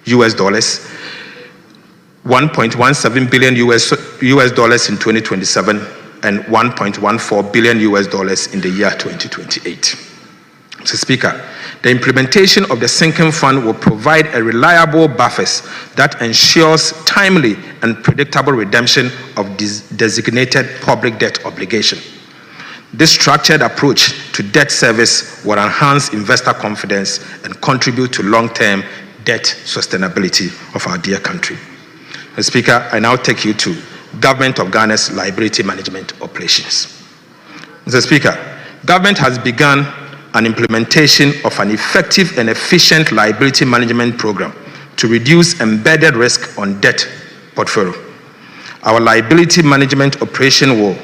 US dollars, 1.17 billion US dollars in 2027, and 1.14 billion US dollars in the year 2028. Mr. Speaker, the implementation of the sinking fund will provide a reliable buffers that ensures timely and predictable redemption of designated public debt obligation. This structured approach to debt service will enhance investor confidence and contribute to long-term debt sustainability of our dear country. Mr. Speaker, I now take you to Government of Ghana's liability management operations. Mr. Speaker, government has begun an implementation of an effective and efficient liability management program to reduce embedded risk on debt portfolio. Our liability management operation will,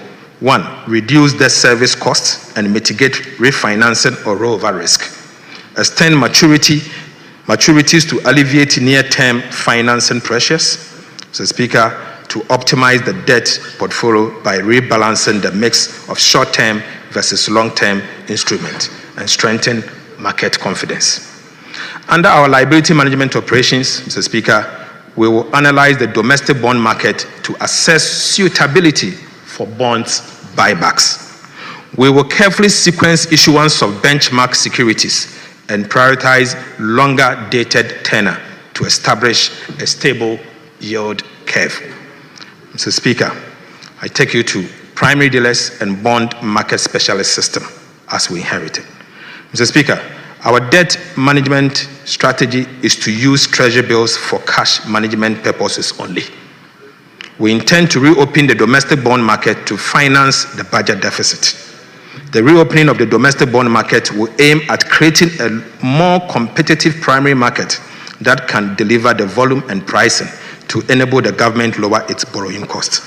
1, reduce debt service costs and mitigate refinancing or rollover risk, extend maturities to alleviate near-term financing pressures, Mr. Speaker, to optimize the debt portfolio by rebalancing the mix of short-term versus long-term instruments and strengthen market confidence. Under our liability management operations, Mr. Speaker, we will analyze the domestic bond market to assess suitability for bonds buybacks. We will carefully sequence issuance of benchmark securities and prioritize longer dated tenor to establish a stable yield curve. Mr. Speaker, I take you to primary dealers and bond market specialist system as we inherited. Mr. Speaker, our debt management strategy is to use treasury bills for cash management purposes only. We intend to reopen the domestic bond market to finance the budget deficit. The reopening of the domestic bond market will aim at creating a more competitive primary market that can deliver the volume and pricing to enable the government lower its borrowing costs.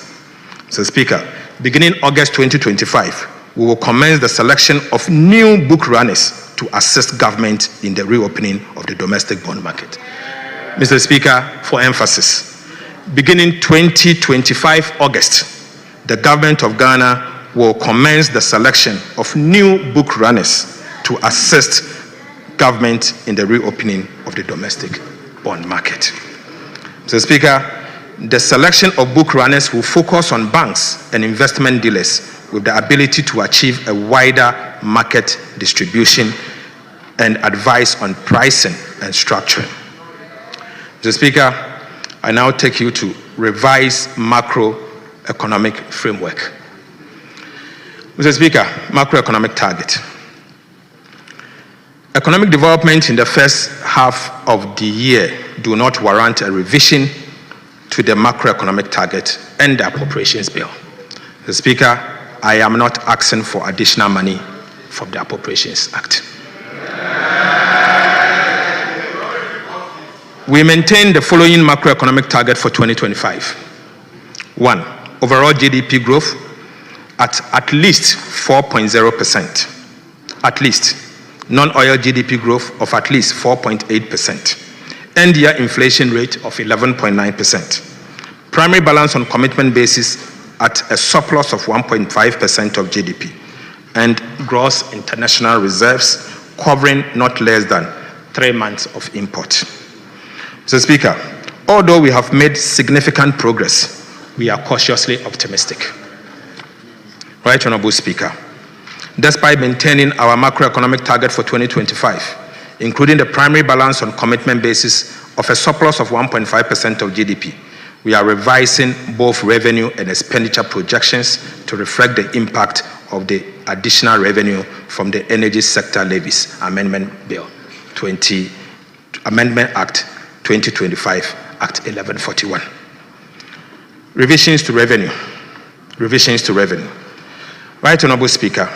Mr. Speaker, beginning August 2025, we will commence the selection of new book runners to assist government in the reopening of the domestic bond market. Mr. Speaker, for emphasis, beginning 2025 August, the government of Ghana will commence the selection of new book runners to assist government in the reopening of the domestic bond market. Mr. Speaker, the selection of book runners will focus on banks and investment dealers with the ability to achieve a wider market distribution and advice on pricing and structuring. Mr. Speaker, I now take you to revised macroeconomic framework. Mr. Speaker, macroeconomic target. Economic development in the first half of the year do not warrant a revision to the macroeconomic target and the appropriations bill. Mr. Speaker, I am not asking for additional money from the Appropriations Act. We maintain the following macroeconomic target for 2025. 1, overall GDP growth at least 4.0%. At least. Non-oil GDP growth of at least 4.8%. End-year inflation rate of 11.9%. Primary balance on commitment basis at a surplus of 1.5% of GDP. And gross international reserves covering not less than 3 months of import. Mr. Speaker, although we have made significant progress, we are cautiously optimistic. Right Honorable Speaker, despite maintaining our macroeconomic target for 2025, including the primary balance on commitment basis of a surplus of 1.5% of GDP, we are revising both revenue and expenditure projections to reflect the impact of the additional revenue from the Energy Sector Levies Amendment Act 2025, Act 1141. Revisions to revenue. Right Honorable Speaker,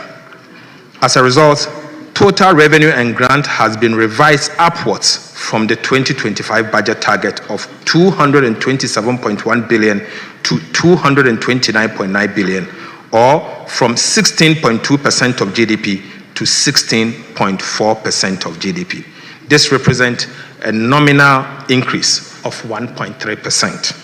as a result, total revenue and grant has been revised upwards from the 2025 budget target of 227.1 billion to 229.9 billion, or from 16.2% of GDP to 16.4% of GDP. This represents a nominal increase of 1.3%.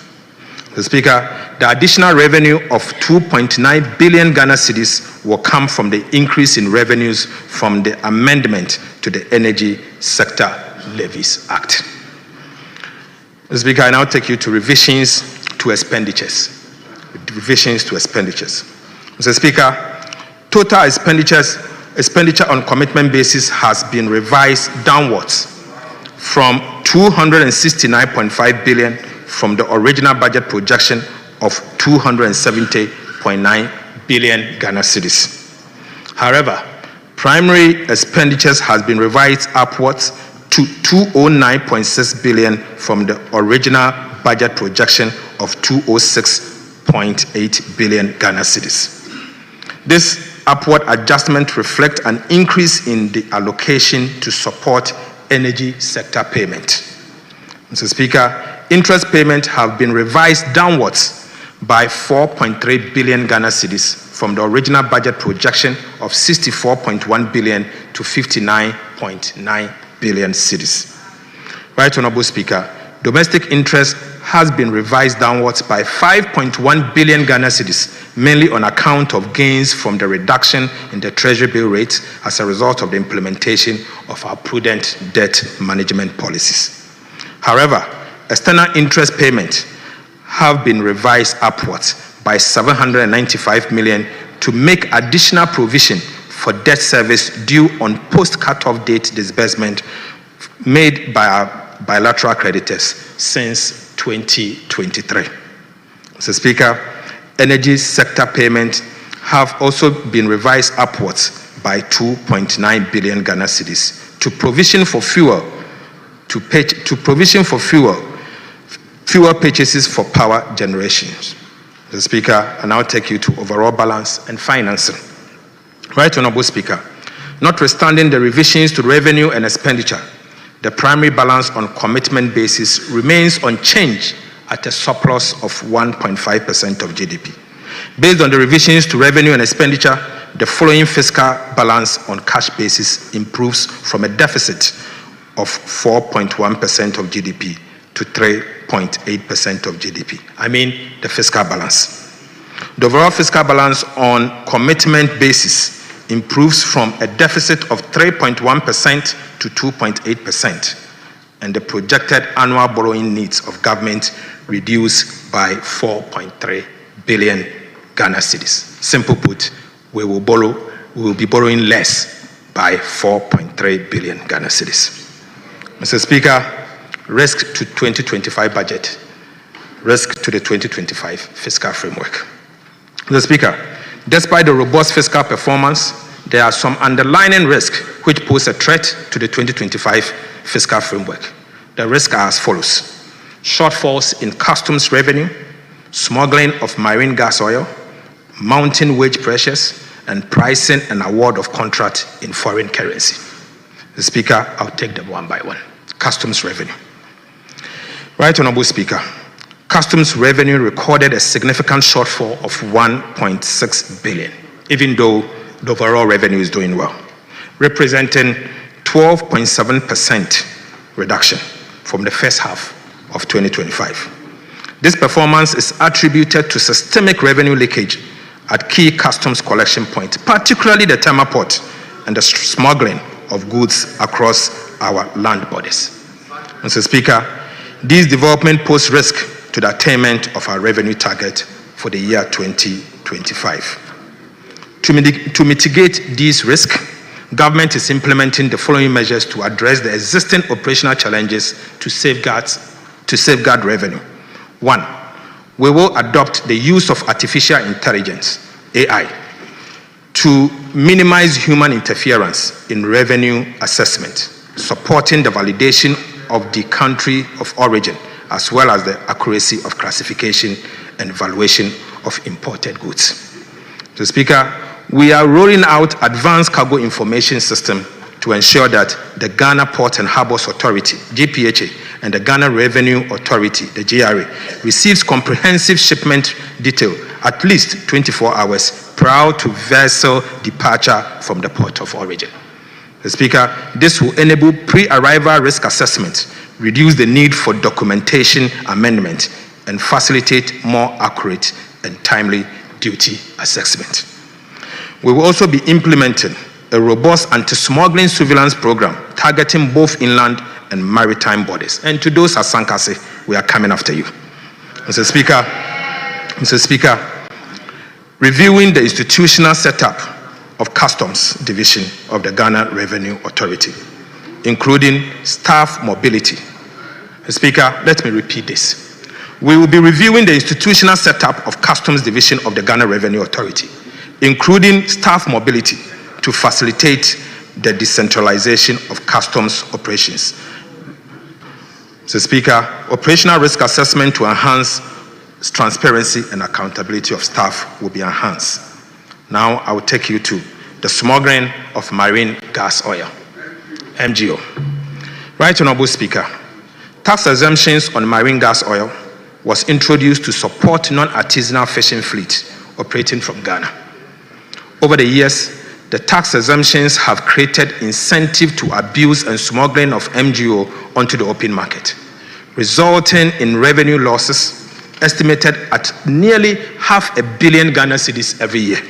Mr. Speaker, the additional revenue of 2.9 billion Ghana cedis will come from the increase in revenues from the amendment to the Energy Sector Levies Act. Mr. Speaker, I now take you to revisions to expenditures. Mr. Speaker, total expenditures expenditure on commitment basis has been revised downwards from 269.5 billion from the original budget projection of 270.9 billion Ghana cedis. However, primary expenditures has been revised upwards to 209.6 billion from the original budget projection of 206.8 billion Ghana cedis. This upward adjustment reflects an increase in the allocation to support energy sector payment. Mr. Speaker, interest payments have been revised downwards by 4.3 billion Ghana cedis from the original budget projection of 64.1 billion to 59.9 billion cedis. Right Honorable Speaker, domestic interest has been revised downwards by 5.1 billion Ghana cedis, mainly on account of gains from the reduction in the treasury bill rate as a result of the implementation of our prudent debt management policies. However, external interest payments have been revised upwards by 795 million to make additional provision for debt service due on post-cutoff date disbursement made by our bilateral creditors since 2023. Mr. Speaker, energy sector payments have also been revised upwards by 2.9 billion Ghana cedis to provision for fuel purchases for power generation. Mr. Speaker, I now take you to overall balance and financing. Right Honorable Speaker, notwithstanding the revisions to revenue and expenditure, the primary balance on commitment basis remains unchanged at a surplus of 1.5% of GDP. Based on the revisions to revenue and expenditure, the following fiscal balance on cash basis improves from a deficit of 4.1% of GDP to 3.8% of GDP. I mean the fiscal balance. The overall fiscal balance on commitment basis improves from a deficit of 3.1% to 2.8%, and the projected annual borrowing needs of government reduced by 4.3 billion Ghana cedis. Simple put, we will be borrowing less by 4.3 billion Ghana cedis. Mr. Speaker, risk to 2025 budget, risk to the 2025 fiscal framework. Mr. Speaker, despite the robust fiscal performance, there are some underlying risks which pose a threat to the 2025 fiscal framework. The risks are as follows: shortfalls in customs revenue, smuggling of marine gas oil, mounting wage pressures, and pricing and award of contract in foreign currency. The Speaker, I'll take them one by one. Customs revenue. Right Honorable Speaker, customs revenue recorded a significant shortfall of 1.6 billion, even though the overall revenue is doing well, representing 12.7% reduction from the first half of 2025. This performance is attributed to systemic revenue leakage at key customs collection points, particularly the Tema Port and the smuggling of goods across our land borders. Mr. Speaker, these developments pose risk to the attainment of our revenue target for the year 2025. To mitigate these risks, government is implementing the following measures to address the existing operational challenges to safeguard revenue. 1, we will adopt the use of artificial intelligence, AI, to minimize human interference in revenue assessment, supporting the validation of the country of origin, as well as the accuracy of classification and valuation of imported goods. Mr. Speaker, we are rolling out advanced cargo information system to ensure that the Ghana Port and Harbors Authority, GPHA, and the Ghana Revenue Authority, the GRA, receives comprehensive shipment detail at least 24 hours prior to vessel departure from the port of origin. Mr. Speaker, this will enable pre-arrival risk assessment, reduce the need for documentation amendment, and facilitate more accurate and timely duty assessment. We will also be implementing a robust anti-smuggling surveillance program targeting both inland and maritime borders. And to those at Sankasi, we are coming after you. Mr. Speaker, reviewing the institutional setup of Customs Division of the Ghana Revenue Authority, including staff mobility. Speaker, let me repeat this. We will be reviewing the institutional setup of Customs Division of the Ghana Revenue Authority, including staff mobility, to facilitate the decentralization of customs operations. Mr. Speaker, operational risk assessment to enhance transparency and accountability of staff will be enhanced. Now I will take you to the smuggling of marine gas oil, MGO. Right Honorable Speaker, tax exemptions on marine gas oil was introduced to support non-artisanal fishing fleet operating from Ghana. Over the years, the tax exemptions have created incentive to abuse and smuggling of MGO onto the open market, resulting in revenue losses estimated at nearly $500 million Ghana cedis every year.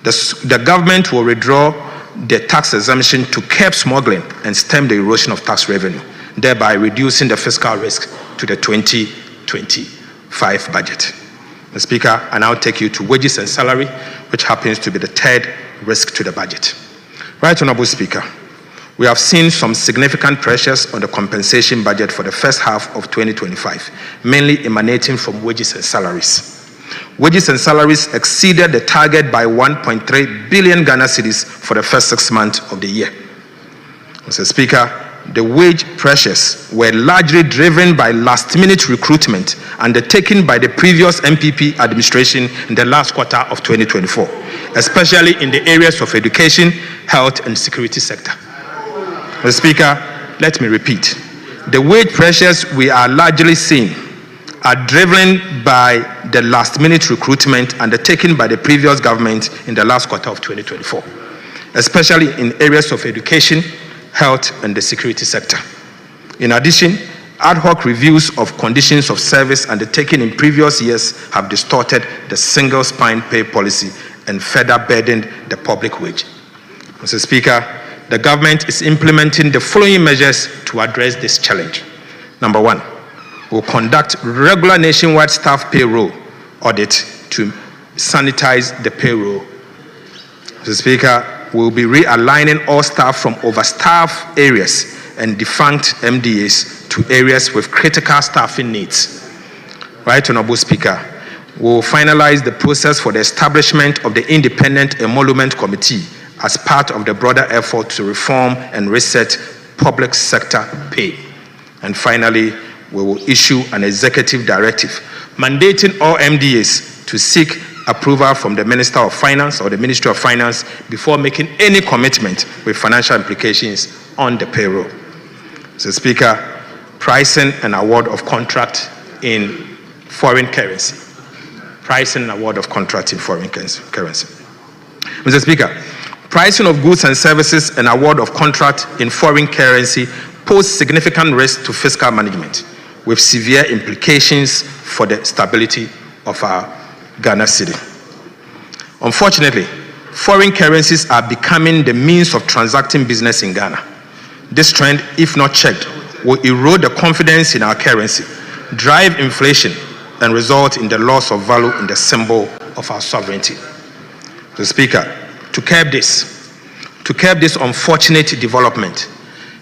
The government will withdraw the tax exemption to curb smuggling and stem the erosion of tax revenue, thereby reducing the fiscal risk to the 2025 budget. Mr. Speaker, I now take you to wages and salary, which happens to be the third risk to the budget. Right Honorable Speaker, we have seen some significant pressures on the compensation budget for the first half of 2025, mainly emanating from wages and salaries. Wages and salaries exceeded the target by 1.3 billion Ghana cedis for the first 6 months of the year. Mr. Speaker, the wage pressures were largely driven by last-minute recruitment undertaken by the previous MPP administration in the last quarter of 2024, especially in the areas of education, health, and security sector. Mr. Speaker, let me repeat. The wage pressures we are largely seeing are driven by the last-minute recruitment undertaken by the previous government in the last quarter of 2024, especially in areas of education, health, and the security sector. In addition, ad hoc reviews of conditions of service undertaken in previous years have distorted the single spine pay policy and further burdened the public wage. Mr. Speaker, the government is implementing the following measures to address this challenge. Number one, we'll conduct regular nationwide staff payroll audit to sanitize the payroll. Mr. Speaker, we'll be realigning all staff from overstaffed areas and defunct MDAs to areas with critical staffing needs. Right Honorable Speaker, we'll finalize the process for the establishment of the Independent Emolument Committee as part of the broader effort to reform and reset public sector pay. And finally, we will issue an executive directive mandating all MDAs to seek approval from the Minister of Finance or the Ministry of Finance before making any commitment with financial implications on the payroll. Mr. Speaker, pricing and award of contract in foreign currency. Pricing and award of contract in foreign currency. Mr. Speaker, pricing of goods and services and award of contract in foreign currency pose significant risk to fiscal management, with severe implications for the stability of our Ghana city. Unfortunately, foreign currencies are becoming the means of transacting business in Ghana. This trend, if not checked, will erode the confidence in our currency, drive inflation, and result in the loss of value in the symbol of our sovereignty. Mr. Speaker, to curb this unfortunate development,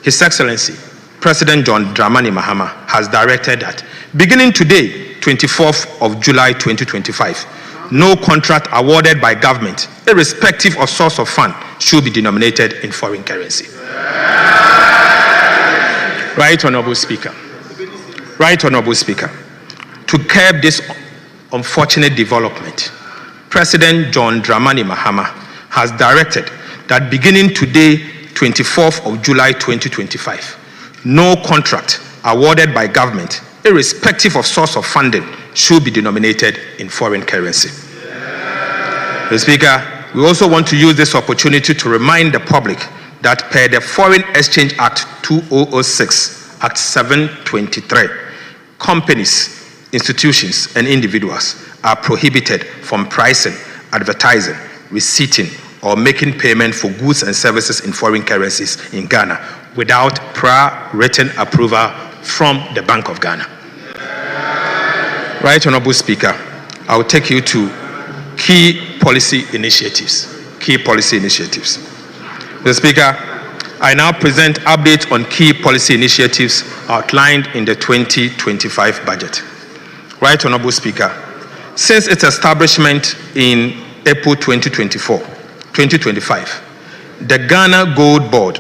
His Excellency President John Dramani Mahama has directed that beginning today, 24th of July 2025, no contract awarded by government, irrespective of source of fund, should be denominated in foreign currency. Right Honorable Speaker. Right Honorable Speaker. To curb this unfortunate development, President John Dramani Mahama has directed that beginning today, 24th of July 2025, no contract awarded by government, irrespective of source of funding, should be denominated in foreign currency. Mr. Speaker, we also want to use this opportunity to remind the public that per the Foreign Exchange Act 2006, Act 723, companies, institutions, and individuals are prohibited from pricing, advertising, receipting, or making payment for goods and services in foreign currencies in Ghana without prior written approval from the Bank of Ghana. Right Honorable Speaker, I will take you to key policy initiatives. key policy initiatives. Mr. Speaker, I now present updates on key policy initiatives outlined in the 2025 budget. Right Honorable Speaker, since its establishment in April 2025, the Ghana Gold Board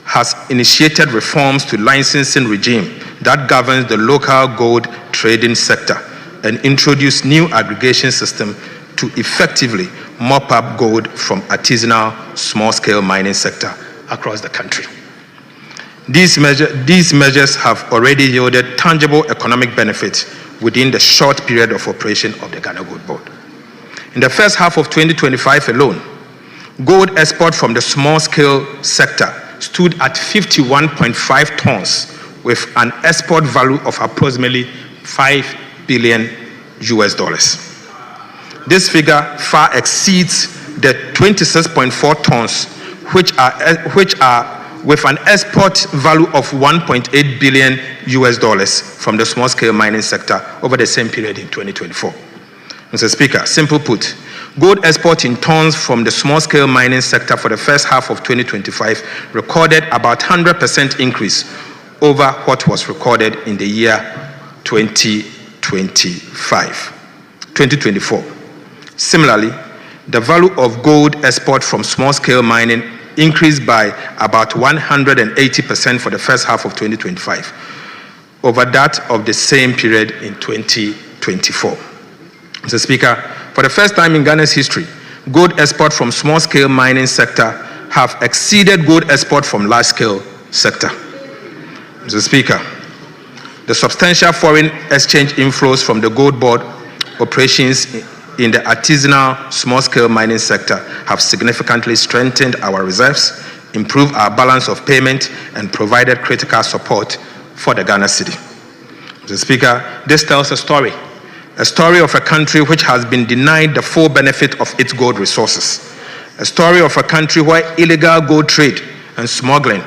has initiated reforms to licensing regime that governs the local gold trading sector and introduced new aggregation system to effectively mop up gold from artisanal small-scale mining sector across the country. These measures have already yielded tangible economic benefits within the short period of operation of the Ghana Gold Board. In the first half of 2025 alone, gold export from the small-scale sector stood at 51.5 tons with an export value of approximately $5 billion. This figure far exceeds the 26.4 tons which are with an export value of $1.8 billion from the small-scale mining sector over the same period in 2024. Mr. Speaker, simple put, gold export in tons from the small-scale mining sector for the first half of 2025 recorded about 100% increase over what was recorded in the year 2024. Similarly, the value of gold export from small-scale mining increased by about 180% for the first half of 2025 over that of the same period in 2024. Mr. Speaker, for the first time in Ghana's history, gold export from small-scale mining sector have exceeded gold export from large-scale sector. Mr. Speaker, the substantial foreign exchange inflows from the gold board operations in the artisanal small-scale mining sector have significantly strengthened our reserves, improved our balance of payment, and provided critical support for the Ghana city. Mr. Speaker, this tells a story of a country which has been denied the full benefit of its gold resources, a story of a country where illegal gold trade and smuggling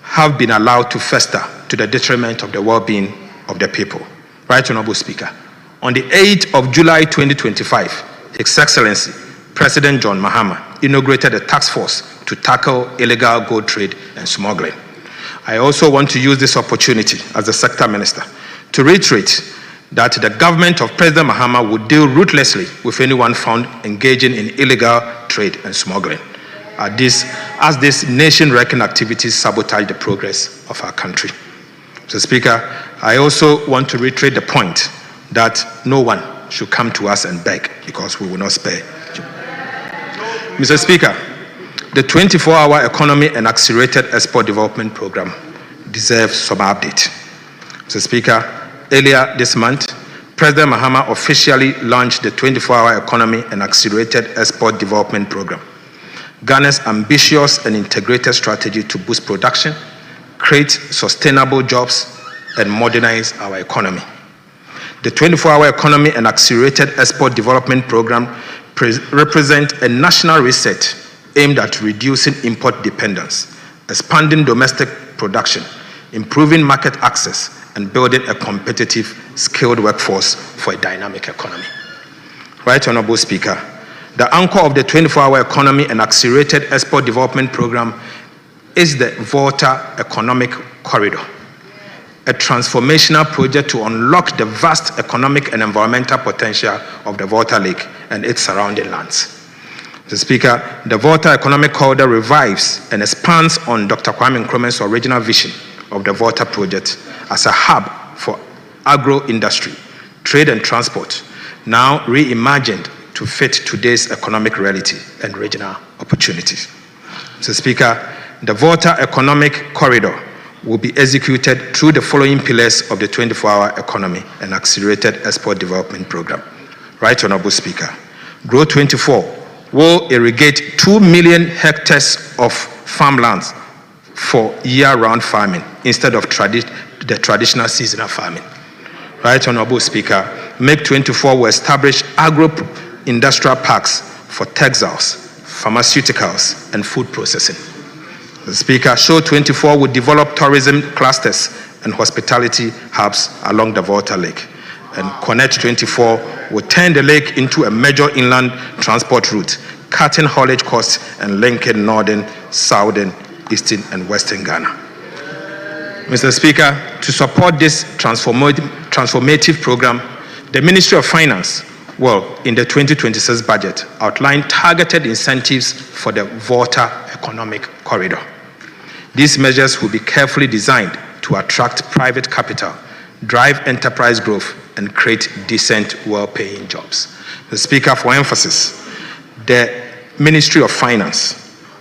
have been allowed to fester to the detriment of the well-being of the people. Right Honorable Speaker, on the 8th of July 2025, His Excellency President John Mahama inaugurated a task force to tackle illegal gold trade and smuggling. I also want to use this opportunity as the Sector Minister to reiterate that the government of President Mahama would deal ruthlessly with anyone found engaging in illegal trade and smuggling, as these nation-wrecking activities sabotage the progress of our country. Mr. Speaker, I also want to reiterate the point that no one should come to us and beg because we will not spare you. Mr. Speaker, the 24-hour economy and accelerated export development program deserves some update. Mr. Speaker, earlier this month, President Mahama officially launched the 24-hour economy and accelerated export development program, Ghana's ambitious and integrated strategy to boost production, create sustainable jobs, and modernize our economy. The 24-hour economy and accelerated export development program represent a national reset aimed at reducing import dependence, expanding domestic production, improving market access, and building a competitive, skilled workforce for a dynamic economy. Right Honorable Speaker, the anchor of the 24-hour economy and accelerated export development program is the Volta Economic Corridor, a transformational project to unlock the vast economic and environmental potential of the Volta Lake and its surrounding lands. Mr. Speaker, the Volta Economic Corridor revives and expands on Dr. Kwame Nkrumah's original vision of the Volta project as a hub for agro-industry, trade and transport, now reimagined to fit today's economic reality and regional opportunities. Mr. Speaker, the Volta Economic Corridor will be executed through the following pillars of the 24-hour economy and accelerated export development program. Right Honorable Speaker, Grow 24 will irrigate 2 million hectares of farmlands for year-round farming instead of the traditional seasonal farming. Right Honorable Speaker, Make 24 will establish agro-industrial parks for textiles, pharmaceuticals, and food processing. The Speaker, Show 24 will develop tourism clusters and hospitality hubs along the Volta Lake. And Connect 24 will turn the lake into a major inland transport route, cutting haulage costs and linking northern, southern, eastern, and western Ghana. Mr. Speaker, to support this transformative program, the Ministry of Finance in the 2026 budget, outlined targeted incentives for the Volta Economic Corridor. These measures will be carefully designed to attract private capital, drive enterprise growth, and create decent, well-paying jobs. The Speaker, for emphasis, the Ministry of Finance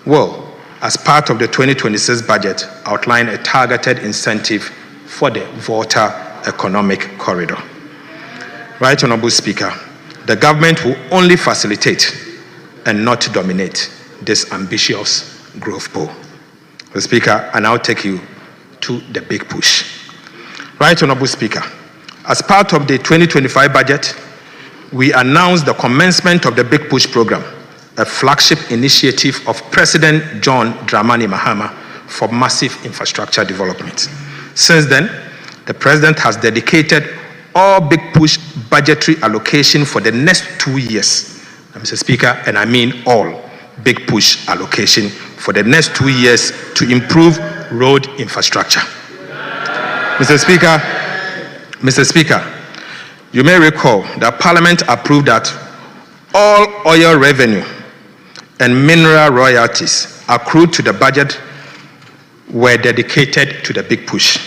will, as part of the 2026 budget, outline a targeted incentive for the Volta Economic Corridor. Right Honorable Speaker, the government will only facilitate and not dominate this ambitious growth goal. The Speaker, I now take you to the big push. Right Honorable Speaker, as part of the 2025 budget, we announced the commencement of the Big Push program, a flagship initiative of President John Dramani Mahama for massive infrastructure development. Since then, the President has dedicated all Big Push budgetary allocation for the next 2 years. Mr. Speaker, and I mean all Big Push allocation for the next 2 years to improve road infrastructure. Mr. Speaker, you may recall that Parliament approved that all oil revenue and mineral royalties accrued to the budget were dedicated to the Big Push.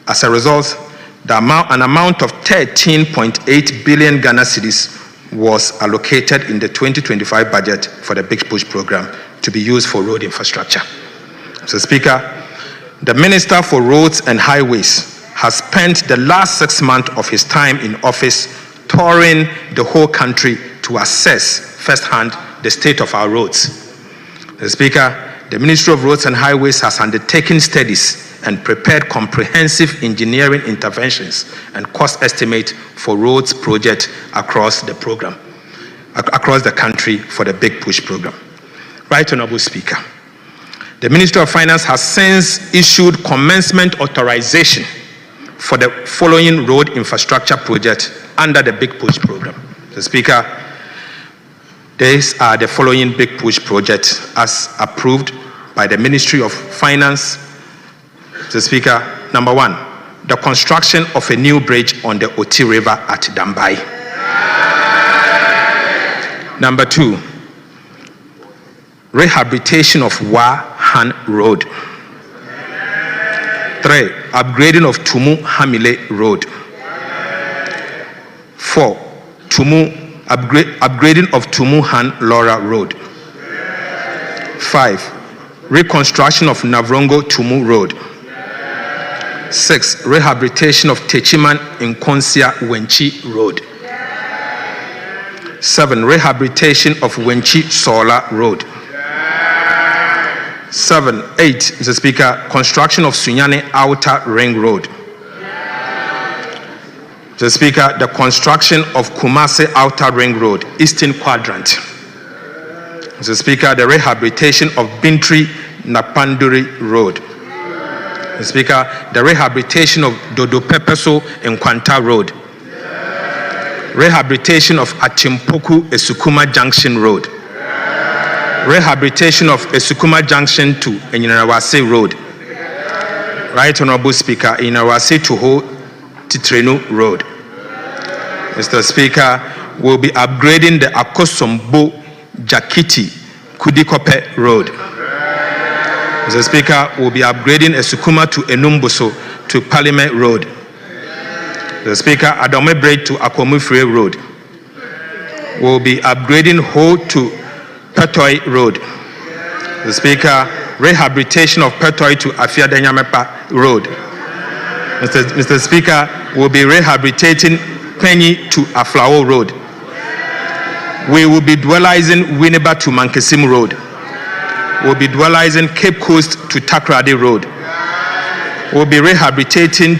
As a result, an amount of 13.8 billion Ghana cedis was allocated in the 2025 budget for the Big Push program to be used for road infrastructure. Mr. Speaker, the Minister for Roads and Highways has spent the last 6 months of his time in office touring the whole country to assess firsthand the state of our roads. Mr. Speaker, the Ministry of Roads and Highways has undertaken studies and prepared comprehensive engineering interventions and cost estimates for roads projects across the country for the Big Push program. Right Honorable Speaker, the Ministry of Finance has since issued commencement authorization for the following road infrastructure projects under the Big Push program. Mr. Speaker, these are the following Big Push projects as approved by the Ministry of Finance. Mr. Speaker, number 1, the construction of a new bridge on the Oti River at Dambai. Number 2, rehabilitation of Wahan Road. 3, upgrading of Tumu Hamile Road. 4, upgrading of Tumu Han Laura Road. 5, reconstruction of Navrongo Tumu Road. 6, rehabilitation of Techiman Nkonsia Wenchi Road. 7, rehabilitation of Wenchi Sola Road. 8, Mr. Speaker, construction of Sunyane Outer Ring Road. Mr. Speaker, the construction of Kumase Outer Ring Road, Eastern Quadrant. Mr. Speaker, the rehabilitation of Bintri Napanduri Road. Mr. Speaker, the rehabilitation of Dodo Pepeso Nkwanta Road. Rehabilitation of Achimpoku Esukuma Junction Road. Rehabilitation of Esukuma Junction to Enyinawase Road. Right Honorable Speaker, Enyinawase to Ho Titrenu Road. Mr. Speaker, we'll be upgrading the Akosombo Jakiti Kudikope Road. Mr. Speaker, we'll be upgrading Esukuma to Enumbuso to Parliament Road. Mr. Speaker, Adome Bridge to Akwamufre Road. We'll be upgrading Ho to Petoi Road. The Speaker, rehabilitation of Petoi to Afiadenyamepa Road. Mr. Speaker, will be rehabilitating Penny to Aflao Road. We will be dualizing Winneba to Mankesim Road. We'll be dualizing Cape Coast to Takrady Road. We'll be rehabilitating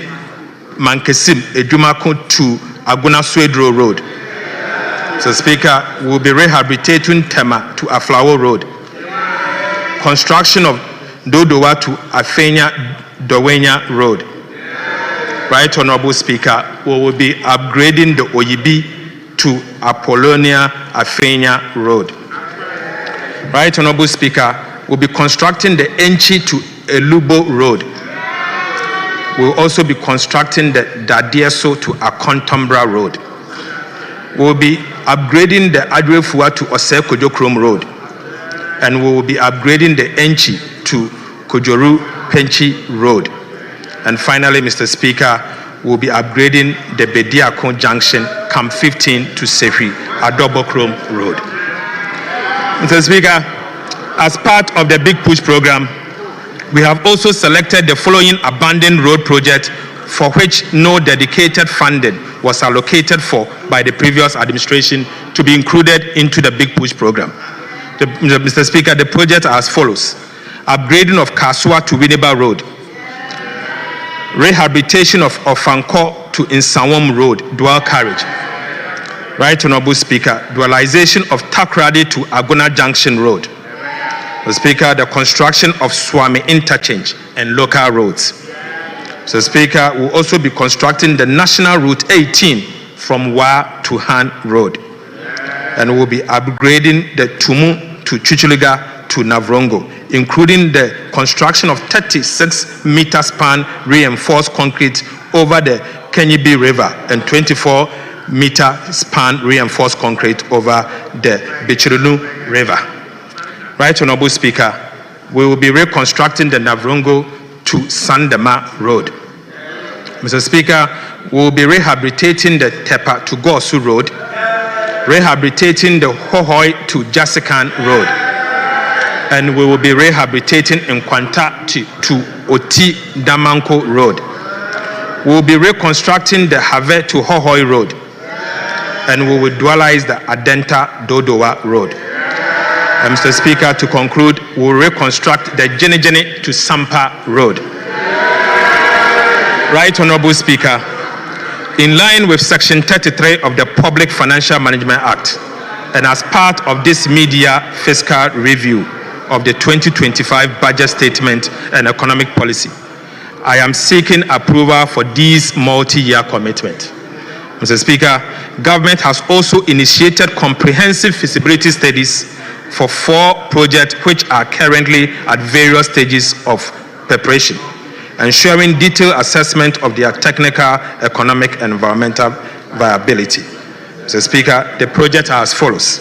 Mankesim Edumako to Aguna Swedro Road. Mr. Speaker, we'll be rehabilitating Tema to Aflao Road. Construction of Dodowa to Afenya Dowenya Road. Right Honorable Speaker, we will be upgrading the Oyibi to Apollonia Afenya Road. Right Honorable Speaker, will be constructing the Enchi to Elubo Road. We'll also be constructing the Dadieso to Akontombra Road. We'll be upgrading the Adrefua to Osekojokrom Road. And we will be upgrading the Enchi to Kojoru Penchi Road. And finally, Mr. Speaker, we'll be upgrading the Bediako Junction, Camp 15 to Sefi Adobokrom Road. Mr. Speaker, as part of the Big Push program, we have also selected the following abandoned road projects for which no dedicated funding was allocated for by the previous administration to be included into the Big Push program. Mr. Speaker, the projects are as follows: upgrading of Kasua to Winneba Road, rehabilitation of Ofanko to Insawam Road, dual carriage. Right Honorable Speaker, dualization of Takrady to Agona Junction Road. Mr. Speaker, the construction of Swami Interchange and local roads. Mr. Speaker, we'll also be constructing the National Route 18 from Wa to Han Road. And we'll be upgrading the Tumu to Chichiliga to Navrongo, including the construction of 36-meter span reinforced concrete over the Kenyibi River and 24-meter span reinforced concrete over the Bichirunu River. Right Honorable Speaker, we will be reconstructing the Navrongo to Sandema Road. Mr. Speaker, we will be rehabilitating the Tepa to Gosu Road, rehabilitating the Hohoi to Jasikan Road, and we will be rehabilitating Nkwanta to Oti Damanko Road. We will be reconstructing the Have to Hohoi Road, and we will dualize the Adenta Dodowa Road. And Mr. Speaker, to conclude, we will reconstruct the Jenejene to Sampa Road. Right Honorable Speaker, in line with Section 33 of the Public Financial Management Act, and as part of this media fiscal review of the 2025 budget statement and economic policy, I am seeking approval for these multi-year commitments. Mr. Speaker, government has also initiated comprehensive feasibility studies for 4 projects which are currently at various stages of preparation, ensuring detailed assessment of their technical, economic, and environmental viability. Mr. Speaker, the projects are as follows.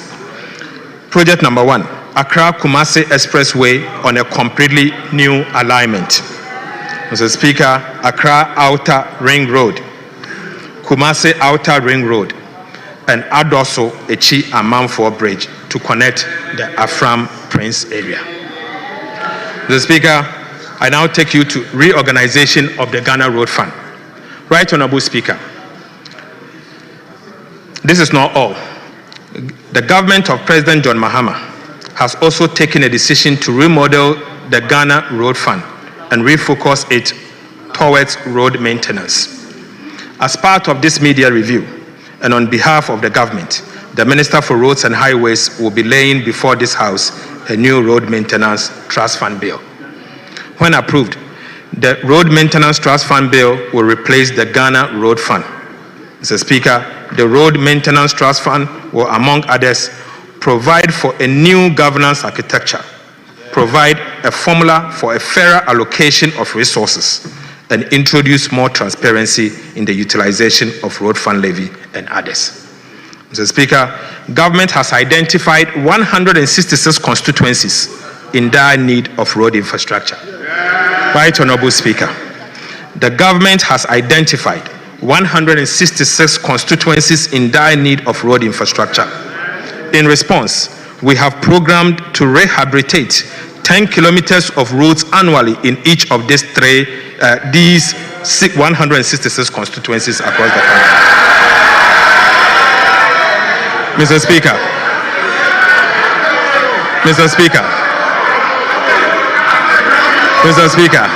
Project number 1, Accra-Kumasi Expressway on a completely new alignment. Mr. Speaker, Accra Outer Ring Road, Kumasi Outer Ring Road, and Adoso Echi Amanfo Bridge to connect the Afram Prince area. Mr. Speaker, I now take you to reorganization of the Ghana Road Fund. Right Honorable Speaker, this is not all. The government of President John Mahama has also taken a decision to remodel the Ghana Road Fund and refocus it towards road maintenance. As part of this media review, and on behalf of the government, the Minister for Roads and Highways will be laying before this House a new road maintenance trust fund bill. When approved, the Road Maintenance Trust Fund Bill will replace the Ghana Road Fund. Mr. Speaker, the Road Maintenance Trust Fund will, among others, provide for a new governance architecture, provide a formula for a fairer allocation of resources, and introduce more transparency in the utilization of road fund levy and others. Mr. Speaker, government has identified 166 constituencies in dire need of road infrastructure. Right Honorable Speaker, the government has identified 166 constituencies in dire need of road infrastructure. In response, we have programmed to rehabilitate 10 kilometers of roads annually in each of these 166 constituencies across the country. Mr. Speaker, Mr. Speaker, Mr. Speaker,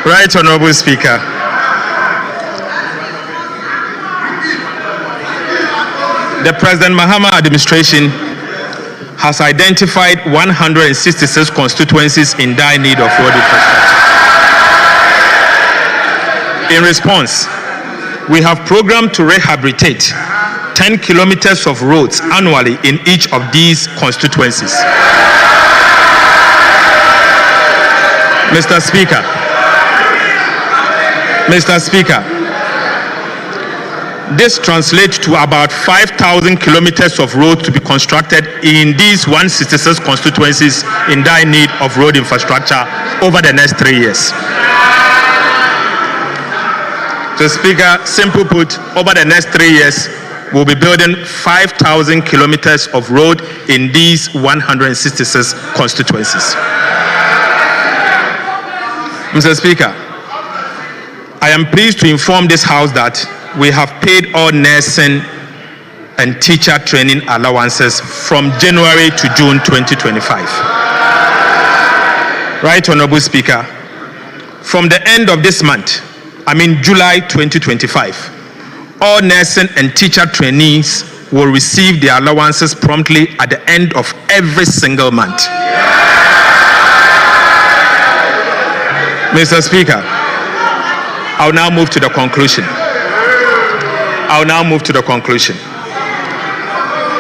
Right Honorable Speaker. The President Mahama administration has identified 166 constituencies in dire need of road infrastructure. In response, we have programmed to rehabilitate 10 kilometers of roads annually in each of these constituencies. Mr. Speaker, this translates to about 5,000 kilometers of road to be constructed in these 166 constituencies in dire need of road infrastructure over the next 3 years. So, Speaker, simple put, over the next 3 years, we'll be building 5,000 kilometers of road in these 166 constituencies. Mr. Speaker, I am pleased to inform this House that we have paid all nursing and teacher training allowances from January to June 2025. Right Honorable Speaker, from the end of this month, July 2025, all nursing and teacher trainees will receive their allowances promptly at the end of every single month. Mr. Speaker, I'll now move to the conclusion.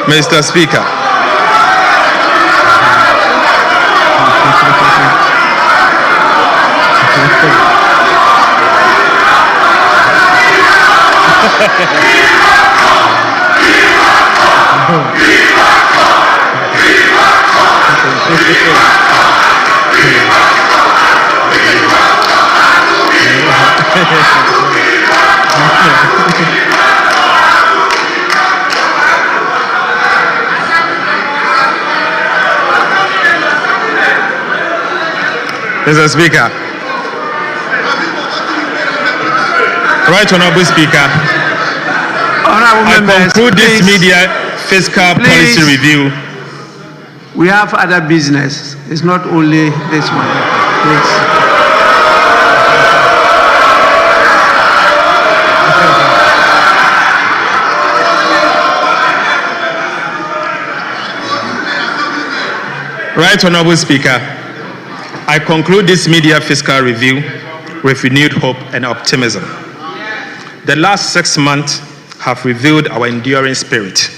Mr. Speaker. Mr. Speaker. Right Honorable Speaker. I conclude this media fiscal policy review. We have other business. It's not only this one. Please. Right Honorable Speaker, I conclude this media fiscal review with renewed hope and optimism. The last 6 months have revealed our enduring spirit,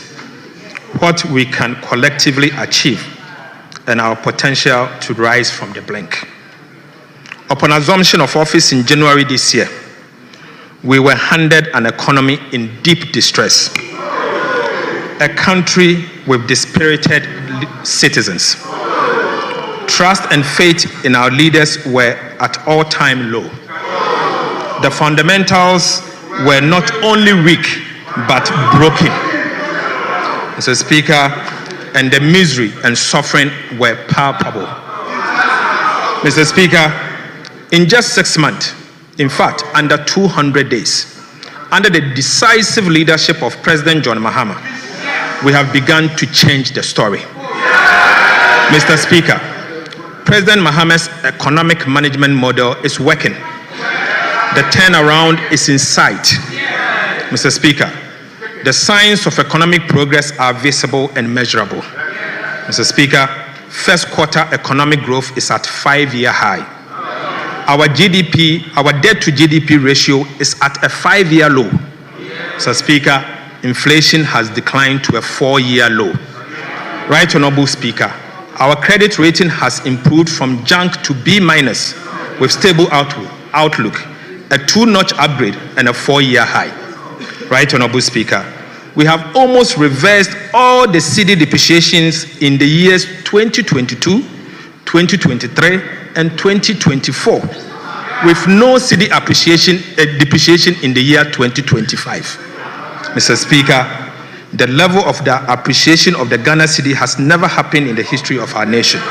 what we can collectively achieve, and our potential to rise from the brink. Upon assumption of office in January this year, we were handed an economy in deep distress, a country with dispirited citizens. Trust and faith in our leaders were at all-time low. The fundamentals were not only weak, but broken. Mr. Speaker, and the misery and suffering were palpable. Mr. Speaker, in just 6 months, in fact, under 200 days, under the decisive leadership of President John Mahama, we have begun to change the story. Mr. Speaker, President Mahama's economic management model is working. The turnaround is in sight. Mr. Speaker, the signs of economic progress are visible and measurable. Mr. Speaker, first quarter economic growth is at 5-year high. Our debt to GDP ratio is at a 5-year low. Mr. Speaker, inflation has declined to a 4-year low. Right Honorable Speaker, our credit rating has improved from junk to B- with stable outlook, a 2-notch upgrade and a 4-year high. Right Honorable Speaker, we have almost reversed all the cedi depreciations in the years 2022, 2023, and 2024, with no cedi depreciation in the year 2025. Mr. Speaker, the level of the appreciation of the Ghana cedi has never happened in the history of our nation.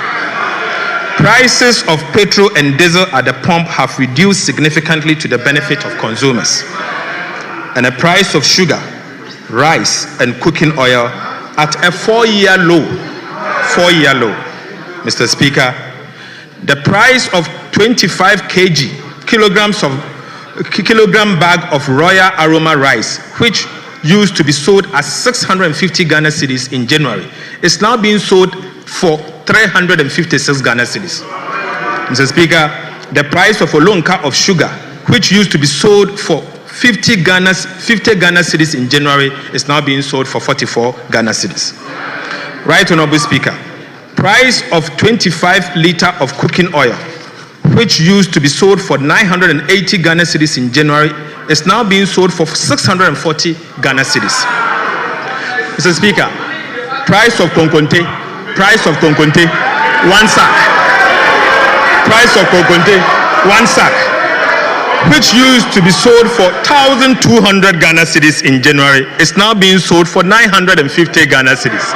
Prices of petrol and diesel at the pump have reduced significantly to the benefit of consumers. And the price of sugar, rice, and cooking oil at a 4-year low. Mr. Speaker, the price of 25 kg kilogram bag of Royal Aroma rice, which used to be sold at 650 Ghana cedis in January, is now being sold for 356 Ghana cedis. Mr. Speaker, the price of Olonka of sugar, which used to be sold for 50 Ghana cedis in January, is now being sold for 44 Ghana cedis. Right, Honorable Speaker, price of 25-liter of cooking oil, which used to be sold for 980 Ghana cedis in January, is now being sold for 640 Ghana cedis. Mr. Speaker, price of konkonte, 1 sack. Price of konkonte, 1 sack, which used to be sold for 1,200 Ghana cedis in January, is now being sold for 950 Ghana cedis.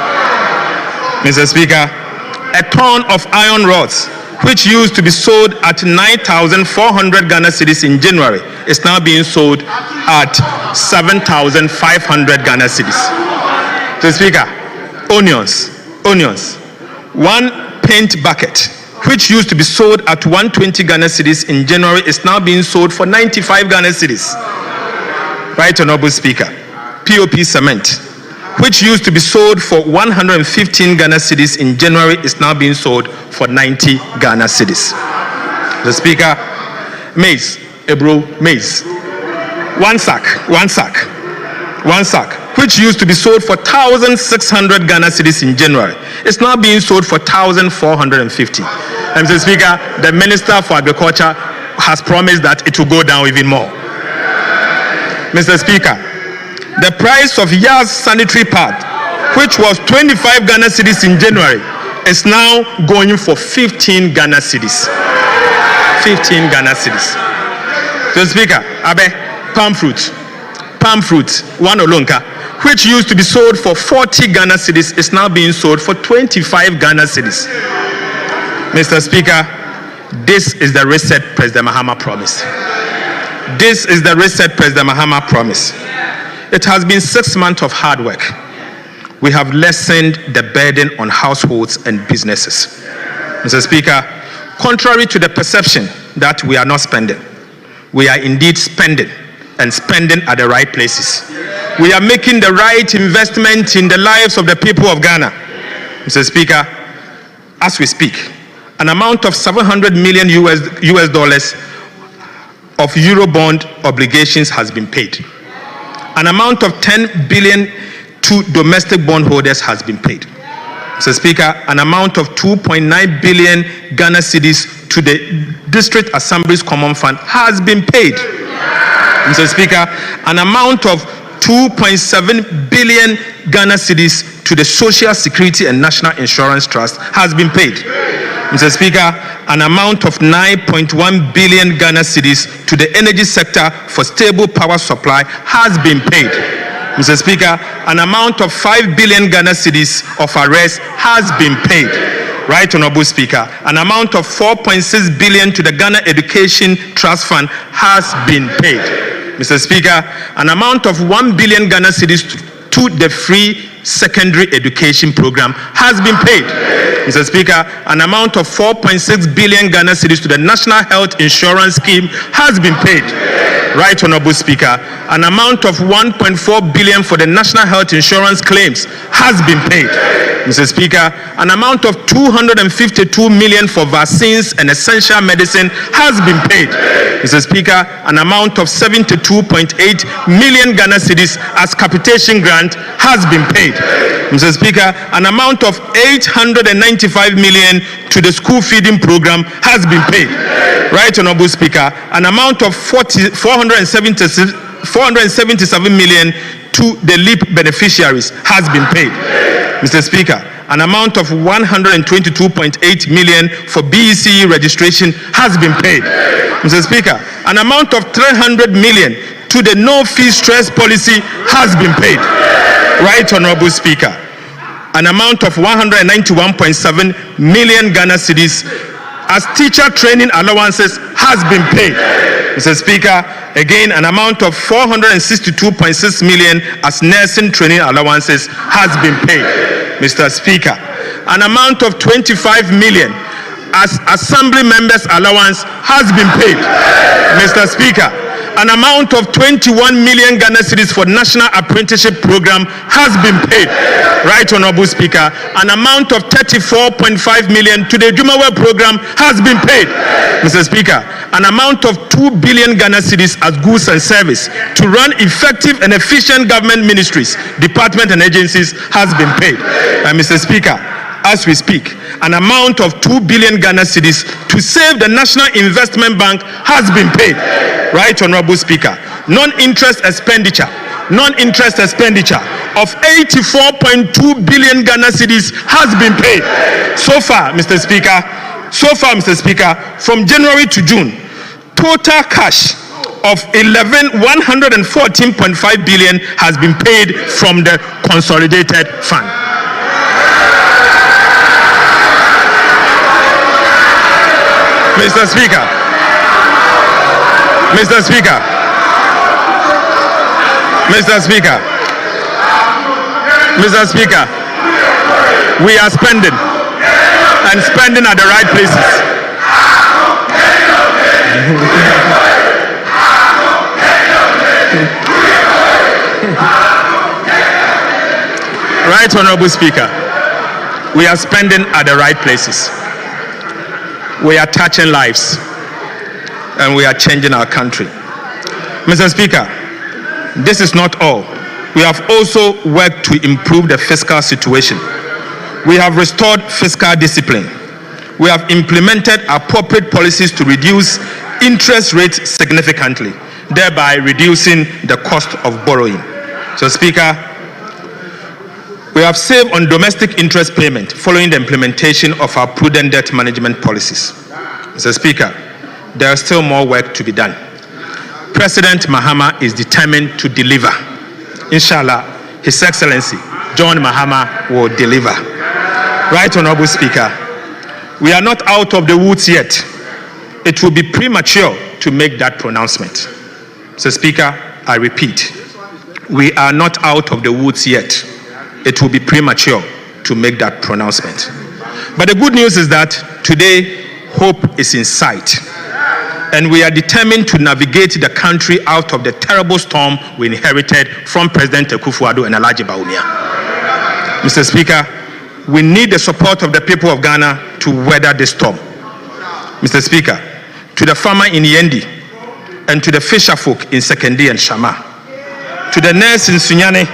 Mr. Speaker, a ton of iron rods, which used to be sold at 9,400 Ghana cedis in January, is now being sold at 7,500 Ghana cedis. Mr. Speaker, onions. 1 paint bucket, which used to be sold at 120 Ghana cedis in January, is now being sold for 95 Ghana cedis. Right, Honorable Speaker, POP cement, which used to be sold for 115 Ghana cedis in January, is now being sold for 90 Ghana cedis. The Speaker, maize, 1 sack, which used to be sold for 1,600 Ghana cedis in January, is now being sold for 1,450. And Mr. Speaker, the Minister for Agriculture has promised that it will go down even more. Mr. Speaker, the price of Yas sanitary pad, which was 25 Ghana cedis in January, is now going for 15 Ghana cedis. 15 Ghana cedis. Mr. Speaker, palm fruit, 1 olonka, which used to be sold for 40 Ghana cedis, is now being sold for 25 Ghana cedis. Mr. Speaker, this is the reset President Mahama promised. This is the reset President Mahama promised. It has been 6 months of hard work. We have lessened the burden on households and businesses. Mr. Speaker, contrary to the perception that we are not spending, we are indeed spending, and spending at the right places. We are making the right investment in the lives of the people of Ghana. Mr. Speaker, as we speak, an amount of $700 million US dollars of Eurobond obligations has been paid. An amount of 10 billion to domestic bondholders has been paid. Mr. Speaker, an amount of 2.9 billion Ghana cedis to the District Assembly's Common Fund has been paid. Mr. Speaker, an amount of 2.7 billion Ghana cedis to the Social Security and National Insurance Trust has been paid. Mr. Speaker, an amount of 9.1 billion Ghana cedis to the energy sector for stable power supply has been paid. Mr. Speaker, an amount of 5 billion Ghana cedis of arrest has been paid. Right, Honorable Speaker, an amount of 4.6 billion to the Ghana Education Trust Fund has been paid. Mr. Speaker, an amount of 1 billion Ghana cedis to the free secondary education program has been paid. Mr. Speaker, an amount of 4.6 billion Ghana cedis to the National Health Insurance Scheme has been paid. Right, Honorable Speaker, an amount of 1.4 billion for the National Health Insurance claims has been paid. Mr. Speaker, an amount of 252 million for vaccines and essential medicine has been paid. Mr. Speaker, an amount of 72.8 million Ghana cedis as capitation grant has been paid. Mr. Speaker, an amount of 895 million to the school feeding program has been paid. Right, Honorable Speaker, an amount of 477 million to the LEAP beneficiaries has been paid. Mr. Speaker, an amount of 122.8 million for BECE registration has been paid. Mr. Speaker, an amount of 300 million to the no fee stress policy has been paid. Right, Honorable Speaker, an amount of 191.7 million Ghana cedis as teacher training allowances has been paid. Mr. Speaker, again, an amount of 462.6 million as nursing training allowances has been paid. Mr. Speaker, an amount of 25 million as assembly members' allowance has been paid. Mr. Speaker, an amount of 21 million Ghana cedis for National Apprenticeship Program has been paid. Right, Honorable Speaker, an amount of 34.5 million to the Jumawe program has been paid. Mr. Speaker, an amount of 2 billion Ghana cedis as goods and service to run effective and efficient government ministries, departments and agencies has been paid. Mr. Speaker, as we speak, an amount of 2 billion Ghana cedis to save the National Investment Bank has been paid. Right, Honorable Speaker, non-interest expenditure of 84.2 billion Ghana cedis has been paid. So far, Mr. Speaker, from January to June, total cash of 114.5 billion has been paid from the consolidated fund. Mr. Speaker, we are spending and spending at the right places. Right, Honorable Speaker, we are spending at the right places. We are touching lives and we are changing our country. Mr. Speaker, this is not all. We have also worked to improve the fiscal situation. We have restored fiscal discipline. We have implemented appropriate policies to reduce interest rates significantly, thereby reducing the cost of borrowing. So, Speaker, we have saved on domestic interest payment following the implementation of our prudent debt management policies. Mr. Speaker, there is still more work to be done. President Mahama is determined to deliver. Inshallah, His Excellency John Mahama will deliver. Right, Honorable Speaker, we are not out of the woods yet. It will be premature to make that pronouncement. Mr. Speaker, I repeat, we are not out of the woods yet. It will be premature to make that pronouncement. But the good news is that today, hope is in sight. And we are determined to navigate the country out of the terrible storm we inherited from President Akufo-Addo and Alhaji Bawumia. Mr. Speaker, we need the support of the people of Ghana to weather this storm. Mr. Speaker, to the farmer in Yendi and to the fisher folk in Sekendi and Shama, to the nurse in Sunyane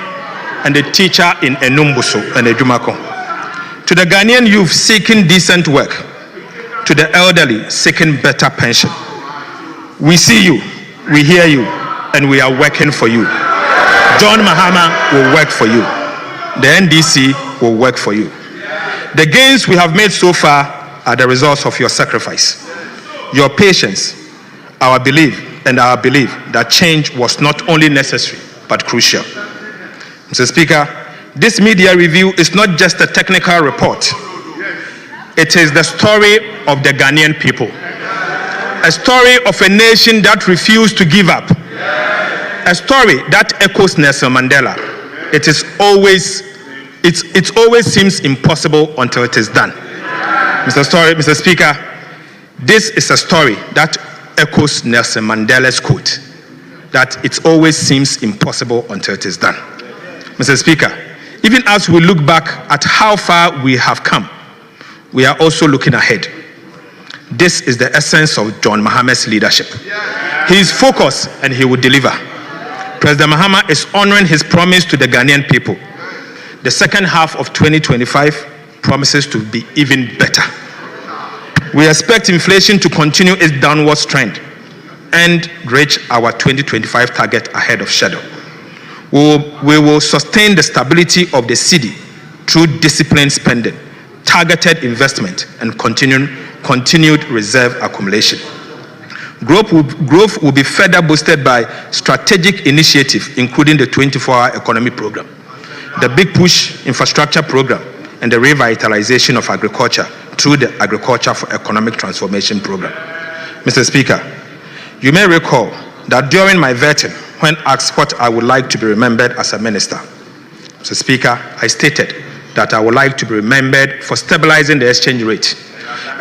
and the teacher in Enumbuso and Ejumako, to the Ghanaian youth seeking decent work, to the elderly seeking better pension. We see you, we hear you, and we are working for you. John Mahama will work for you. The NDC will work for you. The gains we have made so far are the results of your sacrifice, your patience, our belief that change was not only necessary but crucial. Mr. Speaker, this media review is not just a technical report. It is the story of the Ghanaian people. A story of a nation that refused to give up. A story that echoes Nelson Mandela. It always seems impossible until it is done. Mr. Speaker, this is a story that echoes Nelson Mandela's quote, that it always seems impossible until it is done. Mr. Speaker, even as we look back at how far we have come, we are also looking ahead. This is the essence of John Mahama's leadership. He is focused and he will deliver. President Mahama is honoring his promise to the Ghanaian people. The second half of 2025 promises to be even better. We expect inflation to continue its downward trend and reach our 2025 target ahead of schedule. We will sustain the stability of the cedi through disciplined spending, targeted investment, and continued reserve accumulation. Growth will be further boosted by strategic initiatives, including the 24-hour economy program, the Big Push infrastructure program, and the revitalization of agriculture through the Agriculture for Economic Transformation program. Mr. Speaker, you may recall that during my vetting, when asked what I would like to be remembered as a minister, Mr. Speaker, I stated that I would like to be remembered for stabilizing the exchange rate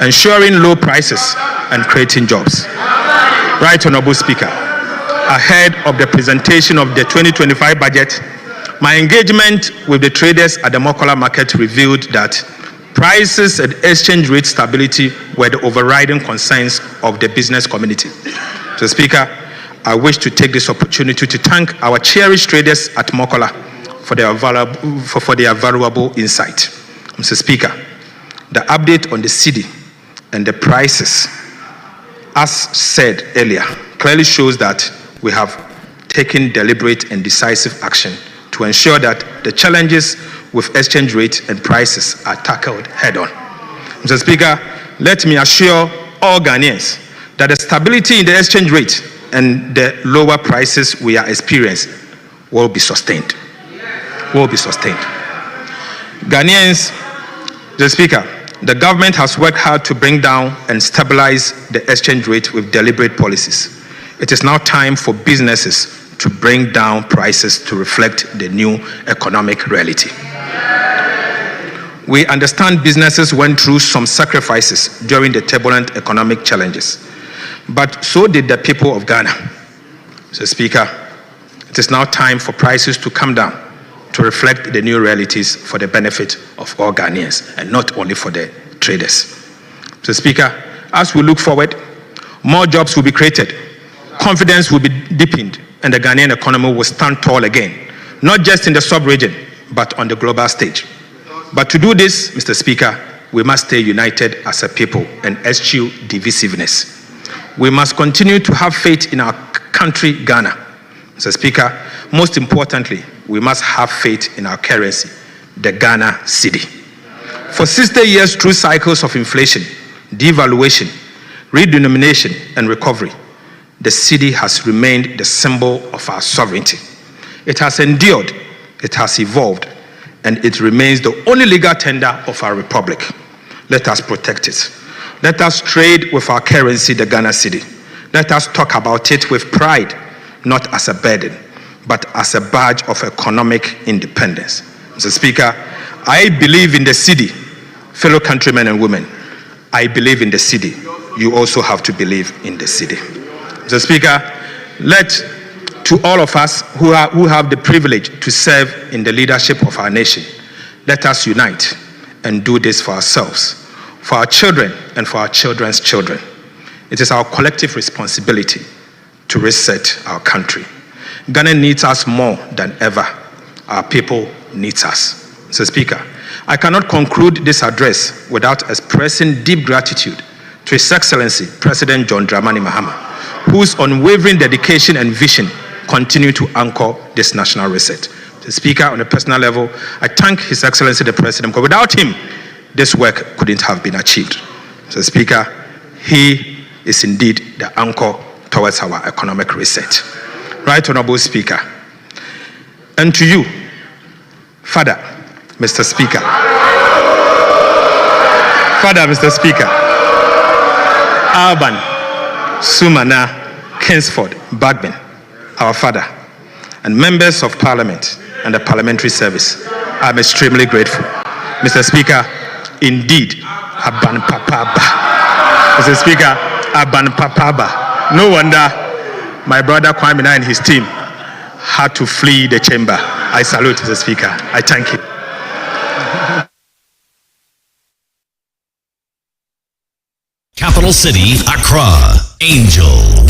ensuring low prices and creating jobs. Right Honorable Speaker, ahead of the presentation of the 2025 budget, my engagement with the traders at the Mokola market revealed that prices and exchange rate stability were the overriding concerns of the business community. Mr. Speaker, I wish to take this opportunity to thank our cherished traders at Mokola for their valuable insight. Mr. Speaker, the update on the cedi and the prices, as said earlier, clearly shows that we have taken deliberate and decisive action to ensure that the challenges with exchange rate and prices are tackled head-on. Mr. Speaker, let me assure all Ghanaians that the stability in the exchange rate and the lower prices we are experiencing will be sustained. Ghanaians, Mr. Speaker, the government has worked hard to bring down and stabilize the exchange rate with deliberate policies. It is now time for businesses to bring down prices to reflect the new economic reality. We understand businesses went through some sacrifices during the turbulent economic challenges, but so did the people of Ghana. Mr. Speaker, it is now time for prices to come down to reflect the new realities for the benefit of all Ghanaians and not only for the traders. Mr. Speaker, as we look forward, more jobs will be created, confidence will be deepened, and the Ghanaian economy will stand tall again, not just in the sub-region, but on the global stage. But to do this, Mr. Speaker, we must stay united as a people and eschew divisiveness. We must continue to have faith in our country, Ghana. Mr. Speaker, most importantly, we must have faith in our currency, the Ghana cedi. For 60 years through cycles of inflation, devaluation, redenomination, and recovery, the cedi has remained the symbol of our sovereignty. It has endured, it has evolved, and it remains the only legal tender of our republic. Let us protect it. Let us trade with our currency, the Ghana cedi. Let us talk about it with pride, not as a burden, but as a badge of economic independence. Mr. Speaker, I believe in the cedi, fellow countrymen and women. I believe in the cedi. You also have to believe in the cedi. Mr. Speaker, to all of us who have the privilege to serve in the leadership of our nation, let us unite and do this for ourselves, for our children, and for our children's children. It is our collective responsibility to reset our country. Ghana needs us more than ever. Our people need us. Mr. Speaker, I cannot conclude this address without expressing deep gratitude to His Excellency President John Dramani Mahama, whose unwavering dedication and vision continue to anchor this national reset. Mr. Speaker, on a personal level, I thank His Excellency the President, because without him, this work couldn't have been achieved. Mr. Speaker, he is indeed the anchor towards our economic reset. Right Honorable Speaker, and to you, Father, Mr. Speaker, Alban, Sumana, Kingsford, Bagman, our father, and members of Parliament and the Parliamentary Service, I'm extremely grateful. Mr. Speaker, indeed, Aban Papaba. Mr. Speaker, Aban Papaba. No wonder my brother Kwame and his team had to flee the chamber. I salute Mr. Speaker. I thank you. Capital City, Accra, Angel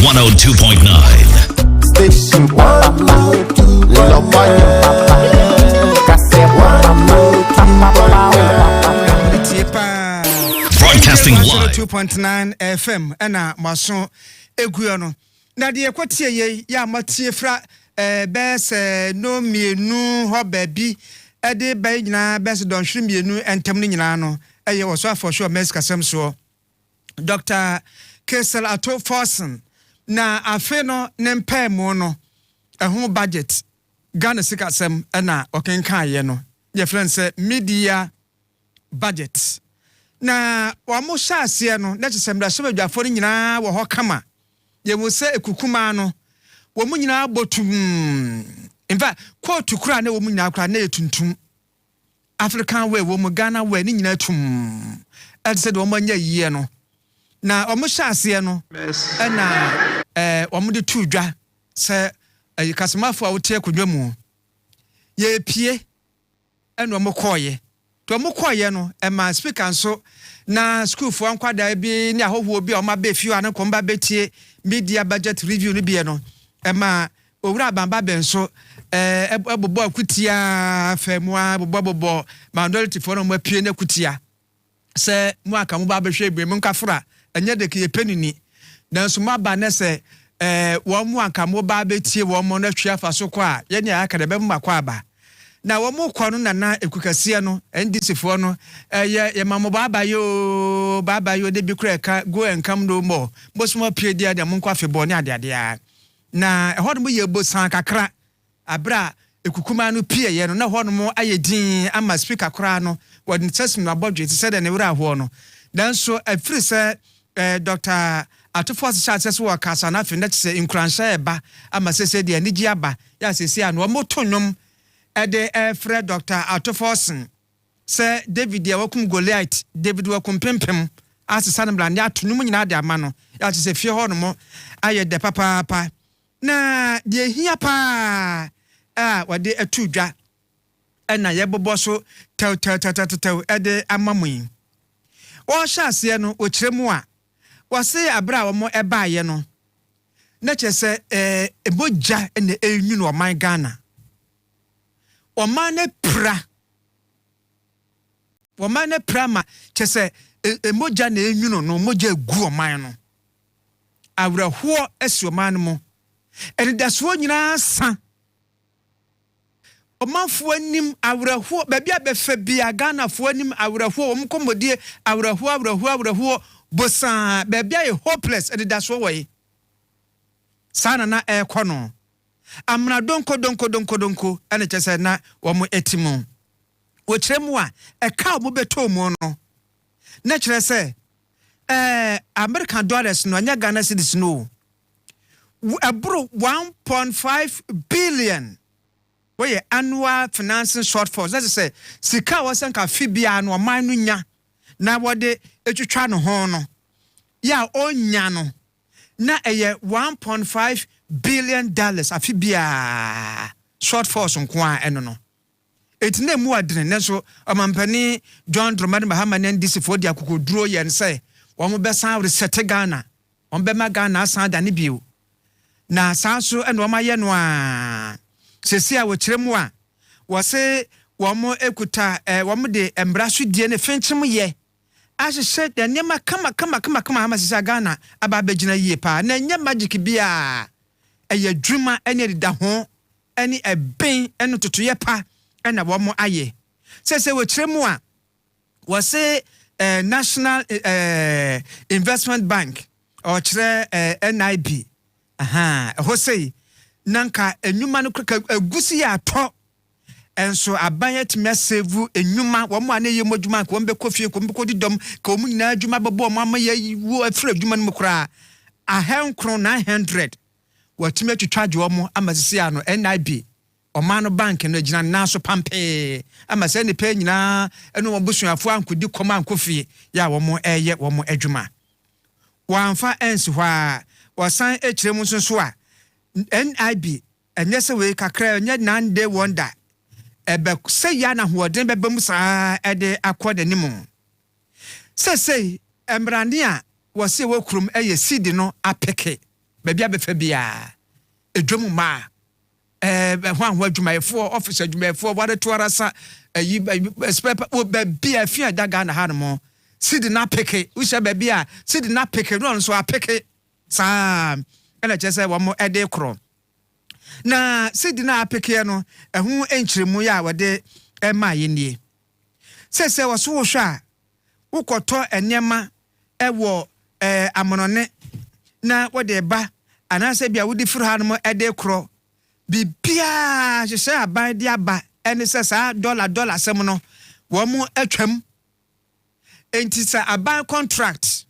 102.9. Station 102. Broadcasting live. 2.9 FM and Mason Eguano. Na de ekwatie ye ya matie fra bes no mienu ho baby e de ba nyina bes don hwe mienu entem ni nyina no eye wo so for sure mes kasem so Dr. Cassiel Ato Forson na afe no ne mpemu no ho budget Ghana sikasem na okenkan ye no ye friend say media budget na wa mo hyase no na kyesem da so badwafo ni nyina wo ho kama ye mo se ekukuma no wo mu nyina botum in fact kotu kura na wo mu nyina kura na yetuntum African way wo mu Ghana way ni nyina tum ɛte sɛ de wɔn anya yie no na wɔn hyɛ aseɛ no ɛna wɔn de tu dwa sɛ kasamafo a wote akonnwa mu yɛpie ɛna wɔn kɔɔyɛ to wɔn kɔɔyɛ no ɛma speaker nso na schoolfoɔ nkwadaa bi ne ahɔhoɔ bi a wɔn abɛ fie a ne kɔn ba bɛtie media budget review no bi no ɛma owura bamba benso ɛbobɔ akutia fɛmua bobɔ minority for no mapie na kutia sɛ mu aka mu ba behwe ebe mu nkafra enye de ke penini nanso maba na sɛ wɔn mu aka mu ba betie wɔn mo na hwia fa so kɔ a ye ne aka de be mu akɔ aba na wɔn mu kɔ no na ekukasiɛ no NDC for no ye mamu baba yo de bi kura ka go and come no more bosmo pie dia de mu nkɔ afebɔ ne ade a na ɛhɔ no mu yɛ bosan kakra abra ekukuma no pie yɛ no na hɔ no mu ayɛ din ama speaker kora no wɔde sɛsim na bɔdwe te sɛ de ne wura hɔ no nanso afiri sɛ Dr. Ato Forson sɛ wɔ kasa na afi na sɛ nkranhyɛ ɛba ama sɛ de anigye aba ya sɛsi a no mo to nnwom ɛde ɛfrɛ Dr. Ato Forson sɛ David ya wakum Goliath David wakum pempem asesa no blande ato nnwom nyina de ama no ya sɛ fie hɔ no mo ayɛ de papa na de hia pa wade atu dwa na yɛbobɔ so tew ɛde amamu wo hya ase no okire mu a wase abra wo mo ɛbaayɛ no na kyɛ sɛ ebogya na enyu no ɔman Ghana ɔman ne pra ma kyɛ sɛ emogya na enyu no mogya egu ɔman no awrahoɔ asi ɔman no mu ɛnidasoɔ nyinaa sa ɔmanfoɔ anim awrahoɔ baabi a bɛfa bia Ghanafoɔ anim awrahoɔ wɔn kɔmmɔdie awrahoɔ bosa baabi a yɛ hopeless ɛnidasoɔ wɔ yi saa na ɛrekɔ no amena donko ɛna kyɛ sɛ na wɔn eti mu wɔkyerɛ mu a ɛka wɔn bɛtɔ mu no na kyerɛ sɛ American dollars no anya Ghana cedis no abro 1.5 billion where annual financing shortfalls. That's say sika wasan ka fibia no man no nya na wode etwetwa no ho no ya onya no na eye 1.5 billion dollars afibia shortfalls nko a eno no etine mu adene ne so amampani John Dramani Mahama NDC for dia kokoduro ye nse wo mo besan reset Ghana wo be ma Ghana asan da ne bio na sanso eno ma ye no a sesi a wo kyerɛ mu a wo se wo mo ekuta wo mo de embra so die ne fenchim ye ahyehyɛ de nema kama ama sisi Ghana aba begina yie pa na nya magic bia ɛyɛ dwuma ɛne de da ho ɛne ɛben ɛno totoyɛ pa ɛna wo mo ayɛ sese wo kyerɛ mu a wo se National Investment Bank or kyerɛ NIB ɛhɔ sei nanka enwuma no agusi ya atɔ enso abanye me save enwuma wo mo ane ye modwuma ko mbe kofie ko mbe ko didom ko mu nyina adwuma bebo mo amaye wo afira adwuma no mukra ahenkron 900 watime atwitwaje wo mo amasisi ano NIB omano bank no gina naso pampe amase ne pe nyina eno mo busuafo ankodi koma ankofie ya wo mo eye wo mo adwuma wanfa ensi hwa wasan ekire mu nso a NIB enye se we kakra enye 9 day wonder ebe se ya na hoden bebe mu saa ede akode nimu se embrane a wo se wo krum eye seed no apeke be bia befa bia edwom ma ho adwumayefo office adwumayefo wade to arasa yi spepa wo be bia fi adaga na ha no mo seed na apeke wo se be bia seed na apeke no so apeke saa ela chese wo mo ede kro na sidi na apeke no ehu enkyiremu ya wode ema yenie sese wo so wo hwa wokoto enema ewo amonone na wode ba anase bia wodi furu ha no ede kro bibia hyehyɛ aban de aba ene sesa dollar sem no wo mo atwam entisa aban contract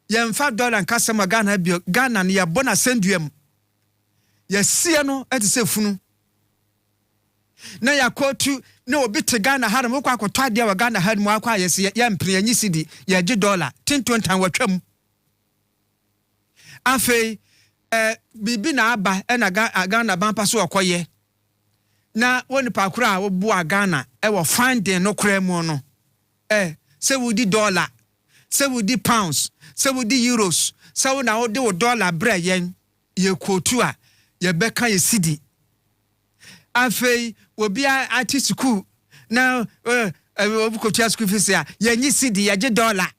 yemfa dollar nkasema Ghana bio Ghana ne yabona senduam yasie no ete se funu na yakotu no obi te Ghana ha mo kwa akotwa de wa Ghana ha mu akwa yesi ya mpre anyi cedi ya gi dollar $10 watwam afei bibi na aba na Ghana bampa so okoye na woni pakura a wo bo Ghana wo finding no kra mu no say we di dollar say we di pounds say we di euros say we na wo de dollar bra yen ye kotu a ye beka ye cedi afei obi ati school na obi kotu school fees ya ye nyi cedi ye gi dollar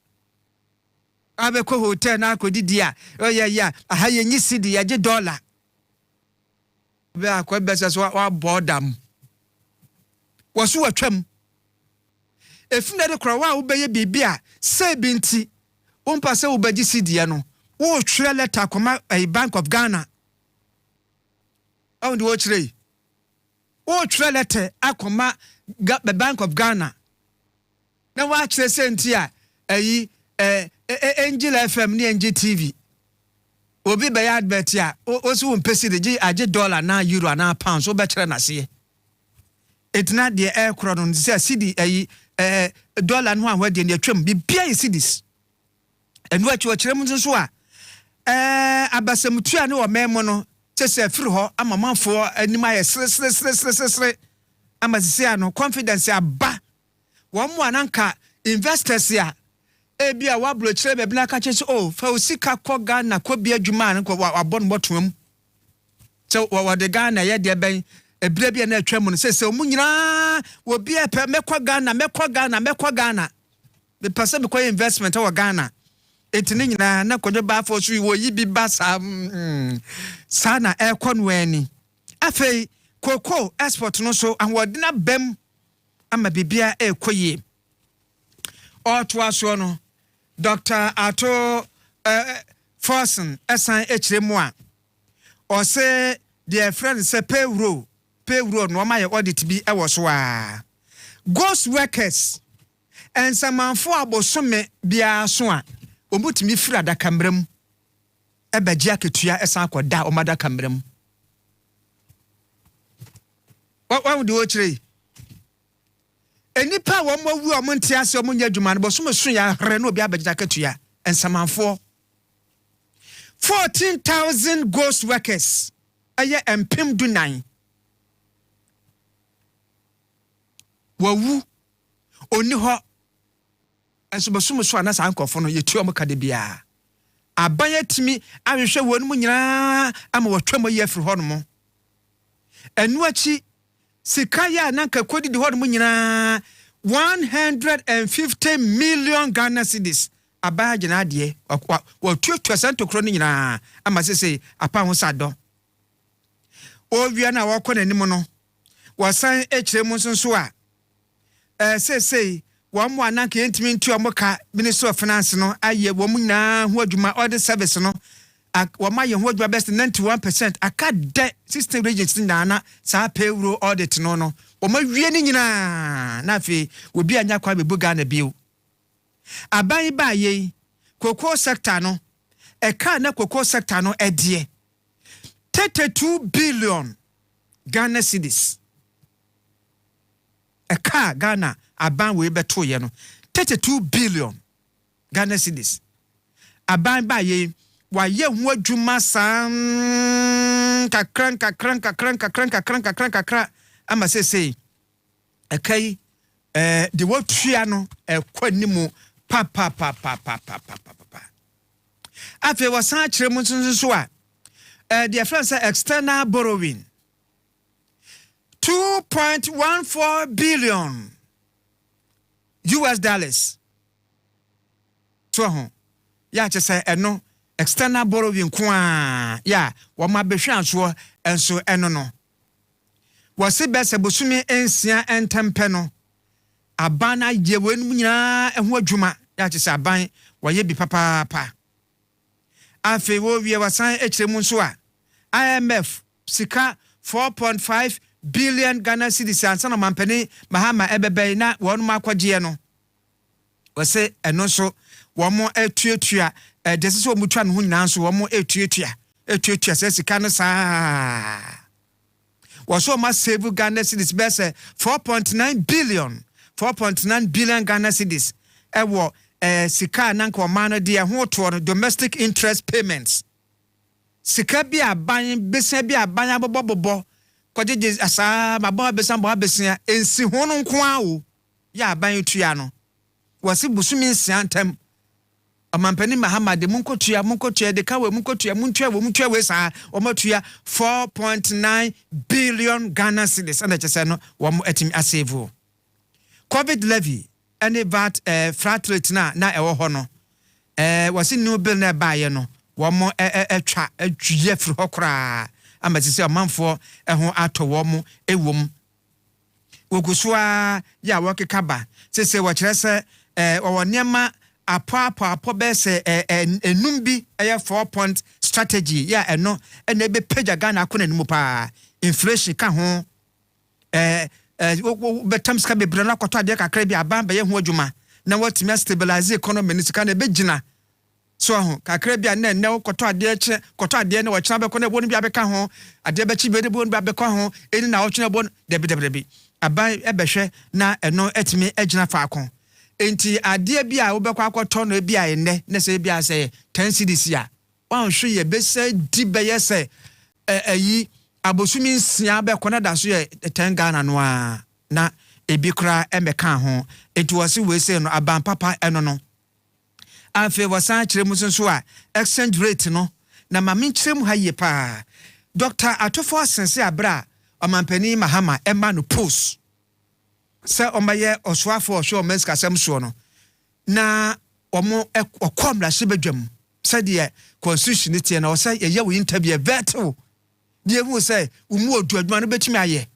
abeko hotel na akodidi a yeah aha ye nyi cedi ye gi dollar be akwa besa so wa bodam wasu watwam efuna de kra wa wo beye bibia say binti umpa se wo bagi cedi no wo twere letter koma Bank of Ghana on the watchre wo twere letter akoma Bank of Ghana na wa twere senti a Angel FM ni Angel TV obi be advert ya o so mpesi de age dollar na euro na pounds o be kire na se etina de ekro no se cedi dollar no ahwa de ne atwam bibia cedis enu achi o kire mu nso a abasamtua ne o memo no se firi ho amamanfo anima ye sre amazisia no confidence aba wo mo ananka investors ya ebia wablo kire be bla ka che fa osika ko Ghana ko bia dwuma an ko wabon botom so wa de Ghana ye de ben ebira bia na atwam no se omunyina wo bia pe mekwa Ghana be pase be ko investment wa Ghana etini nyina na kojo ba for so wo yi bi ba sa na ekon wani afei koko export no so anwodina bem ama bibia ekoye oto aso no Dr. Ato Forson esan echiremu a o se their friend say payroll no ma ye audit bi ewo so a ghost workers and samanfo abosome bia so a omutimi fira da kamram ebaji aketua esan akoda omada kamram wa wo de o chire enipa wo mo wu o mo ntia ase o mo nya dwuma no bo so mo so ya hre no obi abagita katua ensamanfo 14,000 ghost workers aye empem dunan wawu oni ho enso bo so mo so anasa ankofo no yetua mo kade bia abanya timi ahwehwe wonu mo nyina ama watwam ye afiri ho no mo enu achi sika ya nanka kodi di hodo munyina 150 million Ghana cedis abaya gina de wa tuatua santo kro nyina ama sese apa ho sado o wia na wa kɔ nanim no wasan ekire mu nso a sese wa mo ananka yentimi ntu amoka Ministry of Finance no aye wo munyina ho adwuma audit service no wama ye ho adwuma best 91% aka de system regions na sa payroll audit no wama wie ni nyina na fe obi anya kwa bebu Ghana bio aban ba ye cocoa sector no eka na cocoa sector no edie 32 billion Ghana cedis eka Ghana aban we beto ye no 32 billion Ghana cedis aban ba ye wa ye ho adwuma san kakran ama sese ekai de wotua no kwanimu pa afi wasan kire mu nso a the friends say external borrowing 2.14 billion US dollars so ho ya che say eno external borrowing kwa ya wo ma behwe anso enso eno no wose bese bosumi ensia entempe no abana ye wenu nyina eho adwuma ya che say aban wo ye bi papa afi wo wie wasan ekire mu nso a IMF sika 4.5 billion Ghana cedis ansa na mampani mahama ebebe na wonu makwagie no wose eno so wo mo etuatua dese so mutwa no nyina nso wo mo etuatua se sika no saa was almost save Ghana cedis best 4.9 billion Ghana cedis. Ewo sika nanko mano dia ho to domestic interest payments. Sika bi aban besa bi aban abobobo kwaje asa mabo besa mbo abesia ensi ho no nko a o ya aban tua no wasi busumi nsiantem amampani Muhammad munkotua de kawe munkotua muntua we sa omatua 4.9 billion Ghana cedis and chese no wo etimi asave COVID levy any VAT flat rate na ewo ho no wasi new bill na baaye no wo mo etwa adwuye firi ho kra amasisi amanfo ho ato wo mo ewom wogusua ya wokekaba sese wo kire se wo niema apo bese enumbi 4-point strategy ya eno ene be page Ghana akona nimu pa inflation ka ho betam ska be brana kwato ade kakra bi aban be ye ho adwuma na watimi stabilize economy ni sika na be gina so ho kakra bi na ne kwato ade na wachina be kona bonu bi abeka ho ade be chi be de bonu bi abeka ho eni na wachina bonu debi aban ebehwe na eno etimi agina faako enti ade bi a wobekwa akoto no bi a enne na se bi a se 10 cedis ya wan hwe ye be se di be ye se ayi abosumi nsia be kona da so ye 10 Ghana no a na ebi kra emeka ho enti wose we se no aban papa eno no afi wasan kire mu so a exchange rate no na mame kire mu haye pa Dr. Ato Forson se abra amampani Mahama emma no post se omaye oswafo osho menska semso no na omo okomra shebedwam se de constitution tie na o se ye wo interview veto die hu se umu odu adwuma no betimi aye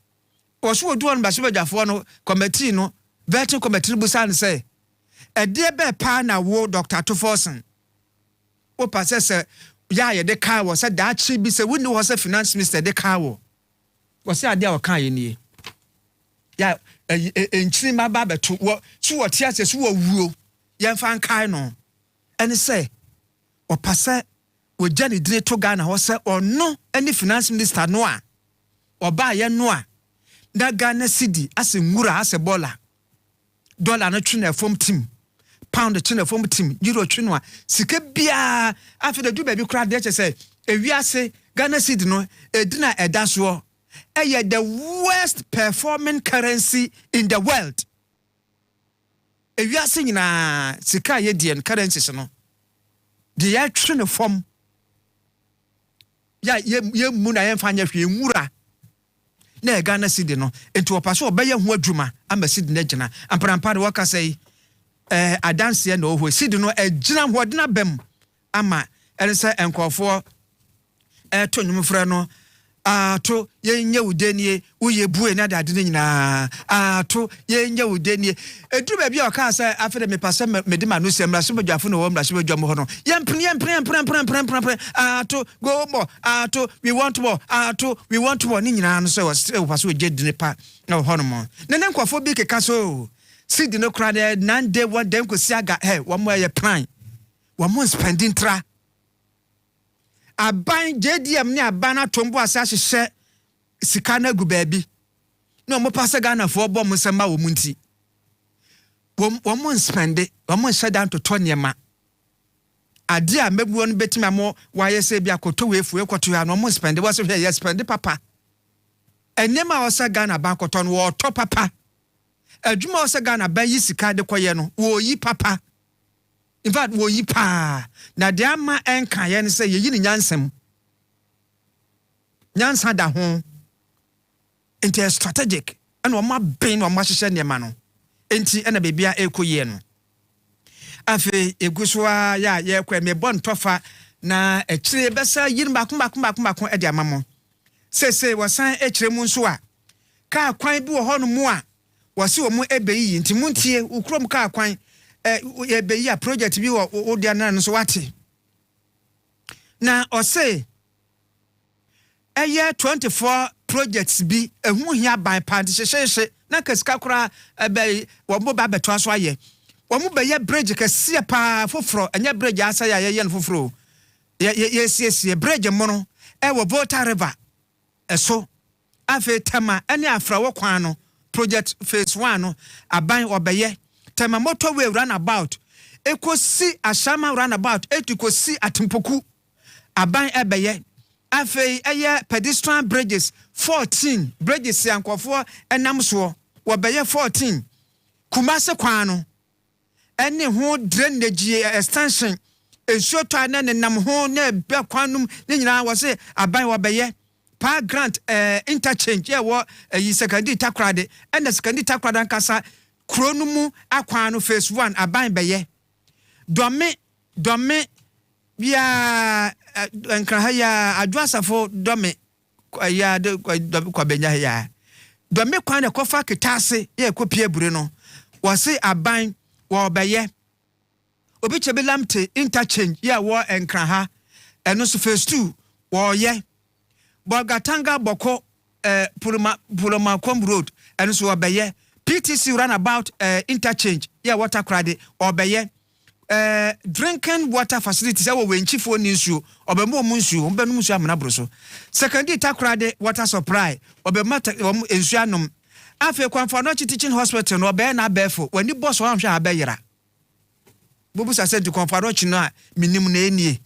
oso odu on ba shebedwafo no committee no veto committee busan se ede be pa na wo Dr. Ato Forson o passe se ya ye de ka wo se da chi bi se woni wo se finance minister de ka wo se ade a wo kan ye nie ya enchiri maba beto wo so wo tia se so wo wuo ye mfa nkai no ene se o pase wo jani dire to Ghana ho se ono any finance minister no a oba ye no a na Ghana cedi ase ngura ase dollar no twena form team pound twena form team euro twena sika bia afi da du ba bi kra de che se ewiase Ghana cedi no edina edaso the worst performing currency in the world. If you are saying na sika ye dien currencies no, the action form ya ye muna ye fanya hwe nwura na Ghana cedi no enti opaso obeye ho adwuma ama cedi na gina amprampa de waka say adanse na oho cedi no agina ho de na bam ama ense enkofo to nwumfra no ato yenye udenie uye bue na dade nyina ato yenye udenie edu ba bia o ka say afede me pase medima no semra so badwafo no wo mra so badwam ho no yempren ato go more ato we want more ato we want more ni nyina no so o paso jedine pa na ho no mo ne nkofo bi keka so sidi no kra de nan day one dem ko siaga wo mo ye plan wo mo spending tra aban JDM ni abana tombo asase hye sika na gu baabi no mo pase Ghana fo bo mo sema wo munti wo mo spende wo mo hye dan to toniema ade a mebuo no betimi amo waye se bia koto wefu ekoto ya no mo spende wo se hye ye spende papa enema wo se Ghana ban koto no wo to papa adwuma wo se Ghana ban yi sika de koye no wo yi papa. In fact, wo yi pa na de ama enka ye ne se ye yi ni nyansem nyansa da ho enti strategic and wo ma ben wo ma hye ne ma no enti ena bebia ekoye no afi egusua ya ye kwa me bon tofa na ekire besa yiri bakon e de amamo se wasan ekire mu nso a ka kwan bi wo ho no mu a wose wo mu ebeyi enti muntie ukrom ka kwan ye be ya project bi wo dia na so wate na o say 24 projects bi ehu hia ban pan hye na kasika kura be wo mo ba beto aso aye wo mo be ye bridge kase pa foforo anya bridge asa ya ye no foforo ye bridge mo no wo Volta River eso afe tema ene afra wo kwan no project phase 1 no aban obeye tema motorway runabout ekosi ashama runabout etikosi atimpoku aban ebeye afe eye pedestrian bridges 14 bridges yankofo enam so wobeye 14 kumase kwan no ene ho drainage extension ensuoto ana nenam ho na be kwanum ne nyina wo se aban wobeye pa grant interchange ye wo yi secondary takrade ene secondary takrade nkasa kronumu akwan no phase 1 aban beye dome bia nkra ya adwasafo dome ya de kwa benya ya dome kwan de kofa ketase ye kopie bure no wo se aban wo beye obi chebelamte interchange ya wo nkra ha eno so phase 2 wo ye Bogatanga Boko Puloma Kom Road and so obeye PTC runabout interchange yeah water credit obeye drinking water facilities we wenchifo ninsu obemo munsu ombenu munsu amana broso secondary takrade water supply obema ensu anom afi kwanfa no teaching hospital no obeye na abefo wani boss wan hwe abeyira bubu sase di kwanfa no chino a minim na enie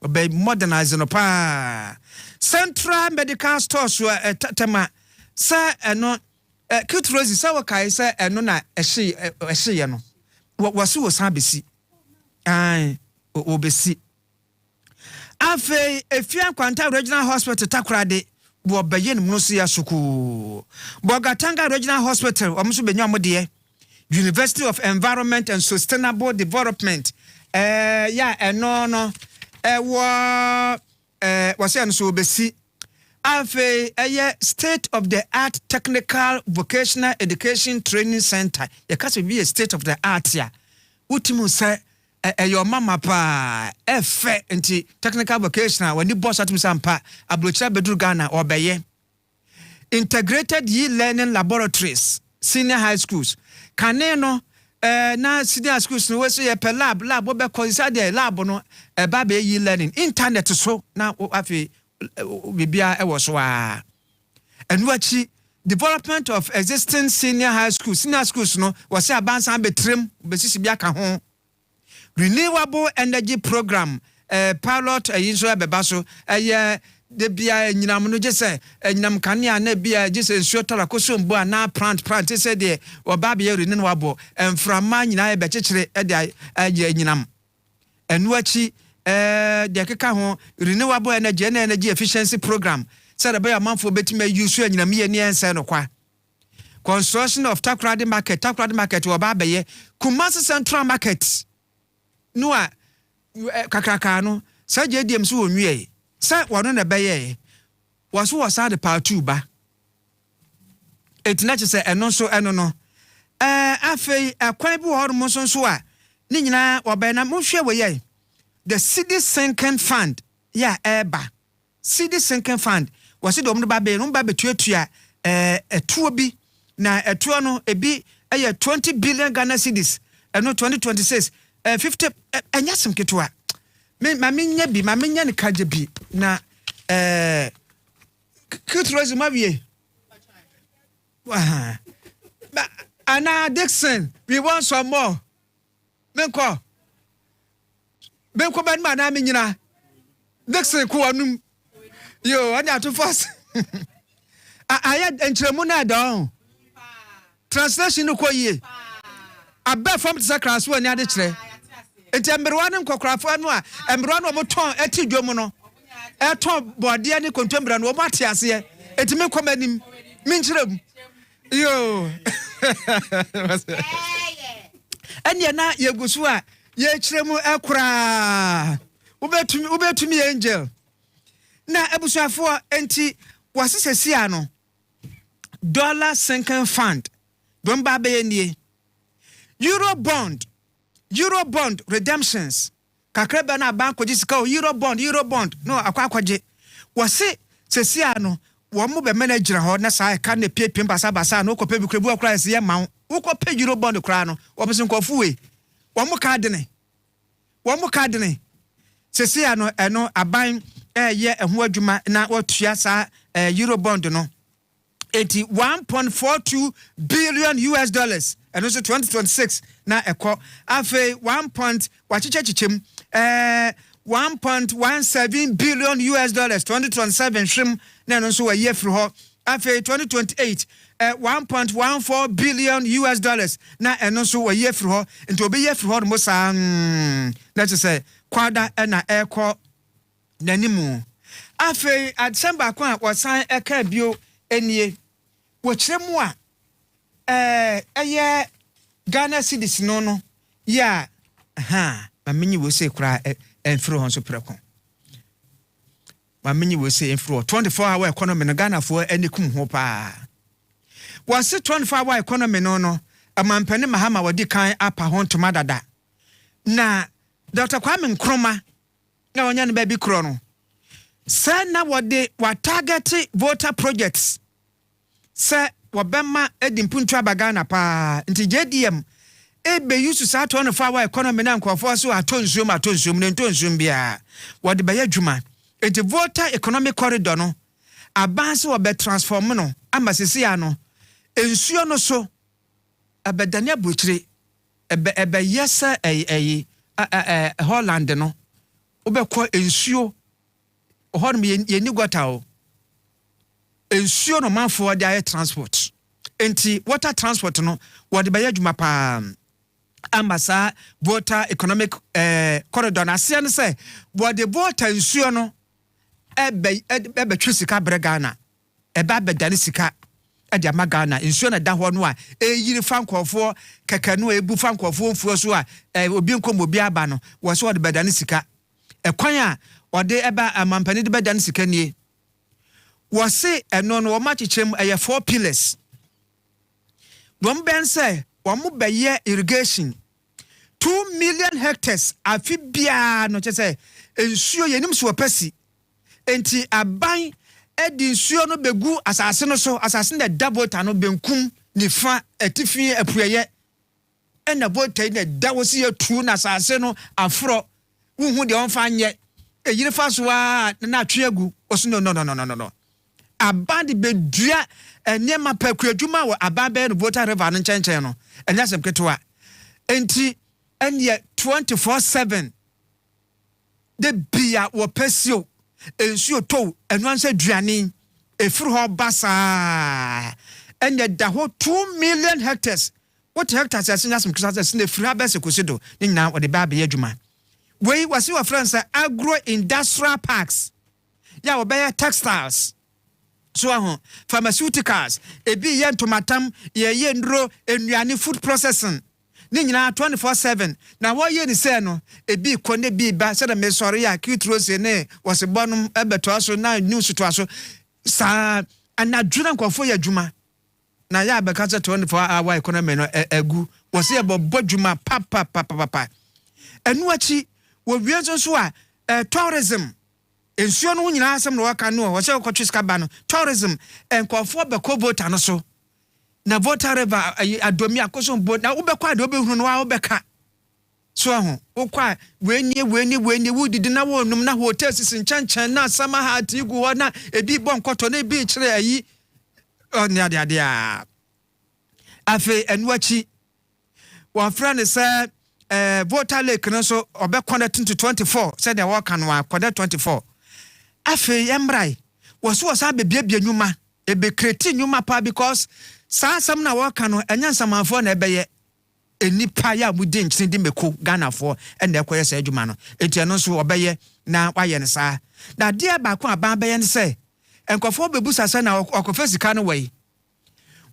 obey modernize no pa Central Medical Stores were tema sa eno cute rose sa wakai sa eno na ehye no wasu wo san besi ai obesi afi efia kwanta regional hospital takrade bo baye no so ya suku Bogatanga regional hospital omso benya omde University of Environment and Sustainable Development ya eno no was so besi afe state of the art technical vocational education training center ya kaso be state of the art ya utimu say your mama pa efe nti technical vocational when the boss atum sampa abrochira bedru Ghana obeye integrated e-learning laboratories senior high schools kaneno na senior schools no we say per lab obe consider lab no ba be yi learning internet so na afi bibia e wo so a enu achi development of existing senior schools no we say abansan betrem besisi bia ka ho renewable energy program pilot yinso beba so de bia nyinam no je se nyinam kanea na bia je se nsuo tara kosombo na plant se de oba bia renewable enframa nyina be kekere de aye nyinam enu achi de keka ho renewable energy efficiency program said about a month for betting use nyinam ye ni ense no kwa construction of takrade market oba beye Kumasi Central Market no a kakraka no sa je dem so onwie sa wono na beye waso wasa de part 2 ba etina che se eno so eno no afei akwan bi ho mo so a ni nyina oba na mo hwe we the city sinking fund ya eba city sinking fund wasi do mo ba be no ba betuatua etuo bi na etuo no ebi 20 billion Ghana cedis eno 2026 50 anyasem ketwa maminya ne kaje bi na kutrozi mawie Anna Dixon we want some more benko ban ma na menyina Dixon ko anum yo anya to fast aya entremu na don translation ko yie abba from the class one ya de kire enti emberwa ne nkokrafo no a emberwa no moton ati dwom no eton bode ne kontombra no mo ate ase enti me komanim me nkirem yo anya na yegusu a ye kiremu ekura ubetumi angel na ebusuafo enti wasesesi ano dollar sinking fund don ba be nie Eurobond redemptions kakreba na banko jisika Eurobond no akwakwaje wase sesia no wo mo be manager ho na sa ka na piepiem basa no kope bikrebu akra se ye mawo wo kope Eurobond kra no wo bese nkofuwe wo mo card ne sesia no eno aban ye eho adwuma na wotua sa Eurobond no 1.42 billion US dollars. And also 2026 na eko afe 1.17 billion US dollars 2027 shrim na also a year through ho afe 2028 1.14 billion US dollars na also a year through ho into be year through ho mo sa let's say kwada na eko nanimu afe December kwa wasan eka bio enie wochiremu a eye Ghana cedis no ya mamenyi wo se kura enfro hon so preko mamenyi wo se enfro 24-hour economy no Ghana fo anikum ho pa wase 24-hour economy no amampane mahama wadi kan apa hon toma dada na Dr. Kwame Nkrumah na wonya ne ba bi kro no sa na wode wa target voter projects sa wabema edimpuntu abagana pa nti JDM ebe yusu sa 24-hour economy na nkofo so atonsum ne ntonsum bia wode be yadwuma enti voter economic corridor no abanse wo be transform no amasisi ya no ensuo no so abedane abuchire ebe yesa Holland no obekọ ensuo ohon yeni gwata o ensuo no manfo de aye transport enti water transport no wode be yadwuma pa amasa water economic corridor na se ne se wode water ensuo no ebe twisika bregana eba bedane sika ade amagana ensuo na da ho no a eyiri fankofo kakanu ebu fankofo mfuo so a obi nkom obi aba no wo so wode bedane sika ekwan a wode eba amampani de bedane sika nie wose eno no womachichem 4 pillars wom ben say wom beye irrigation 2 million hectares afibia no che say ensuo yenim so opasi enti aban edi nsuo no begu asase no so asase na dabota no benkum nifa atifi apueye ena bota na dawosi atu na asase no afro wuhu de onfa nye eyire fa so a na atweagu oso no abandi bedua enema pakuadwuma wo ababe no Volta River no nchen no enya sem ketewa enti enye 24/7 de bia wo pesio ensuo to enwanse duane efuru ho basa enye da ho 2 million hectares what hectares asenya sem kisa se ne firi abese kosido ni nyina wo de ba be adwuma we wasi wa France agro industrial parks ya wo be textiles so pharmaceuticals ebi ye tomatam ye ndro enuane food processing ni nyina 24/7 na wo ye ni se no ebi kone bi ba se da me sori ya kitrose ne wose bonum ebeto aso na news to aso sa anadwuna nkofo ya dwuma na ya be ka 24-hour economy no egu wose ye bodwuma pa enu achi wo wienso so a tourism ensuo no nyina asem no waka no wo se kwatwiska ba no tourism enkofo beko Volta no so na Volta River adomi akoso bo na wobekwa de obehunu no wa wobeka so ho wokwa weni wudidi na wonum na hotel sisi nchanchan na sama hat igu ho na ebi bonkoto na ebi kire ayi oni ade a afi enuachi wa frane se Volta Lake no so obekwa to 24 said they work and wa 24 afi yemrai was bebia nyuma ebe kreti nyuma pa because saa sam na waka no enya nsamanfo na ebeye enipa ya mudi nkyini di meko Ghana fo ende ekoye sa adwuma no enti eno so obeye na waye ne saa na de ba ko aban beye ne se enkofo bebu sasa na okofa sika no wai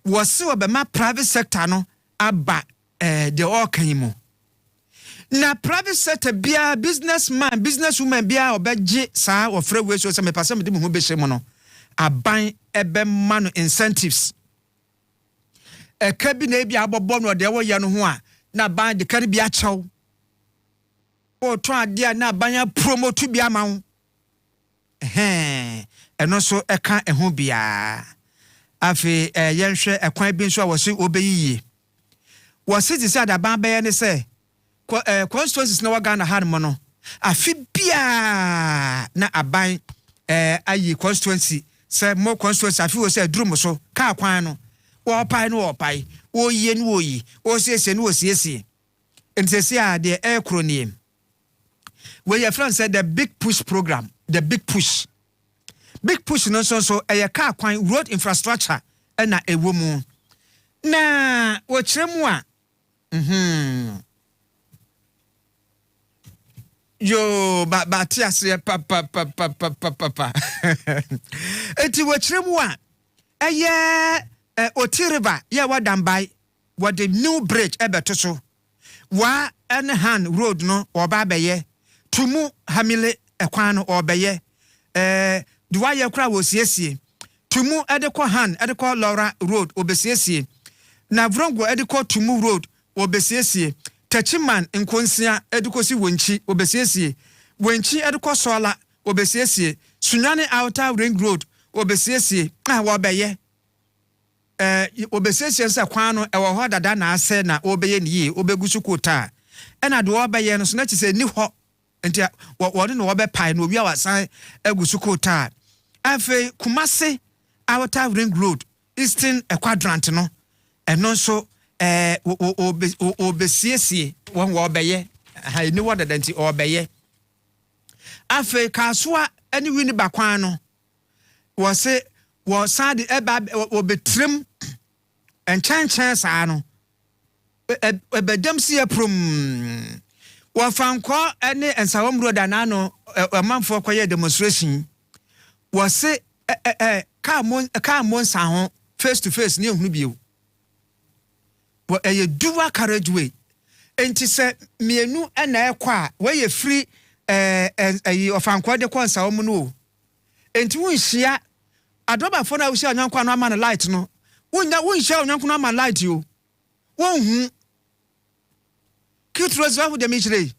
wose obema private sector no aba de okan mu na private sector bia businesswoman bia obeje saa ofre we so se me pasa me de mu be hye mu no aban ebe man incentives kabi na bia abobo no de wo ye no ho a na ban de kare bia chaw o to ade na ban ya promote bia ma ho eno so eka eho bia afi yenhwe ekwan bi nso a wo se obeyiye wo se ti se adaban be ye ne se constituencies na waga na harmo no afi bia na aban ayi constituency say more constituency afi wo say drum so ka kwan no wo pai no wo pai wo yie no wo yi wo siesie no wo siesie ntese a de acronym where your friend said the big push program, the big push no so a car kwan road infrastructure and a woman na wo chemwa yo ba tiase pa eti wo chemwa eye otiriba ya wadambai what the new bridge ebeto so wa and hand road no oba beye tumu hamile ekwan no obeye duwa ye kra wo siesie tumu edekọ han edekọ Laura road obesiesie na vrongo edekọ tumu road obesiesie tachiman nkonsia edekọ si wonchi obesiesie wonchi edekọ sola obesiesie sunyane outer ring road obesiesie wo obeye obesiesie nsa kwan no ewo ho dada na ase na obeye niye obegusu kota ena do obeye no so na chise ni ho nti wode no wobe pai no obi awasan agusu kota afi Kumasi outer ring road eastern quadrant no eno so obesiesie won wo obeye ha ni wo dada nti obeye afi kaswa ani wini bakwan no wo se wo sade eba obetrim enchanchen saa no ebedam sie prom wo fanko ene ensawom road anano amanfo koye demonstration wo se ka mon sa ho face to face ne hunu bio wo dual carriageway enti se mienu ena ekwa wo ye free ofanko de ko ensawom no enti wo nhia Ato Baah Forson na wo hia onyankwa no ama light no wo nhia onyankwa no ama light yo wo hu kitros wa de michire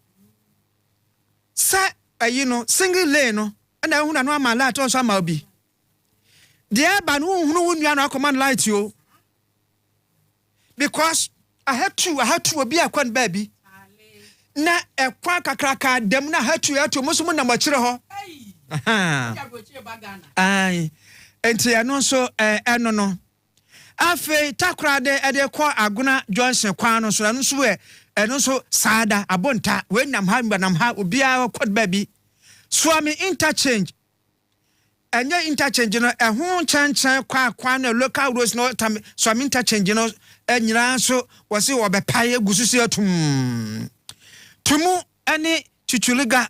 sa single lane no na hu na no ama light on so ama obi de ba no hu no nua no command light yo because I had to obi akwan baby na ekwa kakraka dem na had to musumu na machire ho ai enti eno so eno no afi takra de kwa aguna Johnson kwan no so eno so eno so sada abonta we nam ha obi a kwad baby swami interchange enye interchange no ehun chanchan kwa na local roads no tam swami interchange no enyira so wose wo be pae gususu atum tumu ene chuchuliga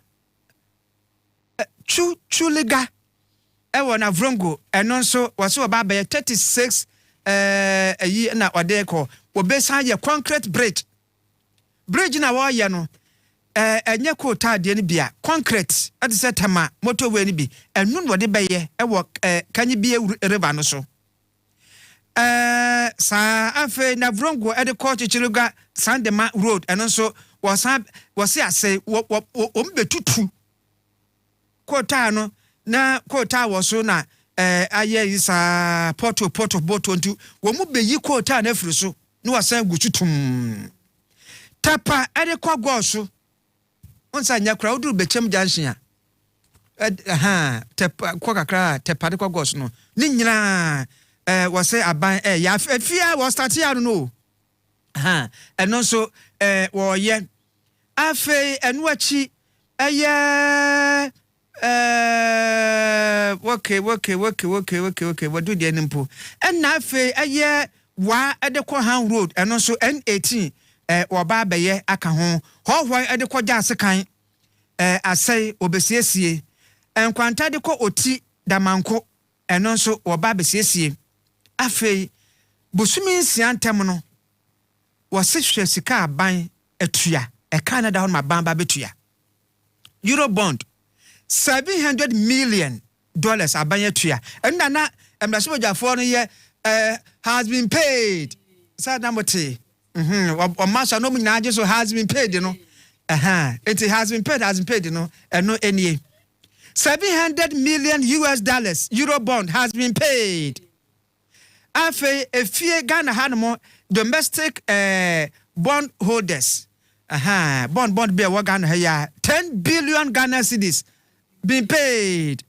ewo na vrongo eno so wose oba be 36 ayi na odeko obesan ye concrete bridge na wo ye no enye ko tade ne bia concrete ade se tama motorway ne bi enu no de beye ewo kanyi bi river no so sa afe na vrongo ede ko chichiruga Sandema road eno so wose ase wo mbetutu kota no na kota wo so na aye isa porto boto ntu wo mu beyi kota na afiri so no wasan gututum tapa ede kwa goso onsa nya kra oduru bechem junction tapa kwa kakra tapa de kwa goso no ni nyina wose aban ya afia wo start ya no eno so wo ye afi enu achi eye okay wadu de nimpo na afi eye wa edekọ han road eno so N18 oba beye aka ho hohwan edekọ jase kan asai obesiesie enkwanta dekọ oti damanko eno so oba besiesie afi busumi nsiantem no wasehwe sika aban etua Canada on mabamba betua Eurobond $700 million aban etua enda na emraso bojafo no ye has been paid sadamote o masa no munyaje so has been paid no it has been paid no eno enie $700 million Eurobond has been paid afi efie Ghana hanmo domestic bond holders bond be wa Ghana ya 10 billion Ghana cedis been paid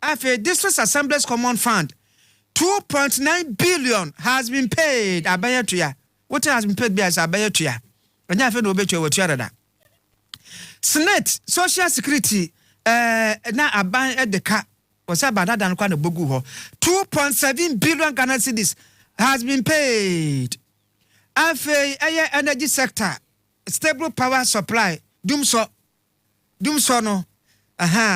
Afe District Assemblies Common Fund 2.9 billion has been paid abayetua. What has been paid by abayetua? Anya afe no obetua wotua da. Senate Social Security na aban edeka was about than kwa no bogu ho 2.7 billion Ghana cedis has been paid. Afe energy sector stable power supply dumso no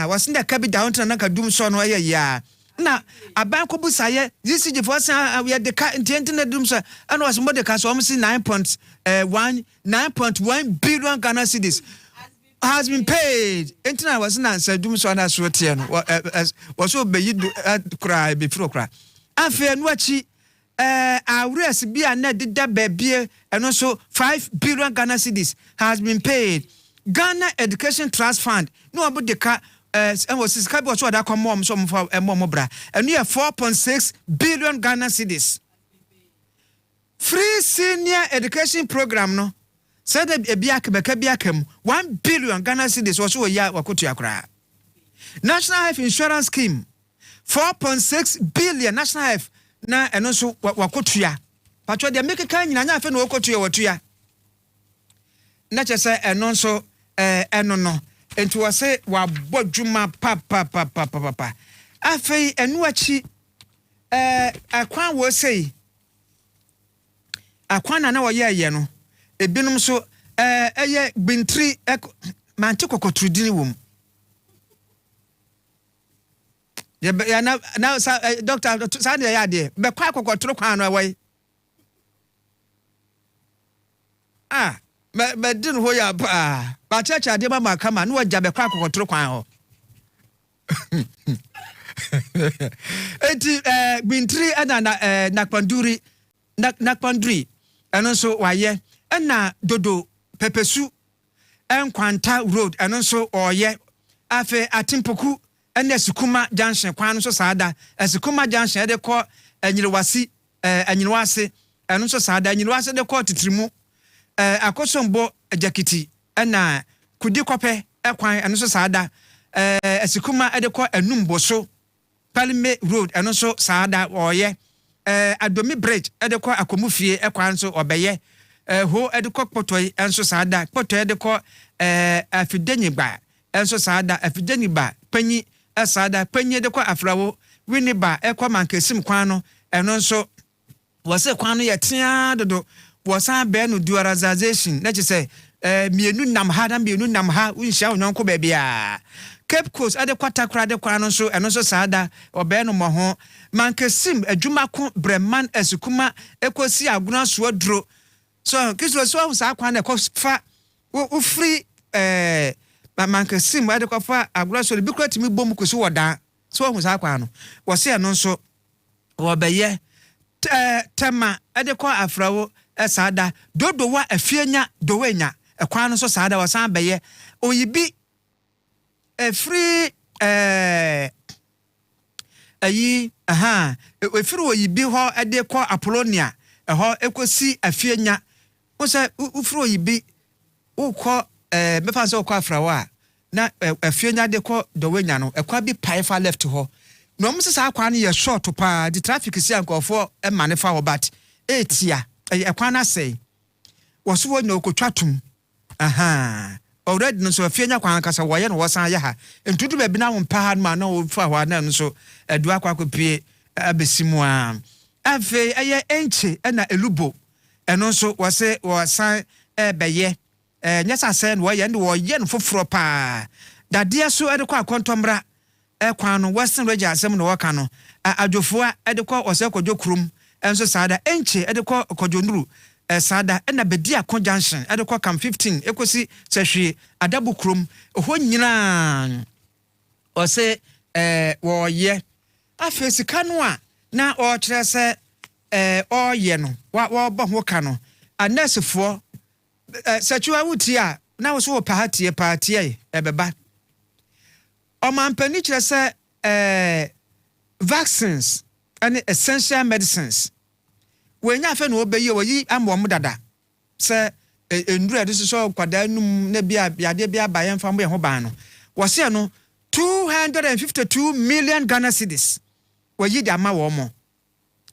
was in the cabinet down to naka dumso no ya na aban ko busaye GCG for say we the internet dumso and was more the case almost 9.1 billion Ghana cedis has been paid. Internet was not said dumso na so tie no was so be cry before cry afi no achi arrears bi na dida baby and also 5 billion Ghana cedis has been paid. Ghana Education Trust Fund no about the was subscribe was what I come mom some for bra and near 4.6 billion Ghana cedis. Free senior education program no said a biakem 1 billion Ghana cedis was so ya wakutu akra. National Health Insurance Scheme 4.6 billion National Health na and also wakutu ya patwa de make kan nyina nya fe no wakutu ya watu ya na chese eno so eno no enti wo se wa bodwuma pa afei enu achi akwan wo sei akwan na wo ye no ebinum so eye gbintri manti kokotrudini wom ya na doctor sa de ya de be kwa kokotro kwan no wai me din ho ya ba chacha de mama kama no waja be kwa kokotro kwan ho eti gbintri na nakpanduri eno so waye na dodo pepesu enkwanta road eno so oye afe atimpoku ene Sukuma junction kwan so saada Sukuma junction de ko anyirwase eno so saada anyirwase de ko titrimu akosombo jakiti na kudi kope ekwan eno so saada Sukuma de ko enumboso Palme road eno so saada oye Adomi bridge de ko akomufie ekwan so obeye ho de ko potoi enso saada potoi de ko afideniba enso saada afideniba panyi asada panyi de ko afrawo winiba ekwa mankesim kwan no eno nso wose kwan no yetia dodo wosan be no dualization na chese mienu nam ha na mienu nam ha unhia onyanko ba bia Cape Coast ade kwatakra de kwan no nso eno nso saada obe no mo ho mankesim adwuma ko breman Sukuma ekosi aguna so aduro so kislo so sa kwan na fa wo free mankesim ade kwa fa agura so bi kwatimi bom kuso woda so hu sa kwa no wo se no nso wo beye tema ade kwa afrawo saada dodo wa afienya dowenya ekwan no so saada wo san beye oyibi free ayi efiri oyibi ho ade kwa Apollonia ho ekosi afienya wo se ufiri oyibi ukọ mefa so kwa afrawa na afienya de ko dowenya no ekwa bi paifa left ho no mo sesa akwa no ye short pa the traffic si ankofo e manefa ho bat etia ekwa na sei wo so wo na okotwatum already no so afienya kwa ankasa wo ye no wo san ye ha entudu ba bi na wo mpa ha ma na wo fa ho na no so edu akwa kopie abesimu a ave eye enche na elubo eno so wo se wo san beye nyasa sen wo ye no foforo pa dadia so ede kwa akontomra kwan no Western Region asem no waka no adwofoa ede kwa ose kodwo krum enso saada enche ede kwa kodwo nduru saada na bedi akon junction ede kwa kam 15 ekosi sehwe adabu krum ho nyina ose wo ye afesi kanu a na o kire se o ye no wo bo ho ka no anesefo sachua wutia na wo so pahatie ebeba o man pani kire se vaccines and essential medicines when ya fe no obeye wo yi ambo dada se endura de so kwada num na bia yade bia baye mfa mbo ho ban no wo se no 2 252 million Ghana cedis. Wayi de ama womo.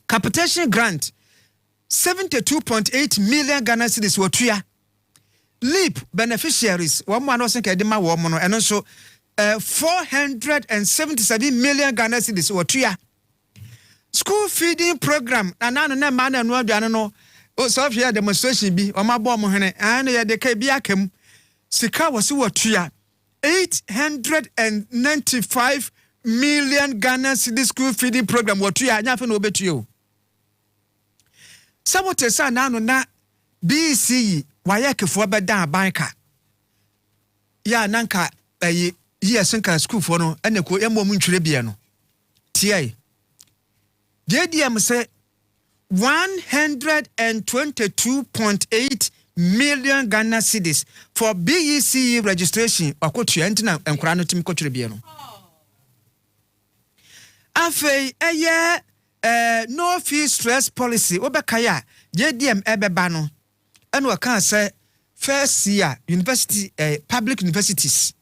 Capitation grant 72.8 million Ghana cedis wotua. LEAP beneficiaries womo anosen ka de ma womo no eno so 477 million Ghana cedis wotua. School feeding program anano na ma na no aduane no so here demonstration bi o ma bo mo hene an ye de ka bi akam sika wose wotua 895 million Ghana cedis school feeding program wotua anya fa no obetuo. Sabote sa nano na BC waye kefo beda banka ya nanka yes nka school for no ene ko emom ntwere bia no tie JDM say 122.8 million Ghana cedis for BEC registration akotua entina enkura no tim kotwere bia no afei no fee stress policy obekaya JDM ebeba no ene waka say first year university public universities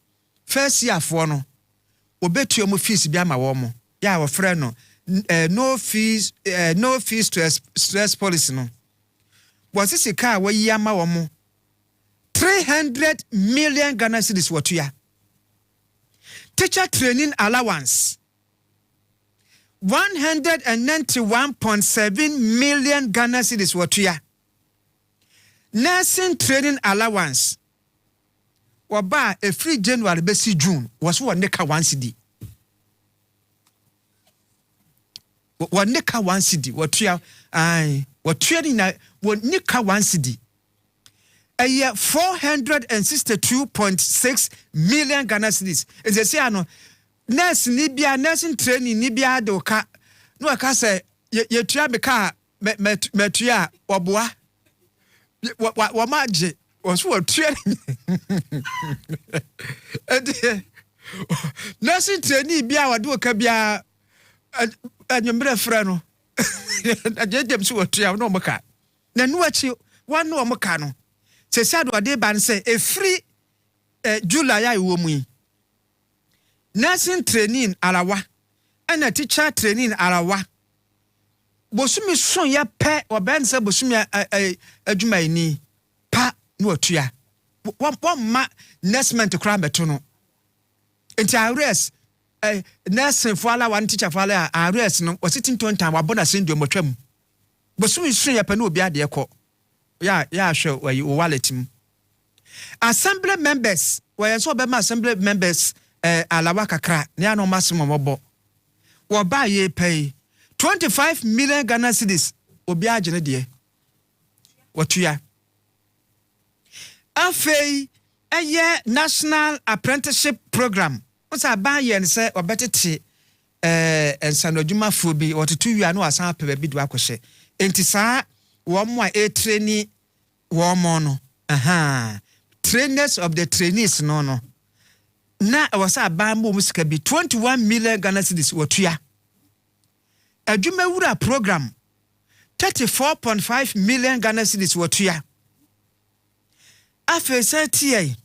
first year for no obetua mo fees bia ma wo mo ya wo frɛ no no fees stress policy no was this car we yama wo mo 300 million Ghana cedis wotua. Teacher training allowance 191.7 million Ghana cedis wotua. Nursing training allowance waba a free January besi June was one neka 1 cedi. One neka 1 cedi wotua wotua ni na one neka 1 cedi. A year 462.6 million Ghana cedis. Is a say ano nurse ni bia nursing training ni bia de oka no aka say ye tua beka metua oboa wa maje oso otua nursing training bia wa de oka bia anyumbre fra no ajedem so otua no moka na nu achi wan no moka no se sado ade ban say e free July ya wo mu nursing training alawa and teacher training alawa bosumi son ya pe obense bosumi adwuma ni pa no otua won ma nursement kra beto no enti arrest nursing for ala one teacher for ala arrest no ositin ton time wabona sendom motwam bosumi son ya pe no obi ade ko ya hwe wayi o wallet mu assembly members wayan so be ma assembly members alawa kakra ne ano masimo mobo wo ba ye pay 25 million Ghana cedis obi agene de wotua afei national apprenticeship program osa ba ye ne se obetete ensanodwuma fo bi wotetu wi anu asan pe bi do akohye enti saa wo mo a trainee wo mo no trainers of the trainees no na wasa ba mo musika bi 21 million Ghana cedis wotua adwuma wura program 34.5 million Ghana cedis wotua afese tie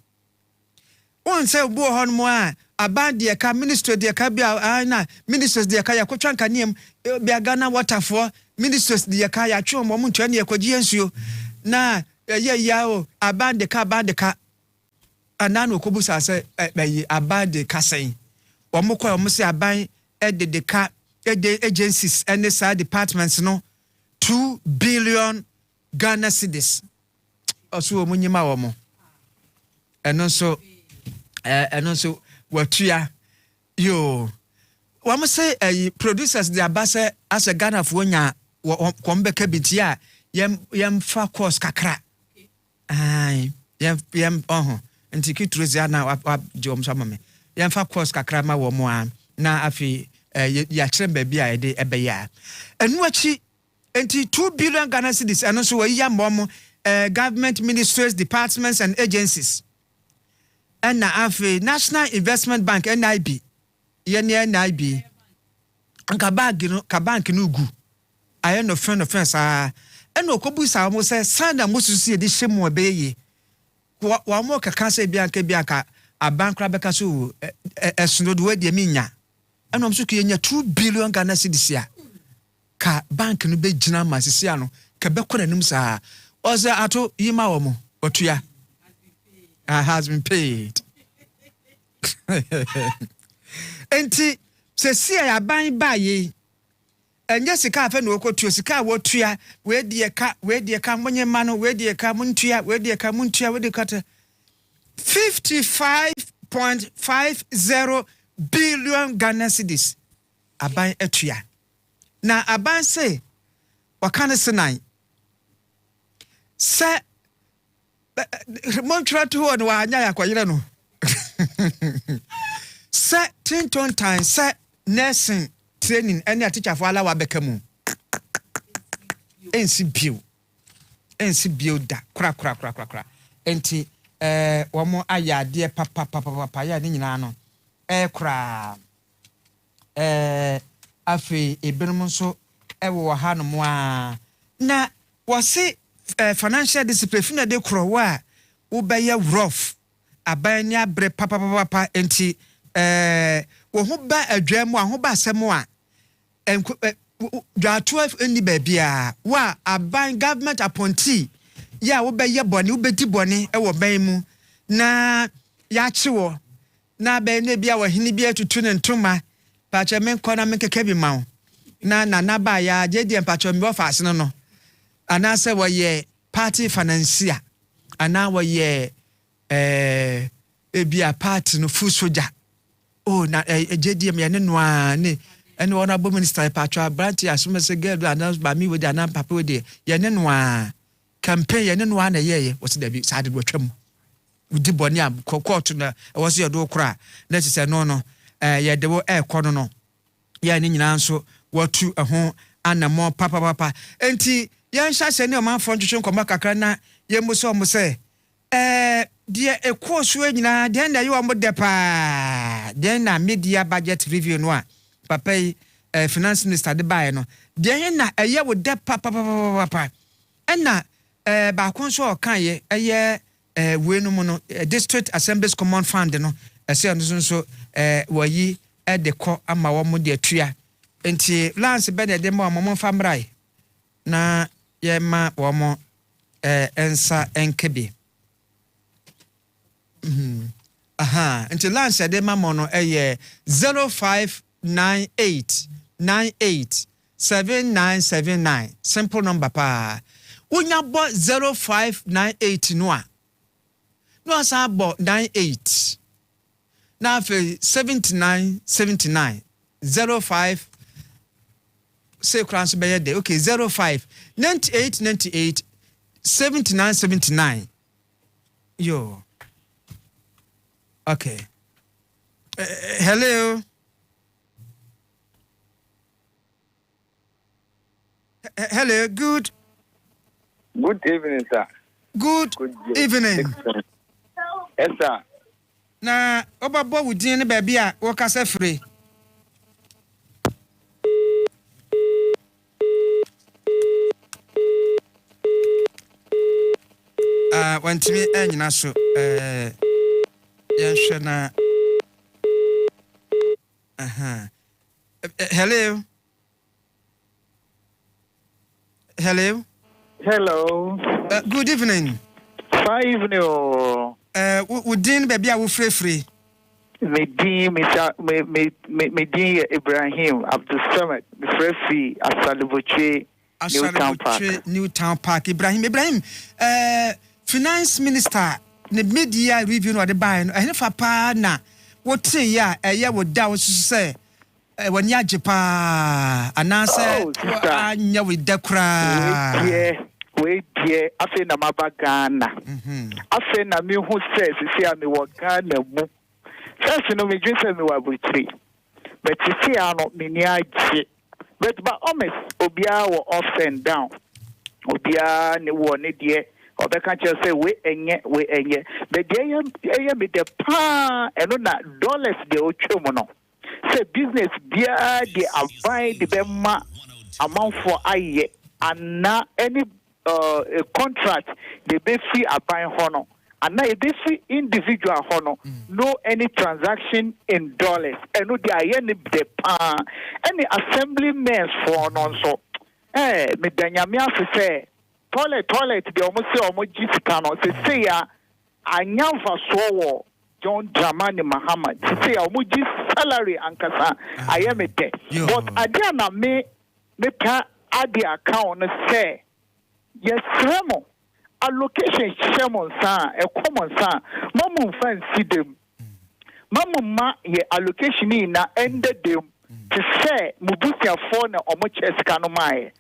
on say bo hon mo a abande ka minister de ka bia na ministers de ka yakotwa nkanem bia Ghana water for ministers de ka ya twa mo ntwa ne yakogie nsuo na o abande ka anano kobusa se bayi abade kasen omukọ omuse aban ededeka agencies and sa departments no 2 billion Ghana cedis oso omunyima wo mo eno so watua yo wamse producers de abase as a Ghana fo nya kombeka bitia yem fa course kakra yem nti kitrozia na jom so mame yemfa course kakra ma wo mo a na afi ya kyerem bia e de ebeya enu achi nti 2 billion Ghana cedis eno so wa mom government ministries departments and agencies and na afi National Investment Bank NIB ye NIB anka bank no gu aye no friend eno kobusa mo se sana mususu ye de hyemu obeye wa mo kaka se bianka aban kra beka so esono do de minya enom so kenya 2 billion Ghana cedis a ka bank no be gina masisia no ka be kona nim saa oze ato yima wo mo otua has been paid enti se sia ya ban ba ye enye sika afa no okotua sika wotua we de ka monye ma no we de ka muntua we de ka muntua we de ka 55.50 billion Ghana cedis aban atua na aban say wakane senai se Montreal to one wa anya ya kwayire no se Tinton time se nursing training any teacher for ala wa bekamu ensi bio da kra enti womo ayade papa ya ni nyina no kra afi ebenum so wo ha no mo a na wose financial discipline fina de kro wa wo be ye rough aban ni abre papa enti wo ho ba adwam a ho ba asem a dwa 12 ni ba bia wa aban government appointee ya wo be ye bone wo be di bone wo ban mu na ya chiwo na be ne bia wo hini bia tutu ne ntoma pa che men kona men keke bi mawo na ba ya JD pacho mi office no ana se wo ye party financier ana wo ye ebia party no full soldier oh na JD me ne noa ne ene wona bo minister pacho branch asuma se girl announce ba mi we dey na papa we dey ye ne noa campaign ye ne noa na ye wo se da bi sade do twam udi boni am court na wo se ye do kra na se no ye de wo kono no ye ni nyina nso watu ho anamo papa enti ye nhya se ne o manfo ntwetwe nkoma kakra na ye mo se die ekoso nyina de na ye o mo de pa de na media budget review no a papa finance minister de bae no de na eye wo de papa na ba kon so kan ye we no mo no district assemblies common fund no ese no so wo yi de ko ama wo mo de atua enti lance be de mo mo famrai na ye ma wo mo ensa enkebe enti lance de ma mo no 0598987979 simple number pa unya bo 0598 no a no asa bo 98 na fe 79 05 say crans be de okay 05 98 79 yo okay hello hello good evening sir good evening yes sir na obabo wudin ne ba bia wo kasa free wantimi anyina so yenhwe na hello good evening fine evening wudin ba bia wo free Medin Ibrahim Abdul Samad free Newtown Park Ibrahim finance minister ne media review no de buy no ehne fa pa na wote ya eye woda wo se wani ajepa anase anya we dekra we die afi na mabagana afi na mi hu se sisi ami wo Ghana mu sesi no me dwese mi wa butri but sisi ano me ni agye but by honest obia wo ups and down obia ne wo ne die obeka che say we enye but dey me the pa eno na dollars de otwem no say business bia dey avoid the bema amount for aye and na any a contract they be free aban ho no and now this individual hono no any transaction in dollars and no the any the any assemblymen for non so me danyame afese toilet the almost say almost jisika no say ya anyamfa so wo John Dramani Muhammad say almost salary ankasa ayemete but adiana me pa adi account say yes remo allocation shemon sa e common sa mamu fancy dem mamu ma ye allocation ni na ended dem to say mubusia for na omo cheska no mai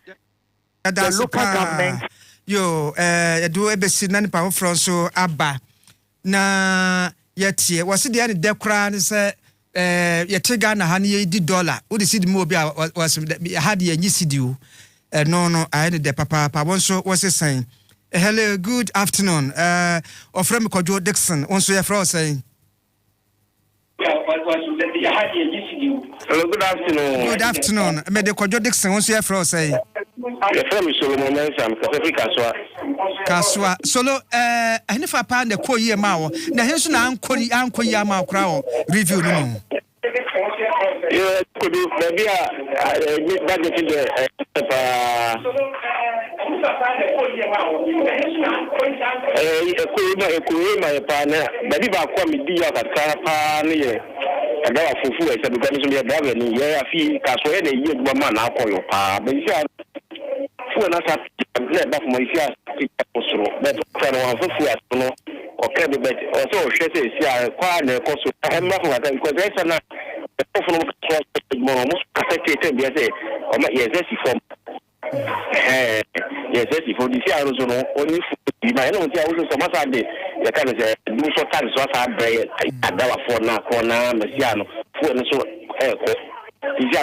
the local government yo do ebesi na nipa from so aba na yetie wose de ne dekra ne say yete Ghana ha ne yedi dollar wo de sidi mo bi was ha de yanyi sidi o no I ne de papa wonso wose saying hello good afternoon ofrem Kojo Dixon wonso ye fra saying hello good afternoon. Good afternoon me de Kojo Dixon wonso ye fra saying from Solomon Mensam Kaswa solo ene fa pa ne koyi ma wo na henso na ankoyi ama kra wo review no yeah could be maybe budget the koyi ma pa na badi ba kwa mi di ya ka pa ne ye adawa fufu e se bi kan so le driver ni ye afi Kaswa ye ne ye gbo ma na akoyo pa be isi na sa na for my fear posoro but for one for no okay but also share say sia kwa na koso emma for that because there na for no most affected be say o ma yes form yes for this year also no only for my no tia also so masa de ya kan say do so tax so sa bread adawa for na corner mesiano for no so ko isia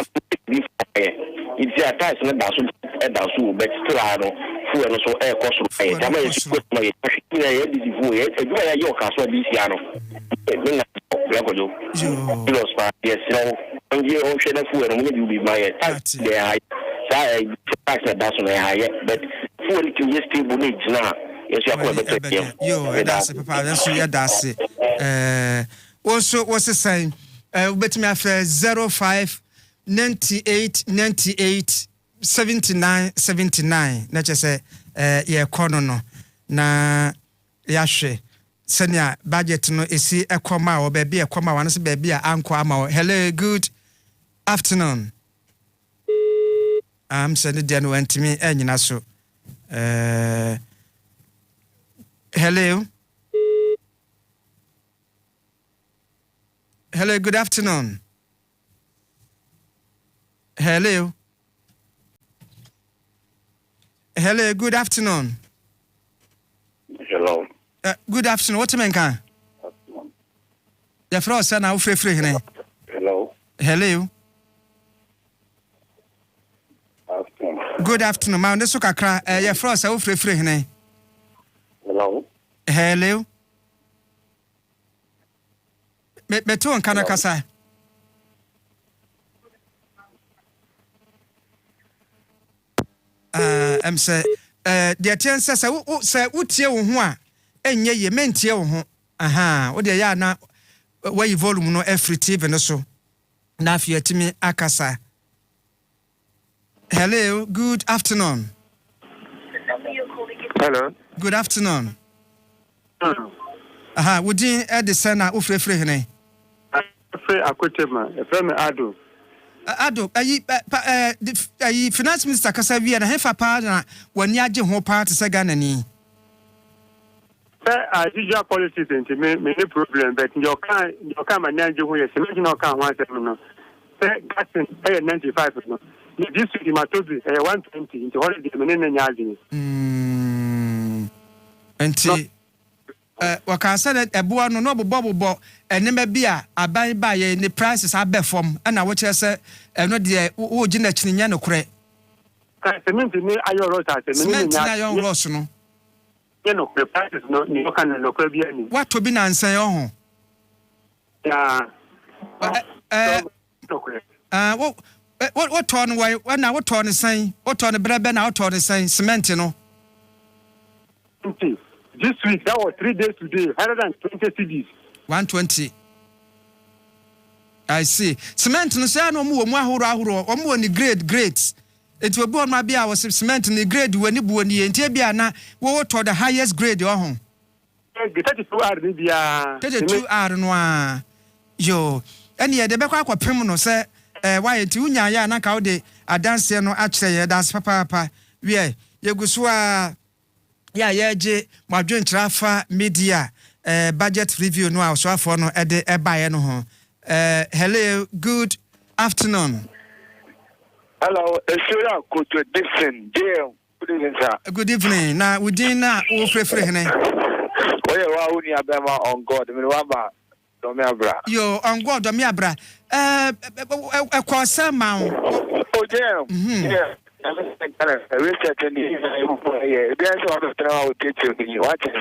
isia tax na da so but still no fu no so cost no tama ye ko ma ye ye di fu ye e gba ya yo Kaswa di sia no me na ya ko jo los pa yes no onje o hwe na fu no me bi ma ye tax de high tax da so na high but fu ni ki ye stable ni na yes ya ko better yo that's papa that's you that's also what's the sign betimi after 05 98 79 na chese ye kono no na yahwe senia budget no esi ekoma o baabi ekoma wan se baabi a anko ama. Hello good afternoon sending the no antimi enyina so hello good afternoon hello good afternoon good afternoon what men kan the frost na wo frefre hene hello good afternoon ma nso kakra your frost wo frefre hene hello me to nkana kasa I'm say the attention say wotie wo ho a enye ye mentie wo ho wo de ya na why volume no every TV no so na afia timi akasa. Hello good afternoon. Hello good afternoon. Wodi the sana wo frefre hene free akotema efrem Ado ayi finance minister kasa via na hefa pa na wani age ho pa te se Ghana ni usual policies into me problem but your can manage who is no can one no gas 95 no this week my told 120 into holiday me nyaji enti wakasa na eboa no bobo enema bia aban ba ye ni prices abefom na wo kire se no de wo gina chininya no kure cement ni ayo rota cement na yo ross no ye no kure prices no ni o kan no kure bia ni wato bi na nsan yo ho ya what ton why na what ton san what ton brebe na what ton san cement no this week, that was 3 days today, 120 CDs. 120. I see. Cement no say no mu ahoro omu ni grades. It will be on my bia was cement ni grade we ni bu ni enti bia na wo to the highest grade o ho. 32R ni bia. 32R no a. Yo, eni e de be kwa kwapem no say why enti unya ya na ka wo de adanse no a kire ye dance papa we yeguso a ya je madwen trafa media budget review no a so afo no e de e bae no ho. Hello, good afternoon. Hello, Esura Koto Dixon. Good evening, sir. Good evening. Now, we didn't know who free hene. Oh, yeah, Abema on God. I mean, Wamba, Domiabra. Yo, on God, Domiabra. A croissant mount. Oh, yeah. Yeah. Research and there's one of the teacher you watch it.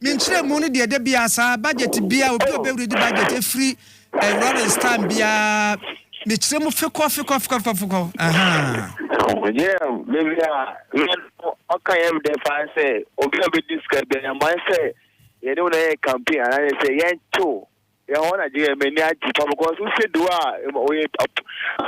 Minchire money the de bia sa budget bia obi ready budget free Rollins time bia minchire mo feko aha yeah maybe okay am dey fan say obi be describe am man say you know na campaign and I say yen too you wanna do many aji because we say do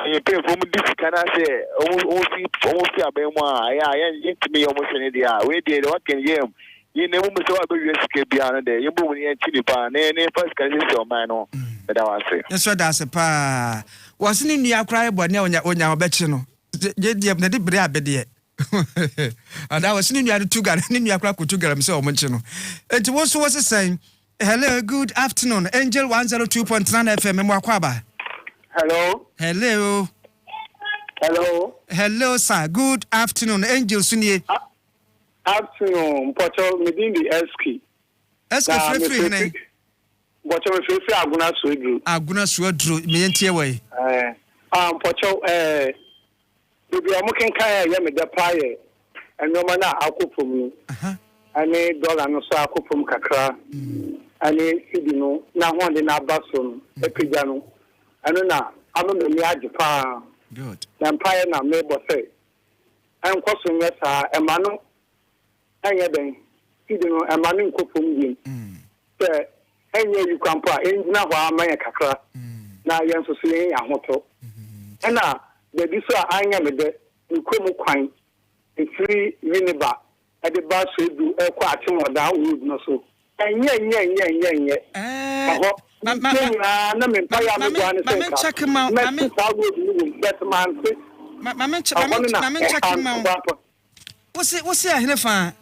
you pay for this can I say almost abema yeah yen to me almost any dia we dey what can you you never must have a risk beyond there you move in chili pan and first can you man no that I say that's what that's a pa wasn't in your cry but now onya obechi no je na de bre abede and I was in your two gar in your cry to gar so omonchi no it was saying hello good afternoon Angel 102.9 FM Mwakwaba. Hello sir, good afternoon Angel Sunie. Afternoon, Pocho, within the SK. SK free name. Pocho, free Aguna Swedru. Aguna Swedru, me and Tiaway. Pocho, if you are looking kaya, you may pie, and no man, I'll cook for me. I need dollar no so I'll from Kakra. I need Sidino, now one in our bathroom, a pijano. I don't know, I'm a near Japan. Good. The empire now, neighbor say. I'm crossing yes, a man. Anya ben idino amani nkofom yin se enye you can pa enjina hwa amanya kakra na yenso so yen ahoto na the biso anya mede nkomu kwan free uniba e de ba so edu e kwa atemoda wood no so enye aho na me pa ya me gwa ne se check ma check ma what's here fa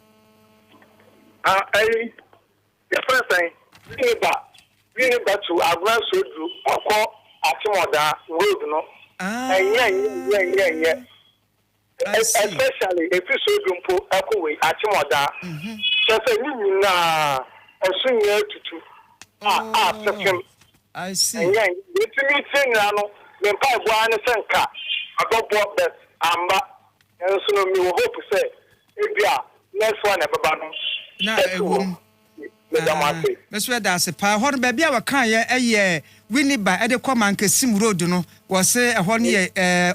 the first thing, we need to advance to Oko Atimoda road, no? Yeah. Especially if you so dumpo Oko way Atimoda. Just a new a senior to I see. Yeah, it's meeting now. The pipe one is a got bought that Amba, and so we hope to say, if you are next one ever. Na that's where that's a pa hon baby our kan ye winnie by e come and Kesim road no was say e hon ye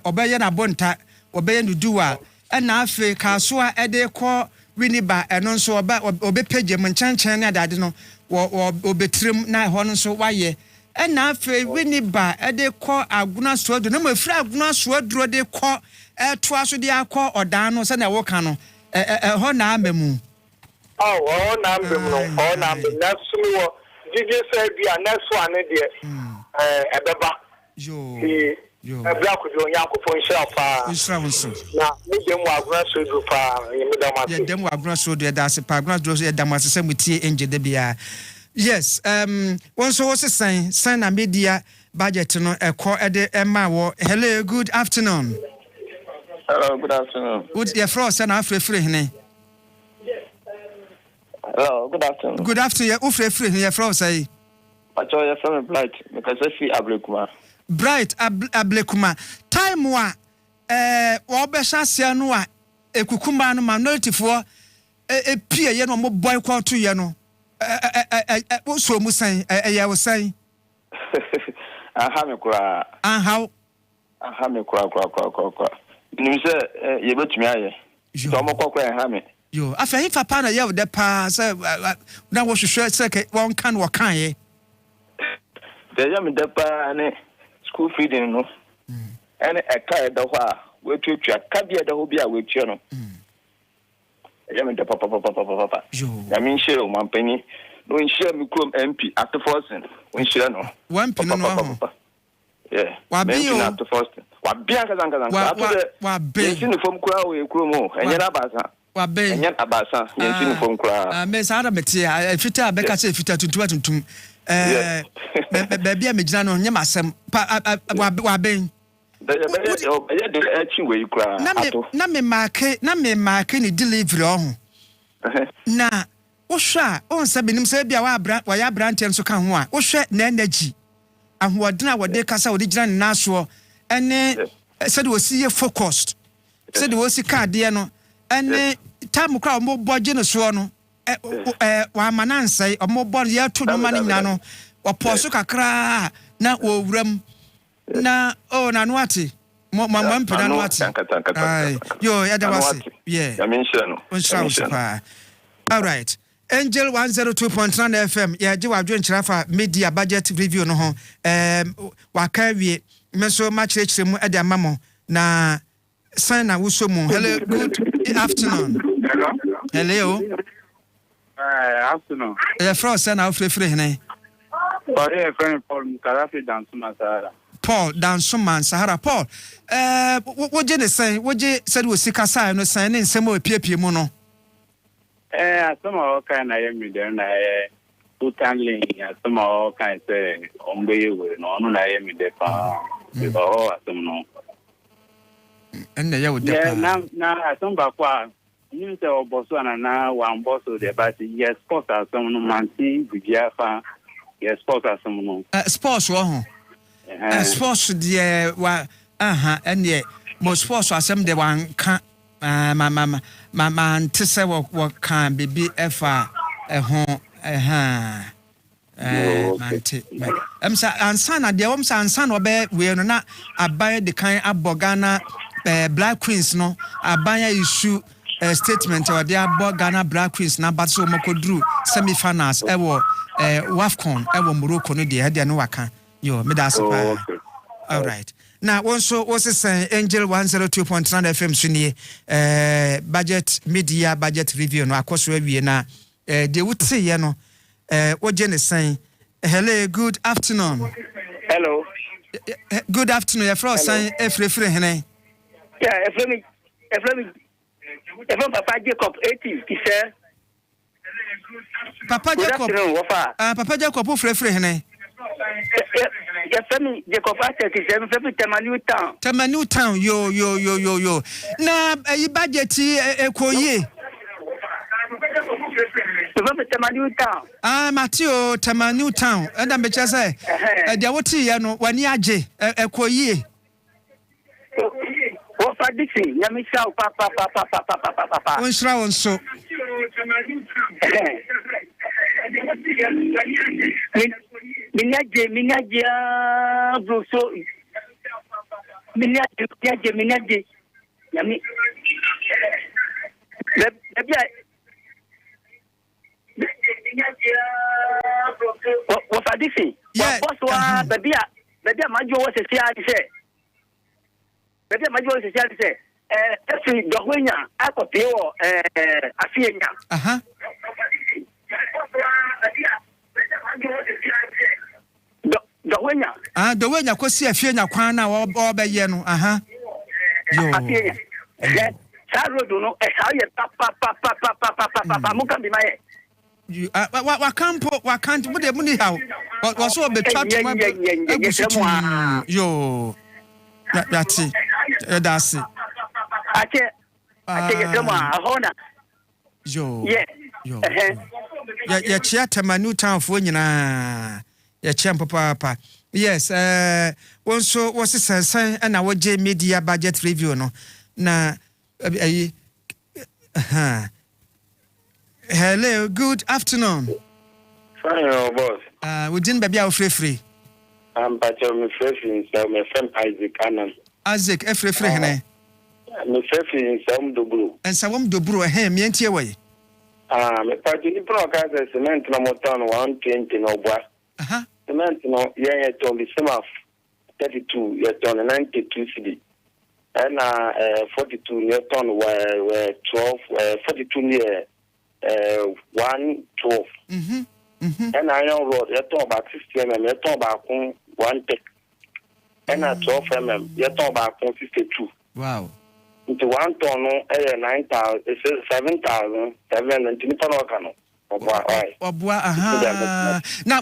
obeye na bonta obeye nduwa e na afi kaso a e de ko winnie by e no so obepage mchanchen na dade no obetrem na hon so waye e na afi winnie by e de ko aguna so do na mafiri aguna so duro de ko e to aso de akọ odan no se na wo kan no hon na amemu. Oh, number next one. Did you say be a next one? Ebeba. Yo. A black with your Yaku shelf. Now, medium was grassroots group. Them were grassroots. That's a paragraph. That was the same with T. Angel Debia. Yes. One so was a sign a media budget no a core at the Emma. Hello, good afternoon. Hello, good afternoon. Good your frost and after free. Hello, good afternoon. Good afternoon. Ufre free here from say. Pacho you from Bright because I feel Ablekuma. Bright Ablekuma. Time wa obesha sia no a ekukuma no minority for pie ye no mo boy kwa to ye no. So mu san ye wo san. Aha me kura. Aha me kura. Nim se ye betumi aye. So mo kokwa aha me. Yo, afa hifa pa na ye de pa say na wo hwehwe say won kan wo kan ye. There me de pa ne school feeding no. Ene eka de ho a we twetwa ka bia de ho bia we twa no. There me de papa. Yo. Ya min share o mampani. No share me krom MP Ato Forson. Won share no. One pin no. Yeah. Wa bi o. Ato Forson. Wa bia kazanga. Wa be. Yin fom kura we krom o. Enye na basa. Wa be. Enye abasa. Yin fom kura. Me sa da meti a fita be ka say fita tuntum. Baby, I'm going to name myself. Wa ben. Na me mark ni delivery on. Na wo hwa on se benim se bia wa ya branch enso ka ho a wo hwe na energy ahoɔden a wɔde kasa wɔde gyina ne naso ene se de wosi ye focused se de wosi ka de no ene time kra mo bɔgye ne so no wa manansai omobor ya to no mani nyina no oposo kakra na owuram na na no ati mo mpena no ati yo ya da wase yeah ya mention no all right Angel 102.9 FM ya je wadwo nkyirafa media budget review no ho wa ka wie meso ma kyerɛkyerɛ mu ade amamo na sign na wuso mu. Hello, good afternoon. Hello. Afternoon. Frost na ofrefre hene. Paul Karafi Dansuma Sahara. Paul Dansuma Sahara. Paul, woje ne sen, woje said wo sika sai no sen ne nsem o piepie mu no. Asoma o kan na yemi de na utanling asoma o kan say ombe we no no na yemi de pa. Because asoma no. Enne ya wo de pa. Na asoma kwa you say oboso na one boso de but yes sport asoma no manti bibiafa. Yes, sports are some no. Sports wo sports de wa and ye mo sports are some de wan ka man to say what can be efa ho man te sa ansa na de sa ansa no be we no na aban de kan abogana Black Queens no aban issue statement or they abog Ghana Black Queens na but so makodru semi-finals ewo Wafcon ewo Morocco no de no waka yo me da sepa. All right. Now also say Angel 102.9 FM sunie budget media budget review no akoso awie na de wuti ye no woje ne san. Hello, good afternoon. Hello. Good afternoon. Your friend san efrefre hene. Yeah, efremi Papa Jacob 80 he said Papa Jacob frefre hene. Jacob 37 Temanu town yo na e budget ekoye Matthew Temanu town and am becha say dia woti ye no wani age ekoye what for this nyamisha papa onshra onso Minyaje broso minyaje yami what for this boss wa baby majo was say baby majo was say every dogwenya akope wo afienya Dowenya kosi afienya kwan na obeye no yo sa road no sa ye papa muka bi maye wa can't bude muni how was so betwa to yo that's it ate yedema ahona yo ya chia Temanu town fo nyina ya chia papa yes wonso wose sensan na woje media budget review no na hello, good afternoon. Fine, boss. We didn't be free. I'm Pacho, my friend Isaac Anan. Isaac, free hene. Me fefi nsawm dobro. Nsawm dobro me entie way. Me party ni pro ka cement na moton 120 no bwa. Cement no ye ton bi sema 32 ye ton 92 cedi. And 42 ye ton 12 42 near 112. And iron rod ye ton about 60 mm ye ton about 1 tick. And 12 mm ye ton about 62. Wow. Into 1 ton no 9,000 7,700 no. Obwa now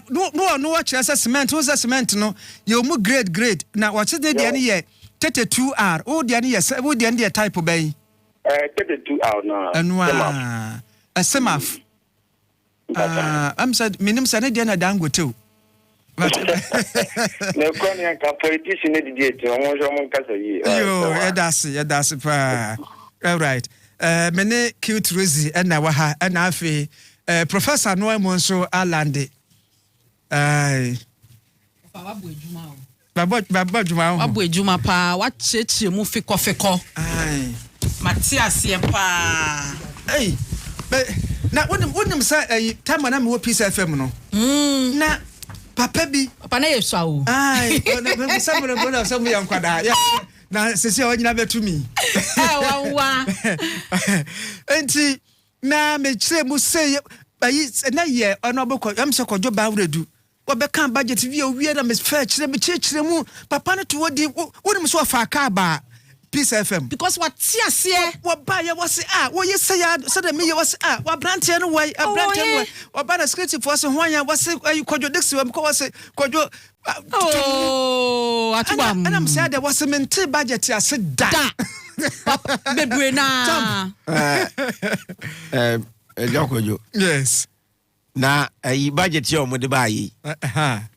no watch as cement who's cement no you mu grade now watch the any 32R oh the any oh the any type of bay 32R no and a semaf I'm said minimum said the dango too but no konya ka politician dey date won so mon kasa yi yo that's all right mene cute Rosie and na wa ha and afi Professor Noah Monso Alande. Baba Juma. Abu Juma pa what cheche mu feko. Matias pa. Hey. Na wonim say time na me wo Peace FM no. Na papa bi. Papa na yeswa o. Na samro bona samu yankwada. Na sese onyina betumi. Wa. Enti na me kire mu say bayi na ye ono boko am se kojo ba wredu wo be kan budget vi owie na me fa kire me kire mu papa no to wodi woni so fa ka ba Peace FM because what tiase wo ba ye wo se wo ye say ya so da me ye wo se wo brantie no wai brantie no wo ba na security force ho anya wo se kojo dixi wo ko wo se kojo Ato Baah and I'm say there was a mental budget ase da bebre na Jokojo. Yes. Na budget yo mo de ba yi.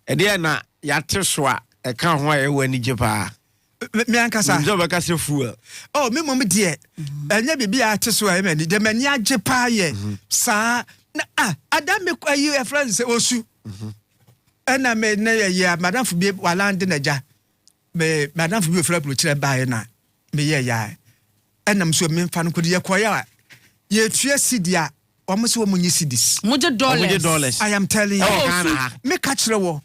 E de na ya teswa e kan ho e wani jepa. Me ankasa. Nzo be ka se fuel. Oh, me mom de. Enya bibi a teswa e me de mani ajepa ye. Sa na adam me ayi e friend se osu. Ena me na ye madam fu bi walande na ja. Me madam fu bi fra pro kire ba ye na. Me ye ya. Ena mso me mfa no kodi ye koya. Ye tue sidia almost wo munyi cedis. Moje dollars. I am telling you. Me catch the war.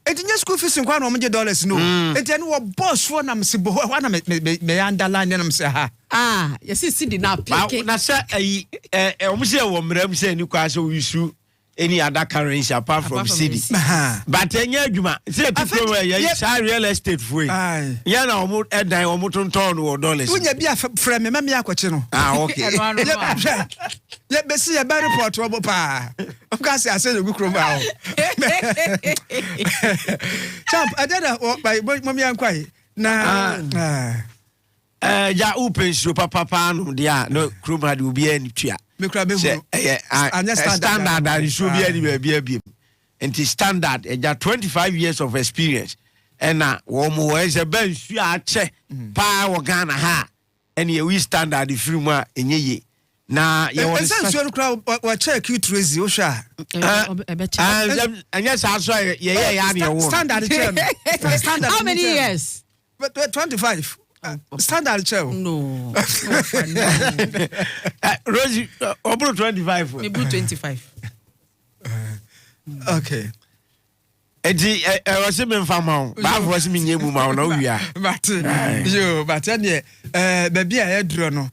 Enti school fees nkwa na moje dollars no. Enti no boss for na mse bo na me underline na mse ha. You see cedi na pick. Na say omse wo mram say ni kwa so wisu any other currency apart from cedi. But enya adwuma. Say people say real estate for. Ya na omo edan omo tonton no dollars. Unya bia frame me me akoche no. Okay. Let me see a better report to pa. Of course, I said you go ba. Champ, I did by mommy and quiet. Na ja open so papa no dia no krom had will be any tua. Me kra be hu. Standard and should be any be. And the standard ja 25 years of experience. And na wo mo is a ben su a che pa wo Ghana ha. And we standard the free ma enye. Na ye won sense you crowd wa check you Tracy o sha and yes so ye ya na wo standard chair standard how many years 25 standard chair no Rosie obro 25 me bro 25 okay edi was me mfama ba was me nyemu ma no wia but yo but ene baby a edro no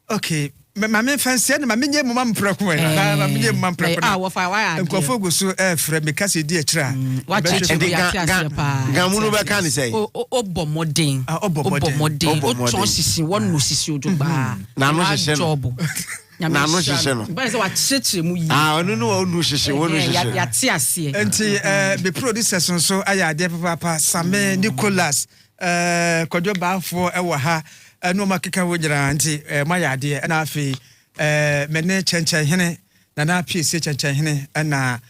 okay mama fancy na mama nyemu mam prako na mama nyemu mam prako na wo fa wa nkofo go so frɛ me kase di akira wa cheche ya tiase pa gamu be kan say obomodin o tron sisi won no sisi ojogba na no hye no na no hye no ba se wa cheche mu yi onu no onu hye wonu hye ya tiase enti be producers so aya de papa Same Nicholas Ato Baah for ewo ha no makeka wo nyira nti mayade na afi mene chenchen hene na piece chenchen hene na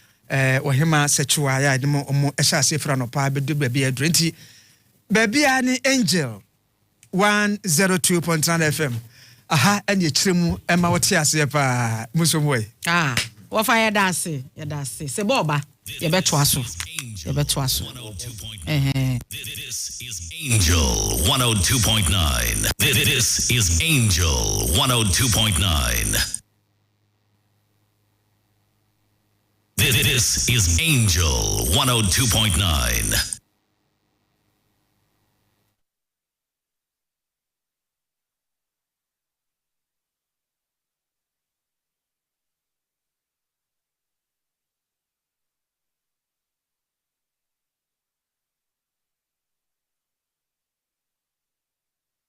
ohima sechuwa ya de mo ehya sefra no pa be dubra bi adrenti babia ni Angel 102.9 FM aha anye kiremu ema wote ase pa musomoy What fire dance? Ya dance. Se boba. You bet twaso. You bet twaso. This is Angel 102.9. This is Angel 102.9. This is Angel 102.9.